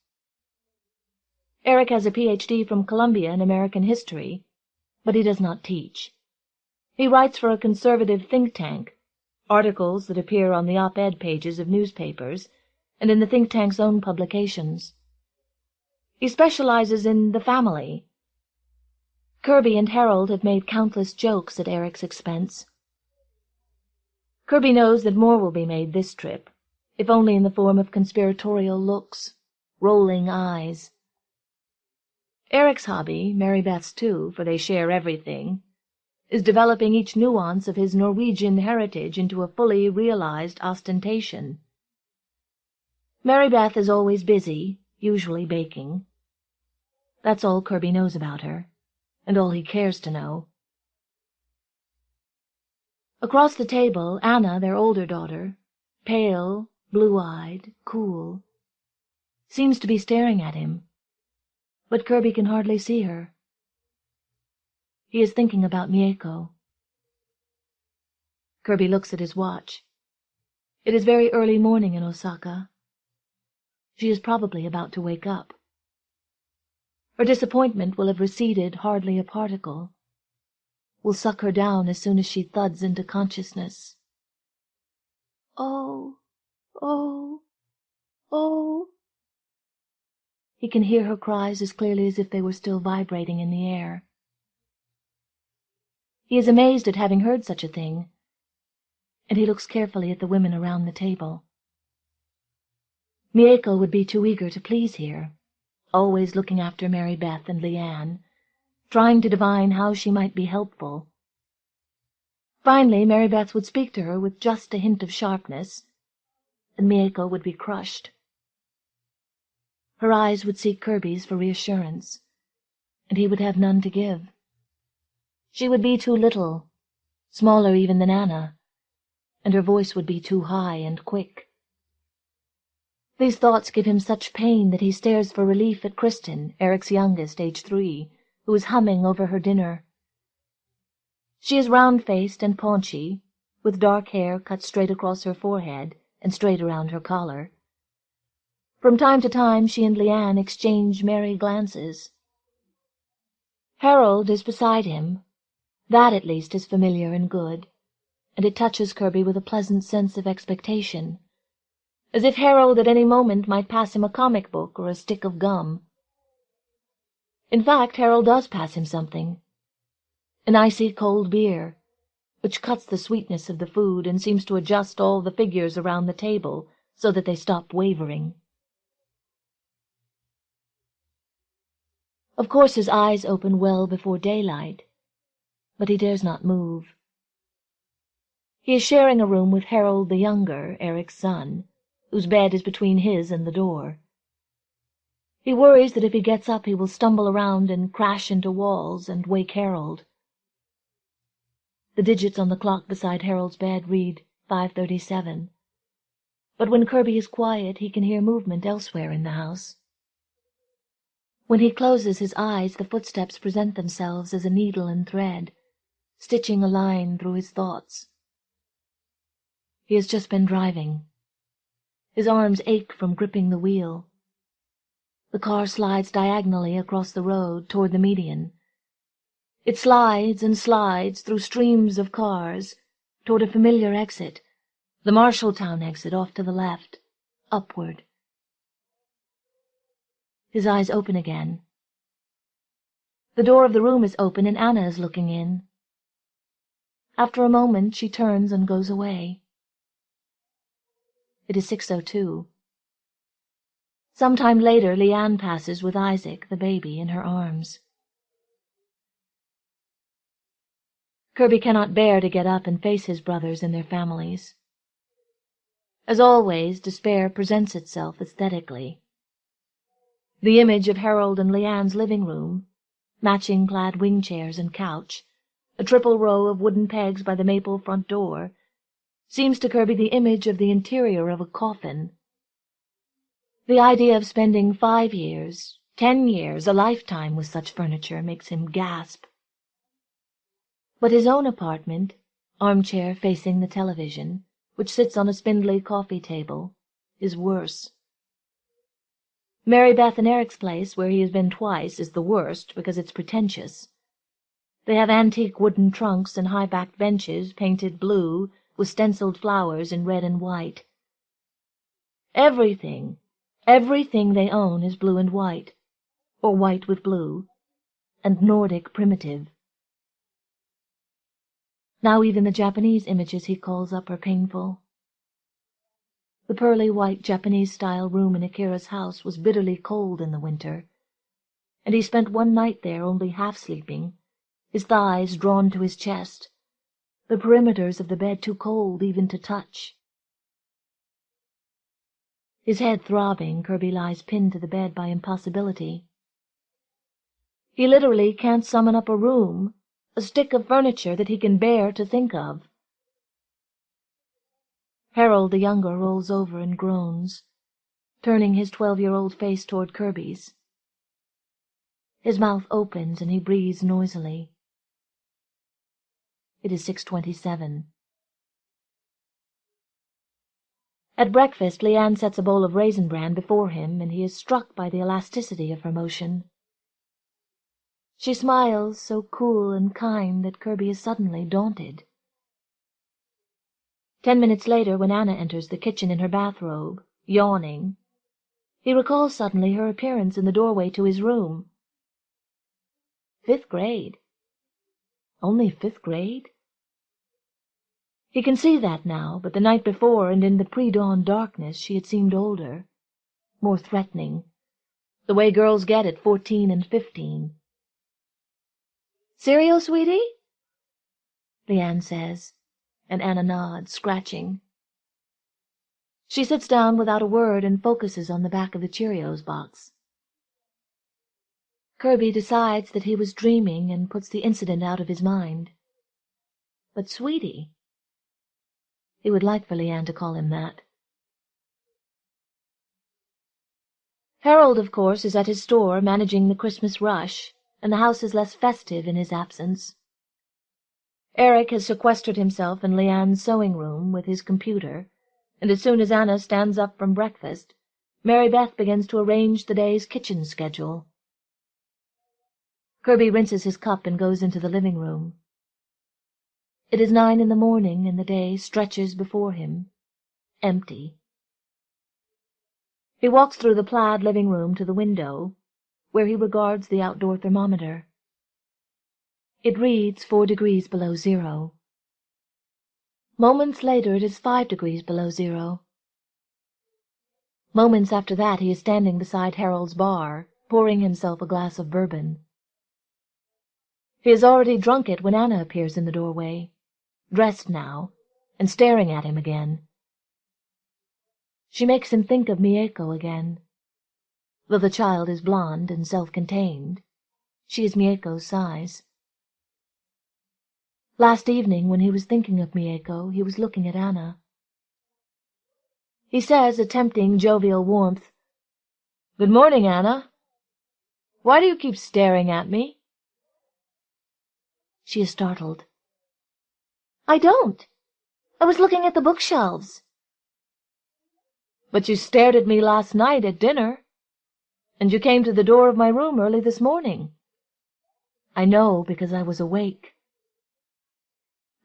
Eric has a Ph.D. from Columbia in American history, but he does not teach. He writes for a conservative think tank, articles that appear on the op-ed pages of newspapers, and in the think tank's own publications. He specializes in the family. Kirby and Harold have made countless jokes at Eric's expense. Kirby knows that more will be made this trip, if only in the form of conspiratorial looks, rolling eyes. Eric's hobby, Mary Beth's too, for they share everything, is developing each nuance of his Norwegian heritage into a fully realized ostentation. Mary Beth is always busy, usually baking. That's all Kirby knows about her, and all he cares to know. Across the table, Anna, their older daughter, pale, blue-eyed, cool, seems to be staring at him, but Kirby can hardly see her. He is thinking about Mieko. Kirby looks at his watch. It is very early morning in Osaka. She is probably about to wake up. Her disappointment will have receded hardly a particle, will suck her down as soon as she thuds into consciousness. Oh, oh, oh. He can hear her cries as clearly as if they were still vibrating in the air. He is amazed at having heard such a thing, and he looks carefully at the women around the table. Mieko would be too eager to please here, always looking after Mary Beth and Leanne, trying to divine how she might be helpful. Finally, Mary Beth would speak to her with just a hint of sharpness, and Mieko would be crushed. Her eyes would seek Kirby's for reassurance, and he would have none to give. She would be too little, smaller even than Anna, and her voice would be too high and quick. These thoughts give him such pain that he stares for relief at Kristen, Eric's youngest, age 3, who is humming over her dinner. She is round-faced and paunchy, with dark hair cut straight across her forehead and straight around her collar. From time to time she and Leanne exchange merry glances. Harold is beside him. That at least is familiar and good, and it touches Kirby with a pleasant sense of expectation, as if Harold at any moment might pass him a comic book or a stick of gum. In fact, Harold does pass him something, an icy cold beer, which cuts the sweetness of the food and seems to adjust all the figures around the table so that they stop wavering. Of course his eyes open well before daylight, but he dares not move. He is sharing a room with Harold the younger, Eric's son, whose bed is between his and the door. He worries that if he gets up he will stumble around and crash into walls and wake Harold. The digits on the clock beside Harold's bed read 5:37, but when Kirby is quiet he can hear movement elsewhere in the house. When he closes his eyes, the footsteps present themselves as a needle and thread, stitching a line through his thoughts. He has just been driving. His arms ache from gripping the wheel. The car slides diagonally across the road toward the median. It slides and slides through streams of cars toward a familiar exit, the Marshalltown exit off to the left, upward. His eyes open again. The door of the room is open and Anna is looking in. After a moment she turns and goes away. It is 6:02. Some time later Leanne passes with Isaac, the baby, in her arms. Kirby cannot bear to get up and face his brothers and their families. As always, despair presents itself aesthetically. The image of Harold and Leanne's living room, matching-clad wing chairs and couch, a triple row of wooden pegs by the maple front door, seems to Kirby the image of the interior of a coffin. The idea of spending 5 years, 10 years, a lifetime with such furniture makes him gasp. But his own apartment, armchair facing the television, which sits on a spindly coffee table, is worse. Mary Beth and Eric's place, where he has been twice, is the worst because it's pretentious. They have antique wooden trunks and high-backed benches painted blue with stenciled flowers in red and white. Everything they own is blue and white, or white with blue, and Nordic primitive. Now even the Japanese images he calls up are painful. The pearly white Japanese-style room in Akira's house was bitterly cold in the winter, and he spent one night there only half sleeping, his thighs drawn to his chest, the perimeters of the bed too cold even to touch. His head throbbing, Kirby lies pinned to the bed by impossibility. He literally can't summon up a room, a stick of furniture that he can bear to think of. Harold the younger rolls over and groans, turning his 12-year-old face toward Kirby's. His mouth opens and he breathes noisily. It is 6:27. At breakfast, Leanne sets a bowl of raisin bran before him, and he is struck by the elasticity of her motion. She smiles, so cool and kind that Kirby is suddenly daunted. 10 minutes later, when Anna enters the kitchen in her bathrobe, yawning, he recalls suddenly her appearance in the doorway to his room. 5th grade. Only 5th grade? He can see that now, but the night before and in the pre-dawn darkness she had seemed older, more threatening, the way girls get at 14 and 15. "Cereal, sweetie?" Leanne says, and Anna nods, scratching. She sits down without a word and focuses on the back of the Cheerios box. Kirby decides that he was dreaming and puts the incident out of his mind. But sweetie, he would like for Leanne to call him that. Harold, of course, is at his store managing the Christmas rush, and the house is less festive in his absence. Eric has sequestered himself in Leanne's sewing room with his computer, and as soon as Anna stands up from breakfast, Mary Beth begins to arrange the day's kitchen schedule. Kirby rinses his cup and goes into the living room. It is 9 in the morning, and the day stretches before him, empty. He walks through the plaid living room to the window, where he regards the outdoor thermometer. It reads 4 degrees below zero. Moments later it is 5 degrees below zero. Moments after that he is standing beside Harold's bar, pouring himself a glass of bourbon. He has already drunk it when Anna appears in the doorway, dressed now, and staring at him again. She makes him think of Mieko again. Though the child is blonde and self-contained, she is Mieko's size. Last evening, when he was thinking of Mieko, he was looking at Anna. He says, attempting jovial warmth, "Good morning, Anna. Why do you keep staring at me?" She is startled. "I don't. I was looking at the bookshelves." "But you stared at me last night at dinner, and you came to the door of my room early this morning." "I know, because I was awake."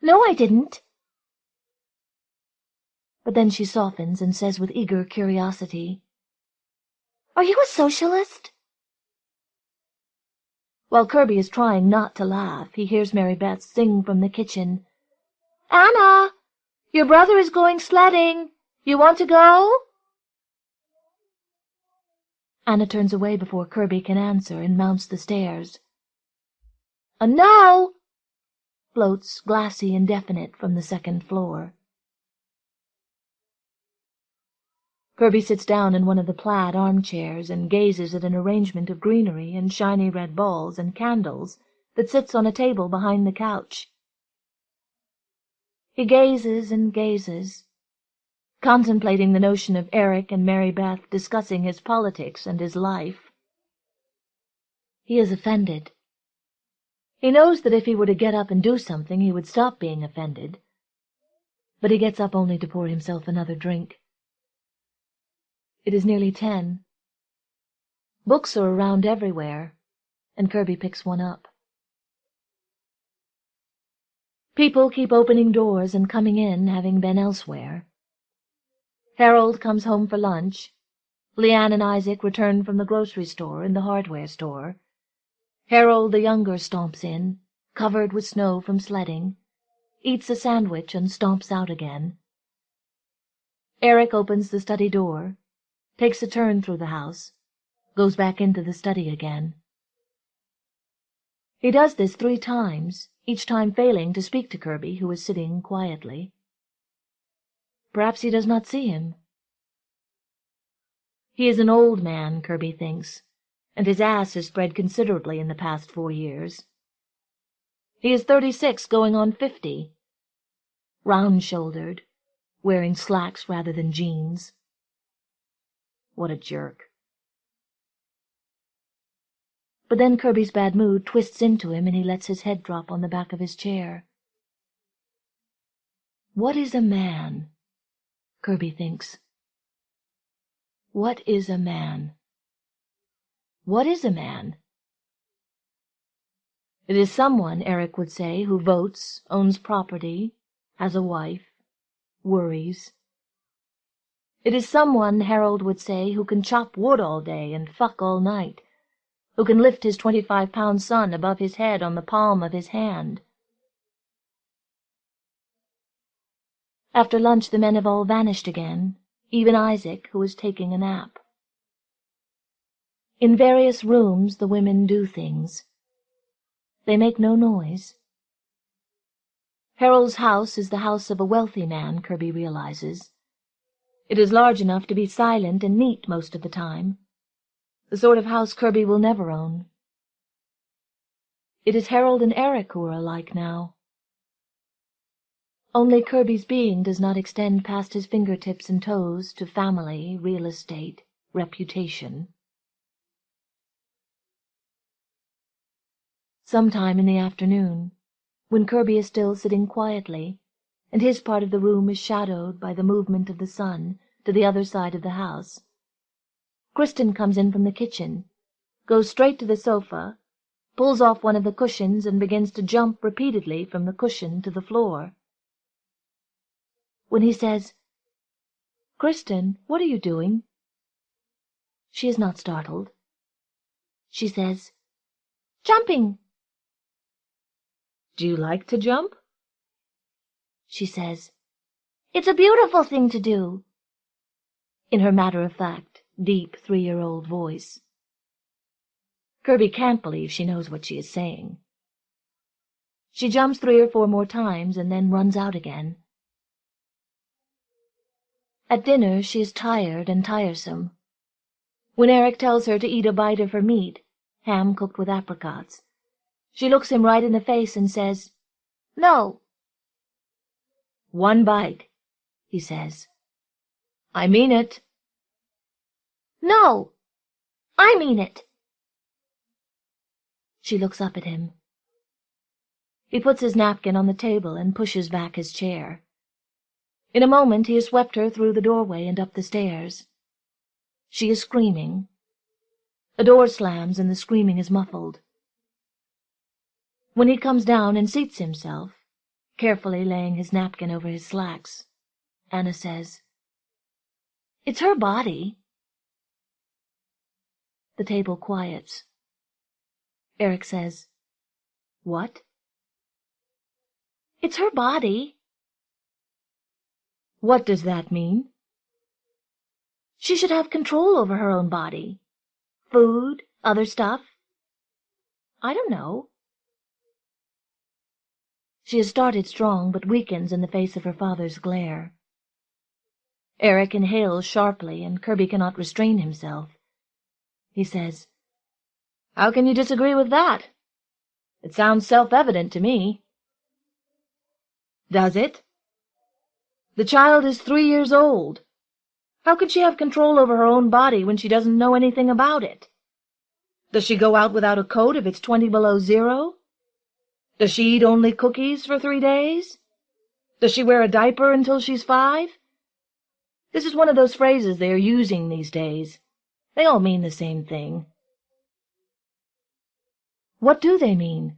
"No, I didn't." But then she softens and says with eager curiosity, "Are you a socialist?" While Kirby is trying not to laugh, he hears Mary Beth sing from the kitchen, "Anna, your brother is going sledding. You want to go?" Anna turns away before Kirby can answer and mounts the stairs. "A no!" floats, glassy and definite, from the second floor. Kirby sits down in one of the plaid armchairs and gazes at an arrangement of greenery and shiny red balls and candles that sits on a table behind the couch. He gazes and gazes, contemplating the notion of Eric and Mary Beth discussing his politics and his life. He is offended. He knows that if he were to get up and do something, he would stop being offended. But he gets up only to pour himself another drink. It is nearly 10. Books are around everywhere, and Kirby picks one up. People keep opening doors and coming in, having been elsewhere. Harold comes home for lunch. Leanne and Isaac return from the grocery store and the hardware store. Harold the younger stomps in, covered with snow from sledding, eats a sandwich and stomps out again. Eric opens the study door, takes a turn through the house, goes back into the study again. He does this 3 times, each time failing to speak to Kirby, who is sitting quietly. Perhaps he does not see him. He is an old man, Kirby thinks, and his ass has spread considerably in the past 4 years. He is 36, going on 50, round-shouldered, wearing slacks rather than jeans. What a jerk. But then Kirby's bad mood twists into him and he lets his head drop on the back of his chair. What is a man? Kirby thinks. What is a man? What is a man? It is someone, Eric would say, who votes, owns property, has a wife, worries. It is someone, Harold would say, who can chop wood all day and fuck all night, who can lift his 25-pound son above his head on the palm of his hand. After lunch the men have all vanished again, even Isaac, who is taking a nap. In various rooms the women do things. They make no noise. Harold's house is the house of a wealthy man, Kirby realizes. It is large enough to be silent and neat most of the time, the sort of house Kirby will never own. It is Harold and Eric who are alike now. Only Kirby's being does not extend past his fingertips and toes to family, real estate, reputation. Sometime in the afternoon, when Kirby is still sitting quietly, and his part of the room is shadowed by the movement of the sun to the other side of the house, Kristen comes in from the kitchen, goes straight to the sofa, pulls off one of the cushions and begins to jump repeatedly from the cushion to the floor. When he says, "Kristen, what are you doing?" she is not startled. She says, "Jumping." "Do you like to jump?" She says, "It's a beautiful thing to do," in her matter-of-fact, deep 3-year-old voice. Kirby can't believe she knows what she is saying. She jumps 3 or 4 more times and then runs out again. At dinner she is tired and tiresome. When Eric tells her to eat a bite of her meat, ham cooked with apricots, she looks him right in the face and says, "No." "1 bite," he says. "I mean it." "No, I mean it." She looks up at him. He puts his napkin on the table and pushes back his chair. In a moment he has swept her through the doorway and up the stairs. She is screaming. A door slams and the screaming is muffled. When he comes down and seats himself, carefully laying his napkin over his slacks, Anna says, "It's her body." The table quiets. Eric says, "What?" "It's her body." "What does that mean?" "She should have control over her own body. Food, other stuff. I don't know." She has started strong, but weakens in the face of her father's glare. Eric inhales sharply, and Kirby cannot restrain himself. He says, "How can you disagree with that? It sounds self-evident to me." "Does it? The child is 3 years old. How can she have control over her own body when she doesn't know anything about it? Does she go out without a coat if it's 20 below zero? Does she eat only cookies for 3 days? Does she wear a diaper until she's 5? This is one of those phrases they are using these days. They all mean the same thing." "What do they mean?"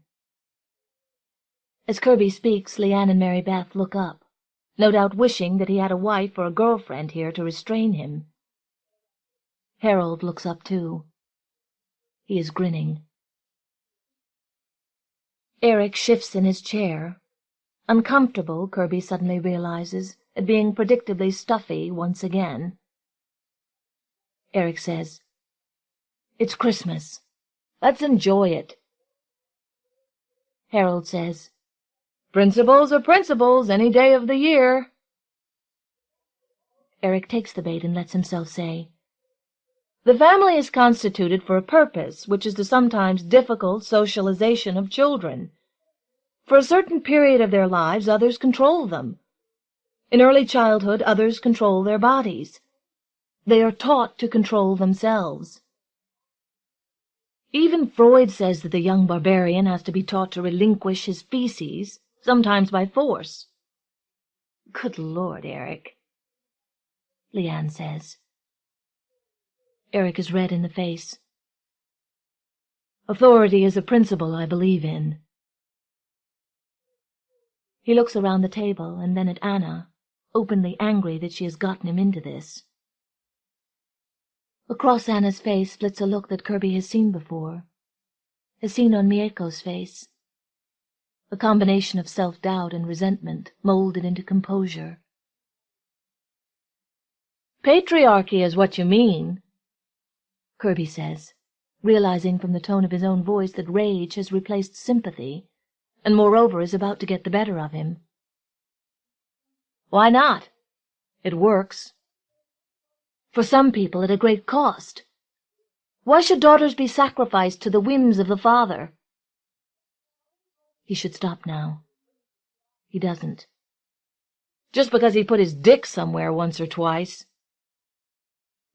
As Kirby speaks, Leanne and Mary Beth look up, no doubt wishing that he had a wife or a girlfriend here to restrain him. Harold looks up too. He is grinning. Eric shifts in his chair, uncomfortable, Kirby suddenly realizes, at being predictably stuffy once again. Eric says, "It's Christmas. Let's enjoy it." Harold says. Principles are principles any day of the year. Eric takes the bait and lets himself say, The family is constituted for a purpose, which is the sometimes difficult socialization of children. For a certain period of their lives, others control them. In early childhood, others control their bodies. They are taught to control themselves. Even Freud says that the young barbarian has to be taught to relinquish his feces, sometimes by force. Good Lord, Eric, Leanne says. Eric is red in the face. Authority is a principle I believe in. He looks around the table and then at Anna, openly angry that she has gotten him into this. Across Anna's face flits a look that Kirby has seen before, has seen on Mieko's face. A combination of self-doubt and resentment molded into composure. Patriarchy is what you mean, Kirby says, realizing from the tone of his own voice that rage has replaced sympathy, and moreover is about to get the better of him. Why not? It works. For some people at a great cost. Why should daughters be sacrificed to the whims of the father? He should stop now. He doesn't. Just because he put his dick somewhere once or twice.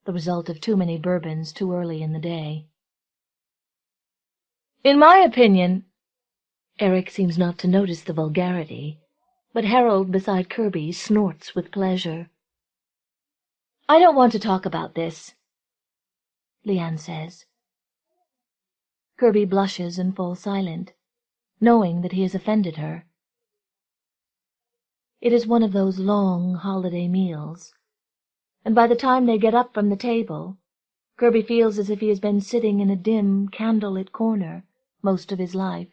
The result of too many bourbons too early in the day. In my opinion, Eric seems not to notice the vulgarity, but Harold beside Kirby snorts with pleasure. I don't want to talk about this, Leanne says. Kirby blushes and falls silent, knowing that he has offended her. It is one of those long holiday meals, and by the time they get up from the table, Kirby feels as if he has been sitting in a dim, candlelit corner most of his life.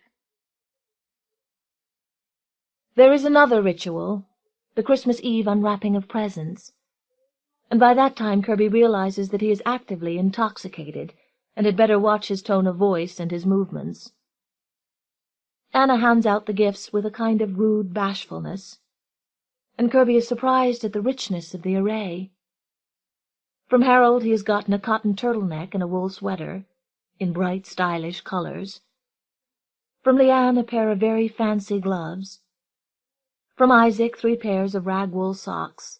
There is another ritual, the Christmas Eve unwrapping of presents, and by that time Kirby realizes that he is actively intoxicated and had better watch his tone of voice and his movements. Anna hands out the gifts with a kind of rude bashfulness, and Kirby is surprised at the richness of the array. From Harold he has gotten a cotton turtleneck and a wool sweater, in bright, stylish colors. From Leanne a pair of very fancy gloves. From Isaac 3 pairs of rag-wool socks.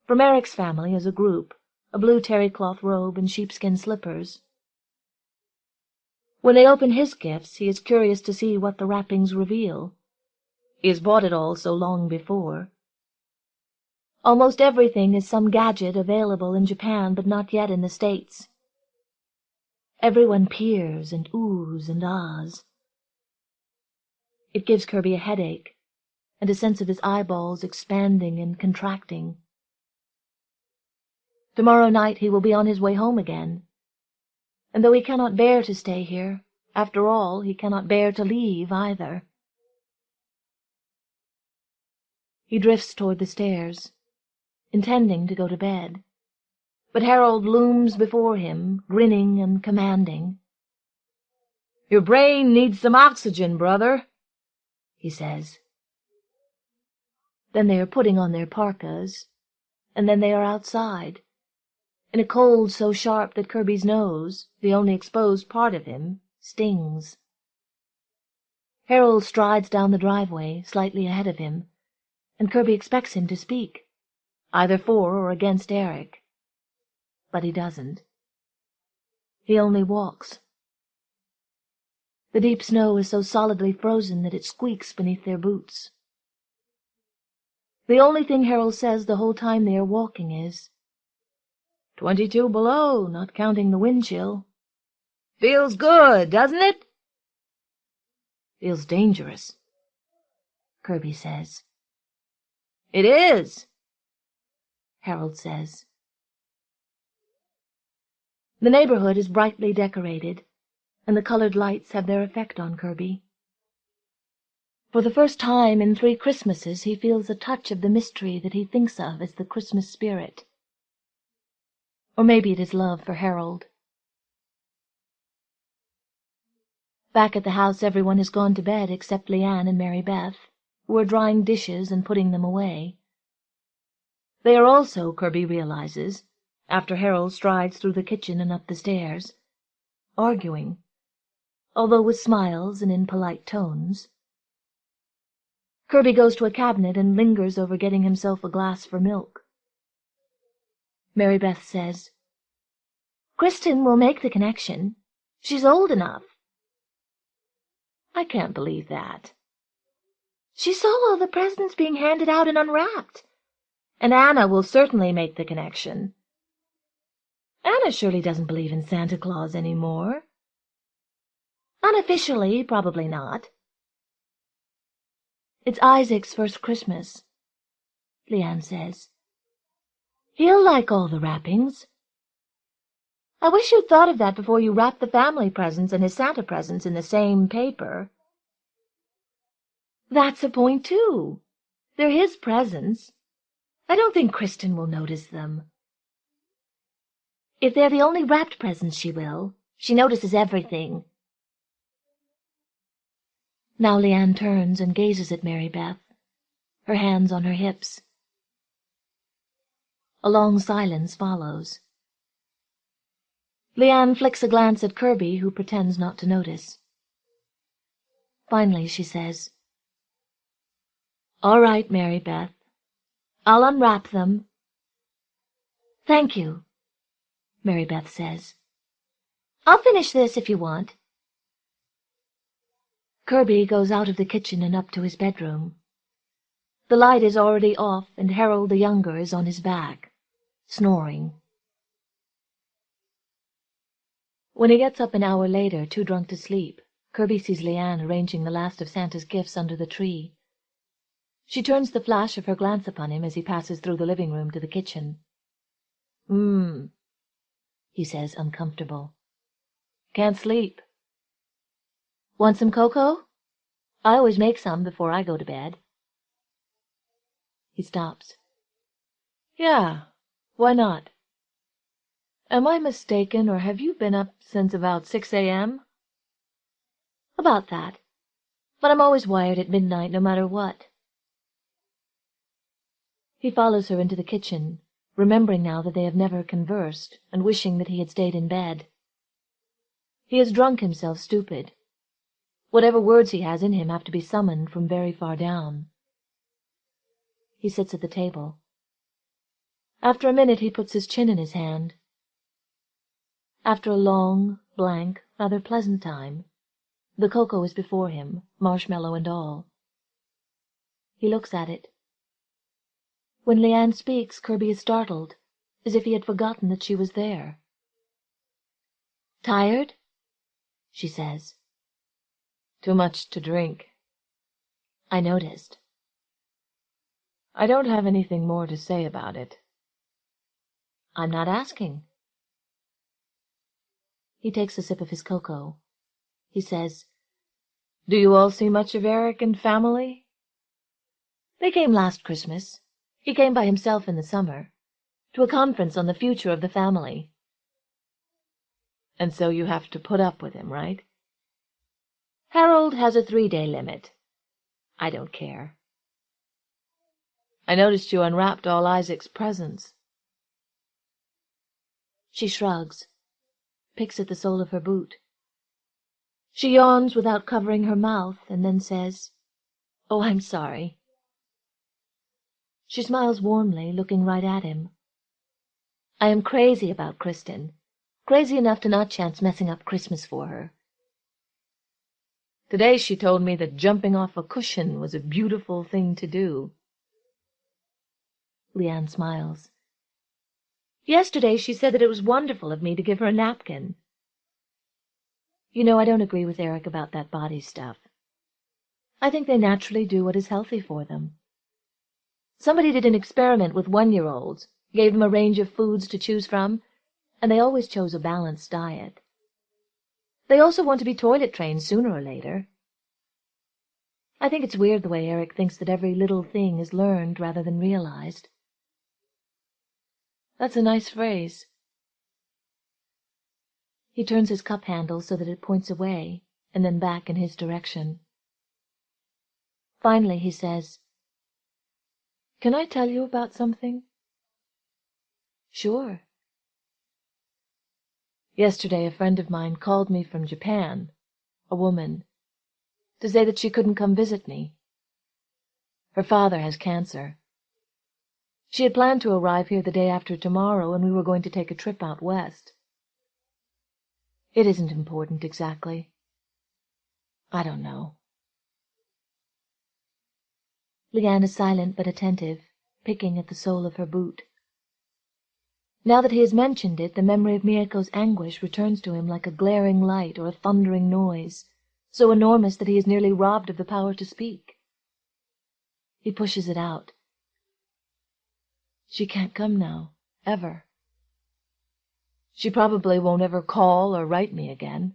From Eric's family as a group, a blue terry-cloth robe and sheepskin slippers. When they open his gifts, he is curious to see what the wrappings reveal. He has bought it all so long before. Almost everything is some gadget available in Japan but not yet in the States. Everyone peers and oohs and ahs. It gives Kirby a headache, and a sense of his eyeballs expanding and contracting. Tomorrow night he will be on his way home again, and though he cannot bear to stay here, after all, he cannot bear to leave either. He drifts toward the stairs, intending to go to bed, but Harold looms before him, grinning and commanding. "Your brain needs some oxygen, brother," he says. Then they are putting on their parkas, and then they are outside, in a cold so sharp that Kirby's nose, the only exposed part of him, stings. Harold strides down the driveway, slightly ahead of him, and Kirby expects him to speak, either for or against Eric. But he doesn't. He only walks. The deep snow is so solidly frozen that it squeaks beneath their boots. The only thing Harold says the whole time they are walking is, 22 below, not counting the wind chill. Feels good, doesn't it? Feels dangerous, Kirby says. It is, Harold says. The neighborhood is brightly decorated, and the colored lights have their effect on Kirby. For the first time in 3 Christmases he feels a touch of the mystery that he thinks of as the Christmas spirit. Or maybe it is love for Harold. Back at the house everyone has gone to bed except Leanne and Mary Beth, who are drying dishes and putting them away. They are also, Kirby realizes, after Harold strides through the kitchen and up the stairs, arguing, although with smiles and in polite tones. Kirby goes to a cabinet and lingers over getting himself a glass for milk. Mary Beth says, "Kristen will make the connection. She's old enough." I can't believe that. She saw all the presents being handed out and unwrapped. And Anna will certainly make the connection. Anna surely doesn't believe in Santa Claus anymore. Unofficially, probably not. It's Isaac's first Christmas, Leanne says. He'll like all the wrappings. I wish you'd thought of that before you wrapped the family presents and his Santa presents in the same paper. That's a point, too. They're his presents. I don't think Kristen will notice them. If they're the only wrapped presents, she will. She notices everything. Now Leanne turns and gazes at Mary Beth, her hands on her hips. A long silence follows. Leanne flicks a glance at Kirby, who pretends not to notice. Finally, she says, "All right, Mary Beth. I'll unwrap them." "Thank you," Mary Beth says. "I'll finish this if you want." Kirby goes out of the kitchen and up to his bedroom. The light is already off, and Harold the younger is on his back, snoring. When he gets up an hour later, too drunk to sleep, Kirby sees Leanne arranging the last of Santa's gifts under the tree. She turns the flash of her glance upon him as he passes through the living room to the kitchen. He says, uncomfortable. "Can't sleep." "Want some cocoa? I always make some before I go to bed." He stops. "Yeah, why not? Am I mistaken, or have you been up since about 6 a.m.? "About that. But I'm always wired at midnight, no matter what." He follows her into the kitchen, remembering now that they have never conversed, and wishing that he had stayed in bed. He has drunk himself stupid. Whatever words he has in him have to be summoned from very far down. He sits at the table. After a minute he puts his chin in his hand. After a long, blank, rather pleasant time, the cocoa is before him, marshmallow and all. He looks at it. When Leanne speaks, Kirby is startled, as if he had forgotten that she was there. "Tired?" she says. "Too much to drink." "I noticed." "I don't have anything more to say about it." "I'm not asking." He takes a sip of his cocoa. He says, "Do you all see much of Eric and family?" "They came last Christmas. He came by himself in the summer, to a conference on the future of the family." "And so you have to put up with him, right?" "Harold has a 3-day limit. I don't care." "I noticed you unwrapped all Isaac's presents." She shrugs, picks at the sole of her boot. She yawns without covering her mouth, and then says, "Oh, I'm sorry." She smiles warmly, looking right at him. "I am crazy about Kristen, crazy enough to not chance messing up Christmas for her." "Today she told me that jumping off a cushion was a beautiful thing to do." Leanne smiles. "Yesterday she said that it was wonderful of me to give her a napkin." "You know, I don't agree with Eric about that body stuff. I think they naturally do what is healthy for them. Somebody did an experiment with 1-year-olds, gave them a range of foods to choose from, and they always chose a balanced diet. They also want to be toilet trained sooner or later. I think it's weird the way Eric thinks that every little thing is learned rather than realized." "That's a nice phrase." He turns his cup handle so that it points away, and then back in his direction. Finally he says, "Can I tell you about something?" "Sure." "Yesterday a friend of mine called me from Japan, a woman, to say that she couldn't come visit me. Her father has cancer. She had planned to arrive here the day after tomorrow, and we were going to take a trip out west. It isn't important exactly. I don't know." Leanne is silent but attentive, picking at the sole of her boot. Now that he has mentioned it, the memory of Mireko's anguish returns to him like a glaring light or a thundering noise, so enormous that he is nearly robbed of the power to speak. He pushes it out. "She can't come now, ever. She probably won't ever call or write me again.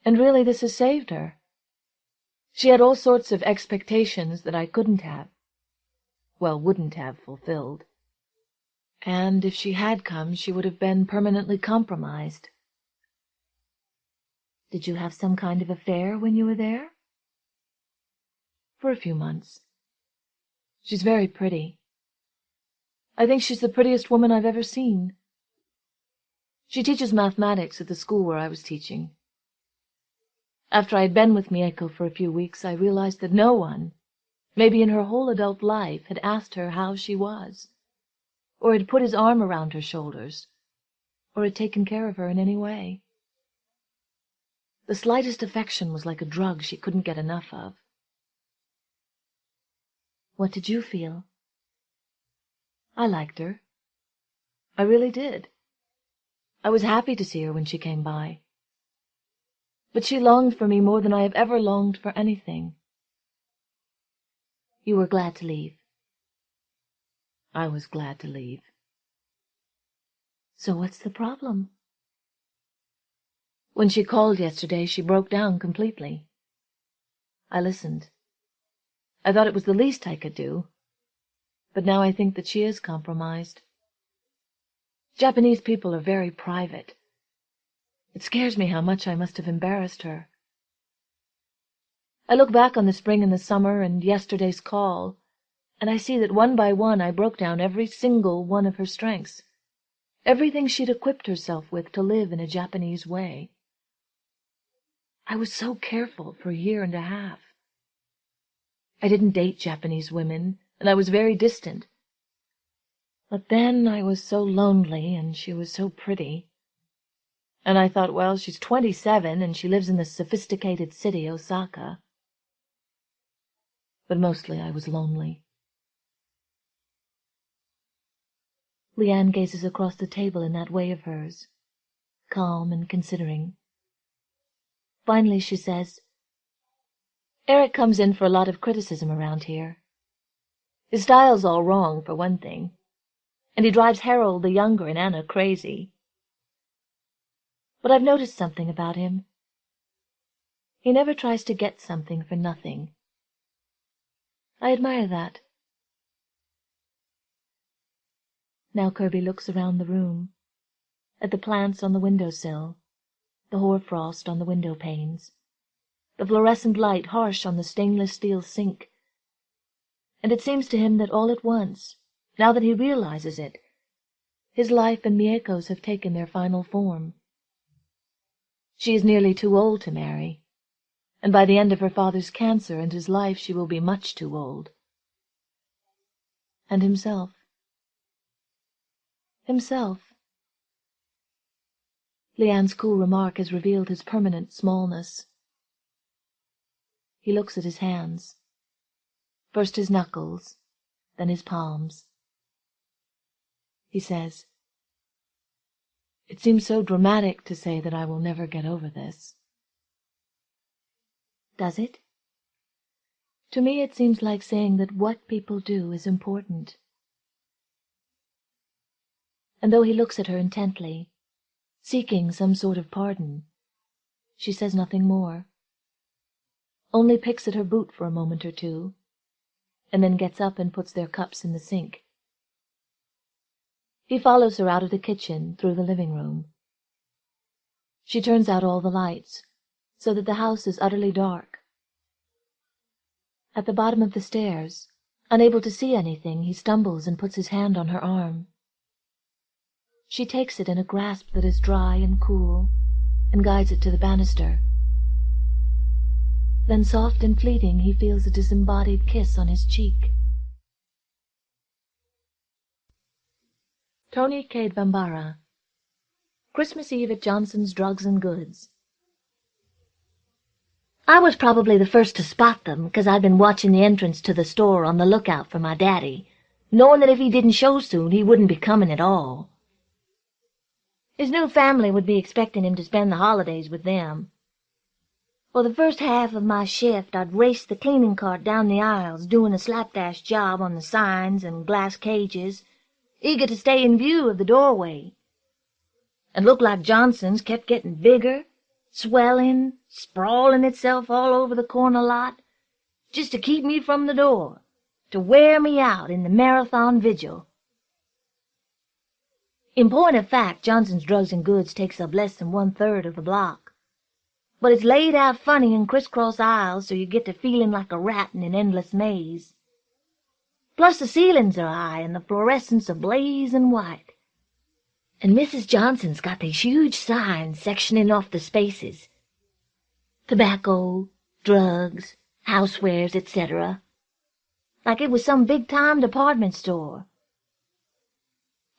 And really this has saved her. She had all sorts of expectations that I couldn't have, wouldn't have fulfilled. And if she had come, she would have been permanently compromised." "Did you have some kind of affair when you were there?" "For a few months. She's very pretty. I think she's the prettiest woman I've ever seen. She teaches mathematics at the school where I was teaching. After I had been with Mieko for a few weeks, I realized that no one, maybe in her whole adult life, had asked her how she was, or had put his arm around her shoulders, or had taken care of her in any way. The slightest affection was like a drug she couldn't get enough of." "What did you feel?" "I liked her. I really did. I was happy to see her when she came by. But she longed for me more than I have ever longed for anything." "You were glad to leave?" "I was glad to leave." "So what's the problem?" "When she called yesterday, she broke down completely. I listened. I thought it was the least I could do. But now I think that she is compromised. Japanese people are very private. It scares me how much I must have embarrassed her. I look back on the spring and the summer and yesterday's call, and I see that one by one I broke down every single one of her strengths, everything she'd equipped herself with to live in a Japanese way. I was so careful for a year and a half. I didn't date Japanese women, and I was very distant. But then I was so lonely, and she was so pretty. And I thought, well, she's 27, and she lives in the sophisticated city, Osaka. But mostly I was lonely." Leanne gazes across the table in that way of hers, calm and considering. Finally she says, "Eric comes in for a lot of criticism around here. His style's all wrong, for one thing, and he drives Harold the younger and Anna crazy. But I've noticed something about him. He never tries to get something for nothing. I admire that." Now Kirby looks around the room, at the plants on the window-sill, the hoarfrost on the window-panes, the fluorescent light harsh on the stainless steel sink, and it seems to him that all at once, now that he realizes it, his life and Mieko's have taken their final form. She is nearly too old to marry, and by the end of her father's cancer and his life she will be much too old. And himself. Leanne's cool remark has revealed his permanent smallness. He looks at his hands, first his knuckles, then his palms. He says, "It seems so dramatic to say that I will never get over this." "Does it?" "To me it seems like saying that what people do is important." And though he looks at her intently, seeking some sort of pardon, she says nothing more, only picks at her boot for a moment or two, and then gets up and puts their cups in the sink. He follows her out of the kitchen, through the living room. She turns out all the lights, so that the house is utterly dark. At the bottom of the stairs, unable to see anything, he stumbles and puts his hand on her arm. She takes it in a grasp that is dry and cool, and guides it to the banister. Then, soft and fleeting, he feels a disembodied kiss on his cheek. Toni, Cade, Bambara. Christmas Eve at Johnson's Drugs and Goods. I was probably the first to spot them, because I'd been watching the entrance to the store on the lookout for my daddy, knowing that if he didn't show soon, he wouldn't be coming at all. His new family would be expecting him to spend the holidays with them. For the first half of my shift, I'd race the cleaning cart down the aisles, doing a slapdash job on the signs and glass cages, eager to stay in view of the doorway. It looked like Johnson's kept getting bigger, swelling, sprawling itself all over the corner lot, just to keep me from the door, to wear me out in the marathon vigil. In point of fact, Johnson's Drugs and Goods takes up less than 1/3 of the block. But it's laid out funny in crisscross aisles so you get to feeling like a rat in an endless maze. Plus the ceilings are high and the fluorescents ablaze and white. And Mrs. Johnson's got these huge signs sectioning off the spaces. Tobacco, drugs, housewares, etc. Like it was some big-time department store.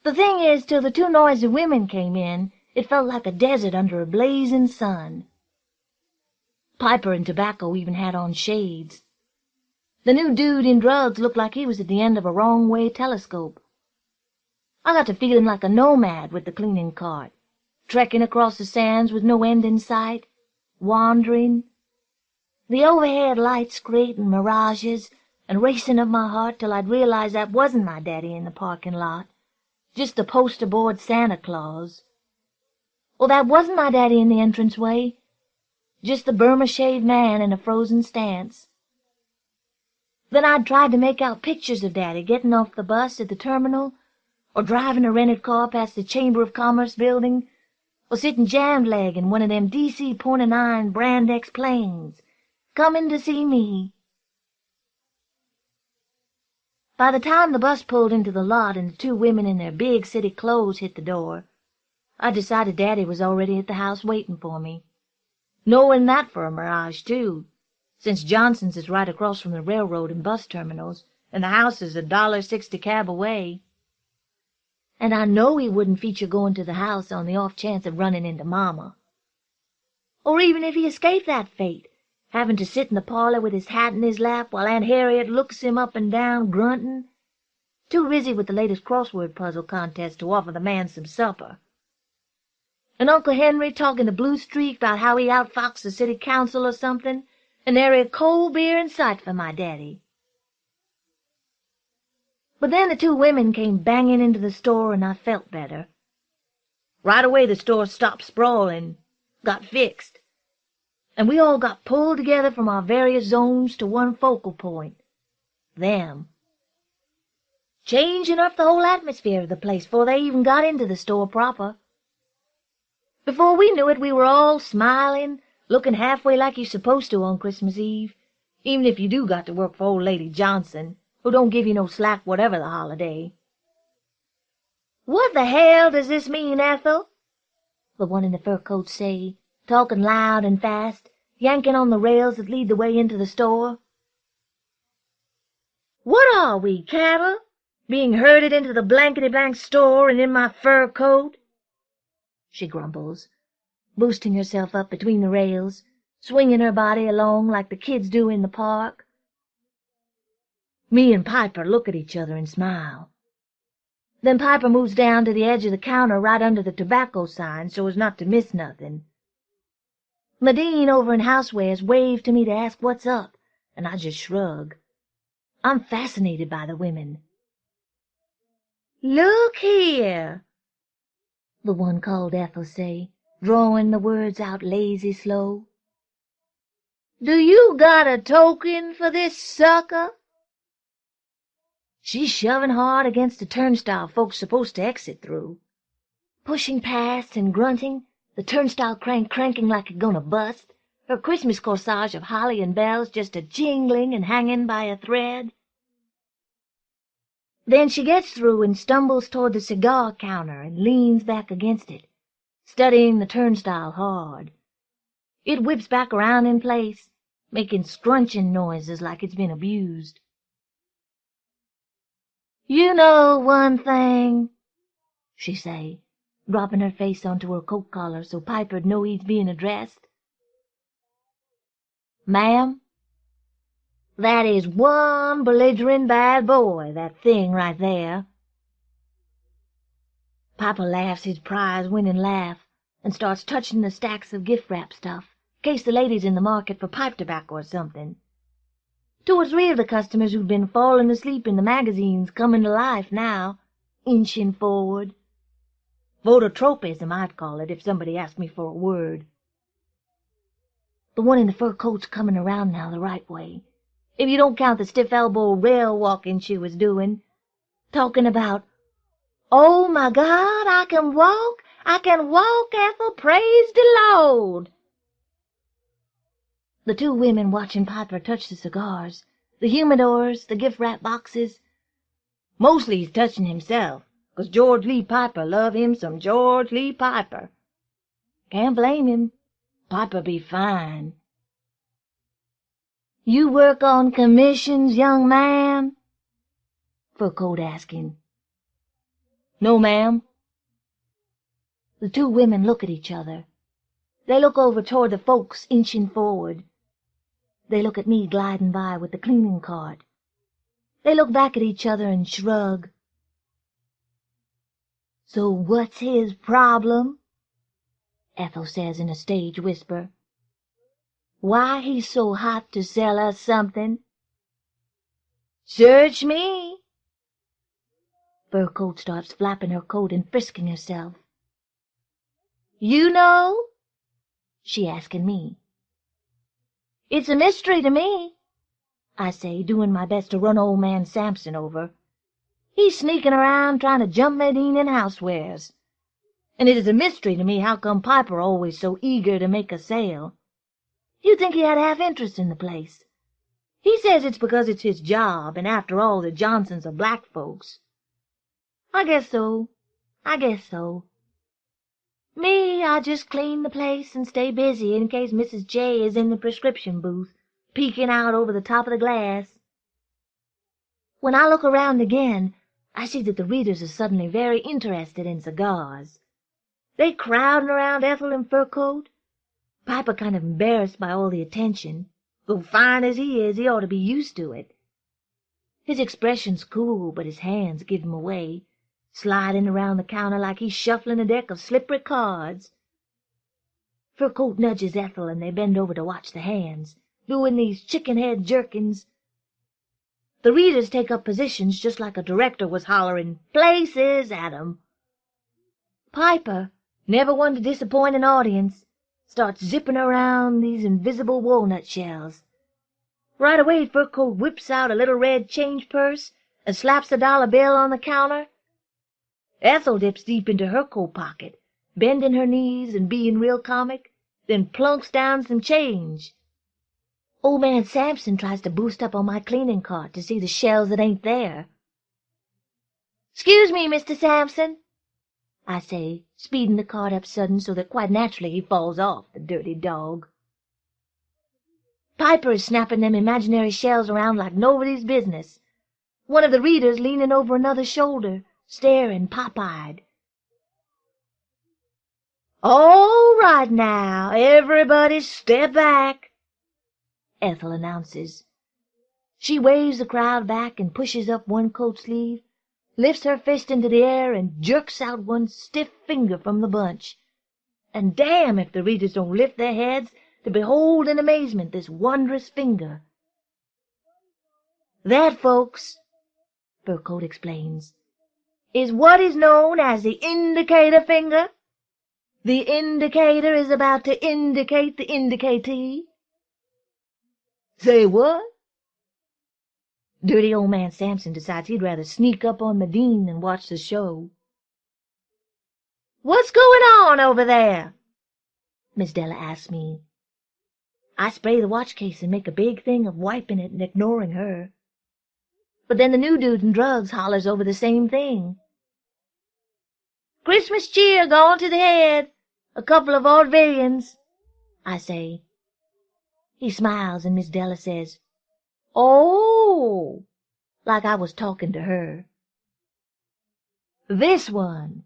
The thing is, till the two noisy women came in, it felt like a desert under a blazing sun. Piper and Tobacco even had on shades. The new dude in drugs looked like he was at the end of a wrong-way telescope. I got to feeling like a nomad with the cleaning cart, trekking across the sands with no end in sight, wandering. The overhead lights creating mirages and racing of my heart till I'd realized that wasn't my daddy in the parking lot, just the poster-board Santa Claus. Or that wasn't my daddy in the entranceway, just the Burma-shaved man in a frozen stance. Then I'd tried to make out pictures of Daddy getting off the bus at the terminal, or driving a rented car past the Chamber of Commerce building, or sitting jammed-leg in one of them DC-49 Brand X planes, coming to see me. By the time the bus pulled into the lot and the two women in their big city clothes hit the door, I decided Daddy was already at the house waiting for me. Knowing that for a mirage, too, since Johnson's is right across from the railroad and bus terminals, and the house is $1.60 cab away. And I know he wouldn't feature going to the house on the off chance of running into Mama. Or even if he escaped that fate, having to sit in the parlor with his hat in his lap while Aunt Harriet looks him up and down, grunting, too busy with the latest crossword puzzle contest to offer the man some supper. And Uncle Henry talking to Blue Streak about how he outfoxed the city council or something, and there ain't cold beer in sight for my daddy. But then the two women came banging into the store, and I felt better. Right away the store stopped sprawling, got fixed, and we all got pulled together from our various zones to one focal point, them. Changing up the whole atmosphere of the place before they even got into the store proper. Before we knew it, we were all smiling, looking halfway like you're supposed to on Christmas Eve, even if you do got to work for old Lady Johnson, who don't give you no slack whatever the holiday. "What the hell does this mean, Ethel?" the one in the fur coat say, talking loud and fast, yanking on the rails that lead the way into the store. "What are we, cattle, being herded into the blankety-blank store and in my fur coat?" she grumbles, boosting herself up between the rails, swinging her body along like the kids do in the park. Me and Piper look at each other and smile. Then Piper moves down to the edge of the counter right under the tobacco sign so as not to miss nothing. Medine over in housewares waved to me to ask what's up, and I just shrug. I'm fascinated by the women. "Look here," the one called Ethel say, drawing the words out lazy slow. "Do you got a token for this sucker?" She's shoving hard against the turnstile folks supposed to exit through. Pushing past and grunting, the turnstile cranking like it gonna bust, her Christmas corsage of holly and bells just a-jingling and hanging by a thread. Then she gets through and stumbles toward the cigar counter and leans back against it, studying the turnstile hard. It whips back around in place, making scrunching noises like it's been abused. "You know one thing," she say, dropping her face onto her coat collar so Piper'd know he's being addressed. "Ma'am, that is one belligerent bad boy, that thing right there." Piper laughs his prize-winning laugh and starts touching the stacks of gift-wrap stuff, in case the lady's in the market for pipe tobacco or something. Two or three of the customers who'd been falling asleep in the magazines coming to life now, inching forward. Vototropism, I'd call it, if somebody asked me for a word. The one in the fur coat's coming around now the right way, if you don't count the stiff-elbowed rail-walking she was doing, talking about, "Oh, my God, I can walk, Ethel, praise the Lord." The two women watching Piper touch the cigars, the humidors, the gift-wrap boxes. Mostly he's touching himself, 'cause George Lee Piper love him some George Lee Piper. Can't blame him. Piper be fine. "You work on commissions, young man?" Fur coat asking. "No, ma'am." The two women look at each other. They look over toward the folks inching forward. They look at me gliding by with the cleaning cart. They look back at each other and shrug. "So what's his problem?" Ethel says in a stage whisper. "Why he's so hot to sell us something?" "Search me." Fur coat starts flapping her coat and frisking herself. "You know?" she asking me. "It's a mystery to me," I say, doing my best to run old man Sampson over. "He's sneaking around trying to jump Medine in housewares. And it is a mystery to me how come Piper always so eager to make a sale. You'd think he had half interest in the place. He says it's because it's his job, and after all the Johnsons are black folks. I guess so. Me, I just clean the place and stay busy in case Mrs. J is in the prescription booth, peeking out over the top of the glass. When I look around again, I see that the readers are suddenly very interested in cigars. They crowding around Ethel and Fur Coat. Piper kind of embarrassed by all the attention. Though fine as he is, he ought to be used to it. His expression's cool, but his hands give him away, sliding around the counter like he's shuffling a deck of slippery cards. Fur Coat nudges Ethel, and they bend over to watch the hands, doing these chicken-head jerkins. The readers take up positions just like a director was hollering "places" at 'em. Piper, never one to disappoint an audience, starts zipping around these invisible walnut shells. Right away Fur Coat whips out a little red change purse and slaps a dollar bill on the counter. Ethel dips deep into her coat pocket, bending her knees and being real comic, then plunks down some change. Old man Sampson tries to boost up on my cleaning cart to see the shells that ain't there. "'Scuse me, Mr. Sampson," I say, speeding the cart up sudden so that quite naturally he falls off, the dirty dog. Piper is snapping them imaginary shells around like nobody's business. One of the readers leaning over another's shoulder, staring pop-eyed. "All right now, everybody step back," Ethel announces. She waves the crowd back and pushes up one coat sleeve, lifts her fist into the air and jerks out one stiff finger from the bunch. And damn if the readers don't lift their heads to behold in amazement this wondrous finger. "That, folks," Fur Coat explains, "is what is known as the indicator finger. The indicator is about to indicate the indicatee." "Say what?" Dirty old man Sampson decides he'd rather sneak up on Medine than watch the show. "What's going on over there?" Miss Della asks me. I spray the watch case and make a big thing of wiping it and ignoring her. But then the new dude in drugs hollers over the same thing. "Christmas cheer gone to the head. A couple of vaudevillians," I say. He smiles, and Miss Della says, "Oh," like I was talking to her. "This one,"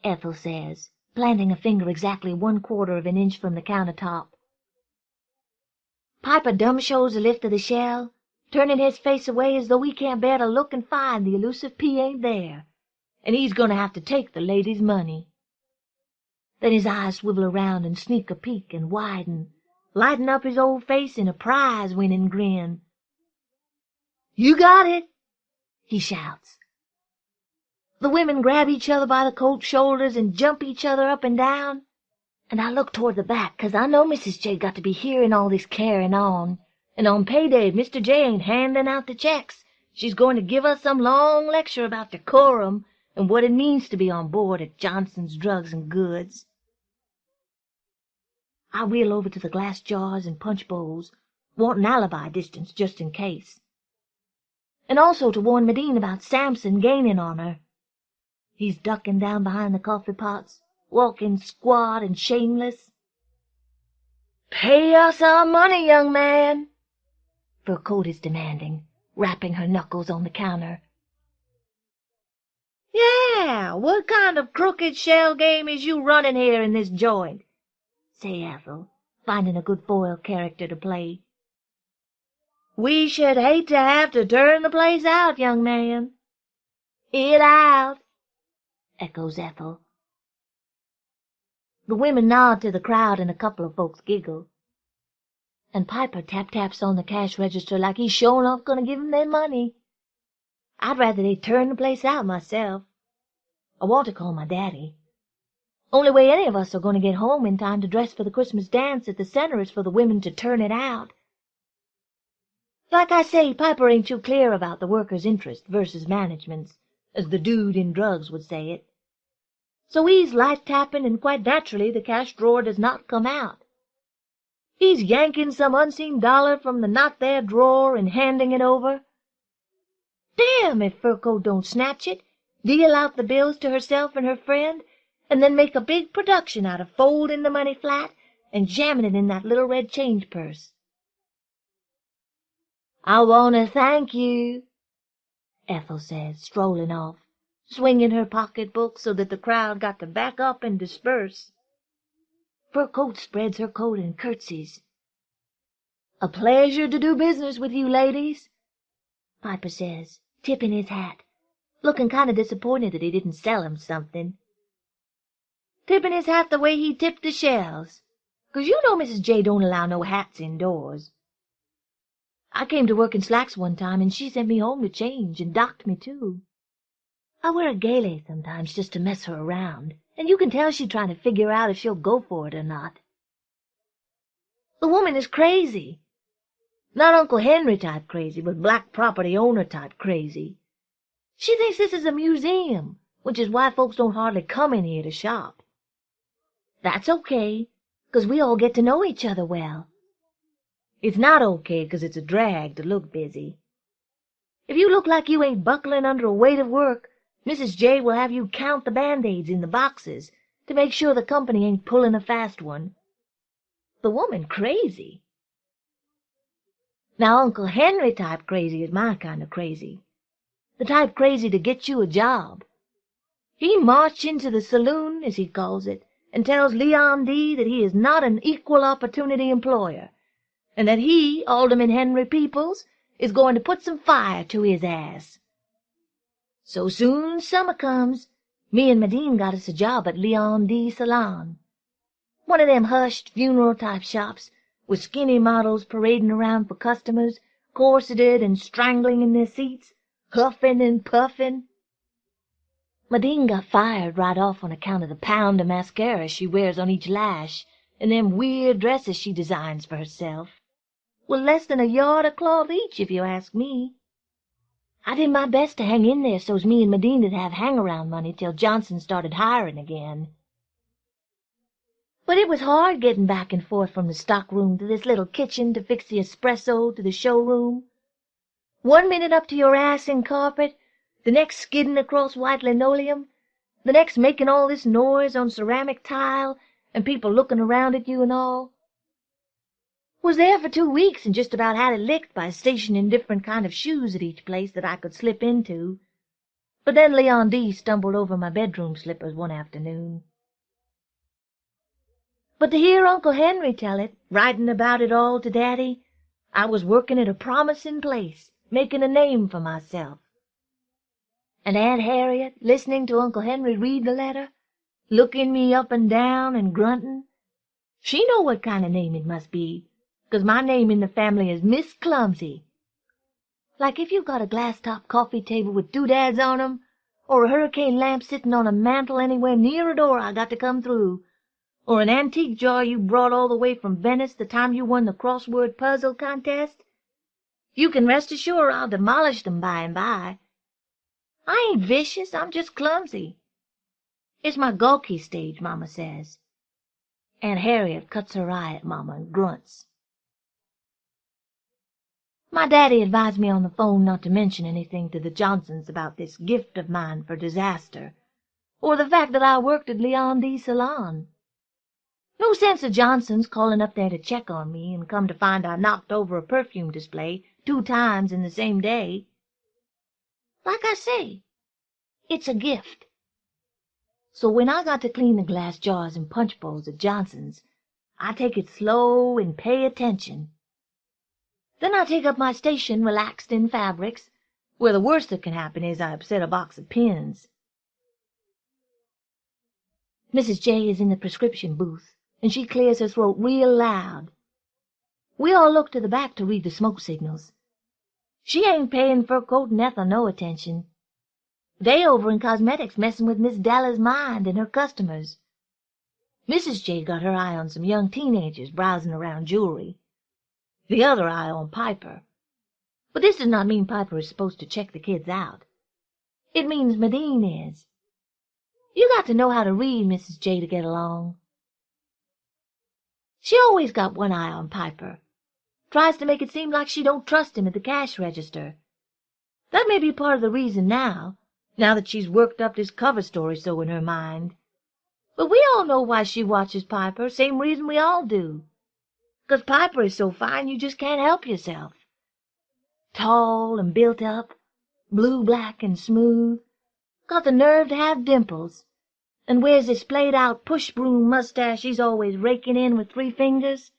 Ethel says, planting a finger exactly 1/4 of an inch from the countertop. Piper dumb shows a lift of the shell, turning his face away as though he can't bear to look and find the elusive P ain't there, and he's going to have to take the lady's money. Then his eyes swivel around and sneak a peek and widen, lighting up his old face in a prize-winning grin. "You got it!" he shouts. The women grab each other by the coat shoulders and jump each other up and down, and I look toward the back, 'cause I know Mrs. J got to be hearing all this carrying on, and on payday if Mr. J ain't handing out the checks, she's going to give us some long lecture about decorum and what it means to be on board at Johnson's Drugs and Goods. I wheel over to the glass jars and punch bowls, wanting alibi distance just in case, and also to warn Medine about Samson gaining on her. He's ducking down behind the coffee pots, walking squat and shameless. "Pay us our money, young man," Fur Coat is demanding, rapping her knuckles on the counter. "Yeah, what kind of crooked shell game is you running here in this joint?" say Ethel, finding a good foil character to play. "We should hate to have to turn the place out, young man." "It out," echoes Ethel. The women nod to the crowd and a couple of folks giggle. And Piper tap-taps on the cash register like he's sure enough going to give 'em their money. I'd rather they turn the place out myself. I want to call my daddy. Only way any of us are going to get home in time to dress for the Christmas dance at the center is for the women to turn it out. Like I say, Piper ain't too clear about the workers' interest versus management's, as the dude in drugs would say it. So he's light-tapping, and quite naturally the cash drawer does not come out. He's yanking some unseen dollar from the not-there drawer and handing it over. Damn if Fur Coat don't snatch it, deal out the bills to herself and her friend, and then make a big production out of folding the money flat and jamming it in that little red change purse. "I want to thank you," Ethel says, strolling off, swinging her pocketbook so that the crowd got to back up and disperse. Fur Coat spreads her coat and curtsies. "A pleasure to do business with you, ladies," Piper says, tipping his hat, looking kind of disappointed that he didn't sell him something. Tipping his hat the way he tipped the shells, 'cause you know Mrs. J don't allow no hats indoors. I came to work in slacks one time, and she sent me home to change, and docked me, too. I wear a gaily sometimes just to mess her around, and you can tell she's trying to figure out if she'll go for it or not. The woman is crazy. Not Uncle Henry type crazy, but black property owner type crazy. She thinks this is a museum, which is why folks don't hardly come in here to shop. That's okay, 'cause we all get to know each other well. It's not okay, 'cause it's a drag to look busy. If you look like you ain't buckling under a weight of work, Mrs. J will have you count the Band-Aids in the boxes to make sure the company ain't pulling a fast one. The woman crazy. Now Uncle Henry type crazy is my kind of crazy. The type crazy to get you a job. He marched into the saloon, as he calls it, and tells Leon D. that he is not an equal opportunity employer, and that he, Alderman Henry Peoples, is going to put some fire to his ass. So soon summer comes, me and Medine got us a job at Leon D.'s salon. One of them hushed funeral-type shops, with skinny models parading around for customers, corseted and strangling in their seats, huffing and puffing. Medine got fired right off on account of the pound of mascara she wears on each lash, and them weird dresses she designs for herself. Well, less than a yard of cloth each, if you ask me. I did my best to hang in there so's me and Medine would have hang-around money till Johnson started hiring again. But it was hard getting back and forth from the stockroom to this little kitchen to fix the espresso to the showroom. 1 minute up to your ass in carpet, the next skidding across white linoleum, the next making all this noise on ceramic tile, and people looking around at you and all. Was there for 2 weeks and just about had it licked by stationing different kind of shoes at each place that I could slip into. But then Leon D. stumbled over my bedroom slippers one afternoon. But to hear Uncle Henry tell it, writing about it all to Daddy, I was working at a promising place, making a name for myself. And Aunt Harriet, listening to Uncle Henry read the letter, looking me up and down and grunting, she know what kind of name it must be, 'cause my name in the family is Miss Clumsy. Like if you've got a glass-top coffee table with doodads on 'em, or a hurricane lamp sitting on a mantel anywhere near a door I got to come through, or an antique jar you brought all the way from Venice the time you won the crossword puzzle contest, you can rest assured I'll demolish them by and by. I ain't vicious, I'm just clumsy. It's my gawky stage, Mama says. Aunt Harriet cuts her eye at Mama and grunts. My daddy advised me on the phone not to mention anything to the Johnsons about this gift of mine for disaster, or the fact that I worked at Leon D.'s salon. No sense of Johnson's calling up there to check on me and come to find I knocked over a perfume display 2 times in the same day. Like I say, it's a gift. So when I got to clean the glass jars and punch bowls at Johnson's, I take it slow and pay attention. Then I take up my station relaxed in fabrics, where the worst that can happen is I upset a box of pins. Mrs. J is in the prescription booth, and she clears her throat real loud. We all look to the back to read the smoke signals. She ain't paying fur coat and Ethel no attention. They over in cosmetics messing with Miss Dalla's mind and her customers. Mrs. J got her eye on some young teenagers browsing around jewelry. The other eye on Piper. But this does not mean Piper is supposed to check the kids out. It means Medine is. You got to know how to read, Mrs. J, to get along. She always got one eye on Piper. Tries to make it seem like she don't trust him at the cash register. That may be part of the reason now that she's worked up this cover story so in her mind. But we all know why she watches Piper, same reason we all do. 'Cause Piper is so fine you just can't help yourself. Tall and built up, blue-black and smooth, got the nerve to have dimples, and wears this played-out push-broom mustache he's always raking in with 3 fingers.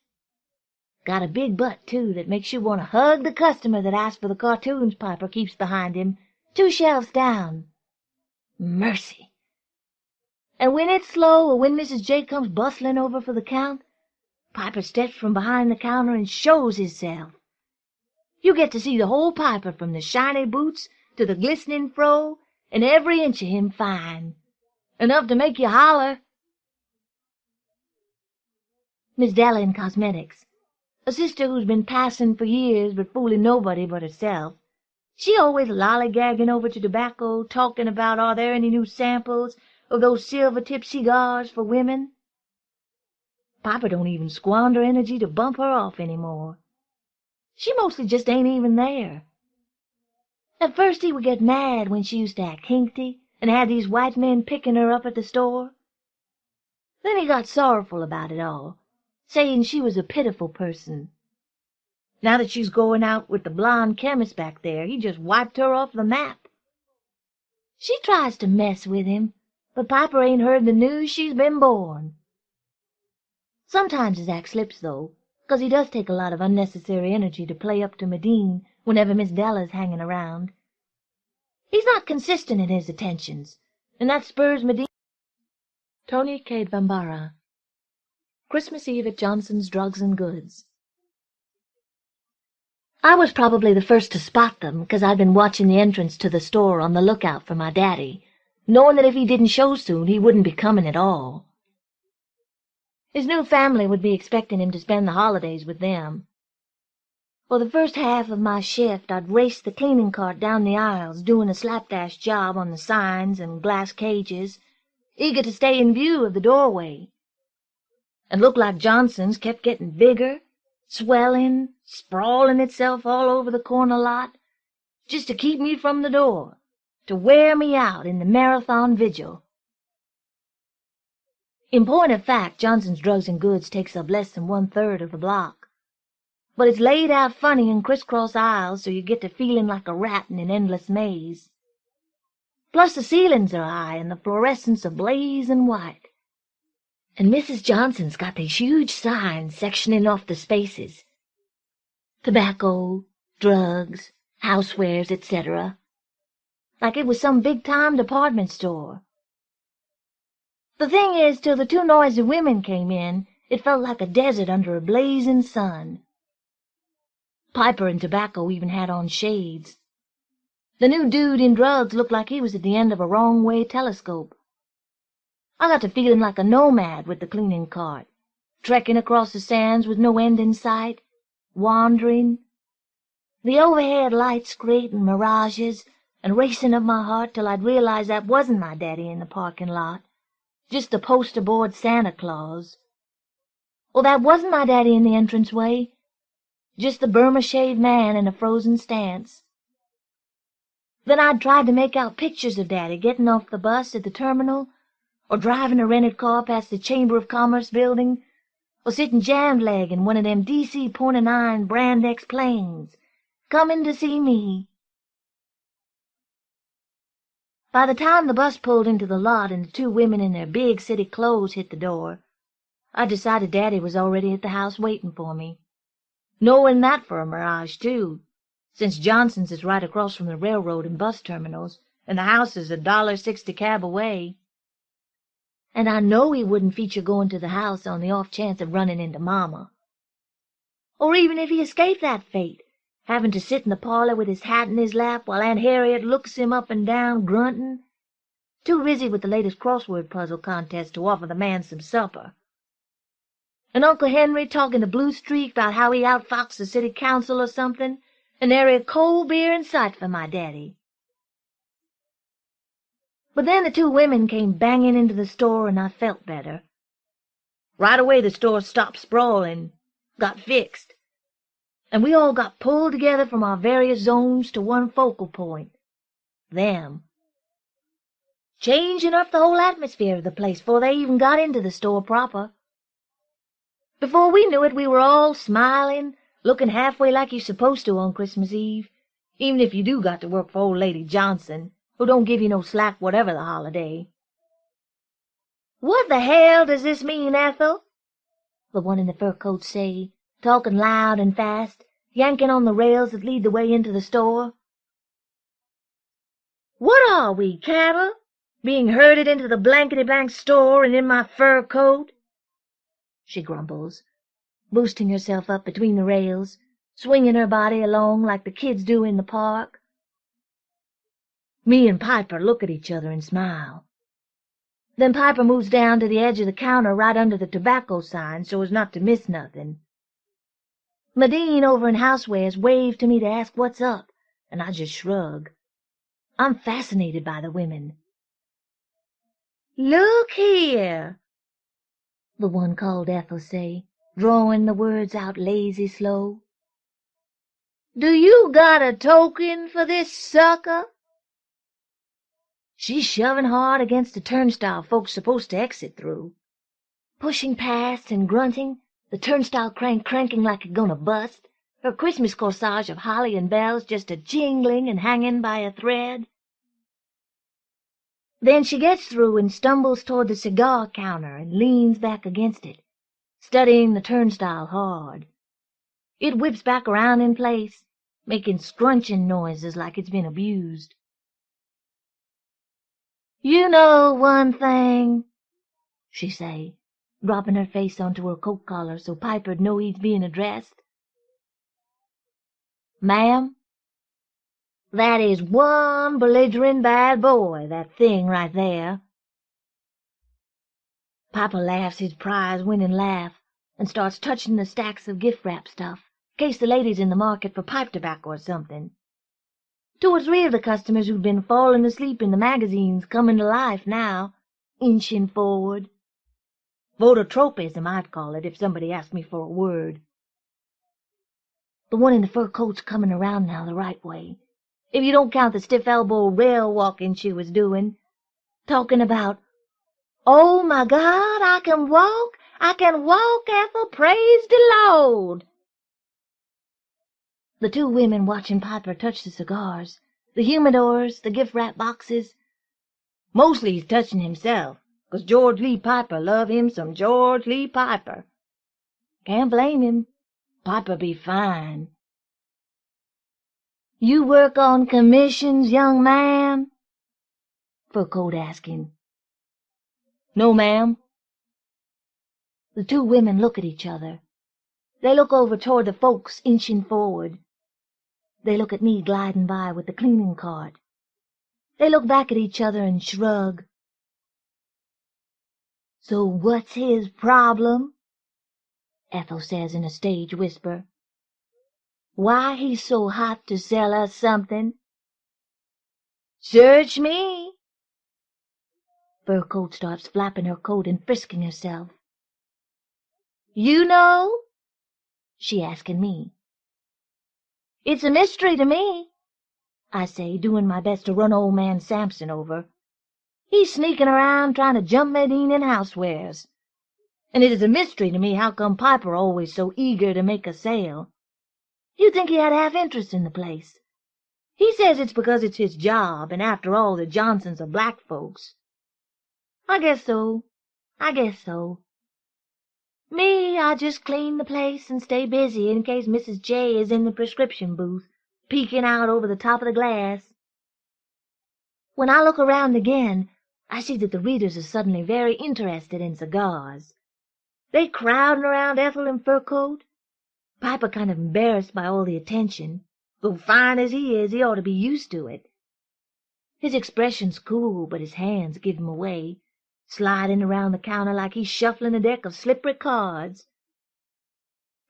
Got a big butt, too, that makes you want to hug the customer that asks for the cartoons Piper keeps behind him, 2 shelves down. Mercy! And when it's slow, or when Mrs. J comes bustling over for the count, Piper steps from behind the counter and shows hisself. You get to see the whole Piper from the shiny boots to the glistening fro, and every inch of him fine. Enough to make you holler. Miss Della in cosmetics, a sister who's been passing for years but fooling nobody but herself. She always lollygagging over to tobacco, talking about are there any new samples of those silver-tipped cigars for women. Papa don't even squander energy to bump her off any more. She mostly just ain't even there. At first he would get mad when she used to act hinky and had these white men picking her up at the store. Then he got sorrowful about it all, saying she was a pitiful person. Now that she's going out with the blonde chemist back there, he just wiped her off the map. She tries to mess with him, but Piper ain't heard the news she's been born. Sometimes his act slips, though, 'cause he does take a lot of unnecessary energy to play up to Medine whenever Miss Della's hanging around. He's not consistent in his attentions, and that spurs Medine. Toni, Cade, Bambara. Christmas Eve at Johnson's Drugs and Goods. I was probably the first to spot them, 'cause I'd been watching the entrance to the store on the lookout for my daddy, knowing that if he didn't show soon he wouldn't be coming at all. His new family would be expecting him to spend the holidays with them. For the first half of my shift I'd raced the cleaning cart down the aisles, doing a slapdash job on the signs and glass cages, eager to stay in view of the doorway. and looked like Johnson's kept getting bigger, swelling, sprawling itself all over the corner lot, just to keep me from the door, to wear me out in the marathon vigil. In point of fact, Johnson's Drugs and Goods takes up less than 1/3 of the block, but it's laid out funny in crisscross aisles so you get to feeling like a rat in an endless maze. Plus the ceilings are high and the fluorescents are blazing white. And Mrs. Johnson's got these huge signs sectioning off the spaces. Tobacco, drugs, housewares, etc. Like it was some big-time department store. The thing is, till the two noisy women came in, it felt like a desert under a blazing sun. Piper and Tobacco even had on shades. The new dude in drugs looked like he was at the end of a wrong-way telescope. I got to feeling like a nomad with the cleaning cart, trekking across the sands with no end in sight, wandering. The overhead lights creating mirages and racing up my heart till I'd realize that wasn't my daddy in the parking lot, just a poster-board Santa Claus. Or that wasn't my daddy in the entranceway, just the Burma-shaved man in a frozen stance. Then I'd tried to make out pictures of Daddy getting off the bus at the terminal, or driving a rented car past the Chamber of Commerce building, or sitting jam-leg in one of them DC-49 Brand X planes, coming to see me. By the time the bus pulled into the lot and the two women in their big city clothes hit the door, I decided Daddy was already at the house waiting for me. Knowing that for a mirage, too, since Johnson's is right across from the railroad and bus terminals, and the house is $1.60 cab away. And I know he wouldn't feature going to the house on the off chance of running into Mama. Or even if he escaped that fate, having to sit in the parlor with his hat in his lap while Aunt Harriet looks him up and down, grunting, too busy with the latest crossword puzzle contest to offer the man some supper. And Uncle Henry talking to Blue Streak about how he outfoxed the city council or something, and there ain't cold beer in sight for my daddy. But then the two women came banging into the store, and I felt better. Right away the store stopped sprawling, got fixed, and we all got pulled together from our various zones to one focal point, them. Changing up the whole atmosphere of the place before they even got into the store proper. Before we knew it, we were all smiling, looking halfway like you're supposed to on Christmas Eve, even if you do got to work for old Lady Johnson, who don't give you no slack whatever the holiday. "What the hell does this mean, Ethel?" the one in the fur coat say, talking loud and fast, yanking on the rails that lead the way into the store. "What are we, cattle, being herded into the blankety-blank store and in my fur coat?" she grumbles, boosting herself up between the rails, swinging her body along like the kids do in the park. Me and Piper look at each other and smile. Then Piper moves down to the edge of the counter right under the tobacco sign so as not to miss nothing. Medine over in Housewares waved to me to ask what's up, and I just shrug. I'm fascinated by the women. "Look here," the one called Ethel say, drawing the words out lazy slow. "Do you got a token for this sucker?" She's shoving hard against the turnstile folks supposed to exit through. Pushing past and grunting, the turnstile cranking like it's gonna bust, her Christmas corsage of holly and bells just a-jingling and hanging by a thread. Then she gets through and stumbles toward the cigar counter and leans back against it, studying the turnstile hard. It whips back around in place, making scrunching noises like it's been abused. "You know one thing," she say, dropping her face onto her coat collar so Piper'd know he's being addressed. "Ma'am, that is one belligerent bad boy, that thing right there." Piper laughs his prize-winning laugh and starts touching the stacks of gift-wrap stuff, in case the lady's in the market for pipe tobacco or something. Two or three of the customers who'd been falling asleep in the magazines coming to life now, inching forward. Phototropism, I'd call it, if somebody asked me for a word. The one in the fur coat's coming around now the right way, if you don't count the stiff-elbow rail-walking she was doing, talking about, "Oh, my God, I can walk, Ethel, praise the Lord." The two women watching Piper touch the cigars, the humidors, the gift-wrap boxes. Mostly he's touching himself, 'cause George Lee Piper love him some George Lee Piper. Can't blame him. Piper be fine. "You work on commissions, young man?" Fur coat asking. "No, ma'am." The two women look at each other. They look over toward the folks inching forward. They look at me gliding by with the cleaning cart. They look back at each other and shrug. "So what's his problem?" Ethel says in a stage whisper. "Why he's so hot to sell us something?" "Search me." Fur coat starts flapping her coat and frisking herself. "You know?" She asking me. "It's a mystery to me," I say, doing my best to run old man Sampson over. "He's sneaking around trying to jump Medine in housewares. And it is a mystery to me how come Piper always so eager to make a sale. You'd think he had half interest in the place. He says it's because it's his job, and after all the Johnsons are black folks. I guess so. Me, I just clean the place and stay busy in case Mrs. J is in the prescription booth, peeking out over the top of the glass. When I look around again, I see that the readers are suddenly very interested in cigars. They crowding around Ethel and Fur Coat. Piper kind of embarrassed by all the attention. Though fine as he is, he ought to be used to it. His expression's cool, but his hands give him away, sliding around the counter like he's shuffling a deck of slippery cards.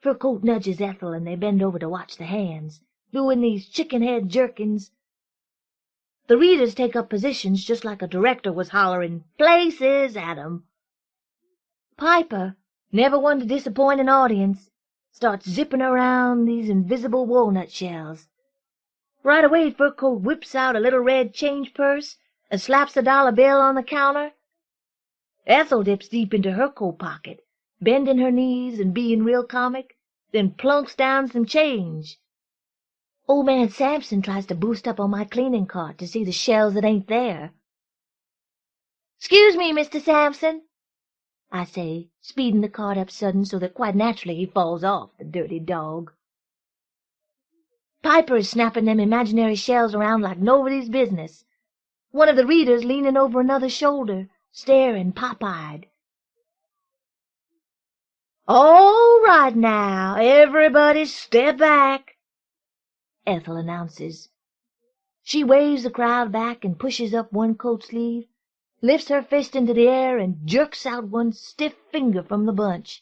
Fur Coat nudges Ethel, and they bend over to watch the hands, doing these chicken-head jerkins. The readers take up positions just like a director was hollering "places" at 'em. Piper, never one to disappoint an audience, starts zipping around these invisible walnut shells. Right away Fur Coat whips out a little red change purse and slaps a dollar bill on the counter. Ethel dips deep into her coat pocket, bending her knees and being real comic, then plunks down some change. Old man Sampson tries to boost up on my cleaning cart to see the shells that ain't there. "'Scuse me, Mr. Sampson," I say, speeding the cart up sudden so that quite naturally he falls off, the dirty dog. Piper is snapping them imaginary shells around like nobody's business. One of the readers leaning over another's shoulder, staring pop-eyed. "All right now, everybody step back," Ethel announces. She waves the crowd back and pushes up one coat sleeve, lifts her fist into the air and jerks out one stiff finger from the bunch.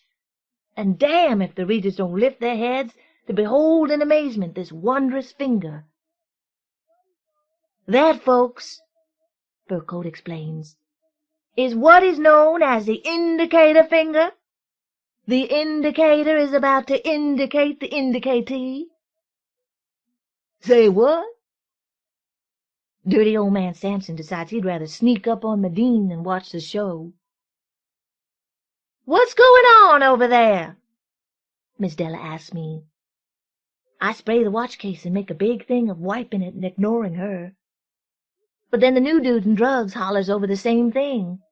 And damn if the readers don't lift their heads to behold in amazement this wondrous finger. "That, folks," Fur Coat explains, "is what is known as the indicator finger. The indicator is about to indicate the indicatee." "Say what?" Dirty old man Sampson decides he'd rather sneak up on Medine than watch the show. "What's going on over there?" Miss Della asks me. I spray the watch case and make a big thing of wiping it and ignoring her. But then the new dude in drugs hollers over the same thing.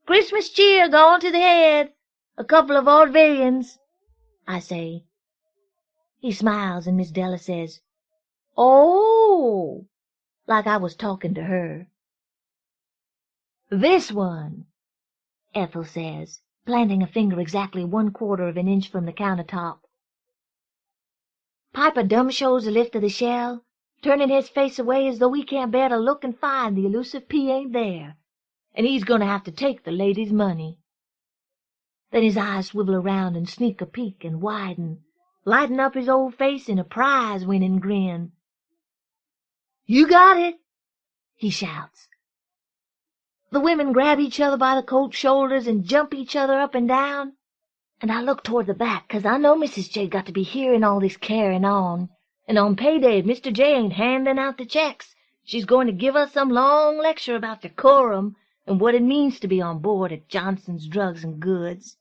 "Christmas cheer going to the head. A couple of vaudevillians," I say. He smiles, and Miss Della says, "Oh," like I was talking to her. "This one," Ethel says, planting a finger exactly 1/4 of an inch from the countertop. Piper dumb shows the lift of the shell, turning his face away as though he can't bear to look and find the elusive pea ain't there, and he's going to have to take the lady's money. Then his eyes swivel around and sneak a peek and widen, lighting up his old face in a prize-winning grin. "You got it," he shouts. The women grab each other by the coat shoulders and jump each other up and down. And I look toward the back, 'cause I know Mrs. J got to be hearing all this carrying on. And on payday, if Mr. J ain't handing out the checks, she's going to give us some long lecture about decorum and what it means to be on board at Johnson's Drugs and Goods.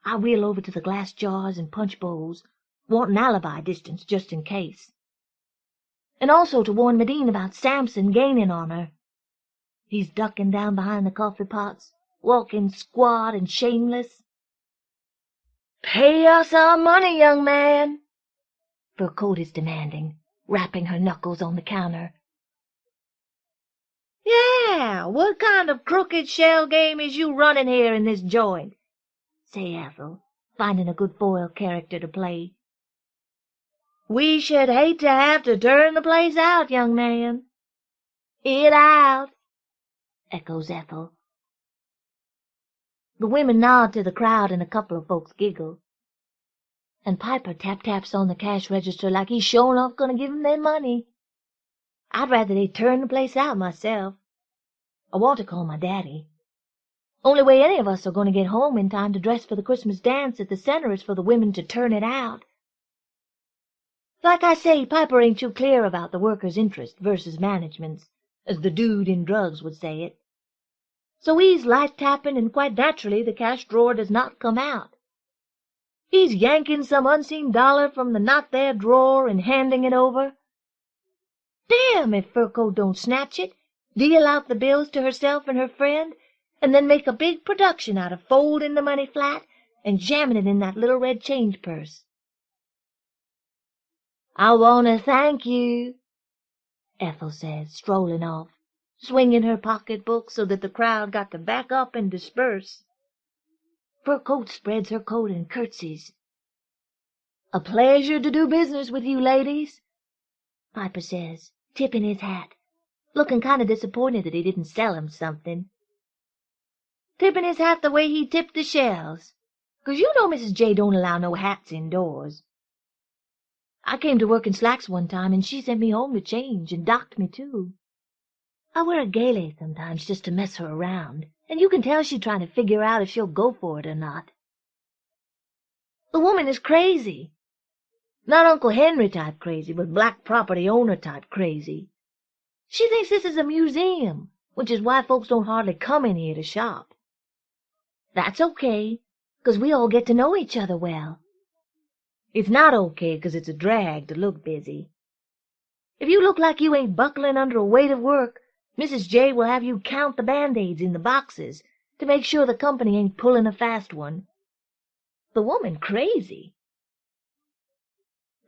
I wheel over to the glass jars and punch bowls, want an alibi distance just in case. And also to warn Medine about Samson gaining on her. He's ducking down behind the coffee pots, walking squat and shameless. "Pay us our money, young man," Fur Coat is demanding, rapping her knuckles on the counter. "Yeah, what kind of crooked shell game is you running here in this joint?" say Ethel, finding a good foil character to play. "We should hate to have to turn the place out, young man." "It out," echoes Ethel. The women nod to the crowd and a couple of folks giggle. And Piper tap-taps on the cash register like he's sure enough going to give 'em their money. I'd rather they turn the place out myself. I want to call my daddy. Only way any of us are going to get home in time to dress for the Christmas dance at the center is for the women to turn it out. Like I say, Piper ain't too clear about the workers' interest versus management's, as the dude in drugs would say it. So he's light-tapping, and quite naturally the cash drawer does not come out. He's yanking some unseen dollar from the not-there drawer and handing it over. Damn if Fur Coat don't snatch it, deal out the bills to herself and her friend, and then make a big production out of folding the money flat and jamming it in that little red change purse. "I want to thank you," Ethel says, strolling off, swinging her pocketbook so that the crowd got to back up and disperse. Fur Coat spreads her coat and curtsies. "A pleasure to do business with you, ladies," Piper says, tipping his hat, looking kind of disappointed that he didn't sell him something. Tipping his hat the way he tipped the shells, 'cause you know Mrs. J don't allow no hats indoors. I came to work in slacks one time, and she sent me home to change, and docked me, too. I wear a gaily sometimes just to mess her around, and you can tell she's trying to figure out if she'll go for it or not. The woman is crazy. Not Uncle Henry type crazy, but black property owner type crazy. She thinks this is a museum, which is why folks don't hardly come in here to shop. That's okay, 'cause we all get to know each other well. It's not okay, 'cause it's a drag to look busy. If you look like you ain't buckling under a weight of work, Mrs. J will have you count the Band-Aids in the boxes to make sure the company ain't pulling a fast one. The woman crazy.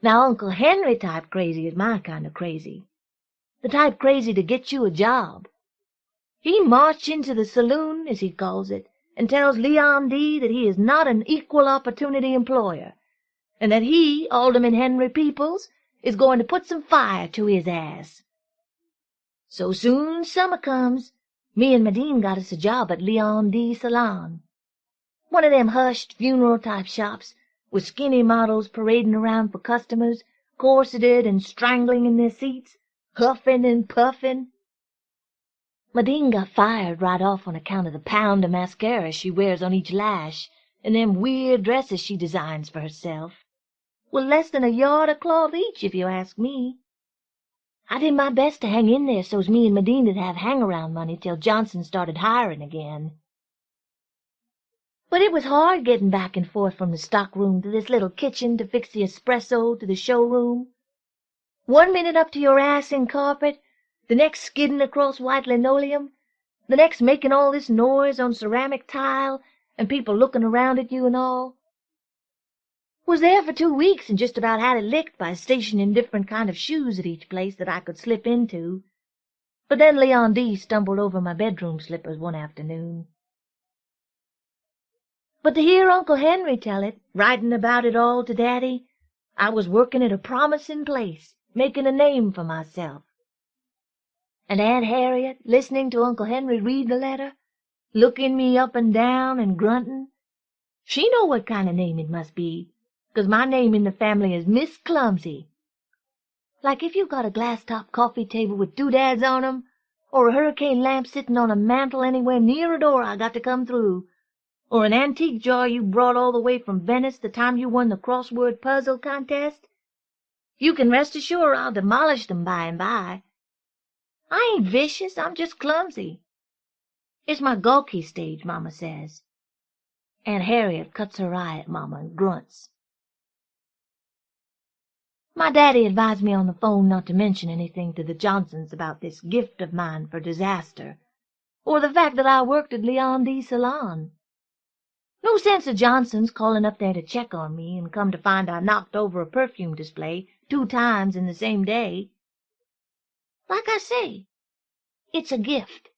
Now Uncle Henry type crazy is my kind of crazy. The type crazy to get you a job. He marched into the saloon, as he calls it, and tells Leon D. that he is not an equal opportunity employer, and that he, Alderman Henry Peoples, is going to put some fire to his ass. So soon summer comes, me and Medine got us a job at Leon D. Salon. One of them hushed funeral-type shops, with skinny models parading around for customers, corseted and strangling in their seats, huffing and puffing. Medine got fired right off on account of the pound of mascara she wears on each lash, and them weird dresses she designs for herself. With less than a yard of cloth each, if you ask me. I did my best to hang in there so's me and Medine would have hang-around money till Johnson started hiring again. But it was hard getting back and forth from the stockroom to this little kitchen to fix the espresso to the showroom. 1 minute up to your ass in carpet, the next skidding across white linoleum, the next making all this noise on ceramic tile, and people looking around at you and all. Was there for 2 weeks and just about had it licked by stationing different kind of shoes at each place that I could slip into. But then Leon D. stumbled over my bedroom slippers one afternoon. But to hear Uncle Henry tell it, writing about it all to Daddy, I was working at a promising place, making a name for myself. And Aunt Harriet, listening to Uncle Henry read the letter, looking me up and down and grunting, she know what kind of name it must be, 'cause my name in the family is Miss Clumsy. Like if you got a glass-top coffee table with doodads on 'em, or a hurricane lamp sitting on a mantel anywhere near a door I got to come through, or an antique jar you brought all the way from Venice the time you won the crossword puzzle contest, you can rest assured I'll demolish them by and by. I ain't vicious, I'm just clumsy. It's my gawky stage, Mama says. Aunt Harriet cuts her eye at Mama and grunts. My daddy advised me on the phone not to mention anything to the Johnsons about this gift of mine for disaster, or the fact that I worked at Leon D. Salon. No sense of Johnson's calling up there to check on me and come to find I knocked over a perfume display 2 times in the same day. Like I say, it's a gift.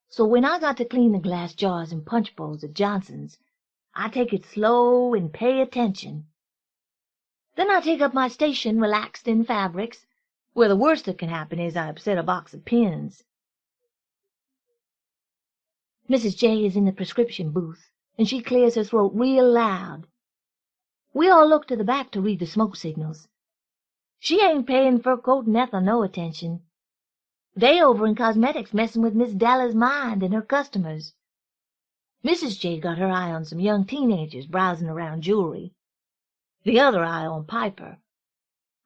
So when I got to clean the glass jars and punch bowls at Johnson's, I take it slow and pay attention. Then I take up my station relaxed in fabrics, where the worst that can happen is I upset a box of pins. Mrs. J is in the prescription booth, and she clears her throat real loud. We all look to the back to read the smoke signals. She ain't paying fur coat and Ethel no attention. They over in cosmetics messing with Miss Della's mind and her customers. Mrs. J got her eye on some young teenagers browsing around jewelry. The other eye on Piper.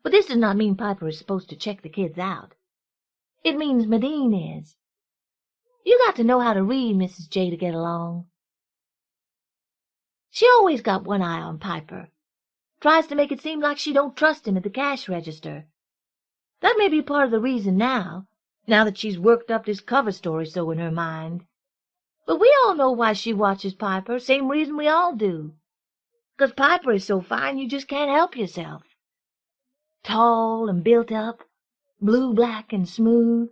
But this does not mean Piper is supposed to check the kids out. It means Medine is. You got to know how to read Mrs. J to get along. She always got one eye on Piper. Tries to make it seem like she don't trust him at the cash register. That may be part of the reason now that she's worked up this cover story so in her mind. But we all know why she watches Piper, same reason we all do. 'Cause Piper is so fine you just can't help yourself. Tall and built up, blue-black and smooth,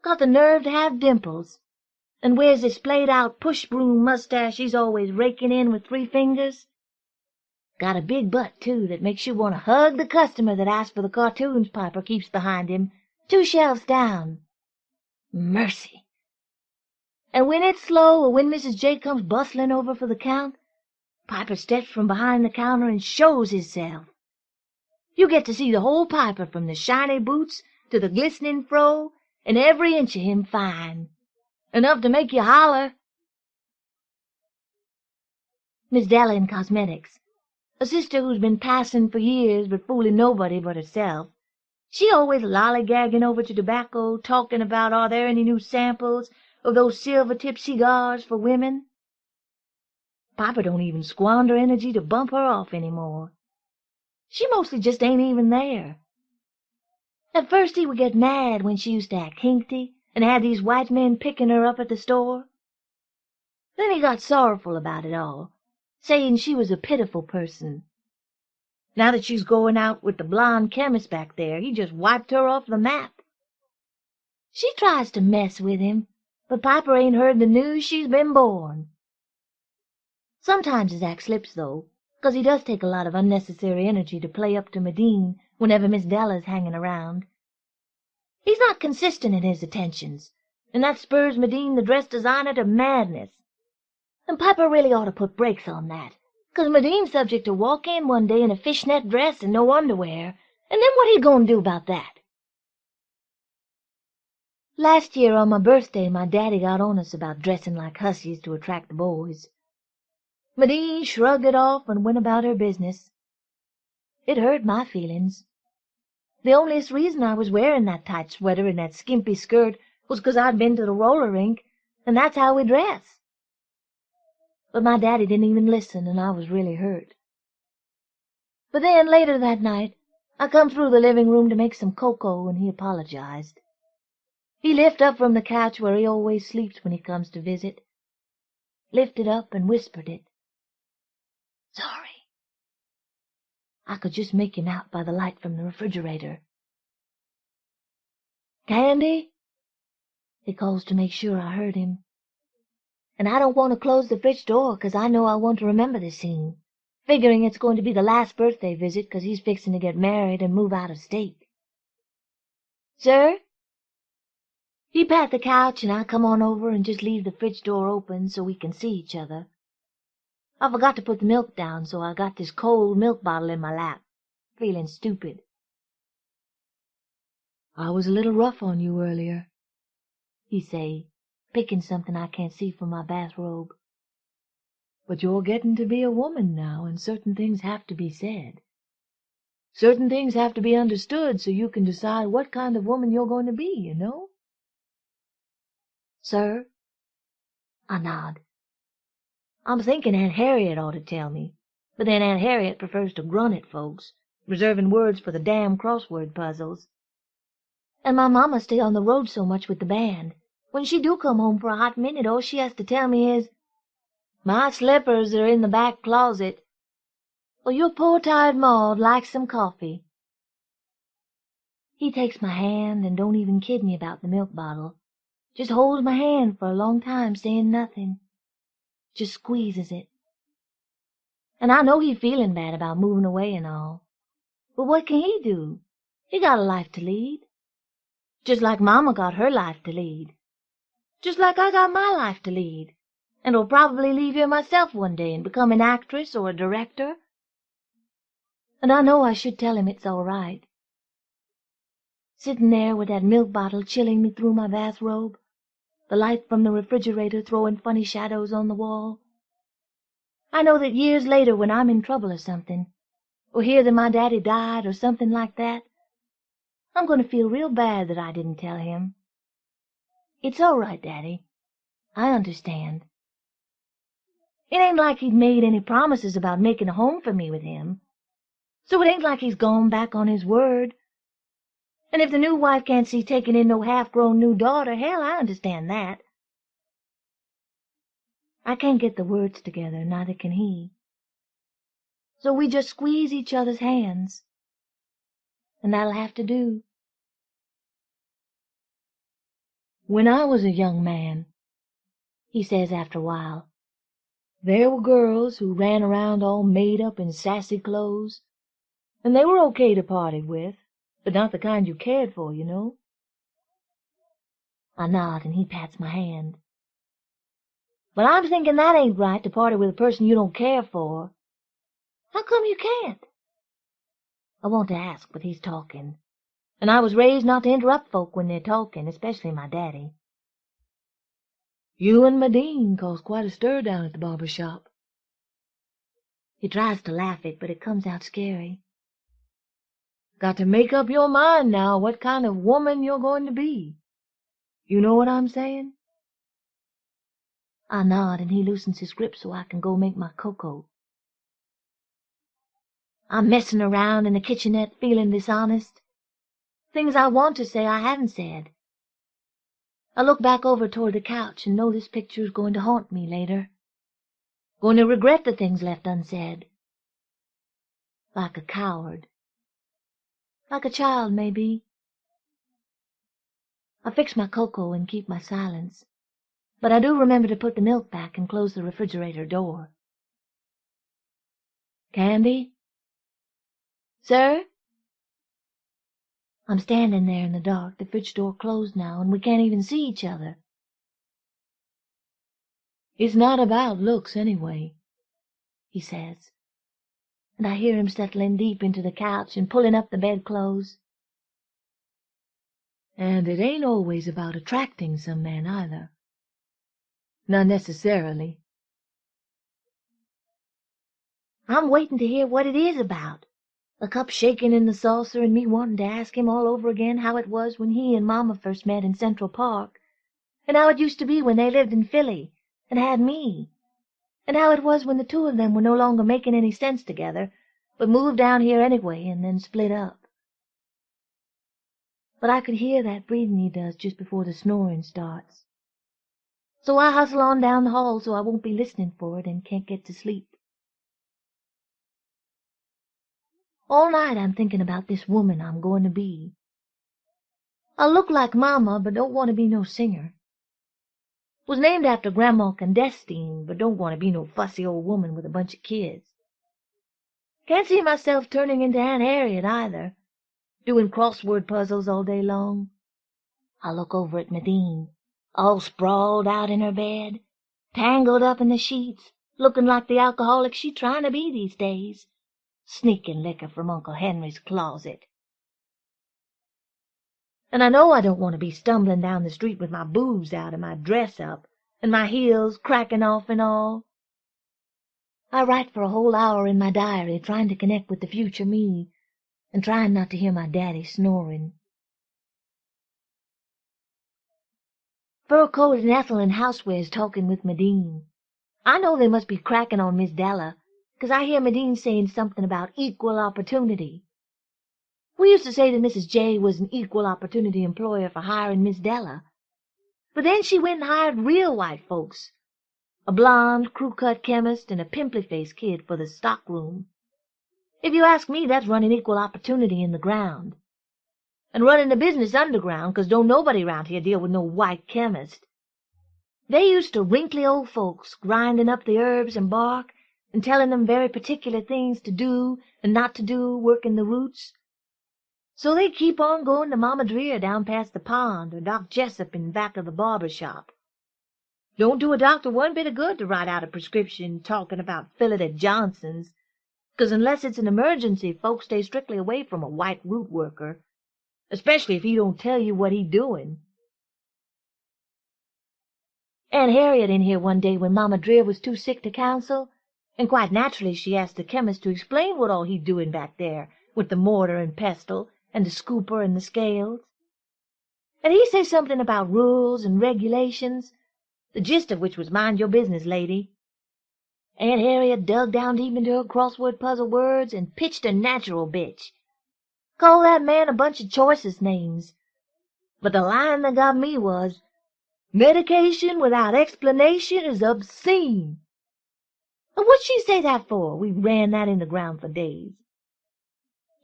got the nerve to have dimples, and wears this played-out push-broom mustache she's always raking in with 3 fingers. Got a big butt, too, that makes you want to hug the customer that asks for the cartoons Piper keeps behind him, 2 shelves down. Mercy! And when it's slow, or when Mrs. J comes bustling over for the count, Piper steps from behind the counter and shows hisself. You get to see the whole Piper, from the shiny boots to the glistening fro, and every inch of him fine. Enough to make you holler. Miss Della in cosmetics, a sister who's been passing for years but fooling nobody but herself. She always lollygagging over to tobacco, talking about are there any new samples of those silver-tipped cigars for women. Piper don't even squander energy to bump her off any more. She mostly just ain't even there. At first he would get mad when she used to act hinky and had these white men picking her up at the store. Then he got sorrowful about it all, saying she was a pitiful person. Now that she's going out with the blonde chemist back there, he just wiped her off the map. She tries to mess with him, but Piper ain't heard the news she's been born. Sometimes his act slips, though, 'cause he does take a lot of unnecessary energy to play up to Medine whenever Miss Della's hanging around. He's not consistent in his attentions, and that spurs Medine the dress designer to madness. And Piper really ought to put brakes on that, 'cause Medine's subject to walk in one day in a fishnet dress and no underwear, and then what he gonna do about that? Last year on my birthday my daddy got on us about dressing like hussies to attract the boys. Medine shrugged it off and went about her business. It hurt my feelings. The onliest reason I was wearing that tight sweater and that skimpy skirt was 'cause I'd been to the roller rink, and that's how we dress. But my daddy didn't even listen, and I was really hurt. But then, later that night, I come through the living room to make some cocoa, and he apologized. He lifted up from the couch where he always sleeps when he comes to visit. Lifted up and whispered it. Sorry. I could just make him out by the light from the refrigerator. Candy? He calls to make sure I heard him. And I don't want to close the fridge door 'cause I know I want to remember the scene, figuring it's going to be the last birthday visit 'cause he's fixing to get married and move out of state. Sir? He pat the couch and I come on over and just leave the fridge door open so we can see each other. I forgot to put the milk down, so I got this cold milk bottle in my lap, feeling stupid. I was a little rough on you earlier, he say, picking something I can't see from my bathrobe. But you're getting to be a woman now, and certain things have to be said. Certain things have to be understood so you can decide what kind of woman you're going to be, you know? Sir? I nod. I'm thinking Aunt Harriet ought to tell me, but then Aunt Harriet prefers to grunt at folks, reserving words for the damn crossword puzzles. And my mama stay on the road so much with the band. When she do come home for a hot minute, all she has to tell me is, "My slippers are in the back closet," or "Your poor tired Ma'd like some coffee." He takes my hand and don't even kid me about the milk bottle. Just holds my hand for a long time, saying nothing. Just squeezes it. And I know he feeling bad about moving away and all. But what can he do? He got a life to lead. Just like Mama got her life to lead. Just like I got my life to lead. And will probably leave here myself one day and become an actress or a director. And I know I should tell him it's all right. Sitting there with that milk bottle chilling me through my bathrobe, the light from the refrigerator throwing funny shadows on the wall. I know that years later, when I'm in trouble or something, or hear that my daddy died or something like that, I'm going to feel real bad that I didn't tell him. It's all right, Daddy. I understand. It ain't like he'd made any promises about making a home for me with him. So it ain't like he's gone back on his word. And if the new wife can't see taking in no half-grown new daughter, hell, I understand that. I can't get the words together, neither can he. So we just squeeze each other's hands. And that'll have to do. When I was a young man, he says after a while, there were girls who ran around all made up in sassy clothes, and they were okay to party with, but not the kind you cared for, you know. I nod, and he pats my hand. But I'm thinking that ain't right, to party with a person you don't care for. How come you can't? I want to ask, but he's talking, and I was raised not to interrupt folk when they're talking, especially my daddy. You and Madine caused quite a stir down at the barber shop. He tries to laugh it, but it comes out scary. Got to make up your mind now what kind of woman you're going to be. You know what I'm saying? I nod, and he loosens his grip so I can go make my cocoa. I'm messing around in the kitchenette, feeling dishonest. Things I want to say I haven't said. I look back over toward the couch and know this picture's going to haunt me later. Going to regret the things left unsaid. Like a coward. Like a child, maybe. I fix my cocoa and keep my silence, but I do remember to put the milk back and close the refrigerator door. Candy? Sir? I'm standing there in the dark, the fridge door closed now, and we can't even see each other. It's not about looks, anyway, he says, and I hear him settling deep into the couch and pulling up the bedclothes. And it ain't always about attracting some man, either. Not necessarily. I'm waiting to hear what it is about. The cup shaking in the saucer and me wanting to ask him all over again how it was when he and Mama first met in Central Park, and how it used to be when they lived in Philly and had me, and how it was when the two of them were no longer making any sense together, but moved down here anyway and then split up. But I could hear that breathing he does just before the snoring starts. So I hustle on down the hall so I won't be listening for it and can't get to sleep. All night I'm thinking about this woman I'm going to be. I look like Mama, but don't want to be no singer. Was named after Grandma Clandestine, but don't want to be no fussy old woman with a bunch of kids. Can't see myself turning into Aunt Harriet either, doing crossword puzzles all day long. I look over at Madine, all sprawled out in her bed, tangled up in the sheets, looking like the alcoholic she's trying to be these days, sneaking liquor from Uncle Henry's closet. And I know I don't want to be stumbling down the street with my boobs out and my dress up, and my heels cracking off and all. I write for a whole hour in my diary, trying to connect with the future me, and trying not to hear my daddy snoring. Fur coat and Ethel and housewares talking with Medine. I know they must be cracking on Miss Della, 'cause I hear Medine saying something about equal opportunity. We used to say that Mrs. J was an equal opportunity employer for hiring Miss Della. But then she went and hired real white folks, a blonde, crew-cut chemist and a pimply-faced kid for the stockroom. If you ask me, that's running equal opportunity in the ground. And running the business underground, 'cause don't nobody round here deal with no white chemist. They used to wrinkly old folks, grinding up the herbs and bark, and telling them very particular things to do and not to do, working the roots. So they keep on going to Mama Dreer down past the pond, or Doc Jessup in back of the barber shop. Don't do a doctor one bit of good to write out a prescription talking about Phillida Johnson's, 'cause unless it's an emergency, folks stay strictly away from a white root worker, especially if he don't tell you what he doing. Aunt Harriet in here one day when Mama Dreer was too sick to counsel, and quite naturally she asked the chemist to explain what all he doing back there with the mortar and pestle and the scooper and the scales. And he said something about rules and regulations, the gist of which was mind your business, lady. Aunt Harriet dug down deep into her crossword puzzle words and pitched a natural bitch. Called that man a bunch of choicest names. But the line that got me was, medication without explanation is obscene. And what'd she say that for? We ran that in the ground for days.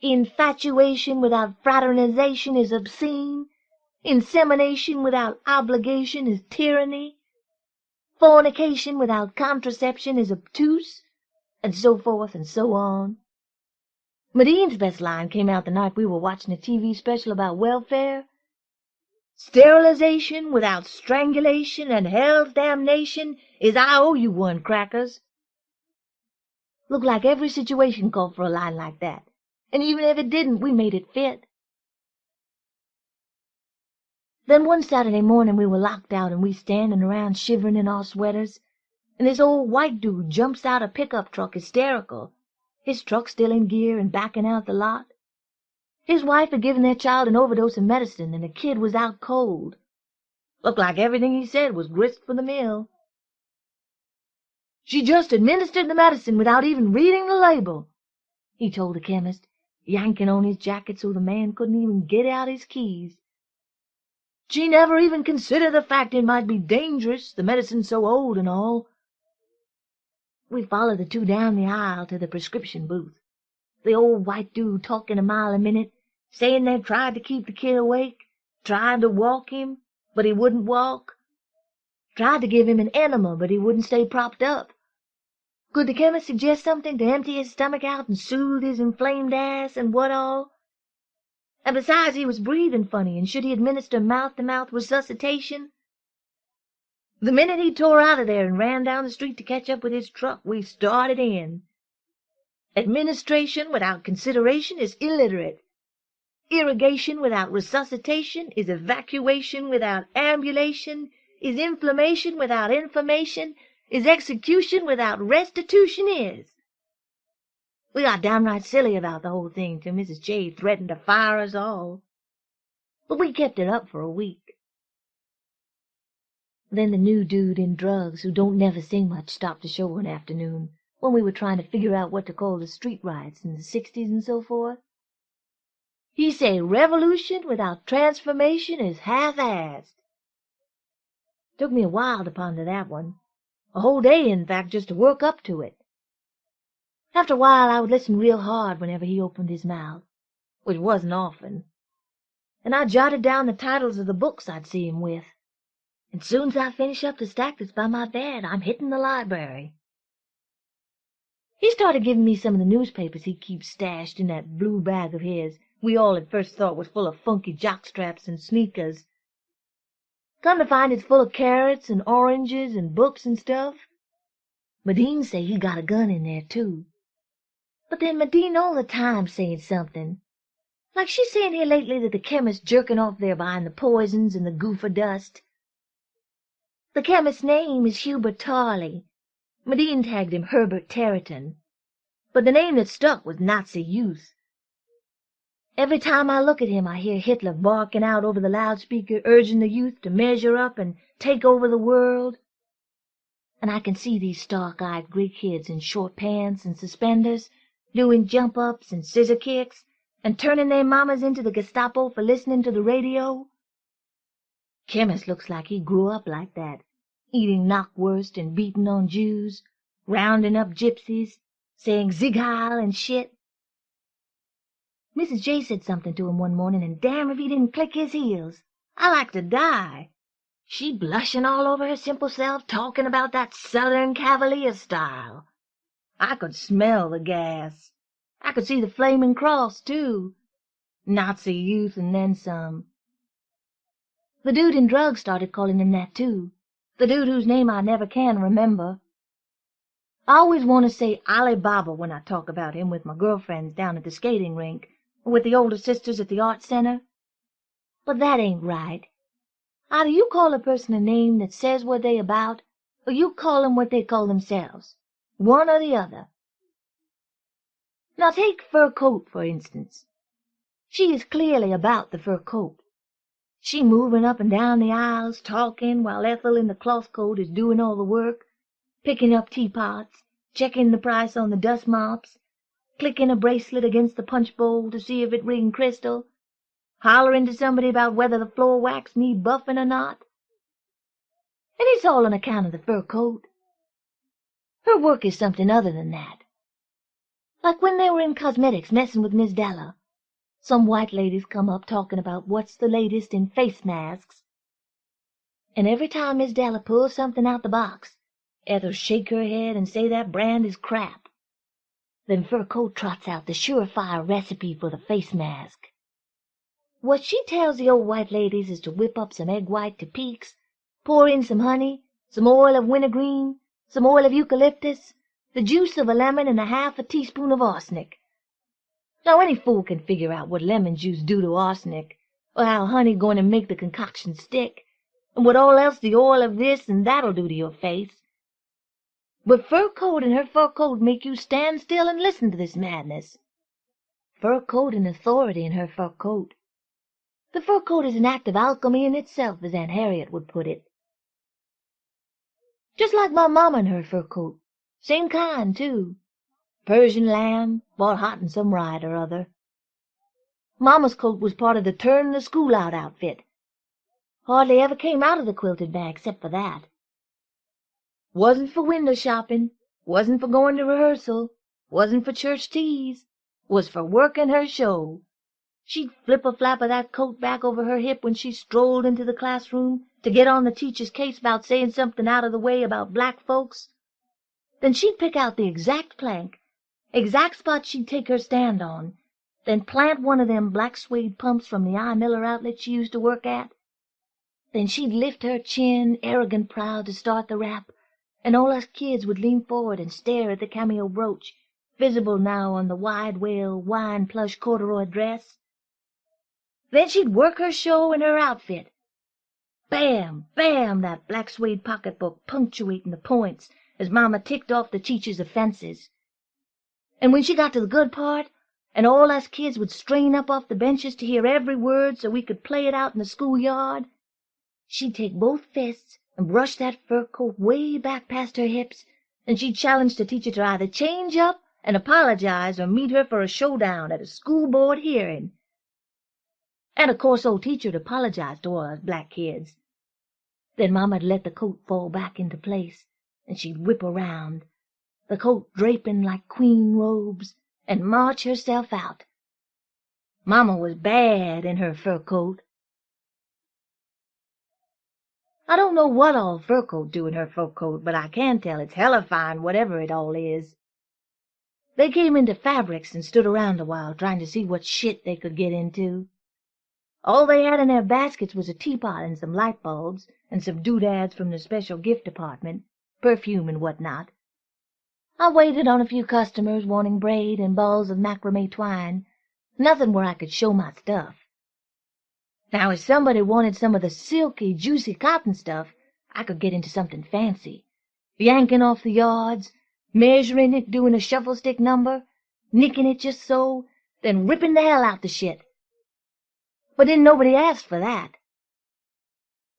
Infatuation without fraternization is obscene. Insemination without obligation is tyranny. Fornication without contraception is obtuse, and so forth and so on. Medine's best line came out the night we were watching a TV special about welfare. Sterilization without strangulation and hell's damnation is I owe you one, crackers. Looked like every situation called for a line like that, and even if it didn't, we made it fit. Then one Saturday morning we were locked out and we standing around shivering in our sweaters, and this old white dude jumps out a pickup truck hysterical, his truck still in gear and backing out the lot. His wife had given their child an overdose of medicine, and the kid was out cold. Looked like everything he said was grist for the mill. She just administered the medicine without even reading the label, he told the chemist, yanking on his jacket so the man couldn't even get out his keys. She never even considered the fact it might be dangerous, the medicine's so old and all. We followed the two down the aisle to the prescription booth, the old white dude talking a mile a minute, saying they tried to keep the kid awake, tried to walk him, but he wouldn't walk, tried to give him an enema, but he wouldn't stay propped up. Could the chemist suggest something to empty his stomach out and soothe his inflamed ass and what all? And besides, he was breathing funny, and should he administer mouth-to-mouth resuscitation? The minute he tore out of there and ran down the street to catch up with his truck, we started in. Administration without consideration is illiterate. Irrigation without resuscitation is evacuation without ambulation, is inflammation without information, is execution without restitution is. We got downright silly about the whole thing till Mrs. J threatened to fire us all. But we kept it up for a week. Then the new dude in drugs, who don't never say much, stopped to show one afternoon, when we were trying to figure out what to call the street riots in the 60s and so forth. He said revolution without transformation is half-assed. Took me a while to ponder that one. A whole day, in fact, just to work up to it. After a while I would listen real hard whenever he opened his mouth, which wasn't often, and I jotted down the titles of the books I'd see him with. And soon's I finish up the stack that's by my bed, I'm hitting the library. He started giving me some of the newspapers he keeps stashed in that blue bag of his we all at first thought was full of funky jockstraps and sneakers. Come to find it's full of carrots and oranges and books and stuff. Medine say he got a gun in there, too. But then Medine all the time saying something. Like she's saying here lately that the chemist's jerking off there behind the poisons and the goof of dust. The chemist's name is Hubert Tarley. Medine tagged him Herbert Territon. But the name that stuck was Nazi Youth. Every time I look at him, I hear Hitler barking out over the loudspeaker, urging the youth to measure up and take over the world. And I can see these stark-eyed Greek kids in short pants and suspenders, doing jump-ups and scissor kicks, and turning their mamas into the Gestapo for listening to the radio. Chemist looks like he grew up like that, eating knockwurst and beating on Jews, rounding up gypsies, saying Zig Heil and shit. Mrs. J said something to him one morning, and damn if he didn't click his heels. I like to die. She blushing all over her simple self, talking about that Southern Cavalier style. I could smell the gas. I could see the flaming cross, too. Nazi Youth and then some. The dude in drugs started calling him that, too. The dude whose name I never can remember. I always want to say Ali Baba when I talk about him with my girlfriends down at the skating rink, or with the older sisters at the art center. But that ain't right. Either you call a person a name that says what they about, or you call them what they call themselves. One or the other. Now take Fur Coat, for instance. She is clearly about the fur coat. She moving up and down the aisles, talking, while Ethel in the cloth coat is doing all the work, picking up teapots, checking the price on the dust mops, clicking a bracelet against the punch bowl to see if it ring crystal, hollering to somebody about whether the floor wax need buffing or not. And it's all on account of the fur coat. Her work is something other than that. Like when they were in cosmetics messing with Miss Della. Some white ladies come up talking about what's the latest in face masks. And every time Miss Della pulls something out the box, Ethel shake her head and say that brand is crap. Then Fur Coat trots out the surefire recipe for the face mask. What she tells the old white ladies is to whip up some egg white to peaks, pour in some honey, some oil of wintergreen, some oil of eucalyptus, the juice of a lemon, and a half a teaspoon of arsenic. Now any fool can figure out what lemon juice do to arsenic, or how honey going to make the concoction stick, and what all else the oil of this and that'll do to your face. But Fur Coat and her fur coat make you stand still and listen to this madness. Fur Coat and authority in her fur coat. The fur coat is an act of alchemy in itself, as Aunt Harriet would put it. Just like my mama and her fur coat. Same kind, too. Persian lamb, bought hot in some ride or other. Mama's coat was part of the turn the school out outfit. Hardly ever came out of the quilted bag except for that. Wasn't for window shopping, wasn't for going to rehearsal, wasn't for church teas, was for working her show. She'd flip a flap of that coat back over her hip when she strolled into the classroom to get on the teacher's case about saying something out of the way about black folks. Then she'd pick out the exact plank, exact spot she'd take her stand on, then plant one of them black suede pumps from the I. Miller outlet she used to work at. Then she'd lift her chin, arrogant proud, to start the rap, and all us kids would lean forward and stare at the cameo brooch, visible now on the wide whale wine plush corduroy dress. Then she'd work her show in her outfit. Bam, bam, that black suede pocketbook punctuating the points as Mama ticked off the teacher's offenses. And when she got to the good part, and all us kids would strain up off the benches to hear every word so we could play it out in the schoolyard, she'd take both fists and brush that fur coat way back past her hips, and she'd challenge the teacher to either change up and apologize or meet her for a showdown at a school board hearing. And of course old teacher'd apologize to all us black kids. Then Mama'd let the coat fall back into place, and she'd whip around, the coat draping like queen robes, and march herself out. Mama was bad in her fur coat. I don't know what all Fur Coat do in her fur coat, but I can tell it's hella fine, whatever it all is. They came into fabrics and stood around a while, trying to see what shit they could get into. All they had in their baskets was a teapot and some light bulbs, and some doodads from the special gift department, perfume and what-not. I waited on a few customers wanting braid and balls of macrame twine, Nothing where I could show my stuff. Now, if somebody wanted some of the silky, juicy cotton stuff, I could get into something fancy. Yanking off the yards, measuring it, doing a shuffle stick number, nicking it just so, then ripping the hell out the shit. But then nobody asked for that.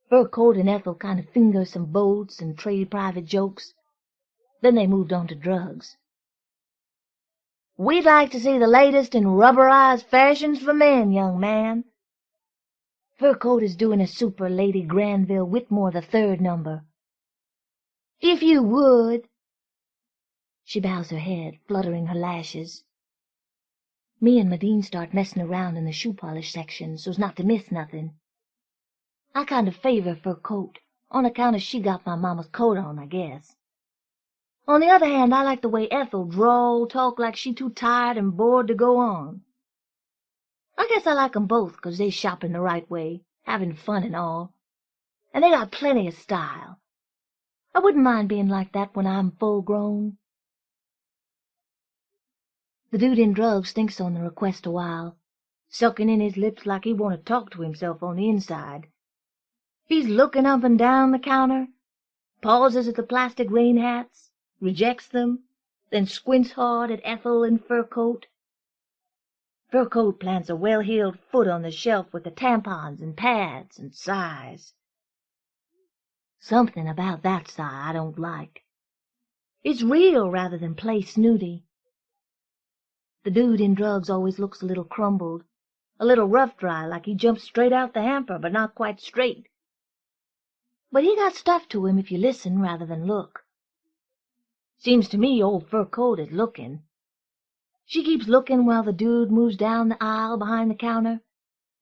Fur Coat and Ethel kind of fingered some bolts and trade private jokes. Then they moved on to drugs. We'd like to see the latest in rubberized fashions for men, young man. Fur Coat is doing a Super Lady Granville Whitmore the Third number. If you would. She bows her head, fluttering her lashes. Me and Medine start messing around in the shoe polish section so's not to miss nothing. I kind of favor Fur Coat, on account of she got my mama's coat on, I guess. On the other hand, I like the way Ethel talk like she too tired and bored to go on. I guess I like 'em both 'cause they shopping the right way, having fun and all. And they got plenty of style. I wouldn't mind being like that when I'm full grown. The dude in drugs thinks on the request a while, sucking in his lips like he want to talk to himself on the inside. He's looking up and down the counter, pauses at the plastic rain hats, rejects them, then squints hard at Ethel and Fur Coat. Fur Coat plants a well-heeled foot on the shelf with the tampons and pads and sighs. Something about that sigh I don't like. It's real rather than play snooty. The dude in drugs always looks a little crumbled, a little rough-dry, like he jumped straight out the hamper, but not quite straight. But he got stuff to him if you listen rather than look. Seems to me old Fur Coat is looking. She keeps looking while the dude moves down the aisle behind the counter,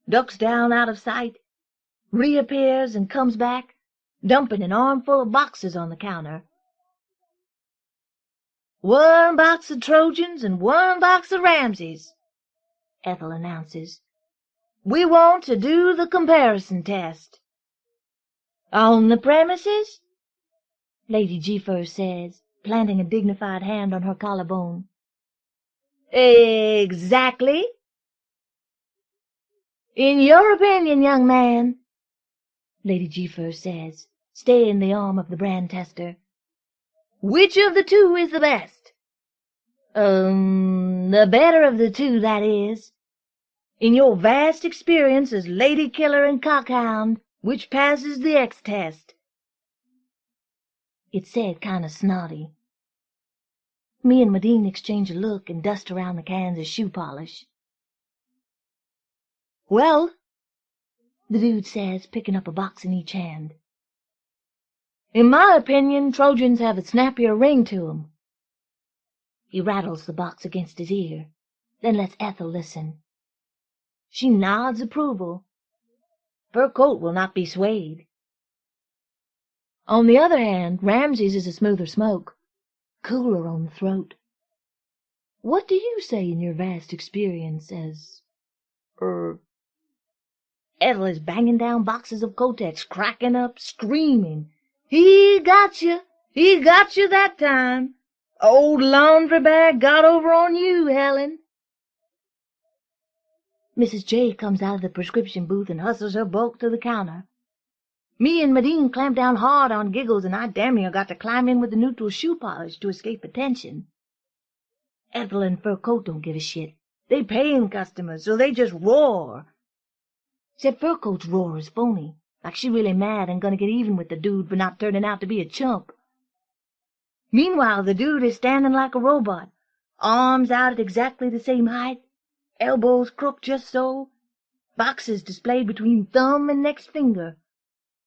ducks down out of sight, reappears and comes back, dumping an armful of boxes on the counter. "1 box of Trojans and 1 box of Ramseys," Ethel announces. "We want to do the comparison test." "On the premises?" Lady G-Fur says, planting a dignified hand on her collarbone. "Exactly." "In your opinion, young man," Lady G-Fur says, staying the arm of the brand tester, "which of the two is the best?" The better of the two, that is. In your vast experience as lady killer and cockhound, which passes the X test?" It's said kind of snotty. Me and Medine exchange a look and dust around the cans of shoe polish. "Well," the dude says, picking up a box in each hand, "in my opinion, Trojans have a snappier ring to 'em." He rattles the box against his ear, then lets Ethel listen. She nods approval. Fur Coat will not be swayed. On the other hand, Ramsey's is a smoother smoke, cooler on the throat. What do you say in your vast experience as, Ethel is banging down boxes of Kotex, cracking up, screaming. "He got you! He got you that time! Old laundry bag got over on you, Helen." Mrs. J comes out of the prescription booth and hustles her bulk to the counter. Me and Medine clamp down hard on giggles, and I damn near got to climb in with the neutral shoe polish to escape attention. Ethel and Fur Coat don't give a shit. They paying customers, so they just roar. Except Fur Coat's roar is phony, like she really mad and gonna get even with the dude for not turning out to be a chump. Meanwhile, the dude is standing like a robot, arms out at exactly the same height, elbows crooked just so, boxes displayed between thumb and next finger,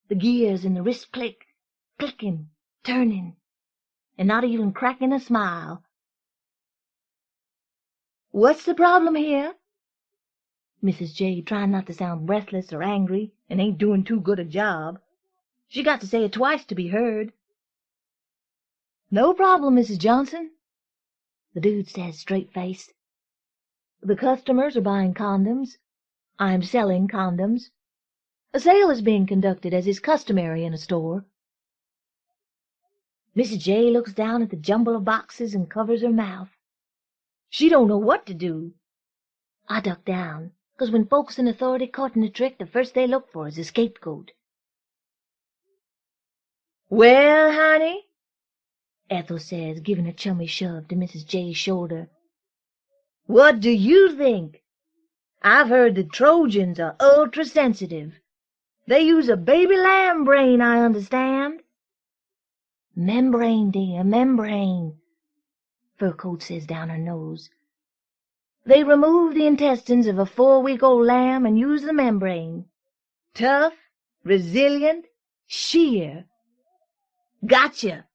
the gears in the wrist click, clicking, turning, and not even cracking a smile. "What's the problem here?" Mrs. J, trying not to sound breathless or angry, and ain't doing too good a job. She got to say it twice to be heard. "No problem, Mrs. Johnson," the dude says, straight-faced. "The customers are buying condoms. I'm selling condoms. A sale is being conducted, as is customary in a store." Mrs. J looks down at the jumble of boxes and covers her mouth. She don't know what to do. I ducked down, 'cause when folks in authority caught in a trick, the first they look for is a scapegoat. "Well, honey," Ethel says, giving a chummy shove to Mrs. J's shoulder, "what do you think? I've heard the Trojans are ultra-sensitive. They use a baby lamb brain, I understand." "Membrane, dear, membrane," Fur Coat says down her nose. "They remove the intestines of a 4-week-old lamb and use the membrane. Tough, resilient, sheer." "Gotcha,"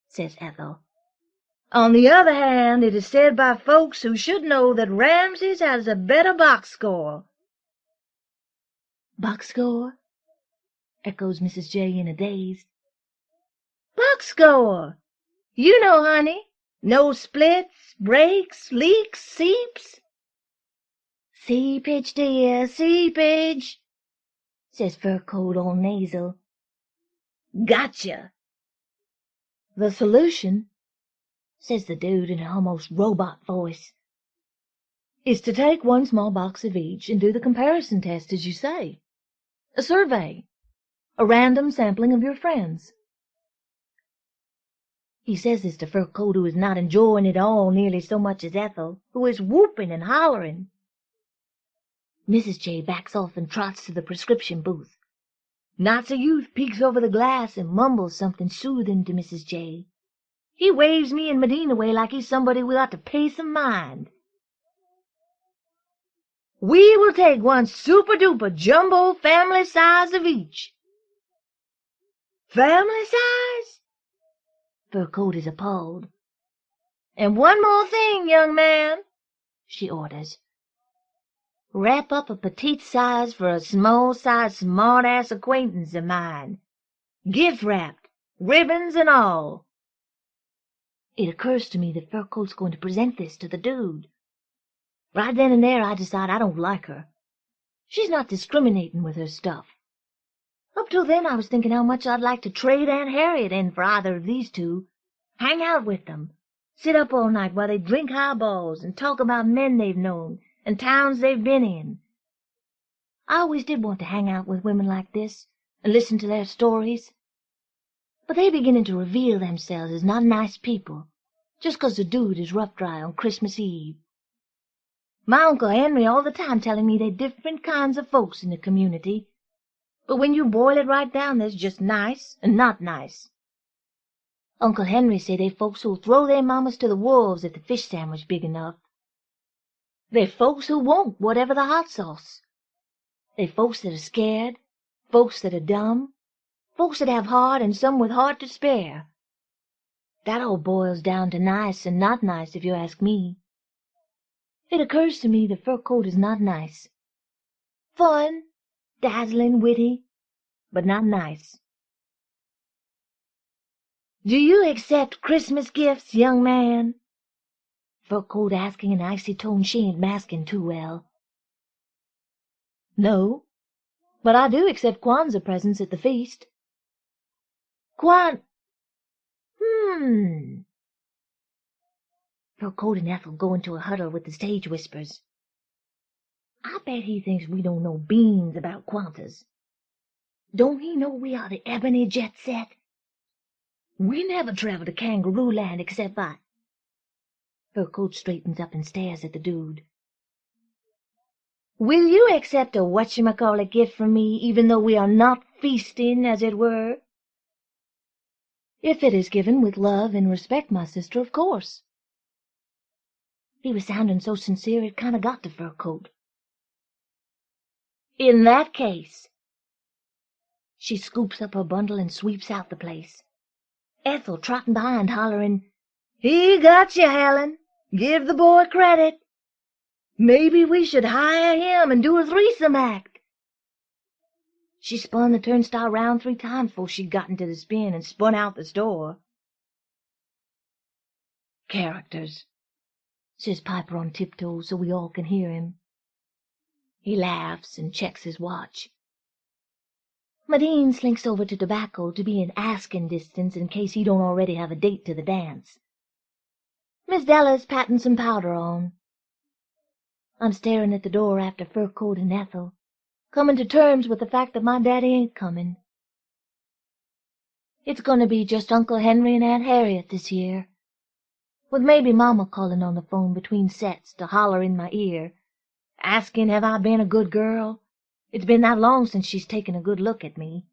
says Ethel. "On the other hand, it is said by folks who should know that Ramses has a better box score." "Box score?" echoes Mrs. J in a daze. "Box score. You know, honey. No splits, breaks, leaks, seeps." "Seepage, dear, seepage," says Fur Coat all nasal. "Gotcha." "The solution," says the dude in an almost robot voice, "is to take one small box of each and do the comparison test, as you say. A survey. A random sampling of your friends." He says this to Fur Coat, who is not enjoying it all nearly so much as Ethel, who is whooping and hollering. Mrs. J backs off and trots to the prescription booth. Nazi Youth peeks over the glass and mumbles something soothing to Mrs. J. He waves me and Medina away like he's somebody we ought to pay some mind. "We will take one super-duper jumbo family size of each." "Family size?" Fur Coat is appalled. "And one more thing, young man," she orders. "Wrap up a petite size for a small-sized smart-ass acquaintance of mine. Gift-wrapped, ribbons and all." It occurs to me that Fur Coat's going to present this to the dude. Right then and there I decide I don't like her. She's not discriminating with her stuff. Up till then I was thinking how much I'd like to trade Aunt Harriet in for either of these two. Hang out with them. Sit up all night while they drink highballs and talk about men they've known and towns they've been in. I always did want to hang out with women like this and listen to their stories. But they're beginning to reveal themselves as not nice people, just 'cause the dude is rough-dry on Christmas Eve. My Uncle Henry all the time telling me they're different kinds of folks in the community, but when you boil it right down, there's just nice and not nice. Uncle Henry say they folks who'll throw their mamas to the wolves if the fish sandwich big enough. They're folks who won't, whatever the hot sauce. They're folks that are scared, folks that are dumb, folks that have heart and some with heart to spare. That all boils down to nice and not nice, if you ask me. It occurs to me that Fur Coat is not nice. Fun, dazzling, witty, but not nice. "Do you accept Christmas gifts, young man?" Fur Coat asking in an icy tone she ain't masking too well. "No, but I do accept Kwanzaa presents at the feast." Fur Coat and Ethel go into a huddle with the stage whispers. I bet he thinks we don't know beans about Kwanzas. Don't he know we are the ebony jet set? We never travel to Kangaroo Land except by... Fur Coat straightens up and stares at the dude. "Will you accept a whatchamacallit gift from me, even though we are not feasting, as it were?" "If it is given with love and respect, my sister, of course." He was sounding so sincere it kind of got to Fur Coat. "In that case..." She scoops up her bundle and sweeps out the place. Ethel trotting behind, hollering, "He got you, Helen. Give the boy credit. Maybe we should hire him and do a threesome act." She spun the turnstile round 3 times before she got into the spin and spun out the store. "Characters," says Piper on tiptoe so we all can hear him. He laughs and checks his watch. Medine slinks over to Tobacco to be in asking distance in case he don't already have a date to the dance. Miss Della's patting some powder on. I'm staring at the door after fur coat and Ethel, coming to terms with the fact that my daddy ain't coming. It's going to be just Uncle Henry and Aunt Harriet this year, with maybe Mama calling on the phone between sets to holler in my ear, asking have I been a good girl. It's been that long since she's taken a good look at me.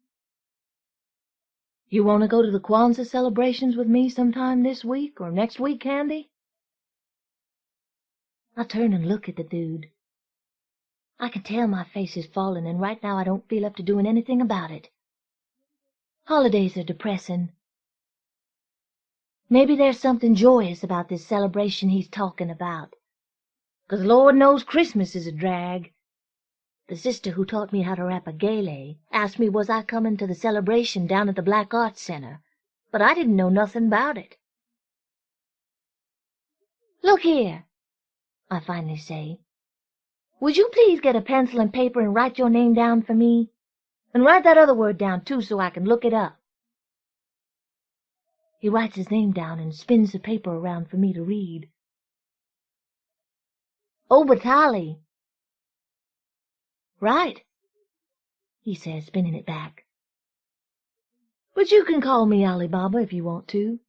You want to go to the Kwanzaa celebrations with me sometime this week or next week, Candy? I turn and look at the dude. I can tell my face is falling, and right now I don't feel up to doing anything about it. Holidays are depressing. Maybe there's something joyous about this celebration he's talking about, 'cause Lord knows Christmas is a drag. The sister who taught me how to rap a gayle asked me was I coming to the celebration down at the Black Arts Center, but I didn't know nothing about it. Look here, I finally say. Would you please get a pencil and paper and write your name down for me? And write that other word down, too, so I can look it up. He writes his name down and spins the paper around for me to read. Obatali. Right, he says, spinning it back. But you can call me Ali Baba if you want to.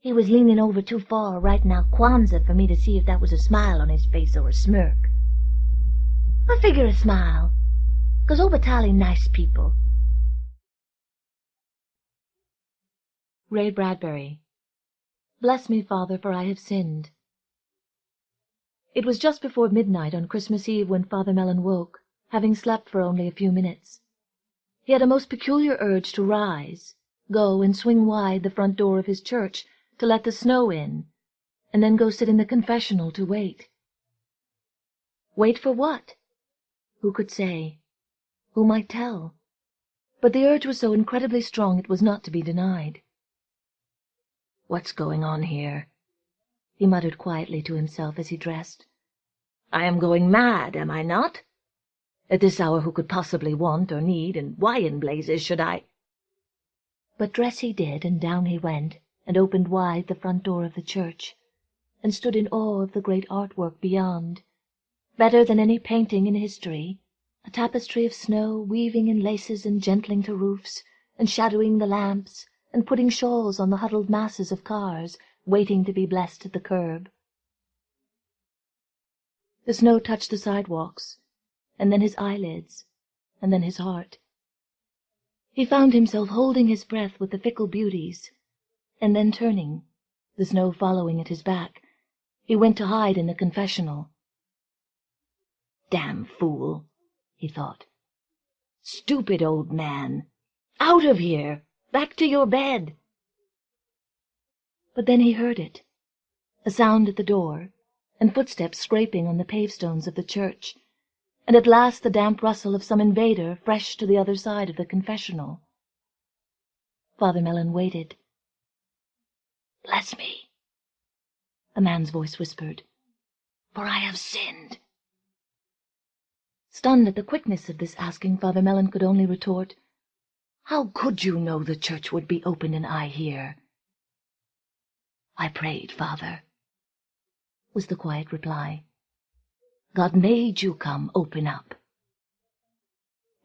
He was leaning over too far, writing out Kwanzaa for me to see if that was a smile on his face or a smirk. I figure a smile, 'cause Obatali nice people. Ray Bradbury. Bless me, Father, for I have sinned. It was just before midnight on Christmas Eve when Father Mellon woke, having slept for only a few minutes. He had a most peculiar urge to rise, go and swing wide the front door of his church to let the snow in, and then go sit in the confessional to wait. Wait for what? Who could say? Who might tell? But the urge was so incredibly strong it was not to be denied. "What's going on here?" he muttered quietly to himself as he dressed. "I am going mad, am I not? At this hour who could possibly want or need, and why in blazes should I—" But dress he did, and down he went, and opened wide the front door of the church, and stood in awe of the great artwork beyond, better than any painting in history, a tapestry of snow weaving in laces and gentling to roofs, and shadowing the lamps, and putting shawls on the huddled masses of cars, waiting to be blessed at the curb. The snow touched the sidewalks, and then his eyelids, and then his heart. He found himself holding his breath with the fickle beauties, and then turning, the snow following at his back, he went to hide in the confessional. "Damn fool," he thought. "Stupid old man. Out of here! Back to your bed!" But then he heard it, a sound at the door, and footsteps scraping on the pavestones of the church, and at last the damp rustle of some invader fresh to the other side of the confessional. Father Mellon waited. "Bless me," a man's voice whispered, "for I have sinned." Stunned at the quickness of this asking, Father Mellon could only retort, "How could you know the church would be open and I here?" "I prayed, Father," was the quiet reply. "God made you come open up."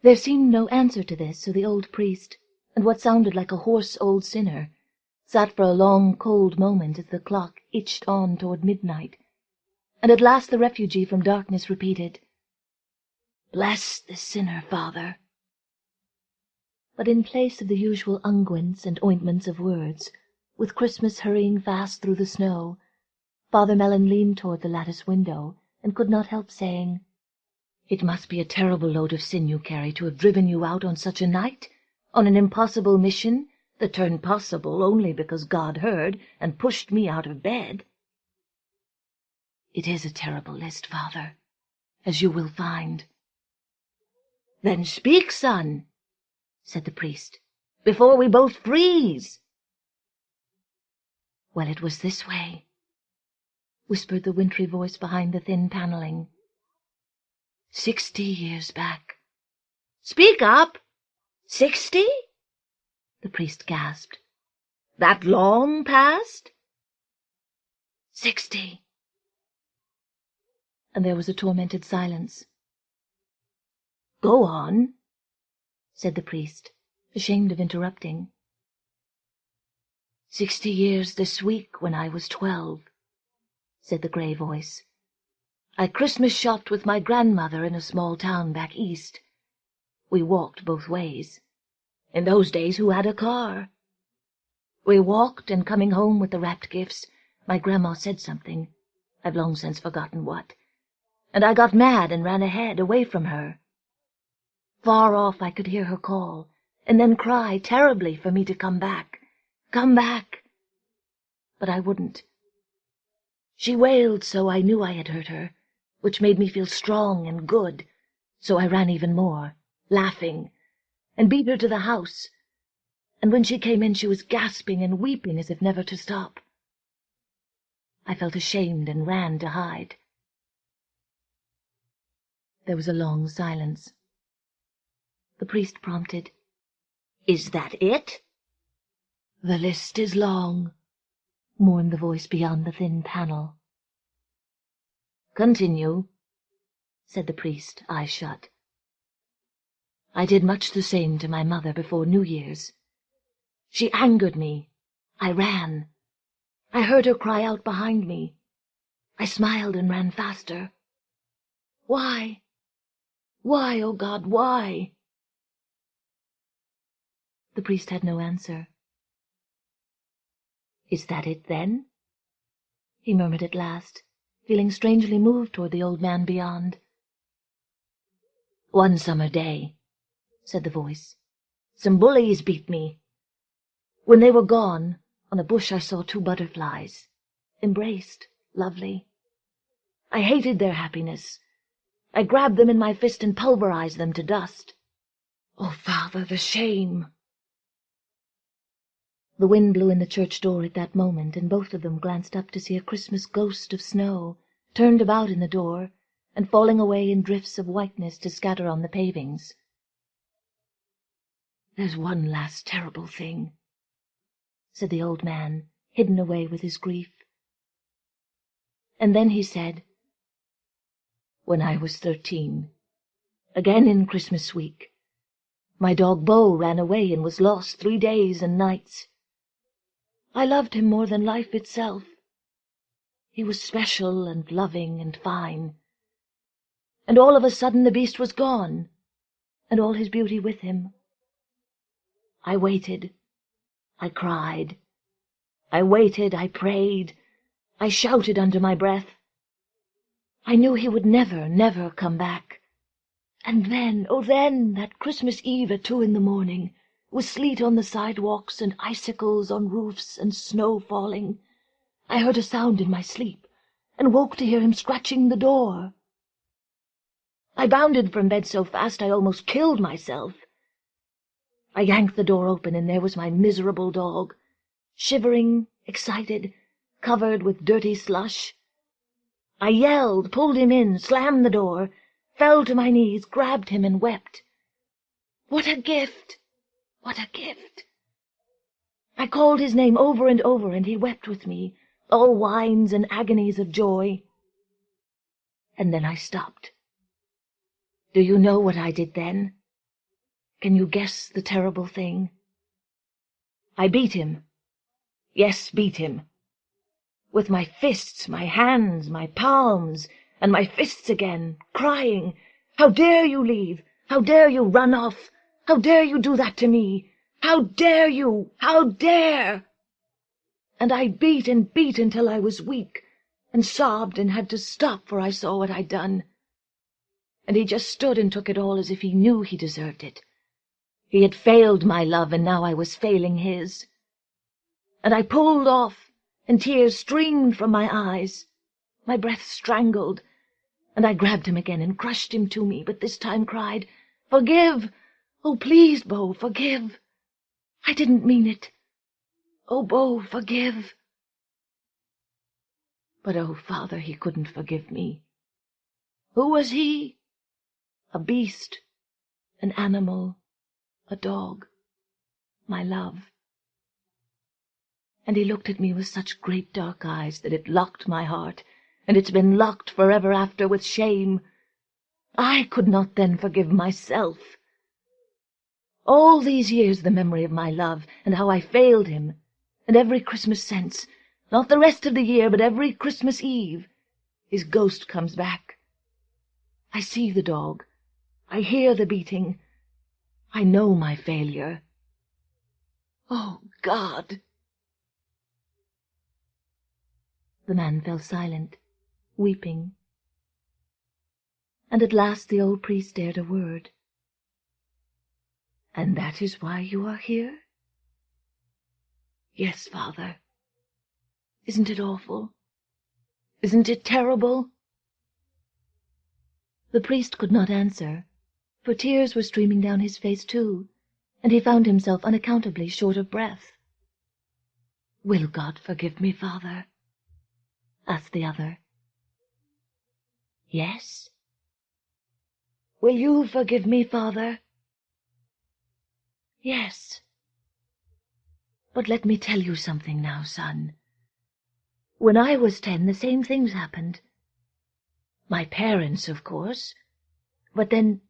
There seemed no answer to this, so the old priest, and what sounded like a hoarse old sinner, sat for a long cold moment as the clock itched on toward midnight, and at last the refugee from darkness repeated, "Bless the sinner, Father." But in place of the usual unguents and ointments of words, with Christmas hurrying fast through the snow, Father Mellon leaned toward the lattice window, and could not help saying, "It must be a terrible load of sin you carry to have driven you out on such a night, on an impossible mission that turned possible only because God heard and pushed me out of bed." "It is a terrible list, Father, as you will find." "Then speak, son," said the priest, "before we both freeze." "Well, it was this way," whispered the wintry voice behind the thin paneling. 60 years back. "Speak up! 60?" the priest gasped. "That long past?" 60. and there was a tormented silence. "Go on," said the priest, ashamed of interrupting. 60 years this week, when I was 12, said the grey voice. I Christmas shopped with my grandmother in a small town back east. We walked both ways. In those days, who had a car? We walked, and coming home with the wrapped gifts, my grandma said something, I've long since forgotten what, and I got mad and ran ahead, away from her. Far off I could hear her call, and then cry terribly for me to come back. Come back! But I wouldn't. She wailed so I knew I had hurt her, which made me feel strong and good, so I ran even more, laughing, and beat her to the house, and when she came in she was gasping and weeping as if never to stop. I felt ashamed and ran to hide. There was a long silence. The priest prompted, "Is that it?" "The list is long," mourned the voice beyond the thin panel. "Continue," said the priest, eyes shut. "I did much the same to my mother before New Year's. She angered me. I ran. I heard her cry out behind me. I smiled and ran faster. Why? Why, oh God, why?" The priest had no answer. "Is that it, then?" he murmured at last, feeling strangely moved toward the old man beyond. "One summer day," said the voice, "some bullies beat me. When they were gone, on a bush I saw 2 butterflies, embraced, lovely. I hated their happiness. I grabbed them in my fist and pulverized them to dust. Oh, Father, the shame!" The wind blew in the church door at that moment, and both of them glanced up to see a Christmas ghost of snow, turned about in the door, and falling away in drifts of whiteness to scatter on the pavings. "There's one last terrible thing," said the old man, hidden away with his grief. And then he said, "When I was 13, again in Christmas week, my dog Böll ran away and was lost 3 days and nights. I loved him more than life itself. He was special and loving and fine. And all of a sudden the beast was gone, and all his beauty with him. I waited. I cried. I waited, I prayed. I shouted under my breath. I knew he would never, never come back. And then, oh then, that Christmas Eve at 2 a.m, with sleet on the sidewalks and icicles on roofs and snow falling, I heard a sound in my sleep, and woke to hear him scratching the door. I bounded from bed so fast I almost killed myself. I yanked the door open, and there was my miserable dog, shivering, excited, covered with dirty slush. I yelled, pulled him in, slammed the door, fell to my knees, grabbed him, and wept. What a gift! What a gift! I called his name over and over, and he wept with me, all whines and agonies of joy. And then I stopped. Do you know what I did then? Can you guess the terrible thing? I beat him. Yes, beat him. With my fists, my hands, my palms, and my fists again, crying, "How dare you leave? How dare you run off? How dare you do that to me? How dare you? How dare?" And I beat and beat until I was weak, and sobbed and had to stop, for I saw what I'd done. And he just stood and took it all as if he knew he deserved it. He had failed my love, and now I was failing his. And I pulled off, and tears streamed from my eyes. My breath strangled, and I grabbed him again and crushed him to me, but this time cried, "Forgive! Oh, please, Bo, forgive! I didn't mean it. Oh, Bo, forgive!" But, oh, Father, he couldn't forgive me. Who was he? A beast, an animal, a dog, my love. And he looked at me with such great dark eyes that it locked my heart, and it's been locked forever after with shame. I could not then forgive myself. All these years the memory of my love, and how I failed him, and every Christmas since, not the rest of the year, but every Christmas Eve, his ghost comes back. I see the dog, I hear the beating, I know my failure. Oh, God! The man fell silent, weeping, and at last the old priest dared a word. And that is why you are here? Yes, Father. Isn't it awful? Isn't it terrible? The priest could not answer, for tears were streaming down his face too, and he found himself unaccountably short of breath. Will God forgive me, Father? Asked the other. Yes. Will you forgive me, Father? Yes. But let me tell you something now, son. When I was 10, the same things happened. My parents, of course. But then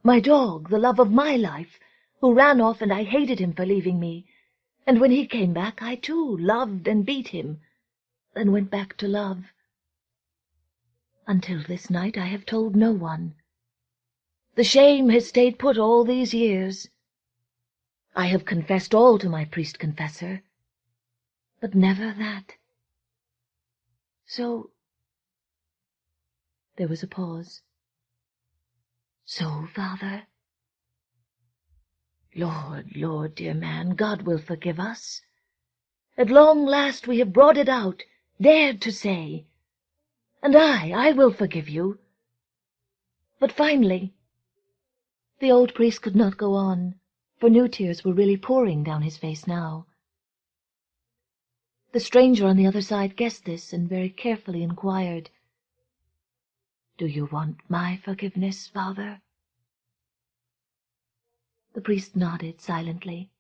my dog, the love of my life, who ran off, and I hated him for leaving me. And when he came back, I too loved and beat him, then went back to love. Until this night I have told no one. The shame has stayed put all these years. I have confessed all to my priest-confessor, but never that. So... There was a pause. So, Father? Lord, Lord, dear man, God will forgive us. At long last we have brought it out, dared to say. And I will forgive you. But finally... The old priest could not go on, for new tears were really pouring down his face now. The stranger on the other side guessed this, and very carefully inquired, Do you want my forgiveness, Father? The priest nodded silently.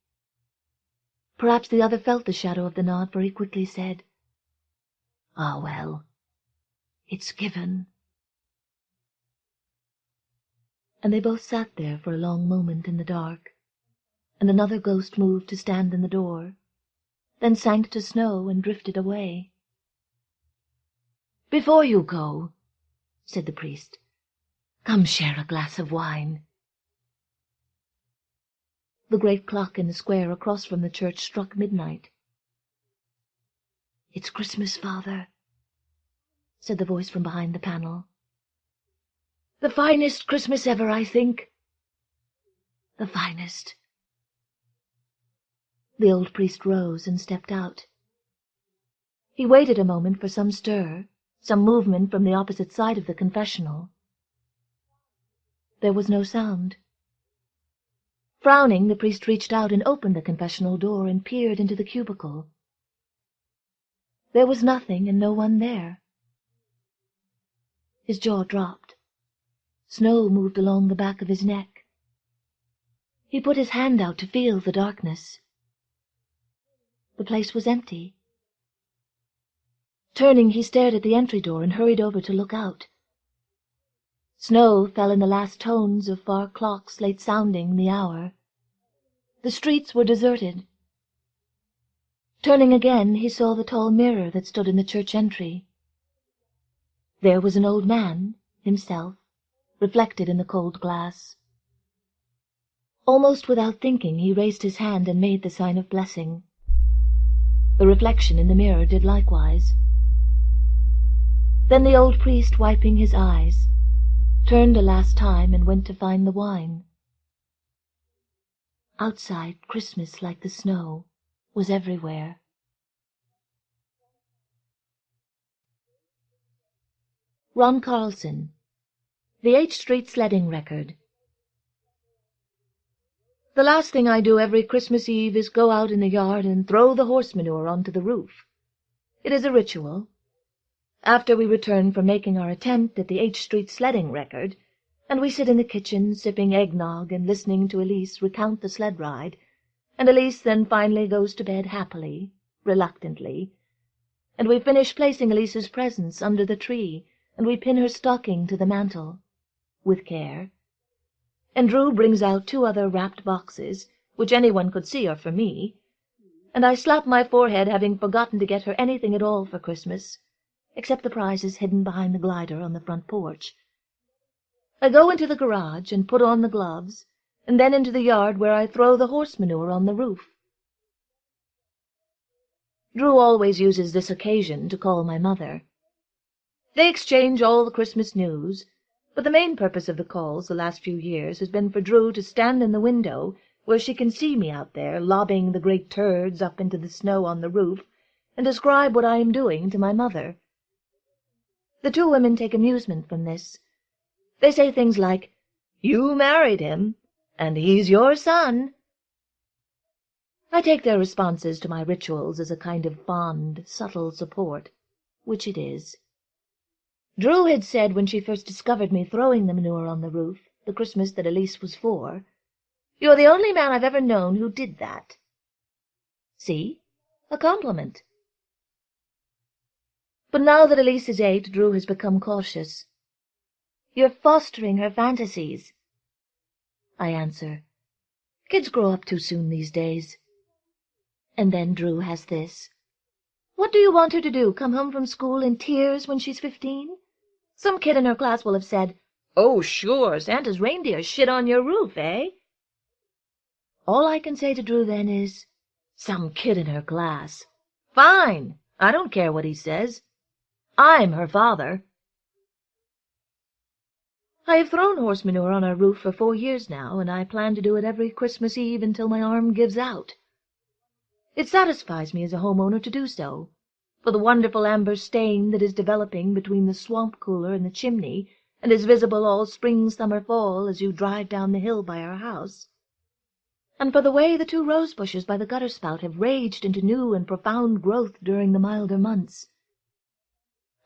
Perhaps the other felt the shadow of the nod, for he quickly said, Ah, well, it's given. And they both sat there for a long moment in the dark, and another ghost moved to stand in the door, then sank to snow and drifted away. Before you go, said the priest, come share a glass of wine. The great clock in the square across from the church struck midnight. It's Christmas, Father, said the voice from behind the panel. The finest Christmas ever, I think. The finest. The old priest rose and stepped out. He waited a moment for some stir, some movement from the opposite side of the confessional. There was no sound. Frowning, the priest reached out and opened the confessional door and peered into the cubicle. There was nothing and no one there. His jaw dropped. Snow moved along the back of his neck. He put his hand out to feel the darkness. The place was empty. Turning, he stared at the entry door and hurried over to look out. Snow fell in the last tones of far clocks late sounding the hour. The streets were deserted. Turning again, he saw the tall mirror that stood in the church entry. There was an old man, himself, reflected in the cold glass. Almost without thinking, he raised his hand and made the sign of blessing. The reflection in the mirror did likewise. Then the old priest, wiping his eyes, turned a last time and went to find the wine. Outside, Christmas, like the snow, was everywhere. Ron Carlson, The H Street Sledding Record. The last thing I do every Christmas Eve is go out in the yard and throw the horse manure onto the roof. It is a ritual. After we return from making our attempt at the H Street Sledding Record, and we sit in the kitchen sipping eggnog and listening to Elise recount the sled ride, and Elise then finally goes to bed happily, reluctantly, and we finish placing Elise's presents under the tree, and we pin her stocking to the mantel, with care. And Drew brings out 2 other wrapped boxes, which anyone could see are for me, and I slap my forehead, having forgotten to get her anything at all for Christmas, except the prizes hidden behind the glider on the front porch. I go into the garage and put on the gloves, and then into the yard, where I throw the horse manure on the roof. Drew always uses this occasion to call my mother. They exchange all the Christmas news, but the main purpose of the calls the last few years has been for Drew to stand in the window, where she can see me out there lobbing the great turds up into the snow on the roof, and describe what I am doing to my mother. The 2 women take amusement from this. They say things like, "You married him, and he's your son." I take their responses to my rituals as a kind of fond, subtle support, which it is. Drew had said when she first discovered me throwing the manure on the roof, the Christmas that Elise was 4, "You're the only man I've ever known who did that." See? A compliment. But now that Elise is 8, Drew has become cautious. "You're fostering her fantasies," I answer. Kids grow up too soon these days. And then Drew has this. "What do you want her to do, come home from school in tears when she's 15? Some kid in her class will have said, 'Oh, sure, Santa's reindeer shit on your roof, eh?' All I can say to Drew then is, 'Some kid in her class. Fine, I don't care what he says. I'm her father.'" I have thrown horse manure on our roof for 4 years now, and I plan to do it every Christmas Eve until my arm gives out. It satisfies me as a homeowner to do so, for the wonderful amber stain that is developing between the swamp cooler and the chimney, and is visible all spring, summer, fall as you drive down the hill by our house, and for the way the 2 rose bushes by the gutter spout have raged into new and profound growth during the milder months.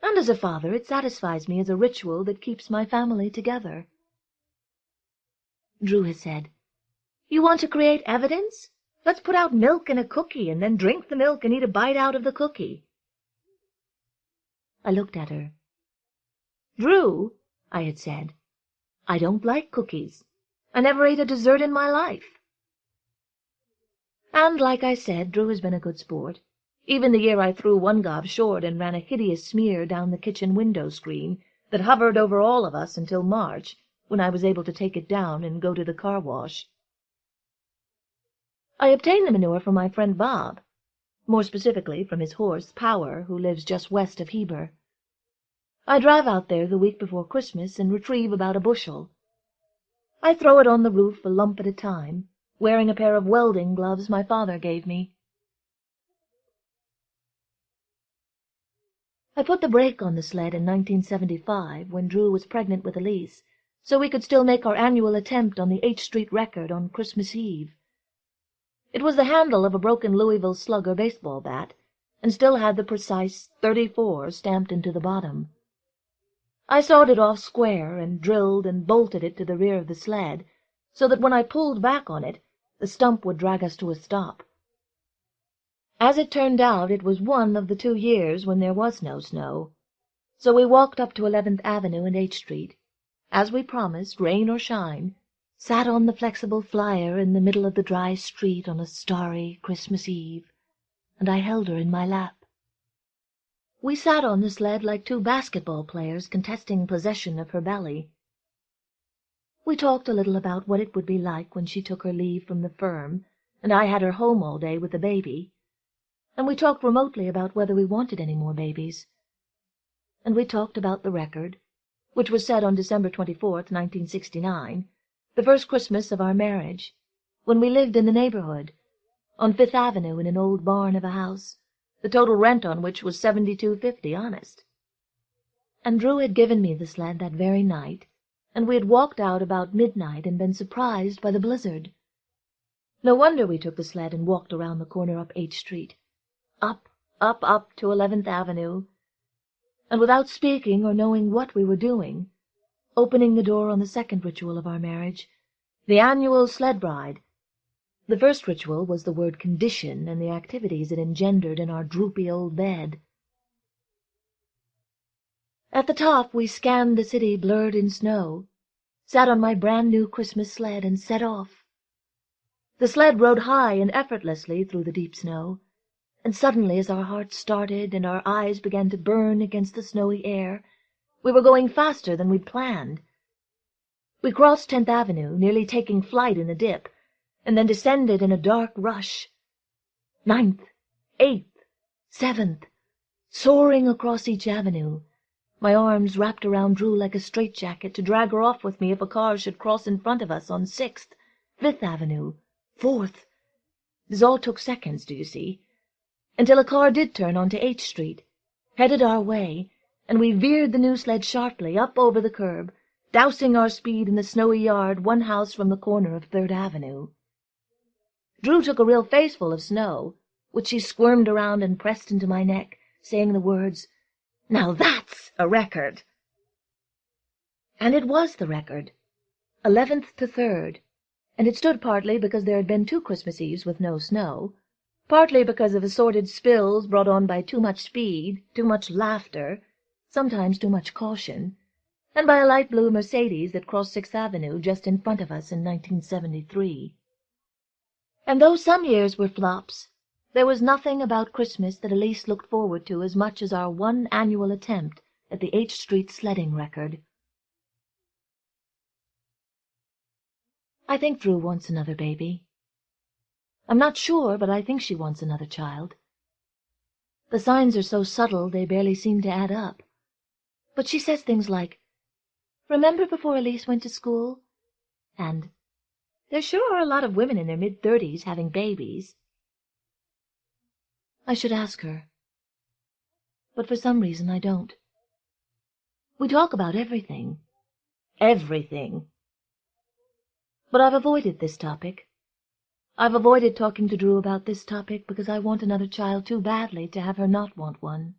And as a father, it satisfies me as a ritual that keeps my family together. Drew has said, "You want to create evidence? Let's put out milk in a cookie, and then drink the milk and eat a bite out of the cookie." I looked at her. "Drew," I had said, "I don't like cookies. I never ate a dessert in my life." And, like I said, Drew has been a good sport. Even the year I threw one gob short and ran a hideous smear down the kitchen window screen that hovered over all of us until March, when I was able to take it down and go to the car wash. I obtained the manure from my friend Bob, more specifically from his horse, Power, who lives just west of Heber. I drive out there the week before Christmas and retrieve about a bushel. I throw it on the roof a lump at a time, wearing a pair of welding gloves my father gave me. I put the brake on the sled in 1975, when Drew was pregnant with Elise, so we could still make our annual attempt on the H Street record on Christmas Eve. It was the handle of a broken Louisville Slugger baseball bat, and still had the precise 34 stamped into the bottom. I sawed it off square and drilled and bolted it to the rear of the sled, so that when I pulled back on it, the stump would drag us to a stop. As it turned out, it was one of the 2 years when there was no snow, so we walked up to 11th Avenue and H Street. As we promised, rain or shine, sat on the flexible flyer in the middle of the dry street on a starry Christmas Eve, and I held her in my lap. We sat on the sled like 2 basketball players contesting possession of her belly. We talked a little about what it would be like when she took her leave from the firm, and I had her home all day with the baby. And we talked remotely about whether we wanted any more babies. And we talked about the record, which was set on December 24th, 1969, the first Christmas of our marriage, when we lived in the neighborhood, on 5th Avenue in an old barn of a house, the total rent on which was $72.50 honest. And Drew had given me the sled that very night, and we had walked out about midnight and been surprised by the blizzard. No wonder we took the sled and walked around the corner up H Street. Up, up, up to 11th Avenue, and without speaking or knowing what we were doing, opening the door on the second ritual of our marriage, the annual sled ride. The first ritual was the word condition and the activities it engendered in our droopy old bed. At the top we scanned the city blurred in snow, sat on my brand-new Christmas sled, and set off. The sled rode high and effortlessly through the deep snow, and suddenly, as our hearts started and our eyes began to burn against the snowy air, we were going faster than we'd planned. We crossed 10th Avenue, nearly taking flight in a dip, and then descended in a dark rush. 9th, 8th, 7th, soaring across each avenue, my arms wrapped around Drew like a straitjacket to drag her off with me if a car should cross in front of us on 6th, 5th Avenue, 4th. This all took seconds, do you see, until a car did turn onto H Street, headed our way, and we veered the new sled sharply up over the curb, dousing our speed in the snowy yard 1 house from the corner of 3rd Avenue. Drew took a real faceful of snow, which she squirmed around and pressed into my neck, saying the words, "Now that's a record!" And it was the record, 11th to 3rd, and it stood partly because there had been 2 Christmas Eves with no snow, partly because of assorted spills brought on by too much speed, too much laughter, sometimes too much caution, and by a light blue Mercedes that crossed 6th Avenue just in front of us in 1973. And though some years were flops, there was nothing about Christmas that Elise looked forward to as much as our one annual attempt at the H Street sledding record. I think Drew wants another baby. I'm not sure, but I think she wants another child. The signs are so subtle they barely seem to add up. But she says things like, "Remember before Elise went to school?" And, "There sure are a lot of women in their mid-30s having babies." I should ask her, but for some reason I don't. We talk about everything. Everything. But I've avoided this topic. I've avoided talking to Drew about this topic because I want another child too badly to have her not want one.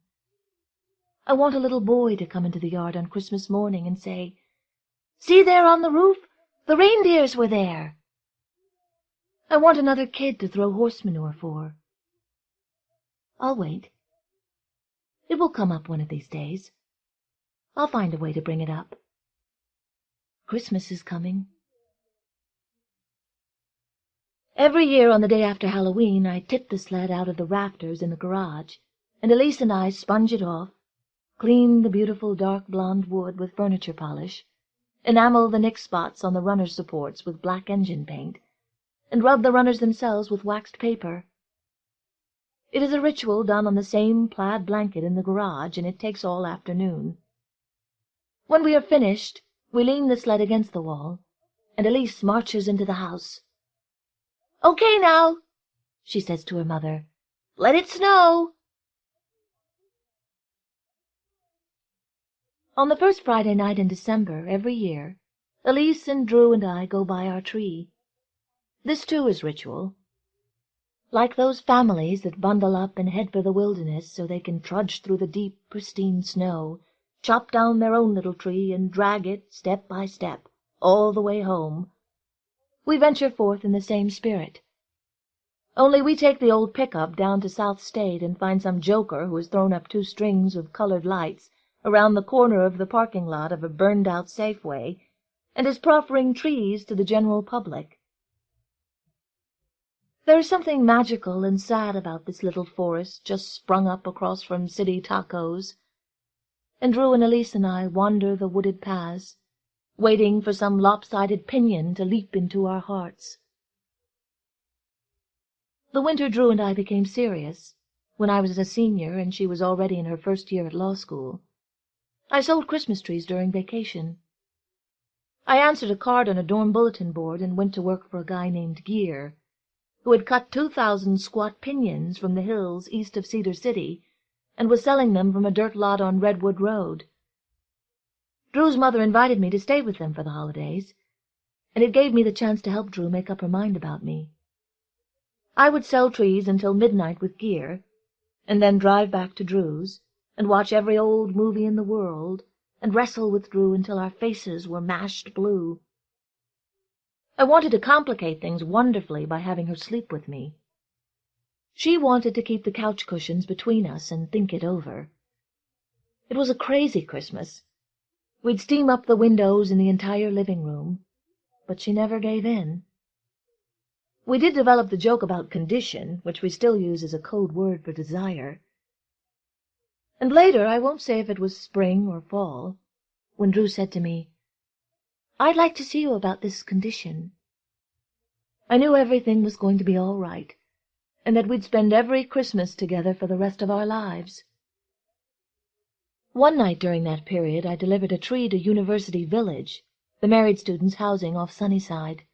I want a little boy to come into the yard on Christmas morning and say, "See there on the roof? The reindeers were there." I want another kid to throw horse manure for. I'll wait. It will come up one of these days. I'll find a way to bring it up. Christmas is coming. Every year on the day after Halloween, I tip the sled out of the rafters in the garage, and Elise and I sponge it off, clean the beautiful dark blonde wood with furniture polish, enamel the nick spots on the runner supports with black engine paint, and rub the runners themselves with waxed paper. It is a ritual done on the same plaid blanket in the garage, and it takes all afternoon. When we are finished, we lean the sled against the wall, and Elise marches into the house. "Okay now," she says to her mother. "Let it snow." On the first Friday night in December, every year, Elise and Drew and I go by our tree. This, too, is ritual. Like those families that bundle up and head for the wilderness so they can trudge through the deep, pristine snow, chop down their own little tree and drag it, step by step, all the way home, we venture forth in the same spirit. Only we take the old pickup down to South State and find some joker who has thrown up 2 strings of colored lights around the corner of the parking lot of a burned-out Safeway, and is proffering trees to the general public. There is something magical and sad about this little forest just sprung up across from city tacos, and Drew and Elise and I wander the wooded paths, waiting for some lopsided pinion to leap into our hearts. The winter Drew and I became serious, when I was a senior and she was already in her first year at law school. I sold Christmas trees during vacation. I answered a card on a dorm bulletin board and went to work for a guy named Gear, who had cut 2,000 squat pinions from the hills east of Cedar City and was selling them from a dirt lot on Redwood Road. Drew's mother invited me to stay with them for the holidays, and it gave me the chance to help Drew make up her mind about me. I would sell trees until midnight with Gear, and then drive back to Drew's, and watch every old movie in the world, and wrestle with Drew until our faces were mashed blue. I wanted to complicate things wonderfully by having her sleep with me. She wanted to keep the couch cushions between us and think it over. It was a crazy Christmas. We'd steam up the windows in the entire living room, but she never gave in. We did develop the joke about condition, which we still use as a code word for desire. And later, I won't say if it was spring or fall, when Drew said to me, "I'd like to see you about this condition," I knew everything was going to be all right, and that we'd spend every Christmas together for the rest of our lives. One night during that period, I delivered a tree to University Village, the married students' housing off Sunnyside.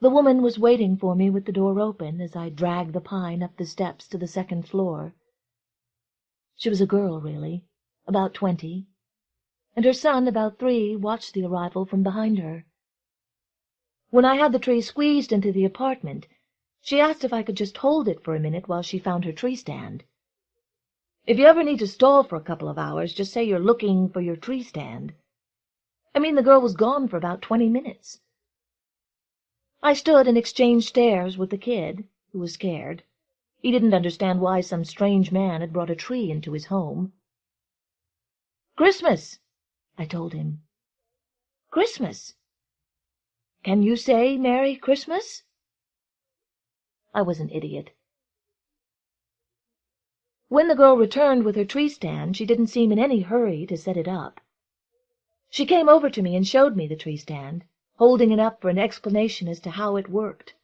The woman was waiting for me with the door open as I dragged the pine up the steps to the second floor. She was a girl, really, about 20, and her son, about 3, watched the arrival from behind her. When I had the tree squeezed into the apartment, she asked if I could just hold it for a minute while she found her tree stand. "If you ever need to stall for a couple of hours, just say you're looking for your tree stand." I mean, the girl was gone for about 20 minutes. I stood and exchanged stares with the kid, who was scared. He didn't understand why some strange man had brought a tree into his home. "Christmas," I told him. "Christmas. Can you say Merry Christmas?" I was an idiot. When the girl returned with her tree stand, she didn't seem in any hurry to set it up. She came over to me and showed me the tree stand, holding it up for an explanation as to how it worked.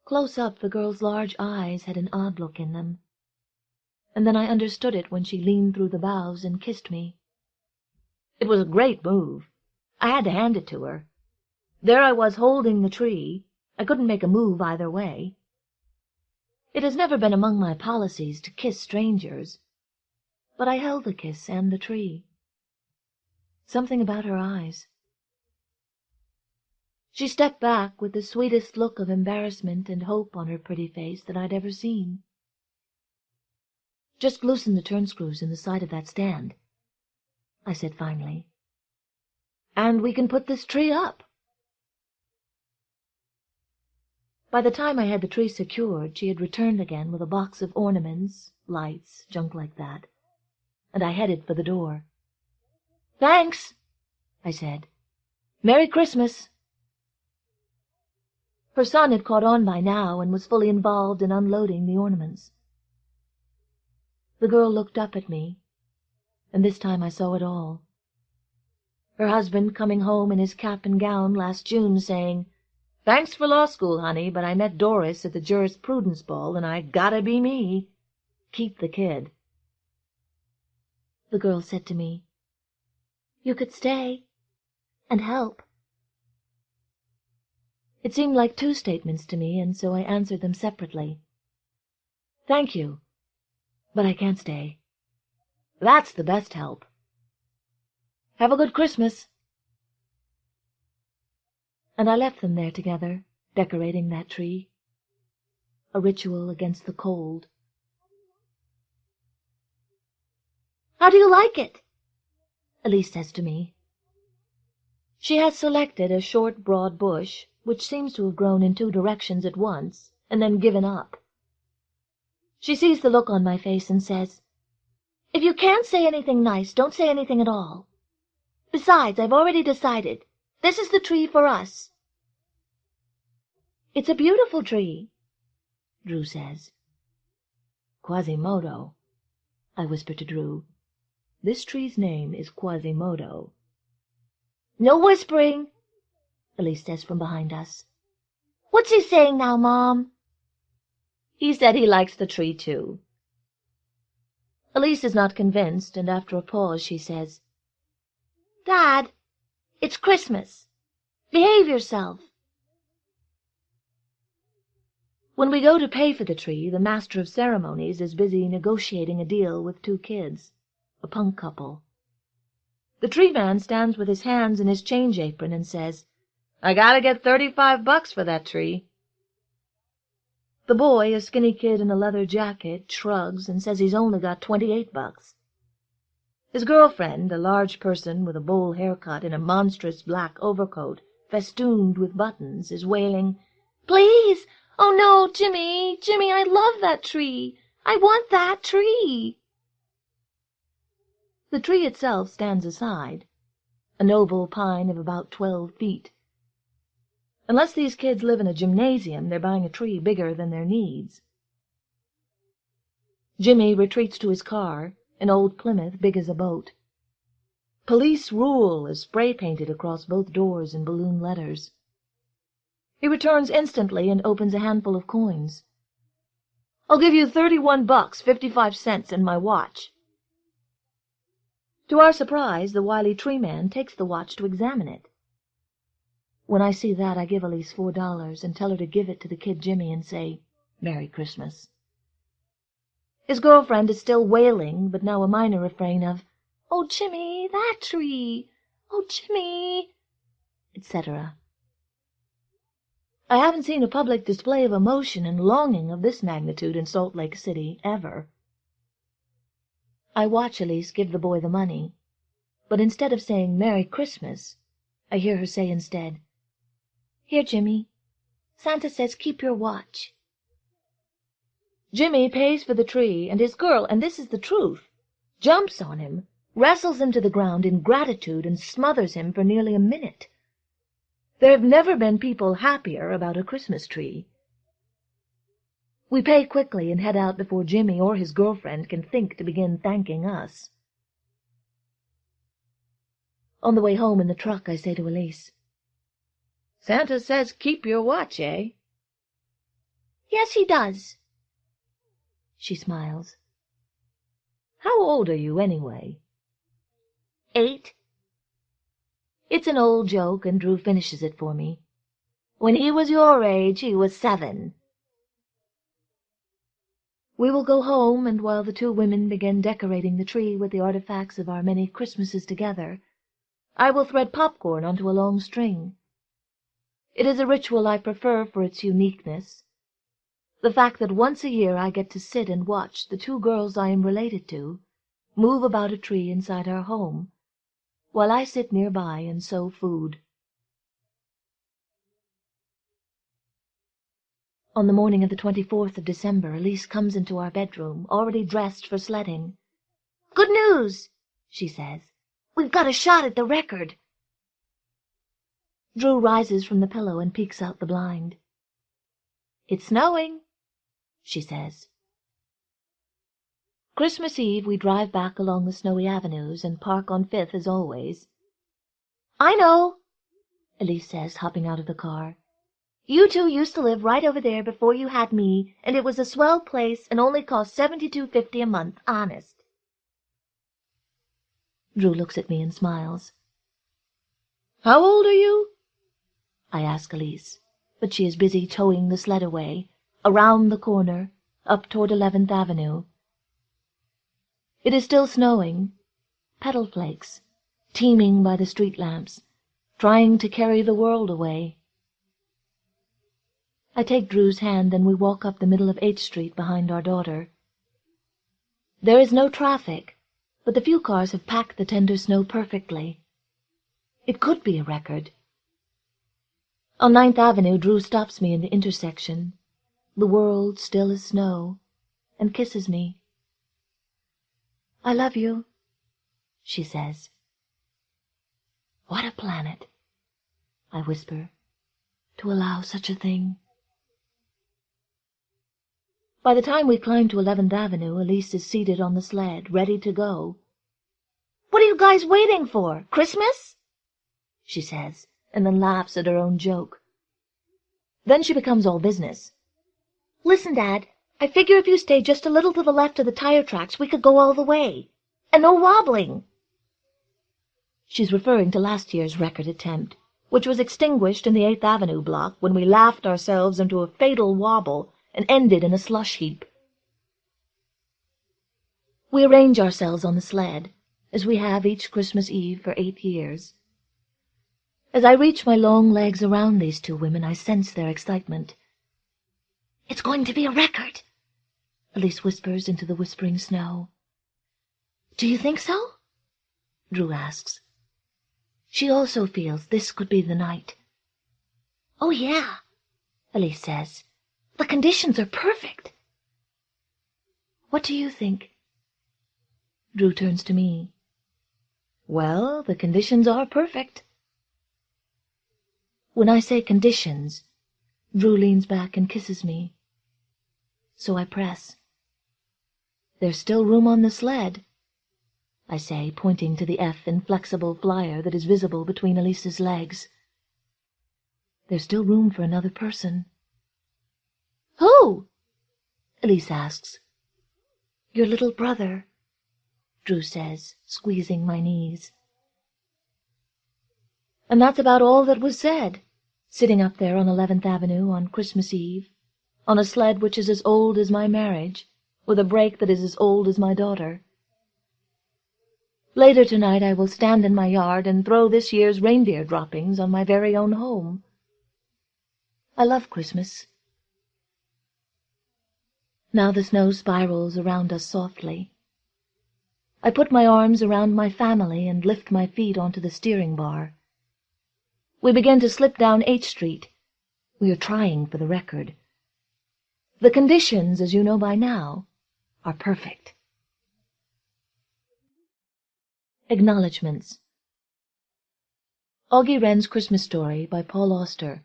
Close up, the girl's large eyes had an odd look in them, and then I understood it when she leaned through the boughs and kissed me. It was a great move. I had to hand it to her. There I was holding the tree. I couldn't make a move either way. It has never been among my policies to kiss strangers, but I held the kiss and the tree. Something about her eyes. She stepped back with the sweetest look of embarrassment and hope on her pretty face that I'd ever seen. "Just loosen the turn screws in the side of that stand," I said finally, "and we can put this tree up." By the time I had the tree secured, she had returned again with a box of ornaments, lights, junk like that, and I headed for the door. "Thanks," I said. "Merry Christmas." Her son had caught on by now and was fully involved in unloading the ornaments. The girl looked up at me, and this time I saw it all. Her husband coming home in his cap and gown last June saying, "Thanks for law school, honey, but I met Doris at the jurisprudence ball, and I gotta be me. Keep the kid." The girl said to me, "You could stay and help." It seemed like 2 statements to me, and so I answered them separately. "Thank you, but I can't stay. That's the best help. Have a good Christmas." And I left them there together, decorating that tree. A ritual against the cold. "How do you like it?" Elise says to me. She has selected a short, broad bush, which seems to have grown in 2 directions at once, and then given up. She sees the look on my face and says, "If you can't say anything nice, don't say anything at all. Besides, I've already decided. This is the tree for us." "It's a beautiful tree," Drew says. "Quasimodo," I whisper to Drew. "This tree's name is Quasimodo." "No whispering," Elise says from behind us. "What's he saying now, Mom?" "He said he likes the tree, too." Elise is not convinced, and after a pause she says, "Dad, it's Christmas. Behave yourself." When we go to pay for the tree, the master of ceremonies is busy negotiating a deal with 2 kids, a punk couple. The tree man stands with his hands in his change apron and says, "I gotta get $35 for that tree." The boy, a skinny kid in a leather jacket, shrugs and says he's only got $28. His girlfriend, a large person with a bowl haircut and a monstrous black overcoat festooned with buttons, is wailing, "Please! Oh, no, Jimmy, Jimmy, I love that tree. I want that tree." The tree itself stands aside, an oval pine of about 12 feet. Unless these kids live in a gymnasium, they're buying a tree bigger than their needs. Jimmy retreats to his car, an old Plymouth big as a boat. Police Rule is spray-painted across both doors in balloon letters. He returns instantly and opens a handful of coins. "I'll give you $31.55 and my watch." To our surprise, the wily tree man takes the watch to examine it. When I see that, I give Elise $4 and tell her to give it to the kid Jimmy and say, "Merry Christmas." His girlfriend is still wailing, but now a minor refrain of, "Oh, Jimmy, that tree! Oh, Jimmy!" etc. I haven't seen a public display of emotion and longing of this magnitude in Salt Lake City, ever. I watch Elise give the boy the money, but instead of saying Merry Christmas, I hear her say instead, "Here, Jimmy, Santa says keep your watch." Jimmy pays for the tree, and his girl, and this is the truth, jumps on him, wrestles him to the ground in gratitude, and smothers him for nearly a minute. There have never been people happier about a Christmas tree. We pay quickly and head out before Jimmy or his girlfriend can think to begin thanking us. On the way home in the truck, I say to Elise, "Santa says keep your watch, eh?" "Yes, he does." She smiles. "How old are you, anyway?" 8. It's an old joke, and Drew finishes it for me. "When he was your age, he was 7. We will go home, and while the two women begin decorating the tree with the artifacts of our many Christmases together, I will thread popcorn onto a long string. It is a ritual I prefer for its uniqueness. The fact that once a year I get to sit and watch the two girls I am related to move about a tree inside our home, while I sit nearby and sew food. On the morning of the 24th of December, Elise comes into our bedroom, already dressed for sledding. "Good news," she says. "We've got a shot at the record." Drew rises from the pillow and peeks out the blind. "It's snowing," she says. Christmas Eve we drive back along the snowy avenues and park on 5th as always. "I know," Elise says, hopping out of the car. "You two used to live right over there before you had me, and it was a swell place and only cost $72.50 a month, honest." Drew looks at me and smiles. "How old are you?" I ask Elise, but she is busy towing the sled away, around the corner, up toward 11th Avenue. It is still snowing, petal flakes, teeming by the street lamps, trying to carry the world away. I take Drew's hand and we walk up the middle of 8th Street behind our daughter. There is no traffic, but the few cars have packed the tender snow perfectly. It could be a record. On 9th Avenue, Drew stops me in the intersection, the world still as snow, and kisses me. "I love you," she says. "What a planet," I whisper, "to allow such a thing." By the time we climb to 11th Avenue, Elise is seated on the sled, ready to go. "What are you guys waiting for? Christmas?" she says, and then laughs at her own joke. Then she becomes all business. "Listen, Dad, I figure if you stay just a little to the left of the tire tracks, we could go all the way. And no wobbling." She's referring to last year's record attempt, which was extinguished in the 8th Avenue block when we laughed ourselves into a fatal wobble and ended in a slush heap. We arrange ourselves on the sled, as we have each Christmas Eve for 8 years. As I reach my long legs around these two women, I sense their excitement. "It's going to be a record," Elise whispers into the whispering snow. "Do you think so?" Drew asks. She also feels this could be the night. "Oh, yeah," Elise says. "The conditions are perfect." "What do you think?" Drew turns to me. Well, the conditions are perfect. When I say conditions, Drew leans back and kisses me. So I press. There's still room on the sled, I say, pointing to the inflexible flyer that is visible between Elise's legs. There's still room for another person. Who? Elise asks. Your little brother, Drew says, squeezing my knees. And that's about all that was said, sitting up there on 11th Avenue on Christmas Eve, on a sled which is as old as my marriage, with a brake that is as old as my daughter. Later tonight I will stand in my yard and throw this year's reindeer droppings on my very own home. I love Christmas. Now the snow spirals around us softly. I put my arms around my family and lift my feet onto the steering bar. We begin to slip down H Street. We are trying for the record. The conditions, as you know by now, are perfect. Acknowledgments. Augie Wren's Christmas Story by Paul Auster.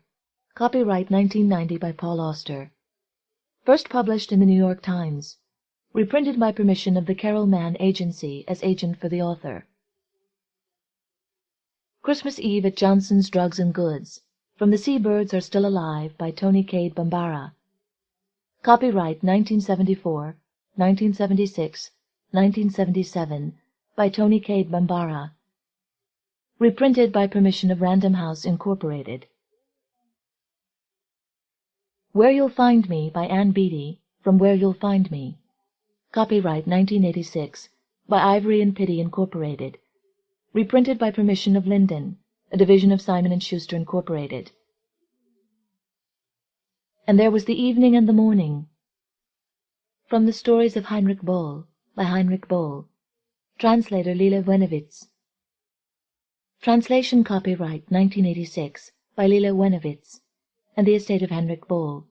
Copyright 1990 by Paul Auster. First published in the New York Times. Reprinted by permission of the Carol Mann Agency as agent for the author. Christmas Eve at Johnson's Drugs and Goods. From the Seabirds Are Still Alive by Toni Cade Bambara. Copyright 1974, 1976, 1977 by Toni Cade Bambara. Reprinted by permission of Random House Incorporated. Where You'll Find Me by Ann Beattie, from Where You'll Find Me. Copyright 1986 by Ivory and Pity Incorporated. Reprinted by permission of Linden, a division of Simon & Schuster Incorporated. And There Was the Evening and the Morning. From the Stories of Heinrich Böll by Heinrich Böll. Translator Lilly Wenowitz. Translation copyright 1986 by Lilly Wenowitz and the estate of Heinrich Böll.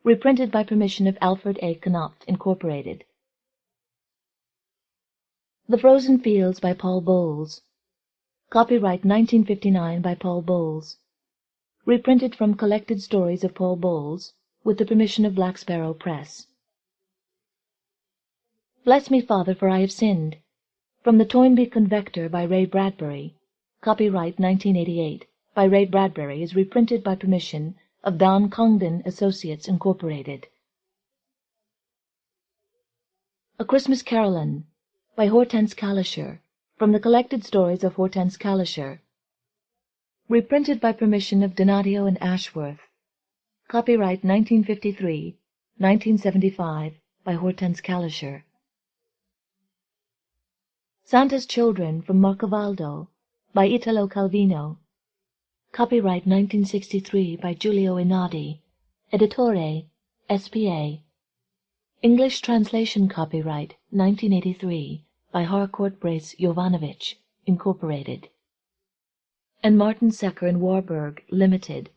Reprinted by permission of Alfred A. Knopf Incorporated. The Frozen Fields by Paul Bowles. Copyright 1959 by Paul Bowles. Reprinted from Collected Stories of Paul Bowles with the permission of Black Sparrow Press. Bless Me, Father, for I have sinned. From the Toynbee Convector by Ray Bradbury. Copyright 1988 by Ray Bradbury is reprinted by permission of Don Congdon Associates Incorporated. A Christmas Carillon by Hortense Calisher, from the Collected Stories of Hortense Calisher. Reprinted by permission of Donadio and Ashworth. Copyright 1953, 1975 by Hortense Calisher. Santa's Children from Marcovaldo by Italo Calvino. Copyright 1963 by Giulio Einaudi. Editore, S.P.A. English translation copyright 1983 by Harcourt Brace Jovanovich, Incorporated. And Martin Secker and Warburg, Limited.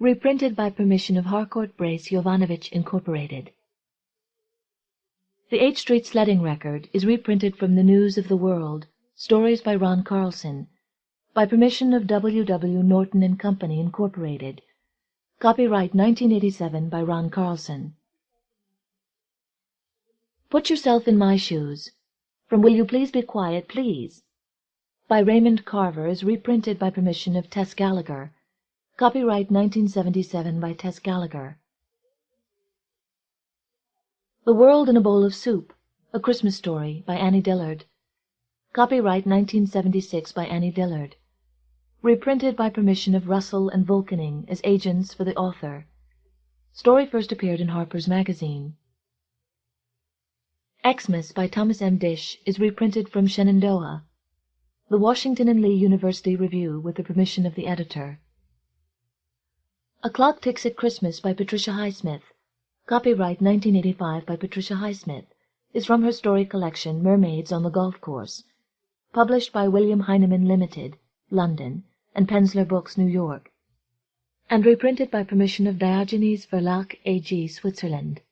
Reprinted by permission of Harcourt Brace Jovanovich, Incorporated. The H Street Sledding Record is reprinted from the News of the World, Stories by Ron Carlson, by permission of W. W. Norton and Company, Incorporated. Copyright 1987 by Ron Carlson. Put Yourself in My Shoes, from Will You Please Be Quiet, Please, by Raymond Carver is reprinted by permission of Tess Gallagher. Copyright 1977 by Tess Gallagher. The World in a Bowl of Soup, A Christmas Story by Annie Dillard. Copyright 1976 by Annie Dillard. Reprinted by permission of Russell and Vulcaning as agents for the author. Story first appeared in Harper's Magazine. Xmas by Thomas M. Dish is reprinted from Shenandoah. The Washington and Lee University Review with the permission of the editor. A Clock Ticks at Christmas by Patricia Highsmith. Copyright 1985 by Patricia Highsmith is from her story collection Mermaids on the Golf Course, published by William Heinemann Limited, London, and Penzler Books, New York, and reprinted by permission of Diogenes Verlag AG, Switzerland.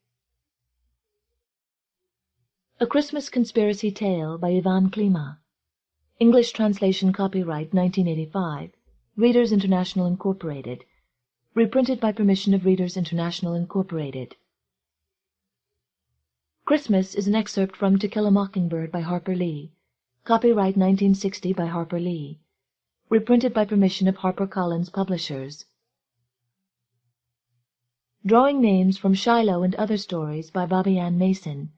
A Christmas Conspiracy Tale by Ivan Klima. English translation copyright 1985, Readers International Incorporated. Reprinted by permission of Readers International Incorporated. Christmas is an excerpt from To Kill a Mockingbird by Harper Lee. Copyright 1960 by Harper Lee. Reprinted by permission of HarperCollins Publishers. Drawing Names from Shiloh and Other Stories by Bobbie Ann Mason.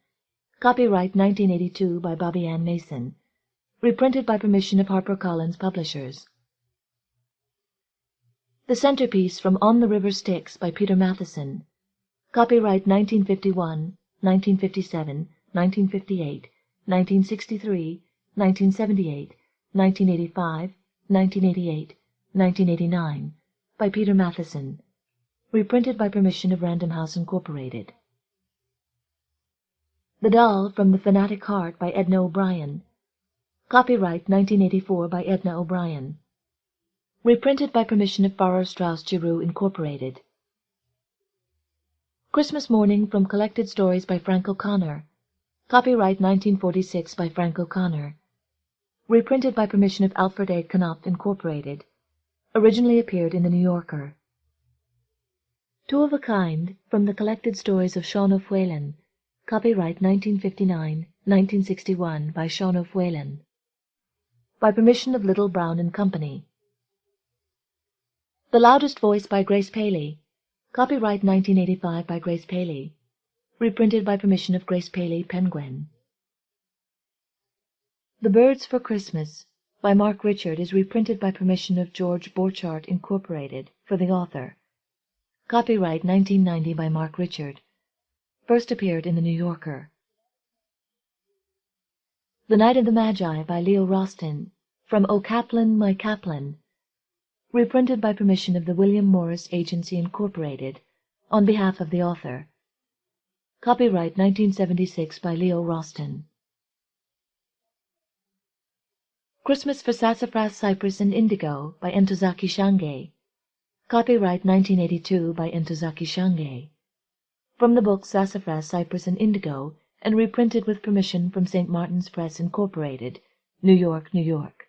Copyright 1982 by Bobbie Ann Mason. Reprinted by permission of HarperCollins Publishers. The Centerpiece from On the River Styx by Peter Matheson. Copyright 1951, 1957, 1958, 1963, 1978, 1985, 1988, 1989 by Peter Matheson. Reprinted by permission of Random House Incorporated. The Doll from the Fanatic Heart by Edna O'Brien. Copyright 1984 by Edna O'Brien. Reprinted by permission of Farrar Straus Giroux Incorporated. Christmas Morning from Collected Stories by Frank O'Connor. Copyright 1946 by Frank O'Connor. Reprinted by permission of Alfred A. Knopf Incorporated. Originally appeared in The New Yorker. Two of a Kind from the Collected Stories of Sean O'Whalen. Copyright 1959, 1961 by Sean O'Whalen. By permission of Little, Brown and Company. The Loudest Voice by Grace Paley. Copyright 1985 by Grace Paley. Reprinted by permission of Grace Paley Penguin. The Birds for Christmas by Mark Richard is reprinted by permission of George Borchardt Incorporated for the author. Copyright 1990 by Mark Richard. First appeared in The New Yorker. The Night of the Magi by Leo Rosten, from O Kaplan, My Kaplan. Reprinted by permission of the William Morris Agency Incorporated, on behalf of the author. Copyright 1976 by Leo Rosten. Christmas for Sassafras, Cypress, and Indigo by Entozaki Shange. Copyright 1982 by Entozaki Shange. From the book Sassafras, Cypress, and Indigo, and reprinted with permission from St. Martin's Press Incorporated, New York, New York.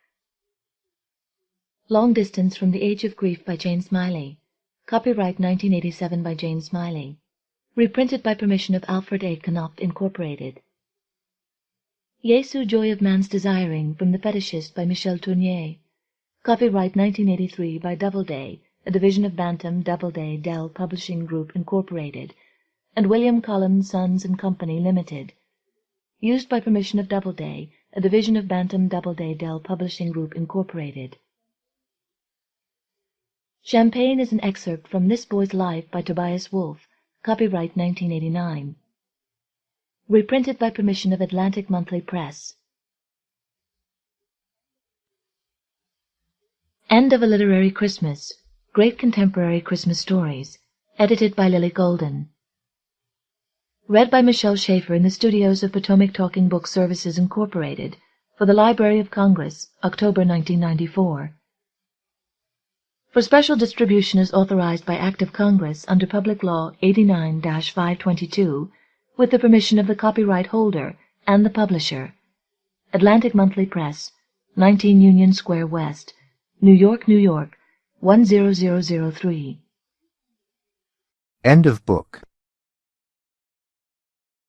Long Distance from the Age of Grief by Jane Smiley. Copyright 1987 by Jane Smiley. Reprinted by permission of Alfred A. Knopf Incorporated. Jesu, Joy of Man's Desiring from The Fetishist by Michel Tournier. Copyright 1983 by Doubleday, a division of Bantam, Doubleday, Dell Publishing Group Incorporated, and William Cullen, Sons and Company Limited. Used by permission of Doubleday, a division of Bantam, Doubleday, Dell Publishing Group Incorporated. Champagne is an excerpt from This Boy's Life by Tobias Wolff, copyright 1989. Reprinted by permission of Atlantic Monthly Press. End of a Literary Christmas, Great Contemporary Christmas Stories, edited by Lily Golden. Read by Michele Schaeffer in the studios of Potomac Talking Book Services Incorporated for the Library of Congress, October 1994. For special distribution as authorized by Act of Congress under Public Law 89-522, with the permission of the copyright holder and the publisher. Atlantic Monthly Press, 19 Union Square West, New York, New York, 10003. End of book.